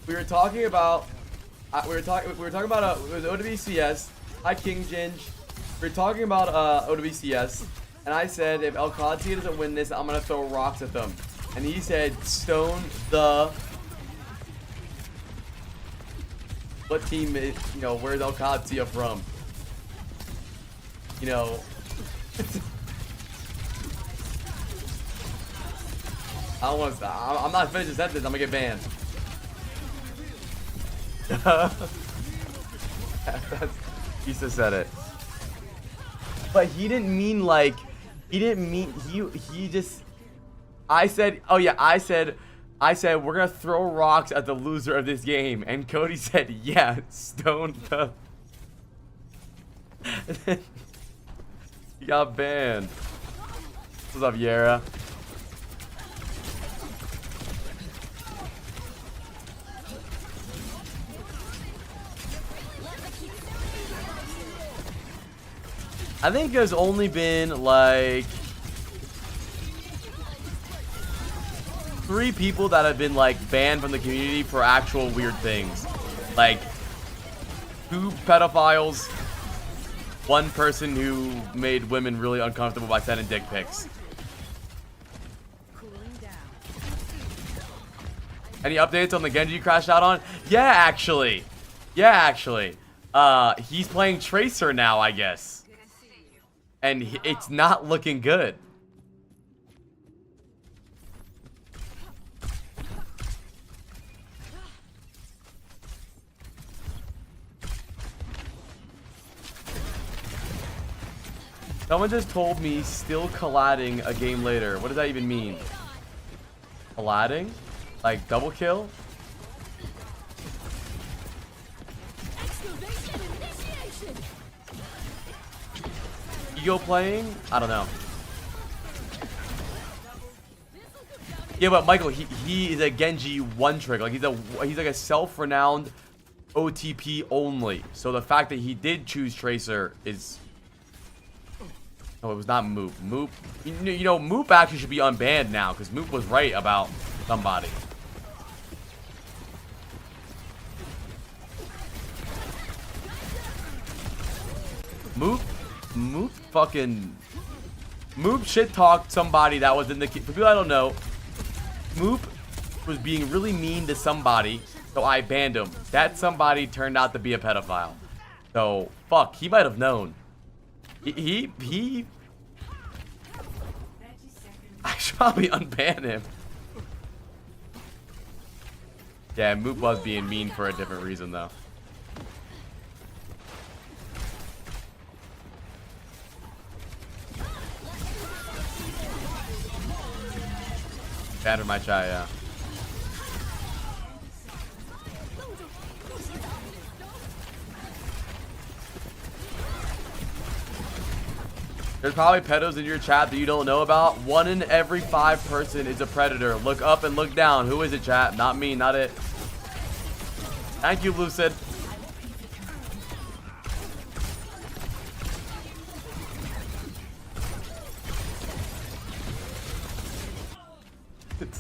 We were talking about we were talking about it was OWCS. Hi King Ginge. We were talking about OWCS, and I said if El Qazi doesn't win this, I'm gonna throw rocks at them. And he said stone the. What team is, you know, where's El Qazi from? You know. I don't want to. I'm not finished the sentence. I'm gonna get banned. He just said it, but he didn't mean like he didn't mean he just. I said, oh yeah, I said we're gonna throw rocks at the loser of this game, and Cody said, yeah, stone the. And then he got banned. What's up, Yara? I think there's only been like 3 people that have been like banned from the community for actual weird things. Like 2 pedophiles, 1 person who made women really uncomfortable by sending dick pics. Any updates on the Genji you crashed out on? Yeah, actually. He's playing Tracer now, I guess. And it's not looking good. Someone just told me still colliding a game later. What does that even mean? Colliding? Like double kill? Ego playing? I don't know. Yeah, but Michael, he is a Genji one trick. Like he's like a self-renowned OTP only. So the fact that he did choose Tracer is. No, it was not Moop. Moop, you know, Moop actually should be unbanned now because Moop was right about somebody. Moop shit talked somebody that was in the. For people I don't know, Moop was being really mean to somebody, so I banned him. That somebody turned out to be a pedophile. So fuck, he might have known. He I should probably unban him. Yeah, Moop was being mean for a different reason though. Banned my chat, yeah. There's probably pedos in your chat that you don't know about. 1 in every 5 person is a predator. Look up and look down. Who is it, chat? Not me, not it. Thank you, Lucid.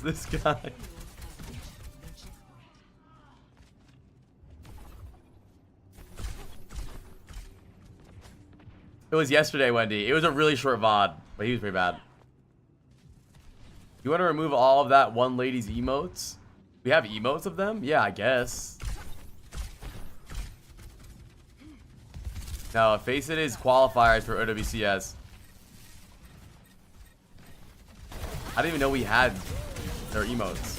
this guy. It was yesterday, Wendy. It was a really short VOD, but he was pretty bad. You want to remove all of that one lady's emotes? We have emotes of them? Yeah, I guess. No, Faceit is qualifiers for OWCS. I didn't even know we had their emotes.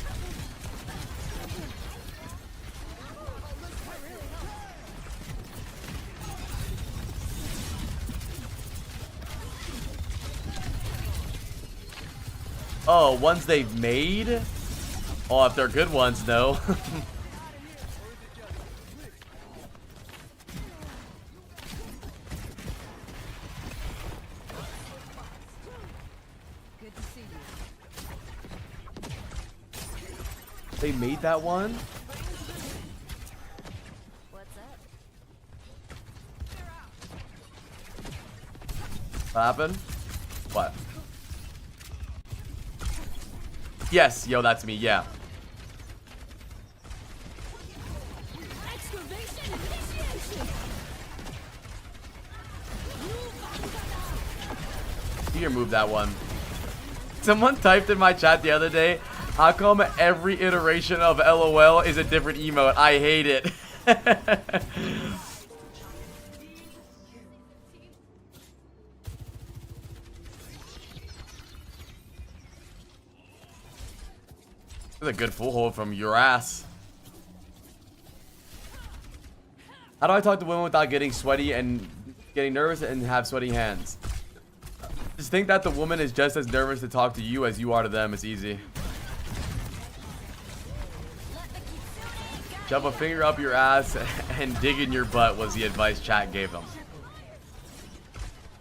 Oh, ones they've made? Oh, if they're good ones, though. Good to see you. They made that one? What's up? What happened? What? Yes, yo, that's me, yeah. You can move that one. Someone typed in my chat the other day, how come every iteration of LOL is a different emote? I hate it. That's a good full hold from your ass. How do I talk to women without getting sweaty and getting nervous and have sweaty hands? Just think that the woman is just as nervous to talk to you as you are to them. It's easy. Shove a finger up your ass and dig in your butt was the advice chat gave him.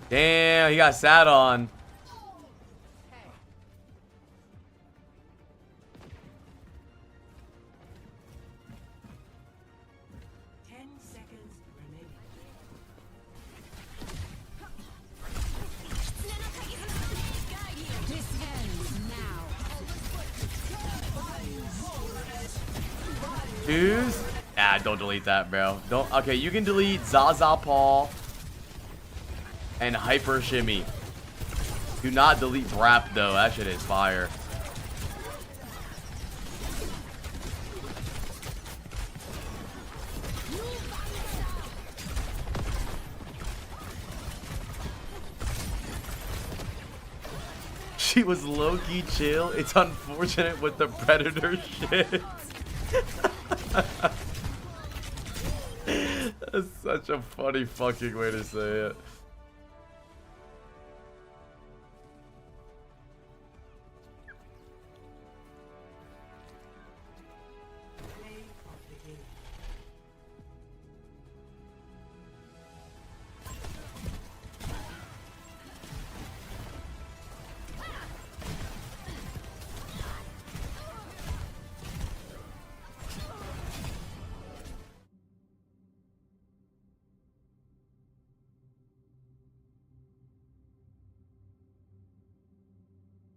Damn, he got sat on. Who's? Ah, don't delete that, bro. Don't. Okay, you can delete Zaza Paul and Hyper Shimmy. Do not delete Brap though. That shit is fire. She was low-key chill. It's unfortunate with the predator shit. That's such a funny fucking way to say it.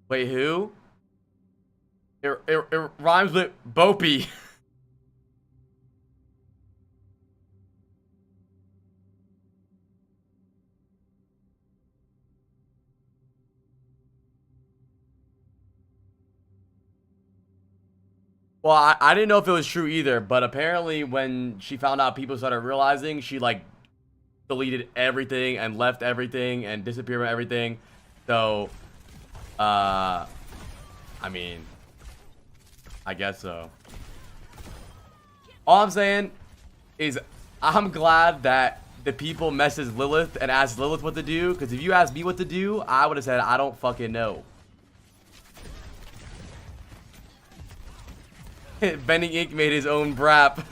Wait, who? It rhymes with Bopey. Well, I didn't know if it was true either, but apparently when she found out people started realizing, she like deleted everything and left everything and disappeared from everything. So I mean, I guess so. All I'm saying is I'm glad that the people messaged Lilith and asked Lilith what to do, because if you asked me what to do, I would have said I don't fucking know. Bending Ink made his own brap.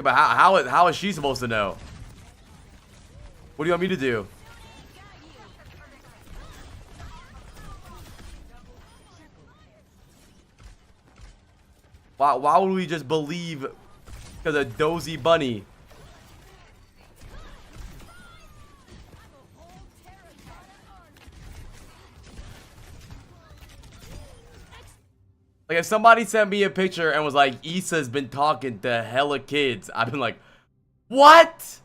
But how is she supposed to know? What do you want me to do? Why would we just believe Because of Dozy Bunny. Like, if somebody sent me a picture and was like, Issa's been talking to hella kids, I've been like, what?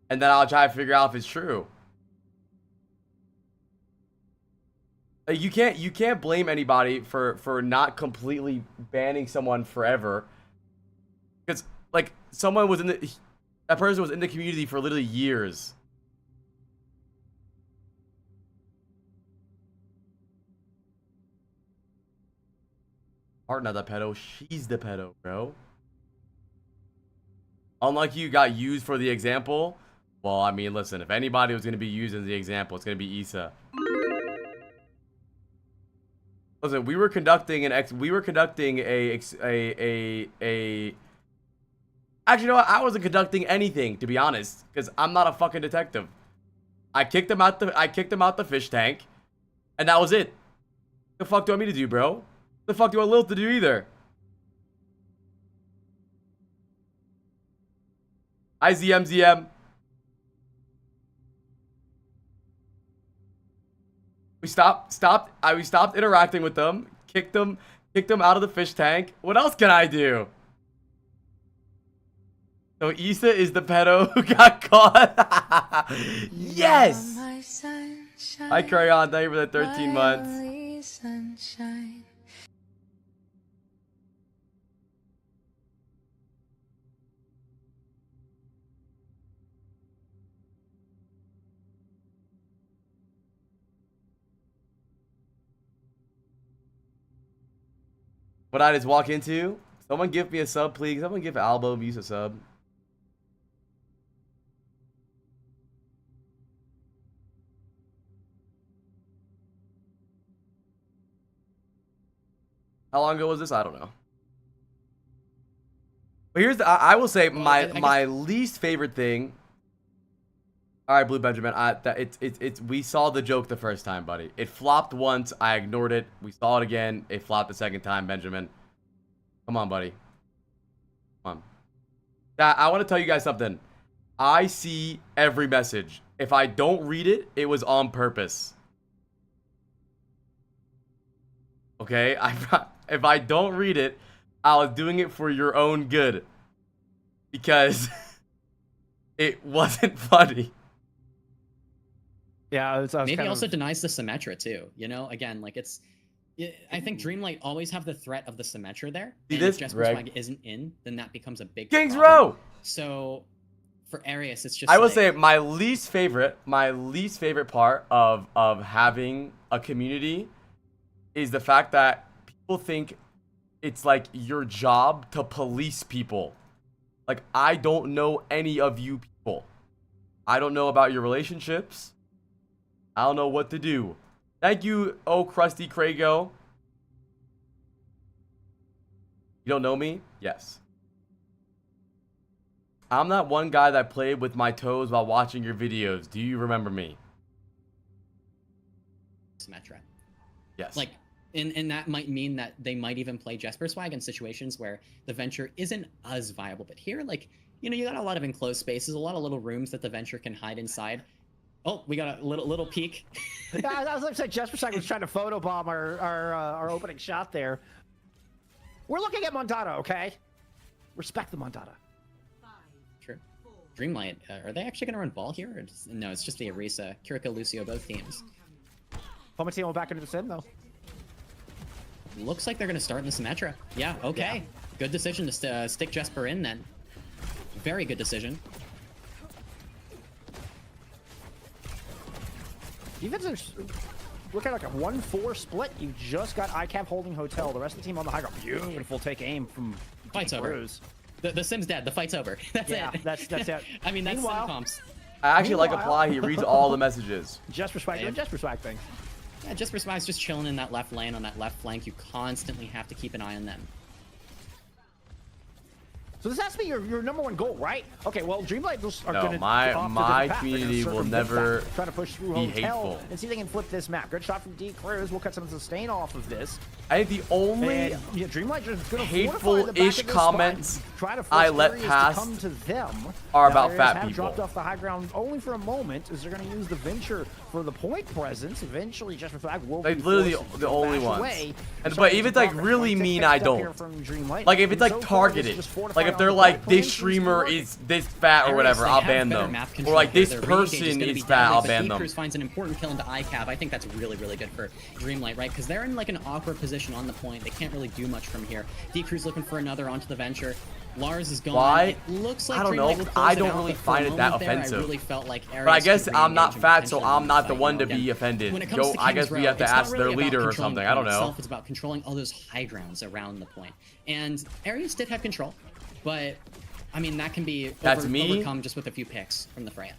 And then I'll try to figure out if it's true. Like, you can't blame anybody for not completely banning someone forever. Because, like, someone was that person was in the community for literally years. Art not the pedo, she's the pedo, bro. Unlike you got used for the example. Well, I mean, listen, if anybody was gonna be used as the example, it's gonna be Issa. Listen, we were conducting actually, you know what? I wasn't conducting anything, to be honest, because I'm not a fucking detective. I kicked him out the fish tank, and that was it. The fuck do you want me to do, bro? The fuck do I want Lil to do either? IZMZM. We stopped interacting with them. Kicked them out of the fish tank. What else can I do? So Issa is the pedo who got caught. Yes. Hi Crayon, thank you for the 13 months. Sunshine. What I just walk into? Someone give me a sub, please. Someone give Albo Muse a sub. How long ago was this? I don't know. But here's the I will say my least favorite thing. All right, Blue Benjamin. We saw the joke the first time, buddy. It flopped once. I ignored it. We saw it again. It flopped the second time, Benjamin. Come on, buddy. Come on. I want to tell you guys something. I see every message. If I don't read it, it was on purpose. Okay? If I don't read it, I was doing it for your own good. Because it wasn't funny. Yeah, maybe also denies the Symmetra too. You know, again, like it's. I think Dreamlight always have the threat of the Symmetra there. See and this, if Jesper Swag isn't in, then that becomes a big Kings problem. Row. So for Arius, it's just. I will say my least favorite part of having a community is the fact that people think it's like your job to police people. Like, I don't know any of you people. I don't know about your relationships. I don't know what to do. Thank you, oh Krusty Krago. You don't know me? Yes. I'm that one guy that played with my toes while watching your videos. Do you remember me? Symmetra. Yes. Like, and that might mean that they might even play Jesper Swag in situations where the Venture isn't as viable. But here, like, you know, you got a lot of enclosed spaces, a lot of little rooms that the Venture can hide inside. Oh, we got a little peek. I was like, Jesper Swag was trying to photobomb our opening shot there. We're looking at Mondada, okay? Respect the Mondada. True. Dreamlight, are they actually going to run ball here? Or no, it's just the Arisa. Kiriko, Lucio, both teams. Home team will back into the sim, though. Looks like they're going to start in the Symmetra. Yeah, okay. Yeah. Good decision to stick Jesper in then. Very good decision. Defense is looking like a 1-4 split. You just got ICAP holding hotel. The rest of the team on the high ground. Beautiful take aim from Fight's over. The sim's dead. The fight's over. That's it. That's it. I mean, that's sim comps. I actually like Apply. He reads all the messages. Jesper Swag doing Jesper Swag things. Yeah, Jesper Swag's just chilling in that left lane on that left flank. You constantly have to keep an eye on them. So this has to be your number one goal, right? Okay, well, Dreamlight are No, going to my community will never try to push through be Hotel hateful. and see if they can flip this map. Good shot from D Cruz. We'll cut some sustain off of this. I think the only And, yeah, Dreamlight just going to hateful-ish comments I let pass to come to them. are Now, about Aries fat have people. dropped off the high ground only for a moment, as they're going to use the Venture for the point presence. Eventually, Jasper Swag will Like be literally forced the to only bash ones. away. And, So but it's if it's a like progress. really One mean, tick I step here don't. from Dreamlight. Like if it's And like so far, this is targeted, just fortified like if on they're the like goal this point. streamer is this fat or Aries, whatever, they I'll have ban better them. map Or control like here. this Their re-engage person gonna is be fat, I'll deadly, but ban them. D-Cruz finds an important kill into ICAV. I think that's really, really good for Dreamlight, right? Because they're in like an awkward position on the point. They can't really do much from here. D-Cruz looking for another onto the Venture. Lars is gone. Why? It looks like I don't know. Dreamlight will close I it don't out, really but for a find it that moment there, offensive. I really felt like But I Aries guess could I'm not re-engage and fat, so potentially I'm not the fight, one to again. be offended. When it comes Yo, to I guess King's we Row, have to it's not ask their really about leader or controlling something. the I don't point know. itself, it's about controlling all those high grounds around the point. And Aries did have control, but I mean that can be overcome just with a few picks from the Freya.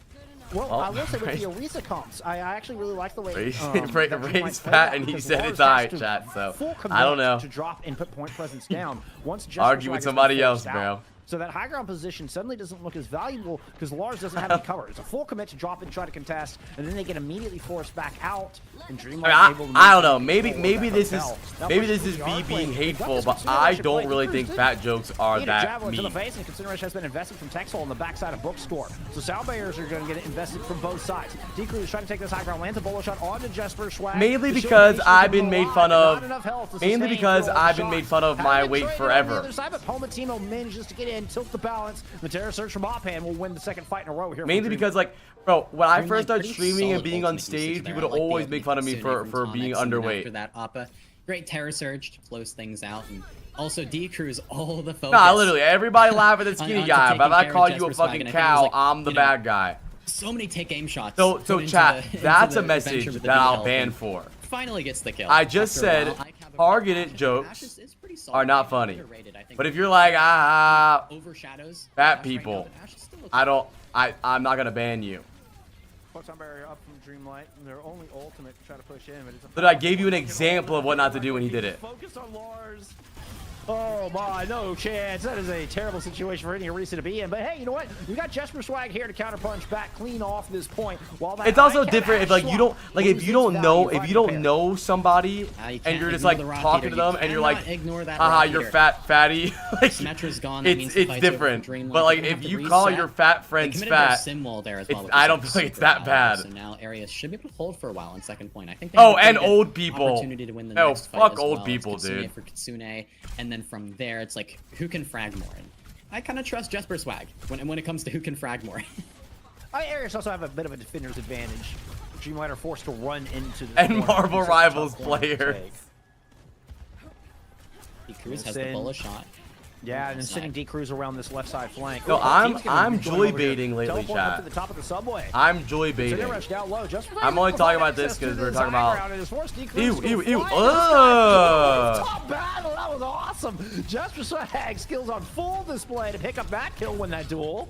Well, Oh, I will say with right. the Orisa comps, I actually really like the way Ray's that Ray's Dreamlight played fat that and he because said Lars it's alright, has to chat, so full I don't commit know. to drop and put point presence down. Once Jasper Argue Swag with has been somebody else, forced bro. out. So that high ground position suddenly doesn't look as valuable because Lars doesn't have any cover. It's a full commit to drop and try to contest, and then they get immediately forced back out. And Dreamlight I don't know. Maybe this is me being hateful, but I don't really think fat jokes are that javelin to the mean. face, and consideration has been invested from Texel on the backside of Bookscore. So Sound Bears are going to get invested from both sides. D-Crew is trying to take this high ground, lands a bullet shot onto Jasper Swag. Mainly because I've been made fun of. Mainly because I've been made fun of my weight forever. But Palmatino manages to get in, tilt the balance. The Terror Surge from Offhand will win the second fight in a row here. Mainly because, like, bro, when I first started Pretty streaming and solid being on ultimate usage stage, there. people would I like always the make fun of me Kitsune for from being Tomix, and then underweight. After that, Appa, great Terror Surge to close things out, and also D-Cruz all the focus. Nah, literally, everybody laugh at the skinny on guy, but if I taking call care of you a Jasper Swag, fucking and I think it was cow, like, I'm the you know, bad guy. So many take aim shots. So put into chat, the- into that's the a message adventure with the that I'll V-Health, ban and for. Finally gets the kill. I just After a said while, I have a targeted Ash jokes is pretty solid. are not funny. Underrated, I think. But if you're like, overshadows fat Ash people, right now, but Ash is still okay. I'm not gonna ban you. Photon barrier up from Dreamlight, and their only ultimate to try to push in, but it's a But I gave you an example of what not to do when he did it. focus on Lars. Oh my, no chance. That is a terrible situation for any Orisa to be in. But hey, you know what? We got Jasper Swag here to counterpunch back clean off this point. While that It's also ICAV different if like you don't like if you don't know somebody and you're just like talking to them and you're like, haha, you're fatty. Like Symmetra's gone. That means it's the fight's over for different. Dreamlight. But like They're if gonna have you to call reset. your fat They friends committed their fat, sim wall there as well, which I is don't feel like it's super that valuable. bad. So now Arius should be able to hold for a while on second point. I think they Oh, have a and pretty good old people. opportunity to win the No, next fight fuck as old well. people, It's Kitsune dude. for Kitsune, and then from there it's like who can frag more. And I kind of trust Jasper Swag when it comes to who can frag more. Arius also have a bit of a defender's advantage. Dreamlight are forced to run into the And Marvel Rivals players. D-Cruz has the bullet shot. Yeah, and then sending D-Cruz around this left side flank. No, Ooh, I'm team's gonna be joy going over here. baiting lately, Teleport up chat. to the top of the subway. I'm joy baiting. Center rush down low. Just I'm only talking about this access because to we're this talking high about. ground and is forced D-Cruz Ew, to ew, fly ew. into the Ugh. top battle. That was awesome. Jasper Swag skills on full display to pick up that kill, win that duel.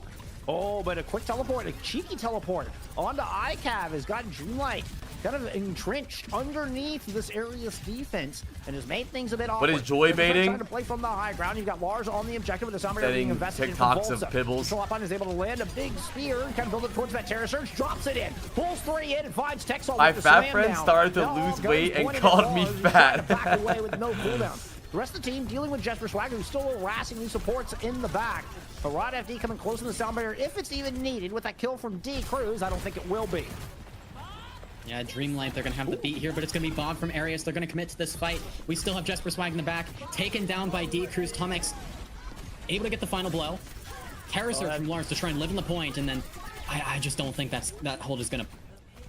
Oh, but a quick teleport, a cheeky teleport onto ICAV has gotten Dreamlight kind of entrenched underneath this Arius defense and has made things a bit awkward. What is joy baiting? Trying to play from the high ground. You've got Lars on the objective with the Sombra being Setting invested TikToks in of Pibbles. Control Upon is able to land a big spear and kind of build it towards that Terror Surge, drops it in, pulls 3 in and finds Texel. My with the fat slam friend down. started to Now all lose guns weight and pointed at called me Lars, who's trying to fat. back away with no cooldown. The rest of the team dealing with Jasper Swagger, who's still harassing these supports in the back. But Rod FD coming close in the sound barrier, if it's even needed, with that kill from D-Cruz, I don't think it will be. Yeah, Dreamlight, they're going to have the beat here, but it's going to be Bob from Arius. They're going to commit to this fight. We still have Jasper Swag in the back, taken down by D-Cruz. Tomix able to get the final blow. Terror Surge from Lars to try and live in the point, and then I just don't think that hold is going to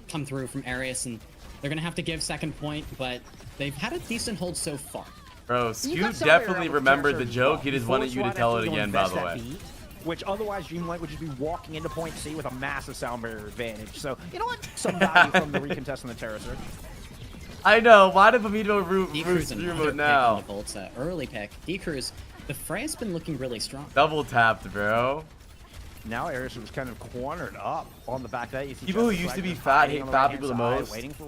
come through from Arius, and they're going to have to give second point, but they've had a decent hold so far. Bro, Scoot definitely remembered the joke. He just wanted you to tell it again, by the way. Which otherwise Dreamlight would just be walking into point C with a massive sound barrier advantage. So, you know what? Some value from the recontest on the Terror Surge. I know. Why did Vomito root another now? pick on the Bolts, early pick. D-Cruz, the Frey's been looking really strong. Double tapped, bro. Now Arius was kind of cornered up on the back of that. You see People who Jasper used to Swagger be fat hiding hate on the fat right-hand people the side, most. Waiting for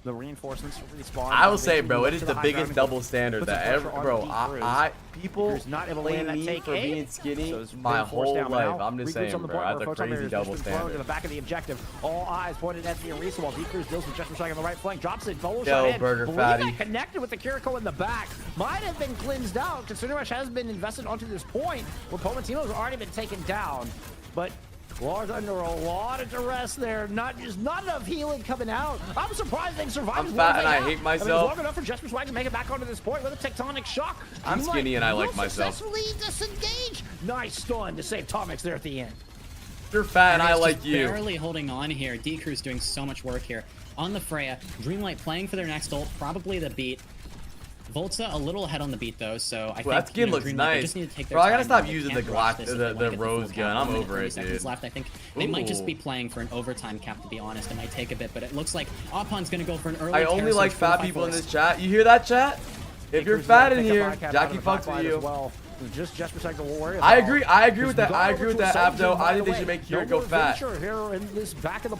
The reinforcements respawn. I will say, bro, it is the biggest double standard that ever, bro. People not able to blame land that me take for A. being skinny So it's my been forced whole down life. now. I'm just Regroups saying, on the bro. point That's where a Photon crazy has double just been thrown to standard. the back of the objective. All eyes pointed at the Reese while Decrease deals with Jesper Swag on the right flank. Drops it. Bolo shot in. Burger Believe Fatty. that connected with the Kiriko in the back. Might have been cleansed out. Considering Rush has been invested onto this point where Pomatino's already been taken down. But Lars under a lot of duress there. Not enough healing coming out. I'm surprised they survived. I'm fat and I hate myself. I mean, it's long enough for Jesper Swag to make it back onto this point with a tectonic shock. I'm skinny and I like myself. Successfully disengage. Nice stun to save Tomix there at the end. You're fat and I like just you. Barely holding on here. D-Crew's doing so much work here on the Freya. Dreamlight playing for their next ult, probably the beat. Volta a little ahead on the beat though, so I think that skin looks Dreamlight, nice. they just need to take their Bro, I gotta time. stop They using can't the rush Glock, this if they wanna get Rose full gun. count. I'm 1 minute, over 30 it, seconds dude. left. I think they might just Ooh. be playing for an overtime cap, to be honest. It might take a bit, but it looks like Opon's gonna go for an early I only terrace like search, fat 4-5 people in forest. this chat. You hear that, chat? If you're fat in here, Jackie fucks with you. Well. Just Jesper Swag to worry I about. agree. I agree with that. I agree with that, Abdo. I think they should make Kiriko fat.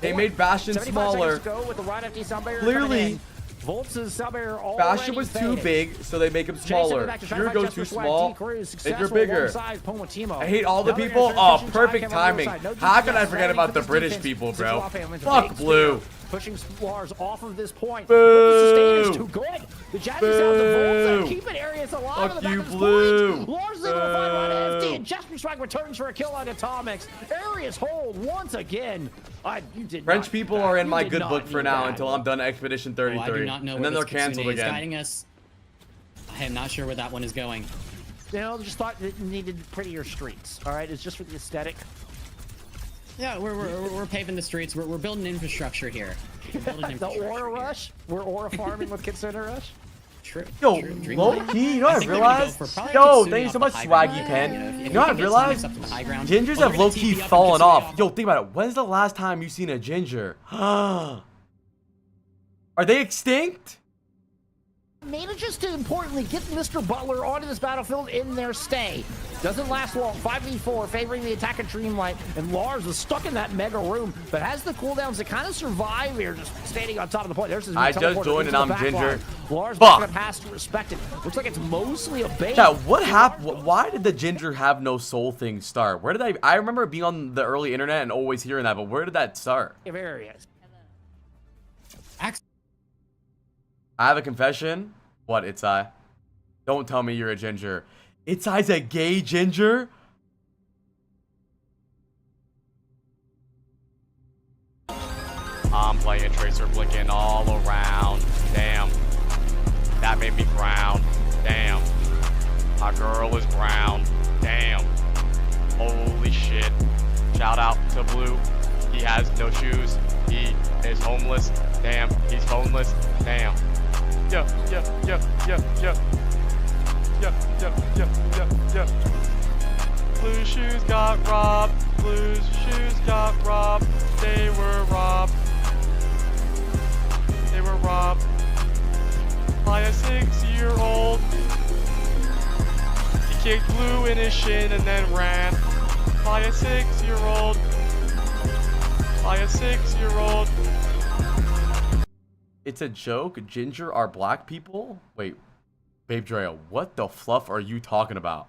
They made Bastion smaller. Clearly, Bastion was too big, so they make him smaller. Kiriko's too small, make her bigger. I hate all the people. Oh, perfect timing. How can I forget about the British people, bro? Fuck Blue. Pushing Lars off of this point. Boo. The sustain is too good. The Jazzy sounds of Volta keeping areas alive. Fuck you, Blue. Lars is able to find one FD, and Jesper Swag returns for a kill on Atomics. Areas hold once again. French people are in my good book for now until I'm done Expedition 33. I do not know and then where they're this canceled Kitsune is again. guiding us. I am not sure where that one is going. You know, just thought it needed prettier streets. All right, it's just for the aesthetic. Yeah, we're paving the streets. We're building infrastructure here. The Aura Rush? We're Aura farming with Kitsune Rush? True. Yo, low key, you know what I realized? Yo, thank you so much, Swaggy Pen. You know what I realized? Gingers have low key fallen off. Yo, think about it. When's the last time you seen a ginger? Are they extinct? Manages to importantly get Mr. Butler onto this battlefield in their stay. Doesn't last long. 5v4 favoring the attack of Dreamlight, and Lars is stuck in that mega room, but has the cooldowns to kind of survive here, just standing on top of the point. There's his I just joined and I'm ginger. Lars Fuck. gonna pass to respect it. Looks like it's mostly a bait. Yeah, what happened? Why did the ginger have no soul thing start? Where did I remember being on the early internet and always hearing that, but where did that start? Areas. I have a confession. What, Itzai? Don't tell me you're a ginger. Itzai's a gay ginger? I'm playing Tracer blinking all around. Damn. That made me frown. Damn. My girl is brown. Damn. Holy shit. Shout out to Blue. He has no shoes. He is homeless. Damn. He's phoneless. Damn. Yeah, yeah, yeah, yeah, yeah. Yeah, yeah, yeah, yeah, yeah. Blue shoes got robbed. Blue shoes got robbed. They were robbed. They were robbed by a 6-year-old. He kicked Blue in his shin and then ran. By a 6-year-old. By a 6-year-old. It's a joke. Ginger are black people? Wait, Babe Drea, what the fluff are you talking about?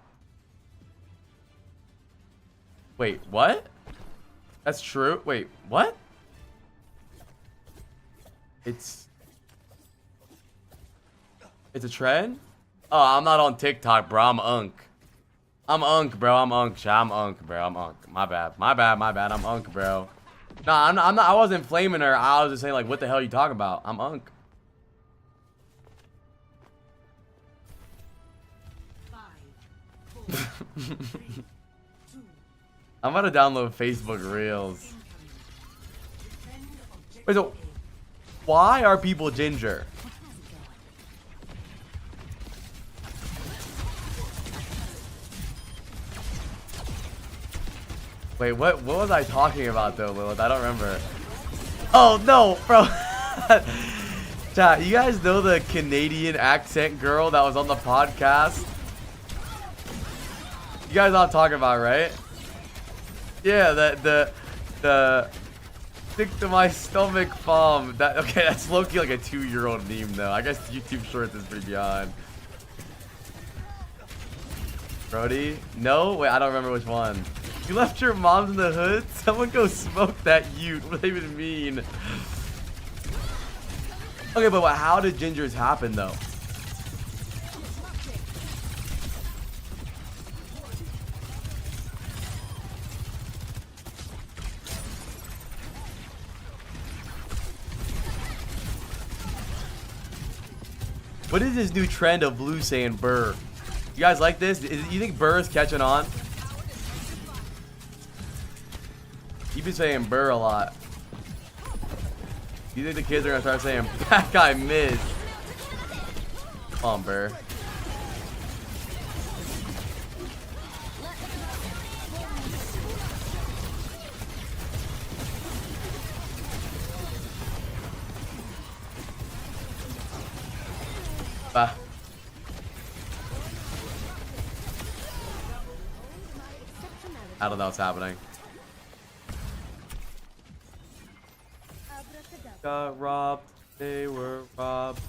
Wait, what? That's true? Wait, what? It's a trend? Oh, I'm not on TikTok, bro. I'm unk. I'm unk, bro. I'm unk. I'm unk, bro. I'm unk. My bad. My bad. My bad. I'm unk, bro. No, I'm not. I wasn't flaming her. I was just saying, like, what the hell are you talking about? I'm unk. 5, 4, 3, 2. I'm about to download Facebook Reels. Wait, so why are people ginger? Wait, what was I talking about though, Lilith? I don't remember. Oh no, bro. Chat, you guys know the Canadian accent girl that was on the podcast? You guys know what I'm talking about, right? Yeah, Stick to my stomach, bomb. That okay? That's low-key like a 2-year-old meme, though. I guess YouTube Shorts is pretty beyond. Brody? No? Wait, I don't remember which one. You left your moms in the hood? Someone go smoke that ute. What do they even mean? Okay, but how did gingers happen, though? What is this new trend of Blue saying burr? You guys like this? You think burr is catching on? You've been saying burr a lot. You think the kids are gonna start saying back I missed? Come on, burr. Bah. I don't know what's happening. Got robbed. They were robbed.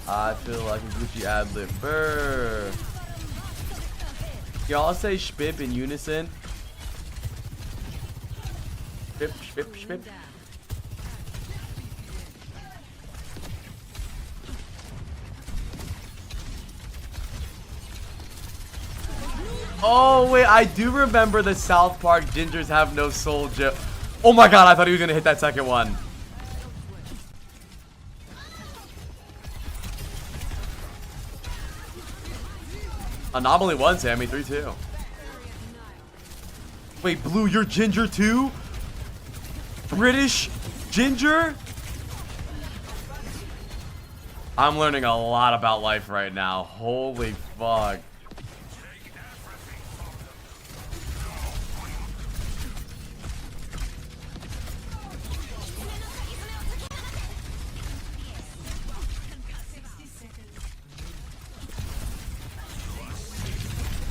I feel like a Gucci ad-lib. Brr. Y'all say shpip in unison. Shpip, shpip, shpip. Oh wait, I do remember the South Park Gingers Have No Soul joke. Oh my god, I thought he was gonna hit that second one. Anomaly 1, Sammy, 3-2. Wait, Blue, you're ginger too? British ginger? I'm learning a lot about life right now. Holy fuck.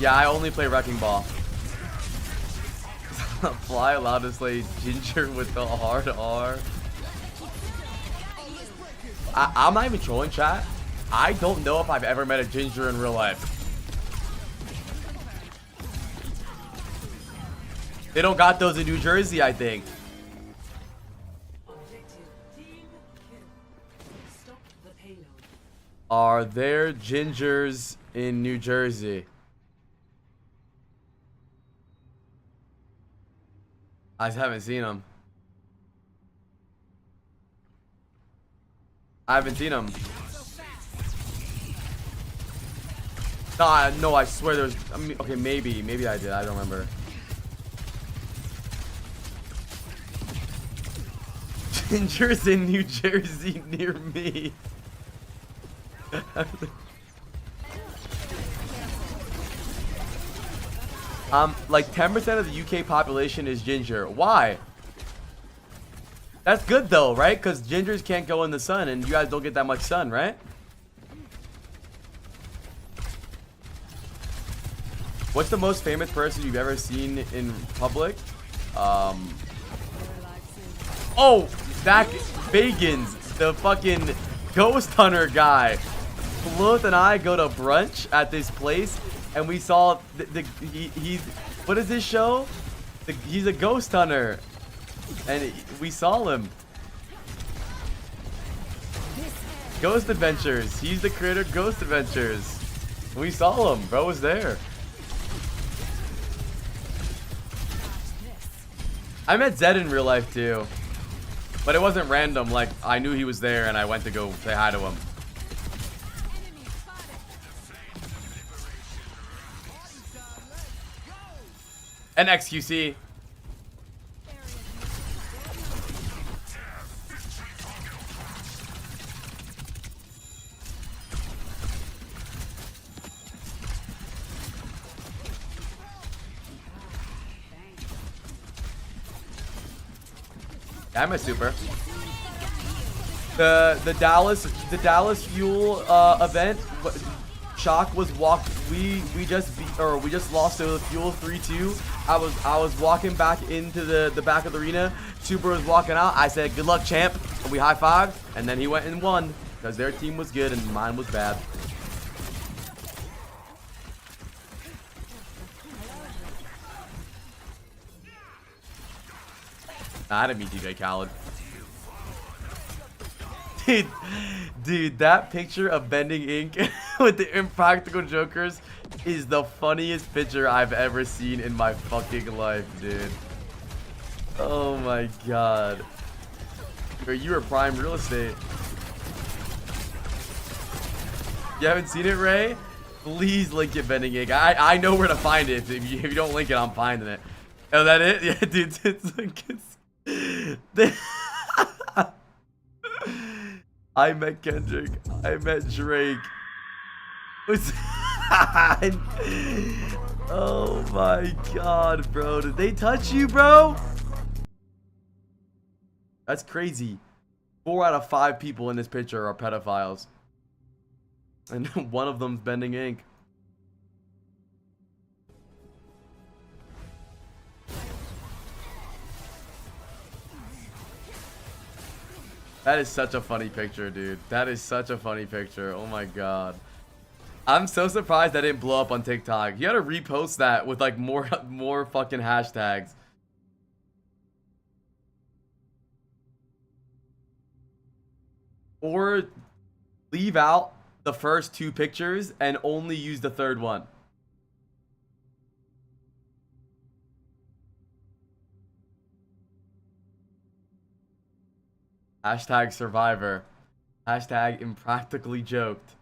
Yeah, I only play Wrecking Ball. Fly allowed to slay ginger with the hard R. I'm not even trolling, chat. I don't know if I've ever met a ginger in real life. They don't got those in New Jersey, I think. Are there gingers in New Jersey? I just haven't seen them. I haven't seen them. No, I swear there's. I mean, okay, maybe I did. I don't remember. Gingers in New Jersey near me. Like 10% of the UK population is ginger. Why? That's good though, right? Because gingers can't go in the sun and you guys don't get that much sun, right? What's the most famous person you've ever seen in public? Oh, Zach Bagans, the fucking ghost hunter guy. Floth and I go to brunch at this place. And we saw he's what is this show? He's a ghost hunter, and we saw him. Ghost Adventures. He's the creator of Ghost Adventures. We saw him. Bro was there. I met Zed in real life too, but it wasn't random. Like I knew he was there, and I went to go say hi to him. And XQC. I'm a super. The Dallas Fuel event. Shock was we just lost to the Fuel 3-2. I was walking back into the back of the arena. Super was walking out. I said, "Good luck, champ." And we high-fived, and then he went and won because their team was good and mine was bad. I didn't mean DJ Khaled. Dude, that picture of Bending Ink with the Impractical Jokers is the funniest picture I've ever seen in my fucking life, dude. Oh my god. You are prime real estate. You haven't seen it, Ray? Please link it, Bending Ink. I know where to find it. If you don't link it, I'm finding it. Oh, that it? Yeah, dude. It's like I met Kendrick. I met Drake. Oh my god, bro. Did they touch you, bro? That's crazy. 4 out of 5 people in this picture are pedophiles. And one of them's Bending Ink. That is such a funny picture, dude. That is such a funny picture. Oh my god. I'm so surprised that didn't blow up on TikTok. You gotta repost that with like more fucking hashtags. Or leave out the first 2 pictures and only use the 3rd one. Hashtag survivor. Hashtag impractically joked.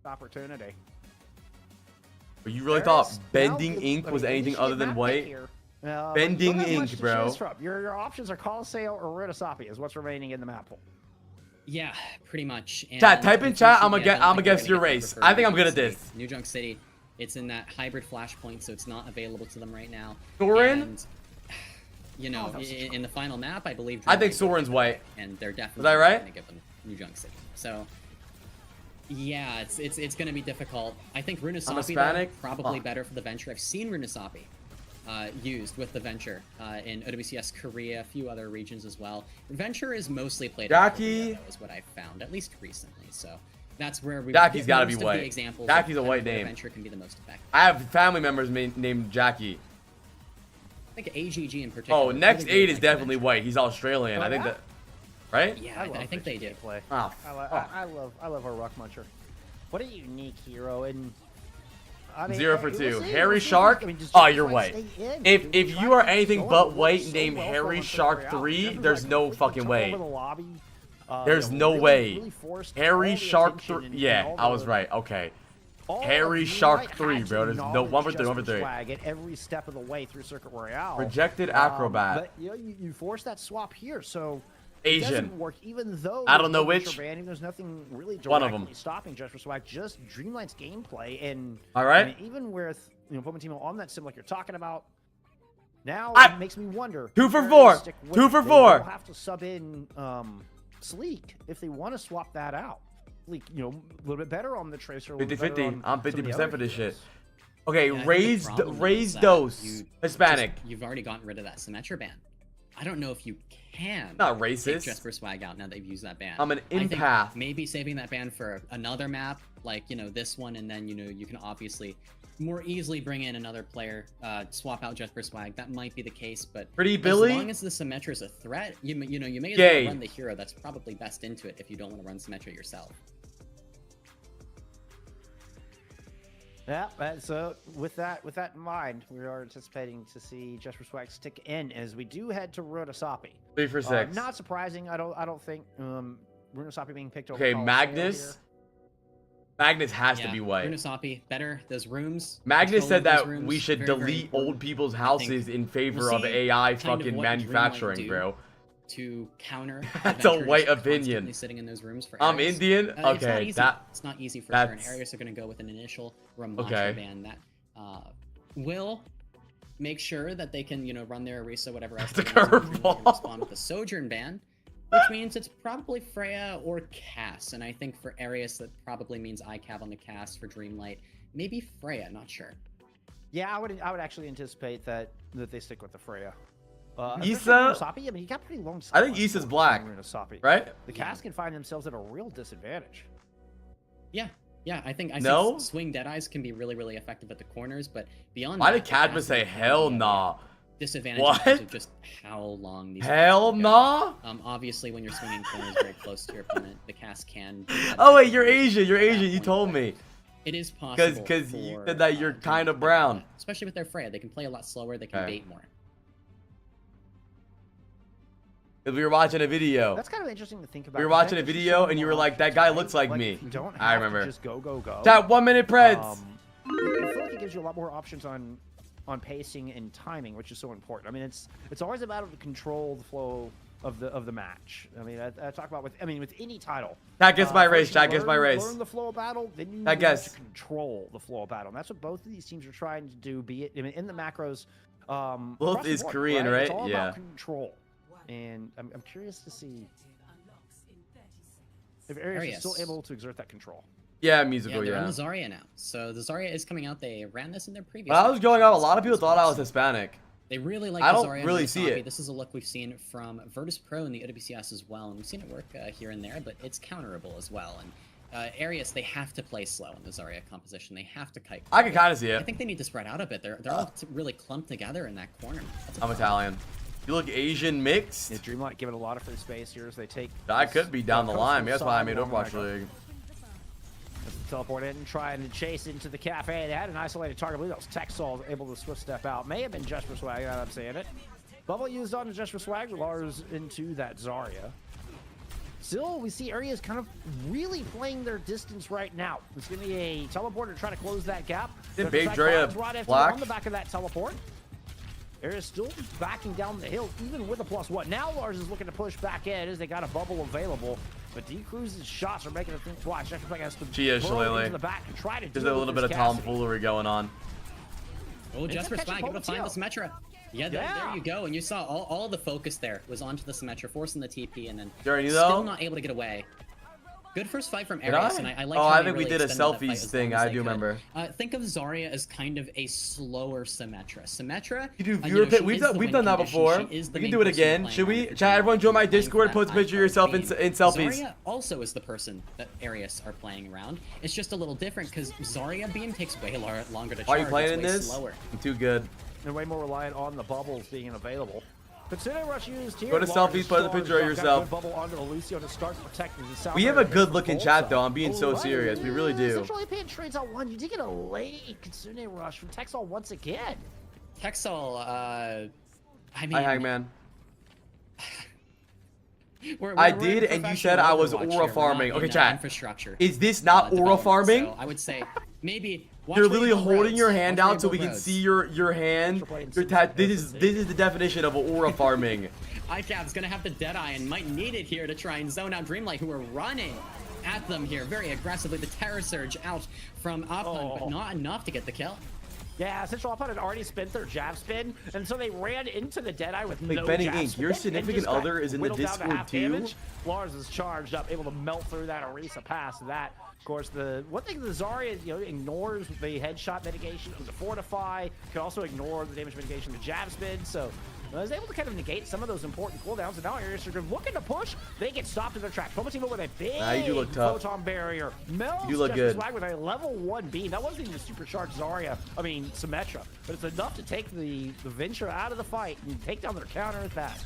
Opportunity. But you really thought Bending Ink was anything other than white? Bending Ink, bro. Your options are Colosseo or Rudisapi is what's remaining in the map pool. Yeah, pretty much. And chat, type in chat. I'm gonna guess your race. I think I'm good at this. New Junk City. It's in that hybrid flashpoint, so it's not available to them right now. Soren? And, you know, in the final map, I believe. I think Soren's white. And they're definitely that right? going to give them New Junk City. So, yeah, it's going to be difficult. I think Rudisapi probably better for the Venture. I've seen Rudisapi used with the Venture in OWCS Korea, a few other regions as well. Venture is mostly played in Korea, though, is what I've found, at least recently. So that's where we Jackie's got to be white. Jackie's a white name. Venture can be the most effective. I have family members named Jackie. I think AGG in particular. Oh, next 8 is definitely white. He's Australian. I think that, right? Yeah, I think they do. Play. Oh, I love our Ruck Muncher. What a unique hero, and I mean, 0 for 2. Harry Shark? I mean, oh, you're white. If you are anything but white named Harry Shark 3, there's no fucking way. There's no way. Harry Shark 3. Yeah, I was right. Okay. Harry Shark 3, bro. There's no 1 for 3. 1 for 3. At every step of the way through Circuit Royale. Rejected Acrobat. But you know, you force that swap here, so Asian. it doesn't work, even though I don't know which. There's nothing really one of them directly stopping Just for Swag, just Dreamlight's gameplay. And all right, I mean, even with Pokemon Team on that sim like you're talking about, now it makes me wonder. 2 for 4. 2 for 4. They'll have to sub in Sleek if they want to swap that out. Sleek, a little bit better on the Tracer. 50-50. I'm 50% for this shit. Okay, raised dose. Hispanic. You've already gotten rid of that Symmetra ban. I don't know if you can. Not racist. Take Just for Swag out now they've used that ban. I'm an empath. Maybe saving that ban for another map, like this one, and then you can obviously more easily bring in another player, swap out Just for Swag. That might be the case, but Pretty Billy? As long as the Symmetra is a threat, you may as well run the hero that's probably best into it if you don't want to run Symmetra yourself. Yeah, so with that in mind, we are anticipating to see Just for Swag stick in as we do head to Rudisapi. 3 for 6. Not surprising. I don't think Rudisapi being picked over. Okay, Magnus. Magnus has to be white. Rudisapi, better those rooms. Magnus said that we should delete old people's houses in favor of AI fucking manufacturing, bro. To counter that's a white opinion. Sitting in those rooms for I'm Indian. Okay, it's not easy for sure. And Arius are going to go with an initial Ramatra ban will make sure that they can, run their Orisa, whatever else. The they want to do, curveball. respond with the Sojourn ban, which means it's probably Freya or Cass. And I think for Arius, that probably means ICAV on the Cass. For Dreamlight, maybe Freya. Not sure. Yeah, I would actually anticipate that they stick with the Freya. Issa? I mean, he got pretty long. I think Issa's black, right? The Cass can find themselves at a real disadvantage. Yeah, I think swing Deadeyes can be really, really effective at the corners, but beyond Why that, did Cadmus say hell nah? Disadvantage What? because of just how long these Hell nah? Obviously, when you're swinging corners very close to your opponent, the Cass can. Oh wait, you're Asian. You're Asian. You told me. It is possible. Because you said that you're kind of brown. Especially with their Freya, they can play a lot slower. They can bait more. Because we were watching a video. That's kind of interesting to think about. We were watching a video and you were like, "That guy looks like me." You don't have I remember. To just go. That 1 minute Preds. I feel like it gives you a lot more options on pacing and timing, which is so important. I mean, it's always about to control the flow of the match. I mean, I talk about with any title. That gets my race. That gets my race. Learn the flow of battle, then you that have to control the flow of battle. And that's what both of these teams are trying to do. Be it in the macros. Both is Korean, right? It's all yeah. about control. And I'm curious to see if Arius is still able to exert that control. Yeah, musical, they're yeah. on the Zarya now. So the Zarya is coming out. They ran this in their previous. When I was growing up, a lot of people thought I was Hispanic. They really like I the don't Zarya really and see it. This is a look we've seen from Virtus Pro in the OWCS as well, and we've seen it work here and there, but it's counterable as well. And Arius, they have to play slow in the Zarya composition. They have to kite. I can kind of see it. I think they need to spread out a bit. They're all really clumped together in that corner. I'm Italian. You look Asian mixed. Yeah, Dreamlight giving a lot of free space here as they take. I could be down the line. That's why I made Overwatch League. Teleport in and trying to chase into the cafe. They had an isolated target. I believe that was Texal able to swift step out. May have been just for swag, now that I'm saying it. Bubble used on just for swag. Lars into that Zarya. Still, we see areas kind of really playing their distance right now. It's going to be a teleport to try to close that gap. Did Big Drea black? On the back of that teleport. Arius still backing down the hill, even with a +1. Now Lars is looking to push back in as they got a bubble available. But D-Cruz's shots are making it think twice. She is, Shillelagh. There's a little bit of tomfoolery going on. Oh, just for swag, able to find the Symmetra. Yeah, there you go. And you saw all the focus there was onto the Symmetra, forcing the TP, and then still not able to get away. Good first fight from Arius, and I like. I think we did a selfies thing. I do remember. Think of Zarya as kind of a slower Symmetra. Symmetra. You do viewer pick. We've done that before. We can do it again. Should we? Chat, everyone join my Discord. Post a picture of yourself in selfies. Zarya also is the person that Arius are playing around. It's just a little different because Zarya beam takes way longer to charge. Are you playing in this? Slower. I'm too good. They're way more reliant on the bubbles being available. Kitsune Rush used here. Go to selfies, put a picture of yourself. We have a good looking chat though. I'm being so serious. We really do. Central European trades on one. You did get a late Kitsune Rush from Texal once again. Texal, I mean. Hi, Hangman. I did, and you said I was aura farming. Okay, chat. Infrastructure. Is this not aura farming? So I would say maybe. You're literally holding your hand out so we can see your hand. This is the definition of aura farming. ICAV's gonna have the Deadeye and might need it here to try and zone out Dreamlight, who are running at them here very aggressively. The Terror Surge out from Opun, but not enough to get the kill. Yeah, Central Opun had already spent their jab spin, and so they ran into the Deadeye with no Benny jab Inc., spin. your significant other is in the Discord too? Damage. Lars is charged up, able to melt through that Orisa pass. That, of course, the one thing the Zarya ignores the headshot mitigation, can fortify, can also ignore the damage mitigation, the jab spin, so I was able to kind of negate some of those important cooldowns, and now Arius are looking to push. They get stopped in their tracks. Pummel team with a big you do look tough. photon barrier. Mel's you do look good. Swag with a level 1 beam. That wasn't even a supercharged Zarya. I mean, Symmetra. But it's enough to take the Venture out of the fight and take down their counter at that.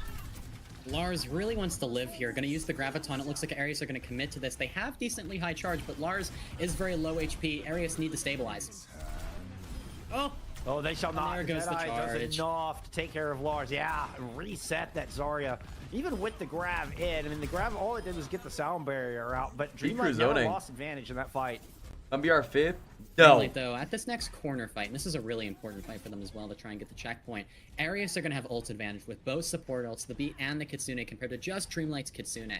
Lars really wants to live here. Going to use the Graviton. It looks like Arius are going to commit to this. They have decently high charge, but Lars is very low HP. Arius need to stabilize. Oh, they shall not. There goes the charge. Does enough to take care of Lars. Yeah, reset that Zarya. Even with the grab in, I mean, the grab, all it did was get the sound barrier out, but Dreamlight never lost advantage in that fight. BR 5th? No. Dreamlight, though, at this next corner fight, and this is a really important fight for them as well to try and get the checkpoint, Arius are going to have ult advantage with both support ults, the Beat and the Kitsune, compared to just Dreamlight's Kitsune.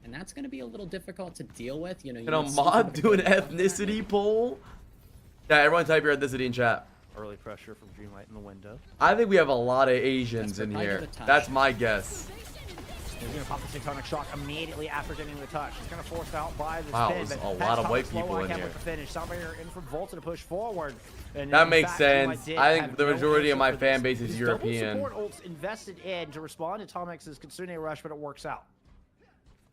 And that's going to be a little difficult to deal with. You know, Can a mod do an ethnicity poll? Yeah, everyone type your ethnicity in chat. Early pressure from Dreamlight in the window. I think we have a lot of Asians in here. That's my guess. He's going to pop the Tectonic Shock immediately after getting the touch. He's going to force out by the Wow, spin. there's but a lot of white slow people on in Cam here. with the finish. Soundbarrier in from Volta to push forward. And That in makes fact, sense. Dreamlight did I think have the no majority of answer my for fan this. base is These European. double support ults invested in to respond to Tomex's Kitsune Rush, but it works out.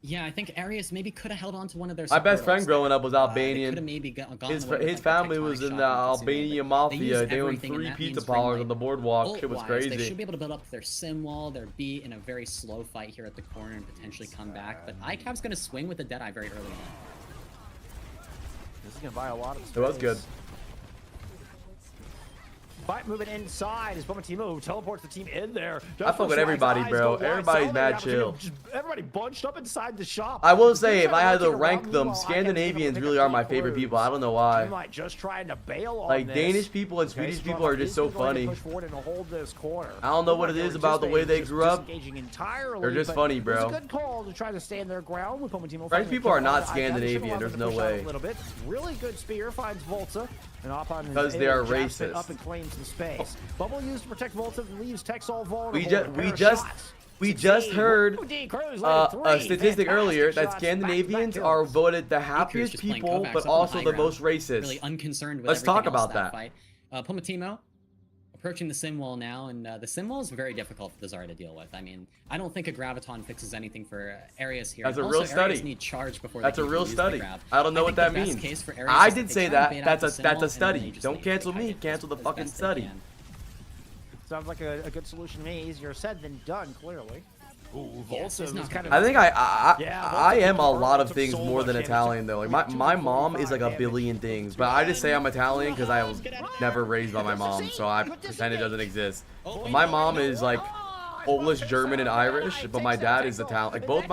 Yeah, I think Arius maybe could have held on to one of their. My best friend supports growing up was they Albanian. coulda maybe gone His away with, his like, family the was Tectonic in Shock the and Kitsune, Albanian but they mafia. used They owned everything, and 3 that pizza means parlors Dreamlight, on the boardwalk. It was ult-wise, They crazy. should be able to build up their sim wall, their B in a very slow fight here at the corner and potentially come back. But ICAP's going to swing with the Deadeye very early on. This is going to buy a lot of space. It was good. Fight moving inside as Bomatimo teleports the team in there. I fuck with everybody, bro. Everybody's mad chill. Everybody bunched up inside the shop. I will say, if I had to rank them, Scandinavians really are my favorite people. I don't know why. Just trying to bail on Like, this. Danish people and Swedish people are just so funny. I don't know what it is about the way they grew up. They're just funny, bro. It's a good call to try to stand their ground with Bomatimo. French people are not Scandinavian. There's no way. Really good spear finds Volta. Because they are racist. Up and claims some space. Bubble used to protect Volta and leaves Texall vulnerable. We just heard a statistic earlier that Scandinavians are voted the happiest people, but also the most racist. Really unconcerned with Let's talk everything else about that. Fight. Pomatimo approaching the sim wall now, and the sim wall is very difficult for the Zarya to deal with. I mean, I don't think a graviton fixes anything for Arius here. That's a Also, real Arius study. need charge before That's they a can real use the study. grab. I don't know what that think the best means. case for Arius I is that did they say try and bait that. out the sim wall, That's a and then they study. just Don't leave cancel the me. target Cancel the as fucking best they study. can. Sounds like a good solution to me. Easier said than done, clearly. Ooh, Yes, Volta was kind of. I think I am a lot of things more than Italian though. Like my mom is like a billion things, but I just say I'm Italian because I was never raised by my mom, so I pretend it doesn't exist. But my mom is like Polish, German, and Irish, but my dad is Italian. Like both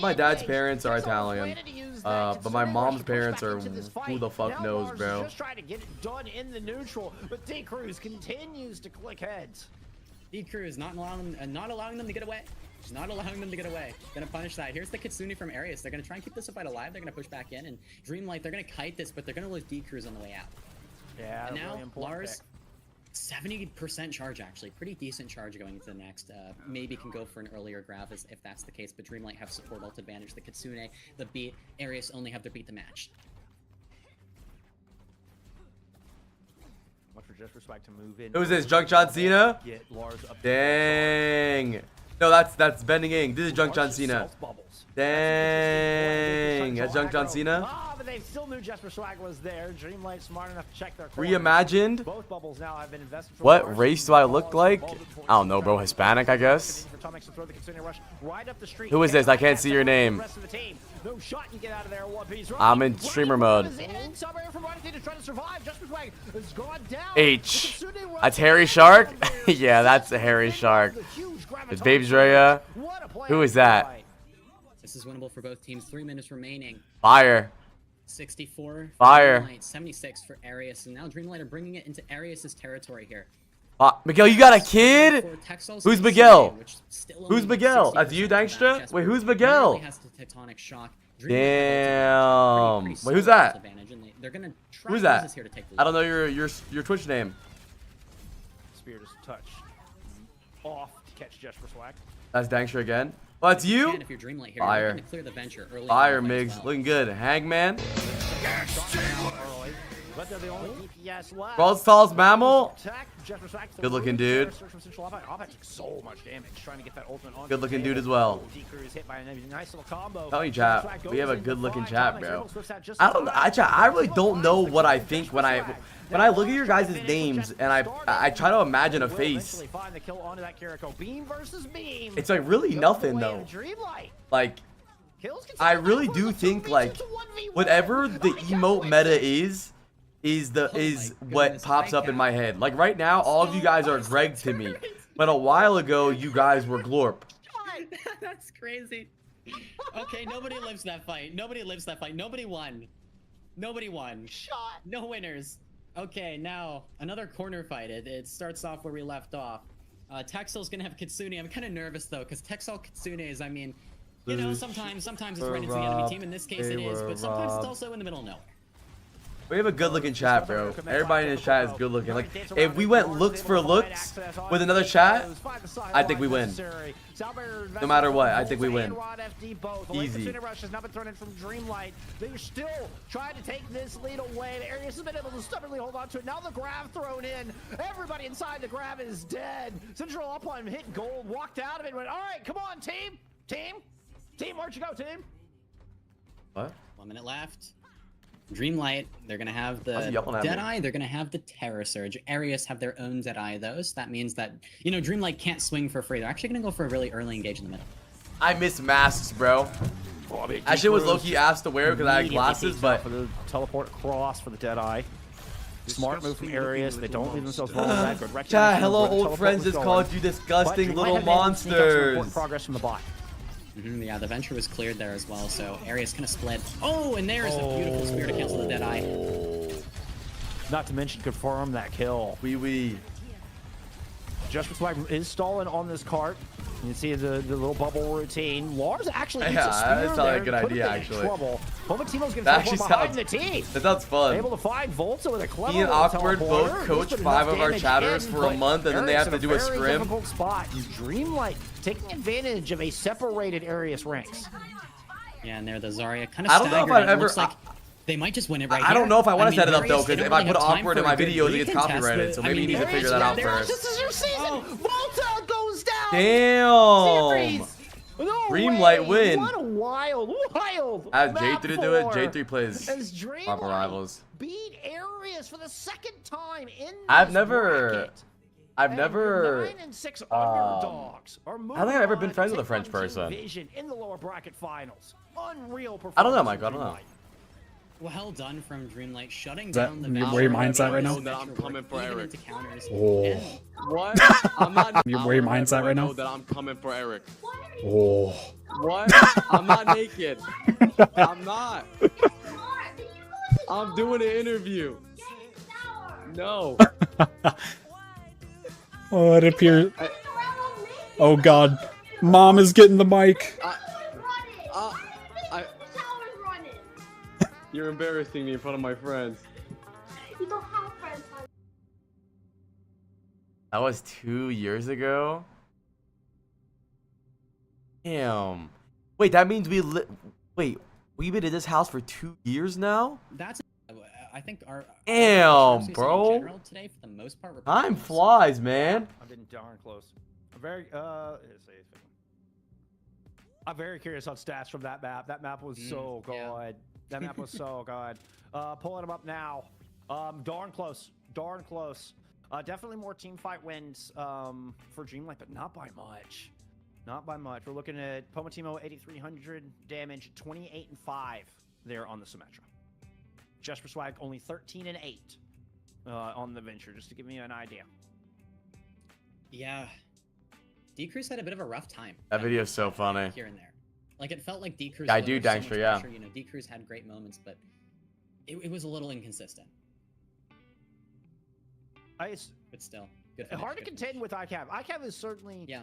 my dad's parents are Italian, but my mom's parents are who the fuck knows, bro. Just trying to get it done in the neutral, but D Cruz continues to click heads. D Cruz not allowing them to get away. Not allowing them to get away. Gonna punish that. Here's the Kitsune from Arius. They're gonna try and keep this fight alive. They're gonna push back in, and Dreamlight, they're gonna kite this, but they're gonna lose D Cruz on the way out. Yeah, and now really important Lars, 70% charge actually. Pretty decent charge going into the next. Maybe can go for an earlier grab if that's the case, but Dreamlight have support ult advantage. The Kitsune, the beat, Arius only have their beat to match. Watch for just respect to move in. Who's this? Junk John Cena? Get Lars up. Dang. No, that's Bending Ing. This is Junk John Cena. Dang. That's Junk John Cena. Ah, but they still knew Jesper Swag was there. Dreamlight smart enough to check their Reimagined. Both bubbles now have been invested for What Lars. race do I look like? I don't know, bro. Hispanic, I guess. Who is this? I can't see your name. No shot you get out of there. One piece. I'm in streamer mode. H. That's Harry Shark? Yeah, that's a Harry Shark. It's Babe Drea. Who is that? This is winnable for both teams. 3 minutes remaining. Fire. 64. Fire. Dreamlight, 76 for Arius, and now Dreamlight are bringing it into Arius's territory here. Miguel, you got a kid? Who's Miguel? Who's Miguel? That's you, Dangstra? Wait, who's Miguel? Damn. Wait, who's that? Who's that? I don't know your Twitch name. Spear just touch off to catch Jesper Swag. That's Dangstra again. Oh, that's you? Fire. Fire, Migs. Looking good. Hangman. But they're the only DPS left. World's tallest mammal. Good looking dude. So much damage trying to get that ultimate on. Good looking dude as well. Nice little combo. Tell you, chat. We have a good looking chat, bro. I really don't know what I think when I look at your guys' names and I try to imagine a face. It's like really nothing though. Like I really do think like whatever the emote meta is what pops up in my head. Like right now, all of you guys are Greg to me, but a while ago you guys were Glorp. That's crazy. Okay, nobody lives that fight. Nobody lives that fight. Nobody won. Nobody won. No winners. Okay, now another corner fight. It starts off where we left off. Texel's gonna have Kitsune. I'm kind of nervous though, because Texel Kitsune is, I mean, you know, sometimes it's right into the enemy team. In this case, it is, but sometimes it's also in the middle of nowhere. We have a good looking chat, bro. Everybody in the chat is good looking. Like, if we went looks for looks with another chat, I think we win. No matter what, I think we win. Easy. Rush has not been thrown in from Dreamlight. They're still trying to take this lead away. The Arius has been able to stubbornly hold on to it. Now the grab thrown in. Everybody inside the grab is dead. Central up on him, hit gold, walked out of it, went, all right, come on, team. Team, where'd you go, team? What? 1 minute left. Dreamlight, they're going to have the Deadeye, they're going to have the Terror Surge. Arius have their own Deadeye, though, so that means that, you know, Dreamlight can't swing for free. They're actually going to go for a really early engage in the middle. I miss masks, bro. That shit was low-key asked to wear because I had glasses, but... For the teleport across for the Deadeye. Smart move from Arius. They don't leave themselves vulnerable. Chat, hello, old friends just called you disgusting little monsters. Progress from the bot. Yeah, the Venture was cleared there as well, so Arius kind of split. Oh, and there's a beautiful spear to cancel the Deadeye. Not to mention confirm that kill. Wee. Just for Swag is stalling on this cart. You can see the little bubble routine. Lars actually needs a spear that sounds like a good idea, actually. Timo's gonna teleport behind the team. That sounds fun. Able to find Volta with a clever Me and Awkward both coach 5 of our chatters for a month, and then they have to do a scrim. Difficult spot. Dreamlight taking advantage of a separated Arius ranks. Yeah, and there the Zarya kind of I don't know if I've ever... Like they might just win it right I don't know if I want to set it up, though, because because if I put Awkward in my videos, it gets copyrighted, so maybe you need to figure that out first. This is your season! Volta goes down! Damn! Dreamlight win. What a wild. I have J3 to do it. J3 plays as Papa Rivals. Beat Arius for the second time in I've never 9 and 6 underdogs I don't think I've ever been friends with a French person. In the lower bracket finals. Unreal performance. I don't know, Mike. I don't know. Well done from Dreamlight, shutting down the where your mind's at right now? That I'm coming for Eric. Oh. What? I'm not. Where your mind's at right now? That I'm coming for Eric. Oh. What? I'm not naked. I'm not. I'm doing an interview. No. Oh, it appears. Oh God, Mom is getting the mic. You're embarrassing me in front of my friends. You don't have friends. That was 2 years ago. Damn. Wait, that means wait, we've been in this house for 2 years now? That's I think our damn, bro. In general today, for the most part, time flies, man. I've been darn close. I'm very curious on stats from that map. That map was so good. Yeah. That map was so good. Pulling them up now. Darn close. Definitely more team fight wins for Dreamlight, but not by much. Not by much. We're looking at Pomatimo 8,300 damage, 28 and 5 there on the Symmetra. Just for Swag, only 13 and 8 on the Venture, just to give me an idea. Yeah. D-Cruz had a bit of a rough time. That video is so funny. Here and there. Like, it felt like D-Cruz... I do, Dankster, yeah. You know, D-Cruz had great moments, but it was a little inconsistent. But still, good finish, hard to contend with ICAV. ICAV is certainly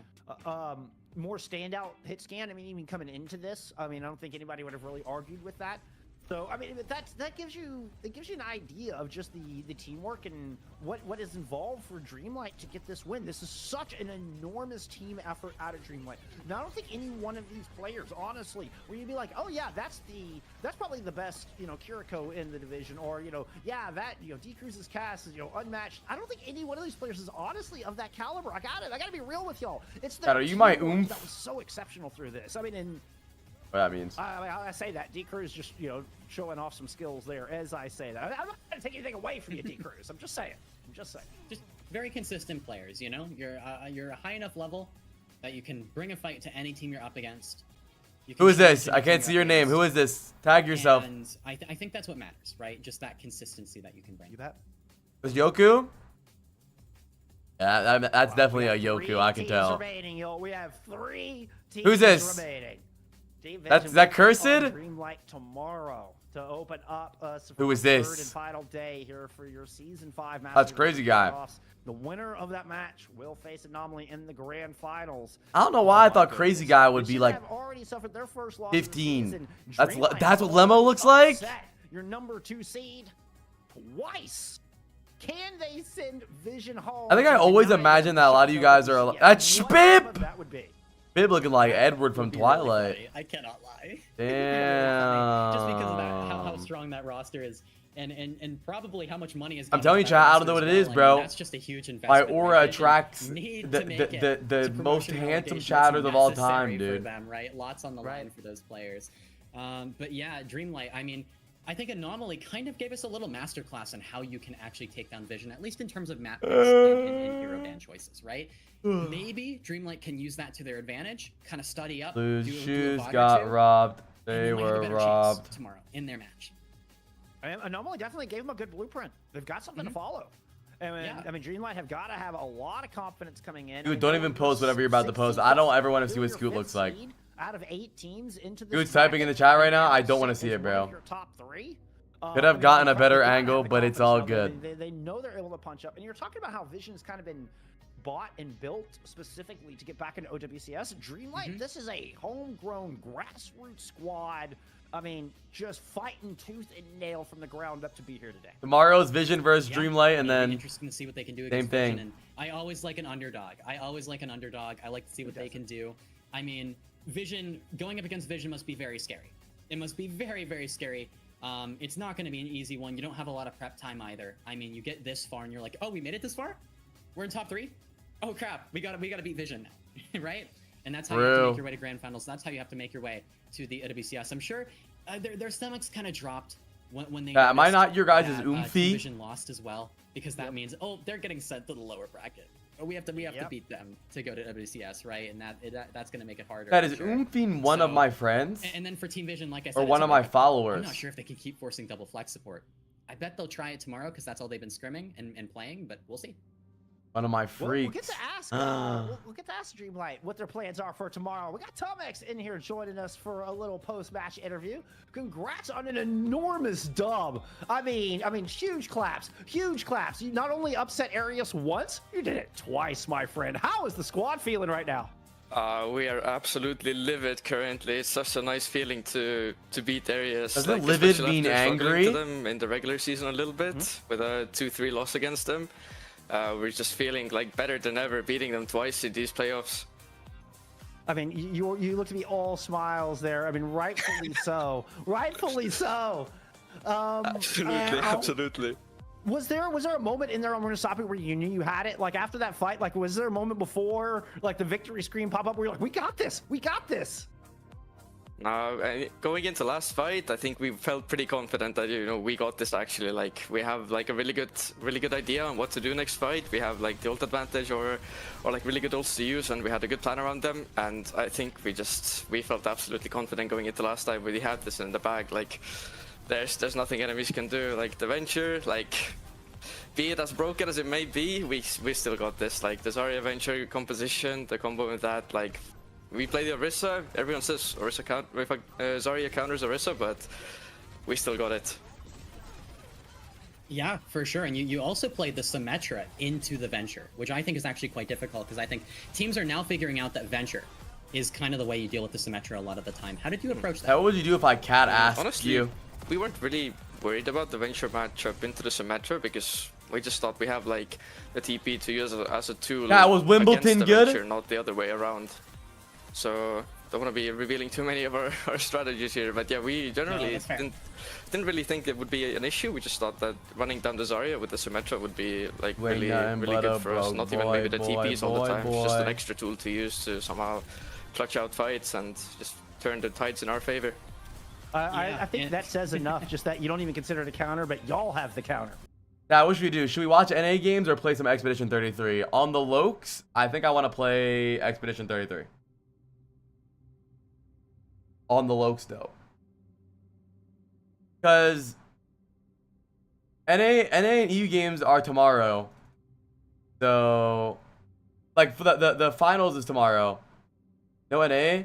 more standout hit scan. I mean, even coming into this, I mean, I don't think anybody would have really argued with that. So I mean, that gives you an idea of just the teamwork and what is involved for Dreamlight to get this win. This is such an enormous team effort out of Dreamlight. Now, I don't think any one of these players, honestly, where you'd be like, oh yeah, that's probably the best, you know, Kiriko in the division, or you know, yeah, that, you know, D-Cruz's cast is, you know, unmatched. I don't think any one of these players is honestly of that caliber. I gotta be real with y'all. It's the you my that was so exceptional through this. I mean, and what that means. I say that D-Cruz just, you know, showing off some skills there as I say that. I'm not gonna take anything away from you, D-Cruz. I'm just saying. Just very consistent players, you know? You're a high enough level that you can bring a fight to any team you're up against. Who is this? I can't see your name. Who is this? Tag yourself. And I think that's what matters, right? Just that consistency that you can bring. You bet. Was Yoku? Yeah, that's definitely a Yoku, I can tell. Remaining, yo. We have 3 teams Who's this? remaining. Is that Cursed? Dreamlight tomorrow to open up Who is third and this? final day here for your season 5 match. That's crazy guy. The winner of that match will face Anomaly in the grand finals. I don't know why I thought crazy guy would be like already suffered their first loss 15. That's what Lemo looks like. Your number 2 seed. twice. Can they send Vision home? I think I always imagine that a lot of you guys are. That's Bib. That would be. Bib looking like Edward from Twilight. Really I cannot lie. Damn. Just because of that, how strong that roster is. And probably how much money is. I'm telling you, chat, I don't know what it is, bro. That's just a huge investment. My aura attracts the most handsome chatters of all time, dude. For them, right? Lots on the line for those players. But yeah, Dreamlight. I mean, I think Anomaly kind of gave us a little masterclass on how you can actually take down Vision, at least in terms of map picks and hero ban choices, right? Maybe Dreamlight can use that to their advantage, kind of study up. Blue's do shoes a got robbed. They were robbed tomorrow in their match. Anomaly definitely gave them a good blueprint. They've got something to follow. I mean, Dreamlight have got to have a lot of confidence coming in. Dude, don't even post whatever you're about to post. I don't ever want to see what Scoot looks like. Out of 8 teams into this Dude's typing in the chat right now. I don't want to see it, bro. Top 3. Could have gotten a better angle, but it's all good. They know they're able to punch up. And you're talking about how Vision's kind of been bought and built specifically to get back into OWCS. Dreamlight, this is a homegrown grassroots squad. I mean, just fighting tooth and nail from the ground up to be here today. Tomorrow's Vision versus Dreamlight, and then interesting to see what they can do. Same thing. Vision. And I always like an underdog. I like to see what they can do. I mean, Vision going up against Vision must be very scary. It must be very, very scary. It's not going to be an easy one. You don't have a lot of prep time either. I mean, you get this far and you're like, oh, we made it this far? We're in top 3? Oh crap, we gotta beat Vision now, right? And that's how you have to make your way to Grand Finals. That's how you have to make your way to the WCS. I'm sure their stomachs kind of dropped when they. Am I not your guys' Team Vision lost as well, because that means they're getting sent to the lower bracket. We have to beat them to go to WCS, right? And that's gonna make it harder. That is one of my friends. And then for Team Vision, like I said, or one of my followers. I'm not sure if they can keep forcing double flex support. I bet they'll try it tomorrow because that's all they've been scrimming and playing, but we'll see. One of my freaks. We'll get to ask. We'll get to ask Dreamlight what their plans are for tomorrow. We got Tomex in here joining us for a little post-match interview. Congrats on an enormous dub. I mean, huge claps, huge claps. You not only upset Arius once, you did it twice, my friend. How is the squad feeling right now? We are absolutely livid currently. It's such a nice feeling to beat Arius. Doesn't livid mean angry? To them in the regular season a little bit with a 2-3 loss against them. We're just feeling like better than ever, beating them twice in these playoffs. I mean, you look to be all smiles there. I mean, rightfully so. Rightfully so. Absolutely. Was there a moment in there on Murnasapi where you knew you had it? Like after that fight, like was there a moment before like the victory screen pop up where you're like, we got this, we got this? Going into last fight, I think we felt pretty confident that we got this actually. Like we have like a really good idea on what to do next fight. We have like the ult advantage or like really good ults to use, and we had a good plan around them. And I think we felt absolutely confident going into last time. We had this in the bag. Like there's nothing enemies can do. Like the Venture, like be it as broken as it may be, we still got this. Like the Zarya Venture composition, the combo with that, like. We play the Orisa, everyone says Zarya counters Orisa, but we still got it. Yeah, for sure. And you also played the Symmetra into the Venture, which I think is actually quite difficult because I think teams are now figuring out that Venture is kind of the way you deal with the Symmetra a lot of the time. How did you approach that? What would you do if I asked Honestly, you? We weren't really worried about the Venture matchup into the Symmetra because we just thought we have like the TP to use as a tool. Yeah, was Wimbledon good? Venture, not the other way around. So don't want to be revealing too many of our strategies here, but yeah, we generally didn't really think it would be an issue. We just thought that running down the Zarya with the Symmetra would be like really good for us. Not even maybe the TPs all the time, just an extra tool to use to somehow clutch out fights and just turn the tides in our favor. I think that says enough, just that you don't even consider it a counter, but y'all have the counter. Now, what should we do? Should we watch NA games or play some Expedition 33? On the Lokes, I think I want to play Expedition 33. On the Lokes though, because NA and EU games are tomorrow, so like for the finals is tomorrow. No NA.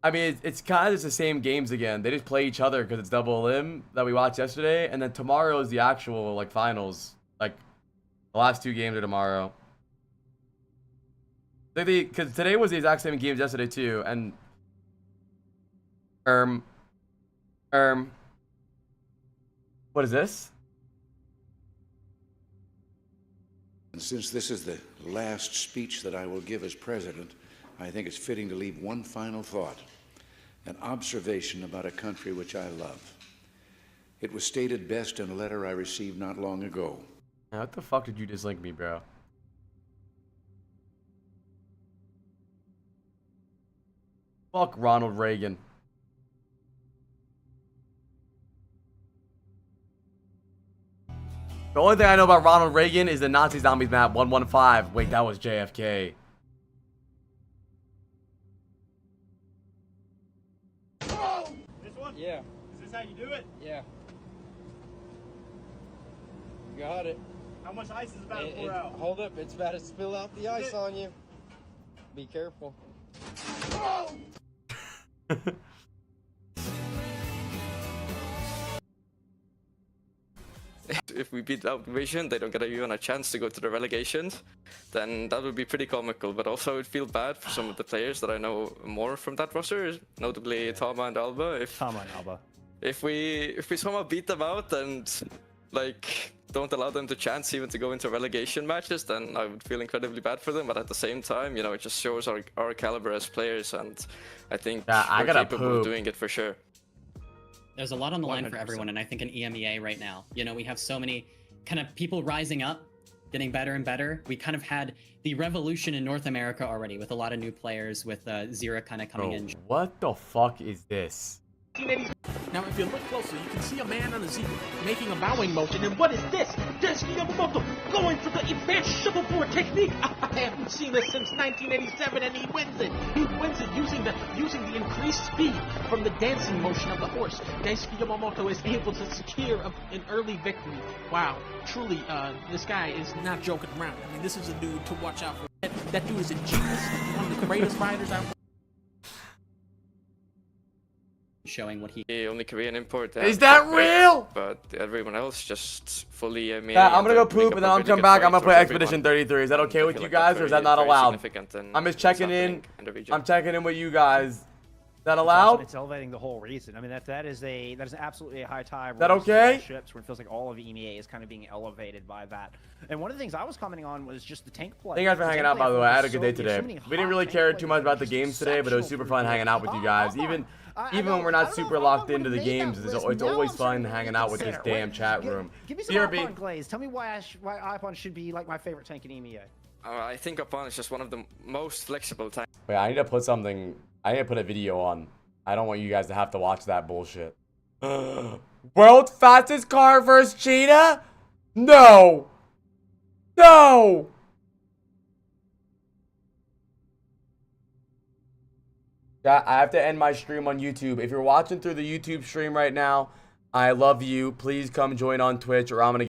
I mean it's kind of just the same games again. They just play each other because it's double elim that we watched yesterday, and then tomorrow is the actual like finals. Like the last 2 games are tomorrow. Because today was the exact same games yesterday too, and. What is this? Since this is the last speech that I will give as president, I think it's fitting to leave one final thought, an observation about a country which I love. It was stated best in a letter I received not long ago. Now, what the fuck did you dislink me, bro? Fuck Ronald Reagan. The only thing I know about Ronald Reagan is the Nazi Zombies map 115. Wait, that was JFK. This one? Yeah. Is this how you do it? Yeah. Got it. How much ice is about to pour out? Hold up, it's about to spill out the ice on you. Be careful. If we beat out Vision, they don't get even a chance to go to the relegations, then that would be pretty comical. But also, I would feel bad for some of the players that I know more from that roster, notably Tama and Alba. If we somehow beat them out and like don't allow them the chance even to go into relegation matches, then I would feel incredibly bad for them. But at the same time, you know, it just shows our caliber as players, and I think we're capable of doing it for sure. There's a lot on the line 100%. for everyone, and I think in EMEA right now, you know, we have so many kind of people rising up, getting better and better. We kind of had the revolution in North America already with a lot of new players, with Zira kind of coming in. What the fuck is this? Now, if you look closer, you can see a man on a zebra making a bowing motion. And what is this? There's Yamamoto going for the advanced shuffleboard technique. I haven't seen this since 1987, and he wins it. He wins it using the increased speed from the dancing motion of the horse. Daisuke Yamamoto is able to secure an early victory. Wow, truly, this guy is not joking around. I mean, this is a dude to watch out for. That dude is a genius. One of the greatest riders out. Showing what he only Korean import. Is that real? But everyone else just fully. I'm gonna go poop and then I'll come back. I'm gonna play Expedition 33. Is that okay with you guys, or is that not allowed? I'm just checking in. I'm checking in with you guys. Is that allowed? It's elevating the whole region. I mean, that is absolutely a high tide. Is that okay? Ships where it feels like all of EMEA is kind of being elevated by that. And one of the things I was commenting on was just the tank play. Thank you guys for hanging out, by the way. I had a good day today. We didn't really care too much about the games today, but it was super fun hanging out with you guys. Even when we're not super locked into the games, it's always fun hanging out with this damn chat room. Give me some Ipon Glaze. Tell me why Ipon should be like my favorite tank in EMEA. I think Ipon is just one of the most flexible tanks. Wait, I need to put something. I need to put a video on. I don't want you guys to have to watch that bullshit. World's fastest car versus Cheetah? No! No! I have to end my stream on YouTube. If you're watching through the YouTube stream right now, I love you. Please come join on Twitch, or I'm gonna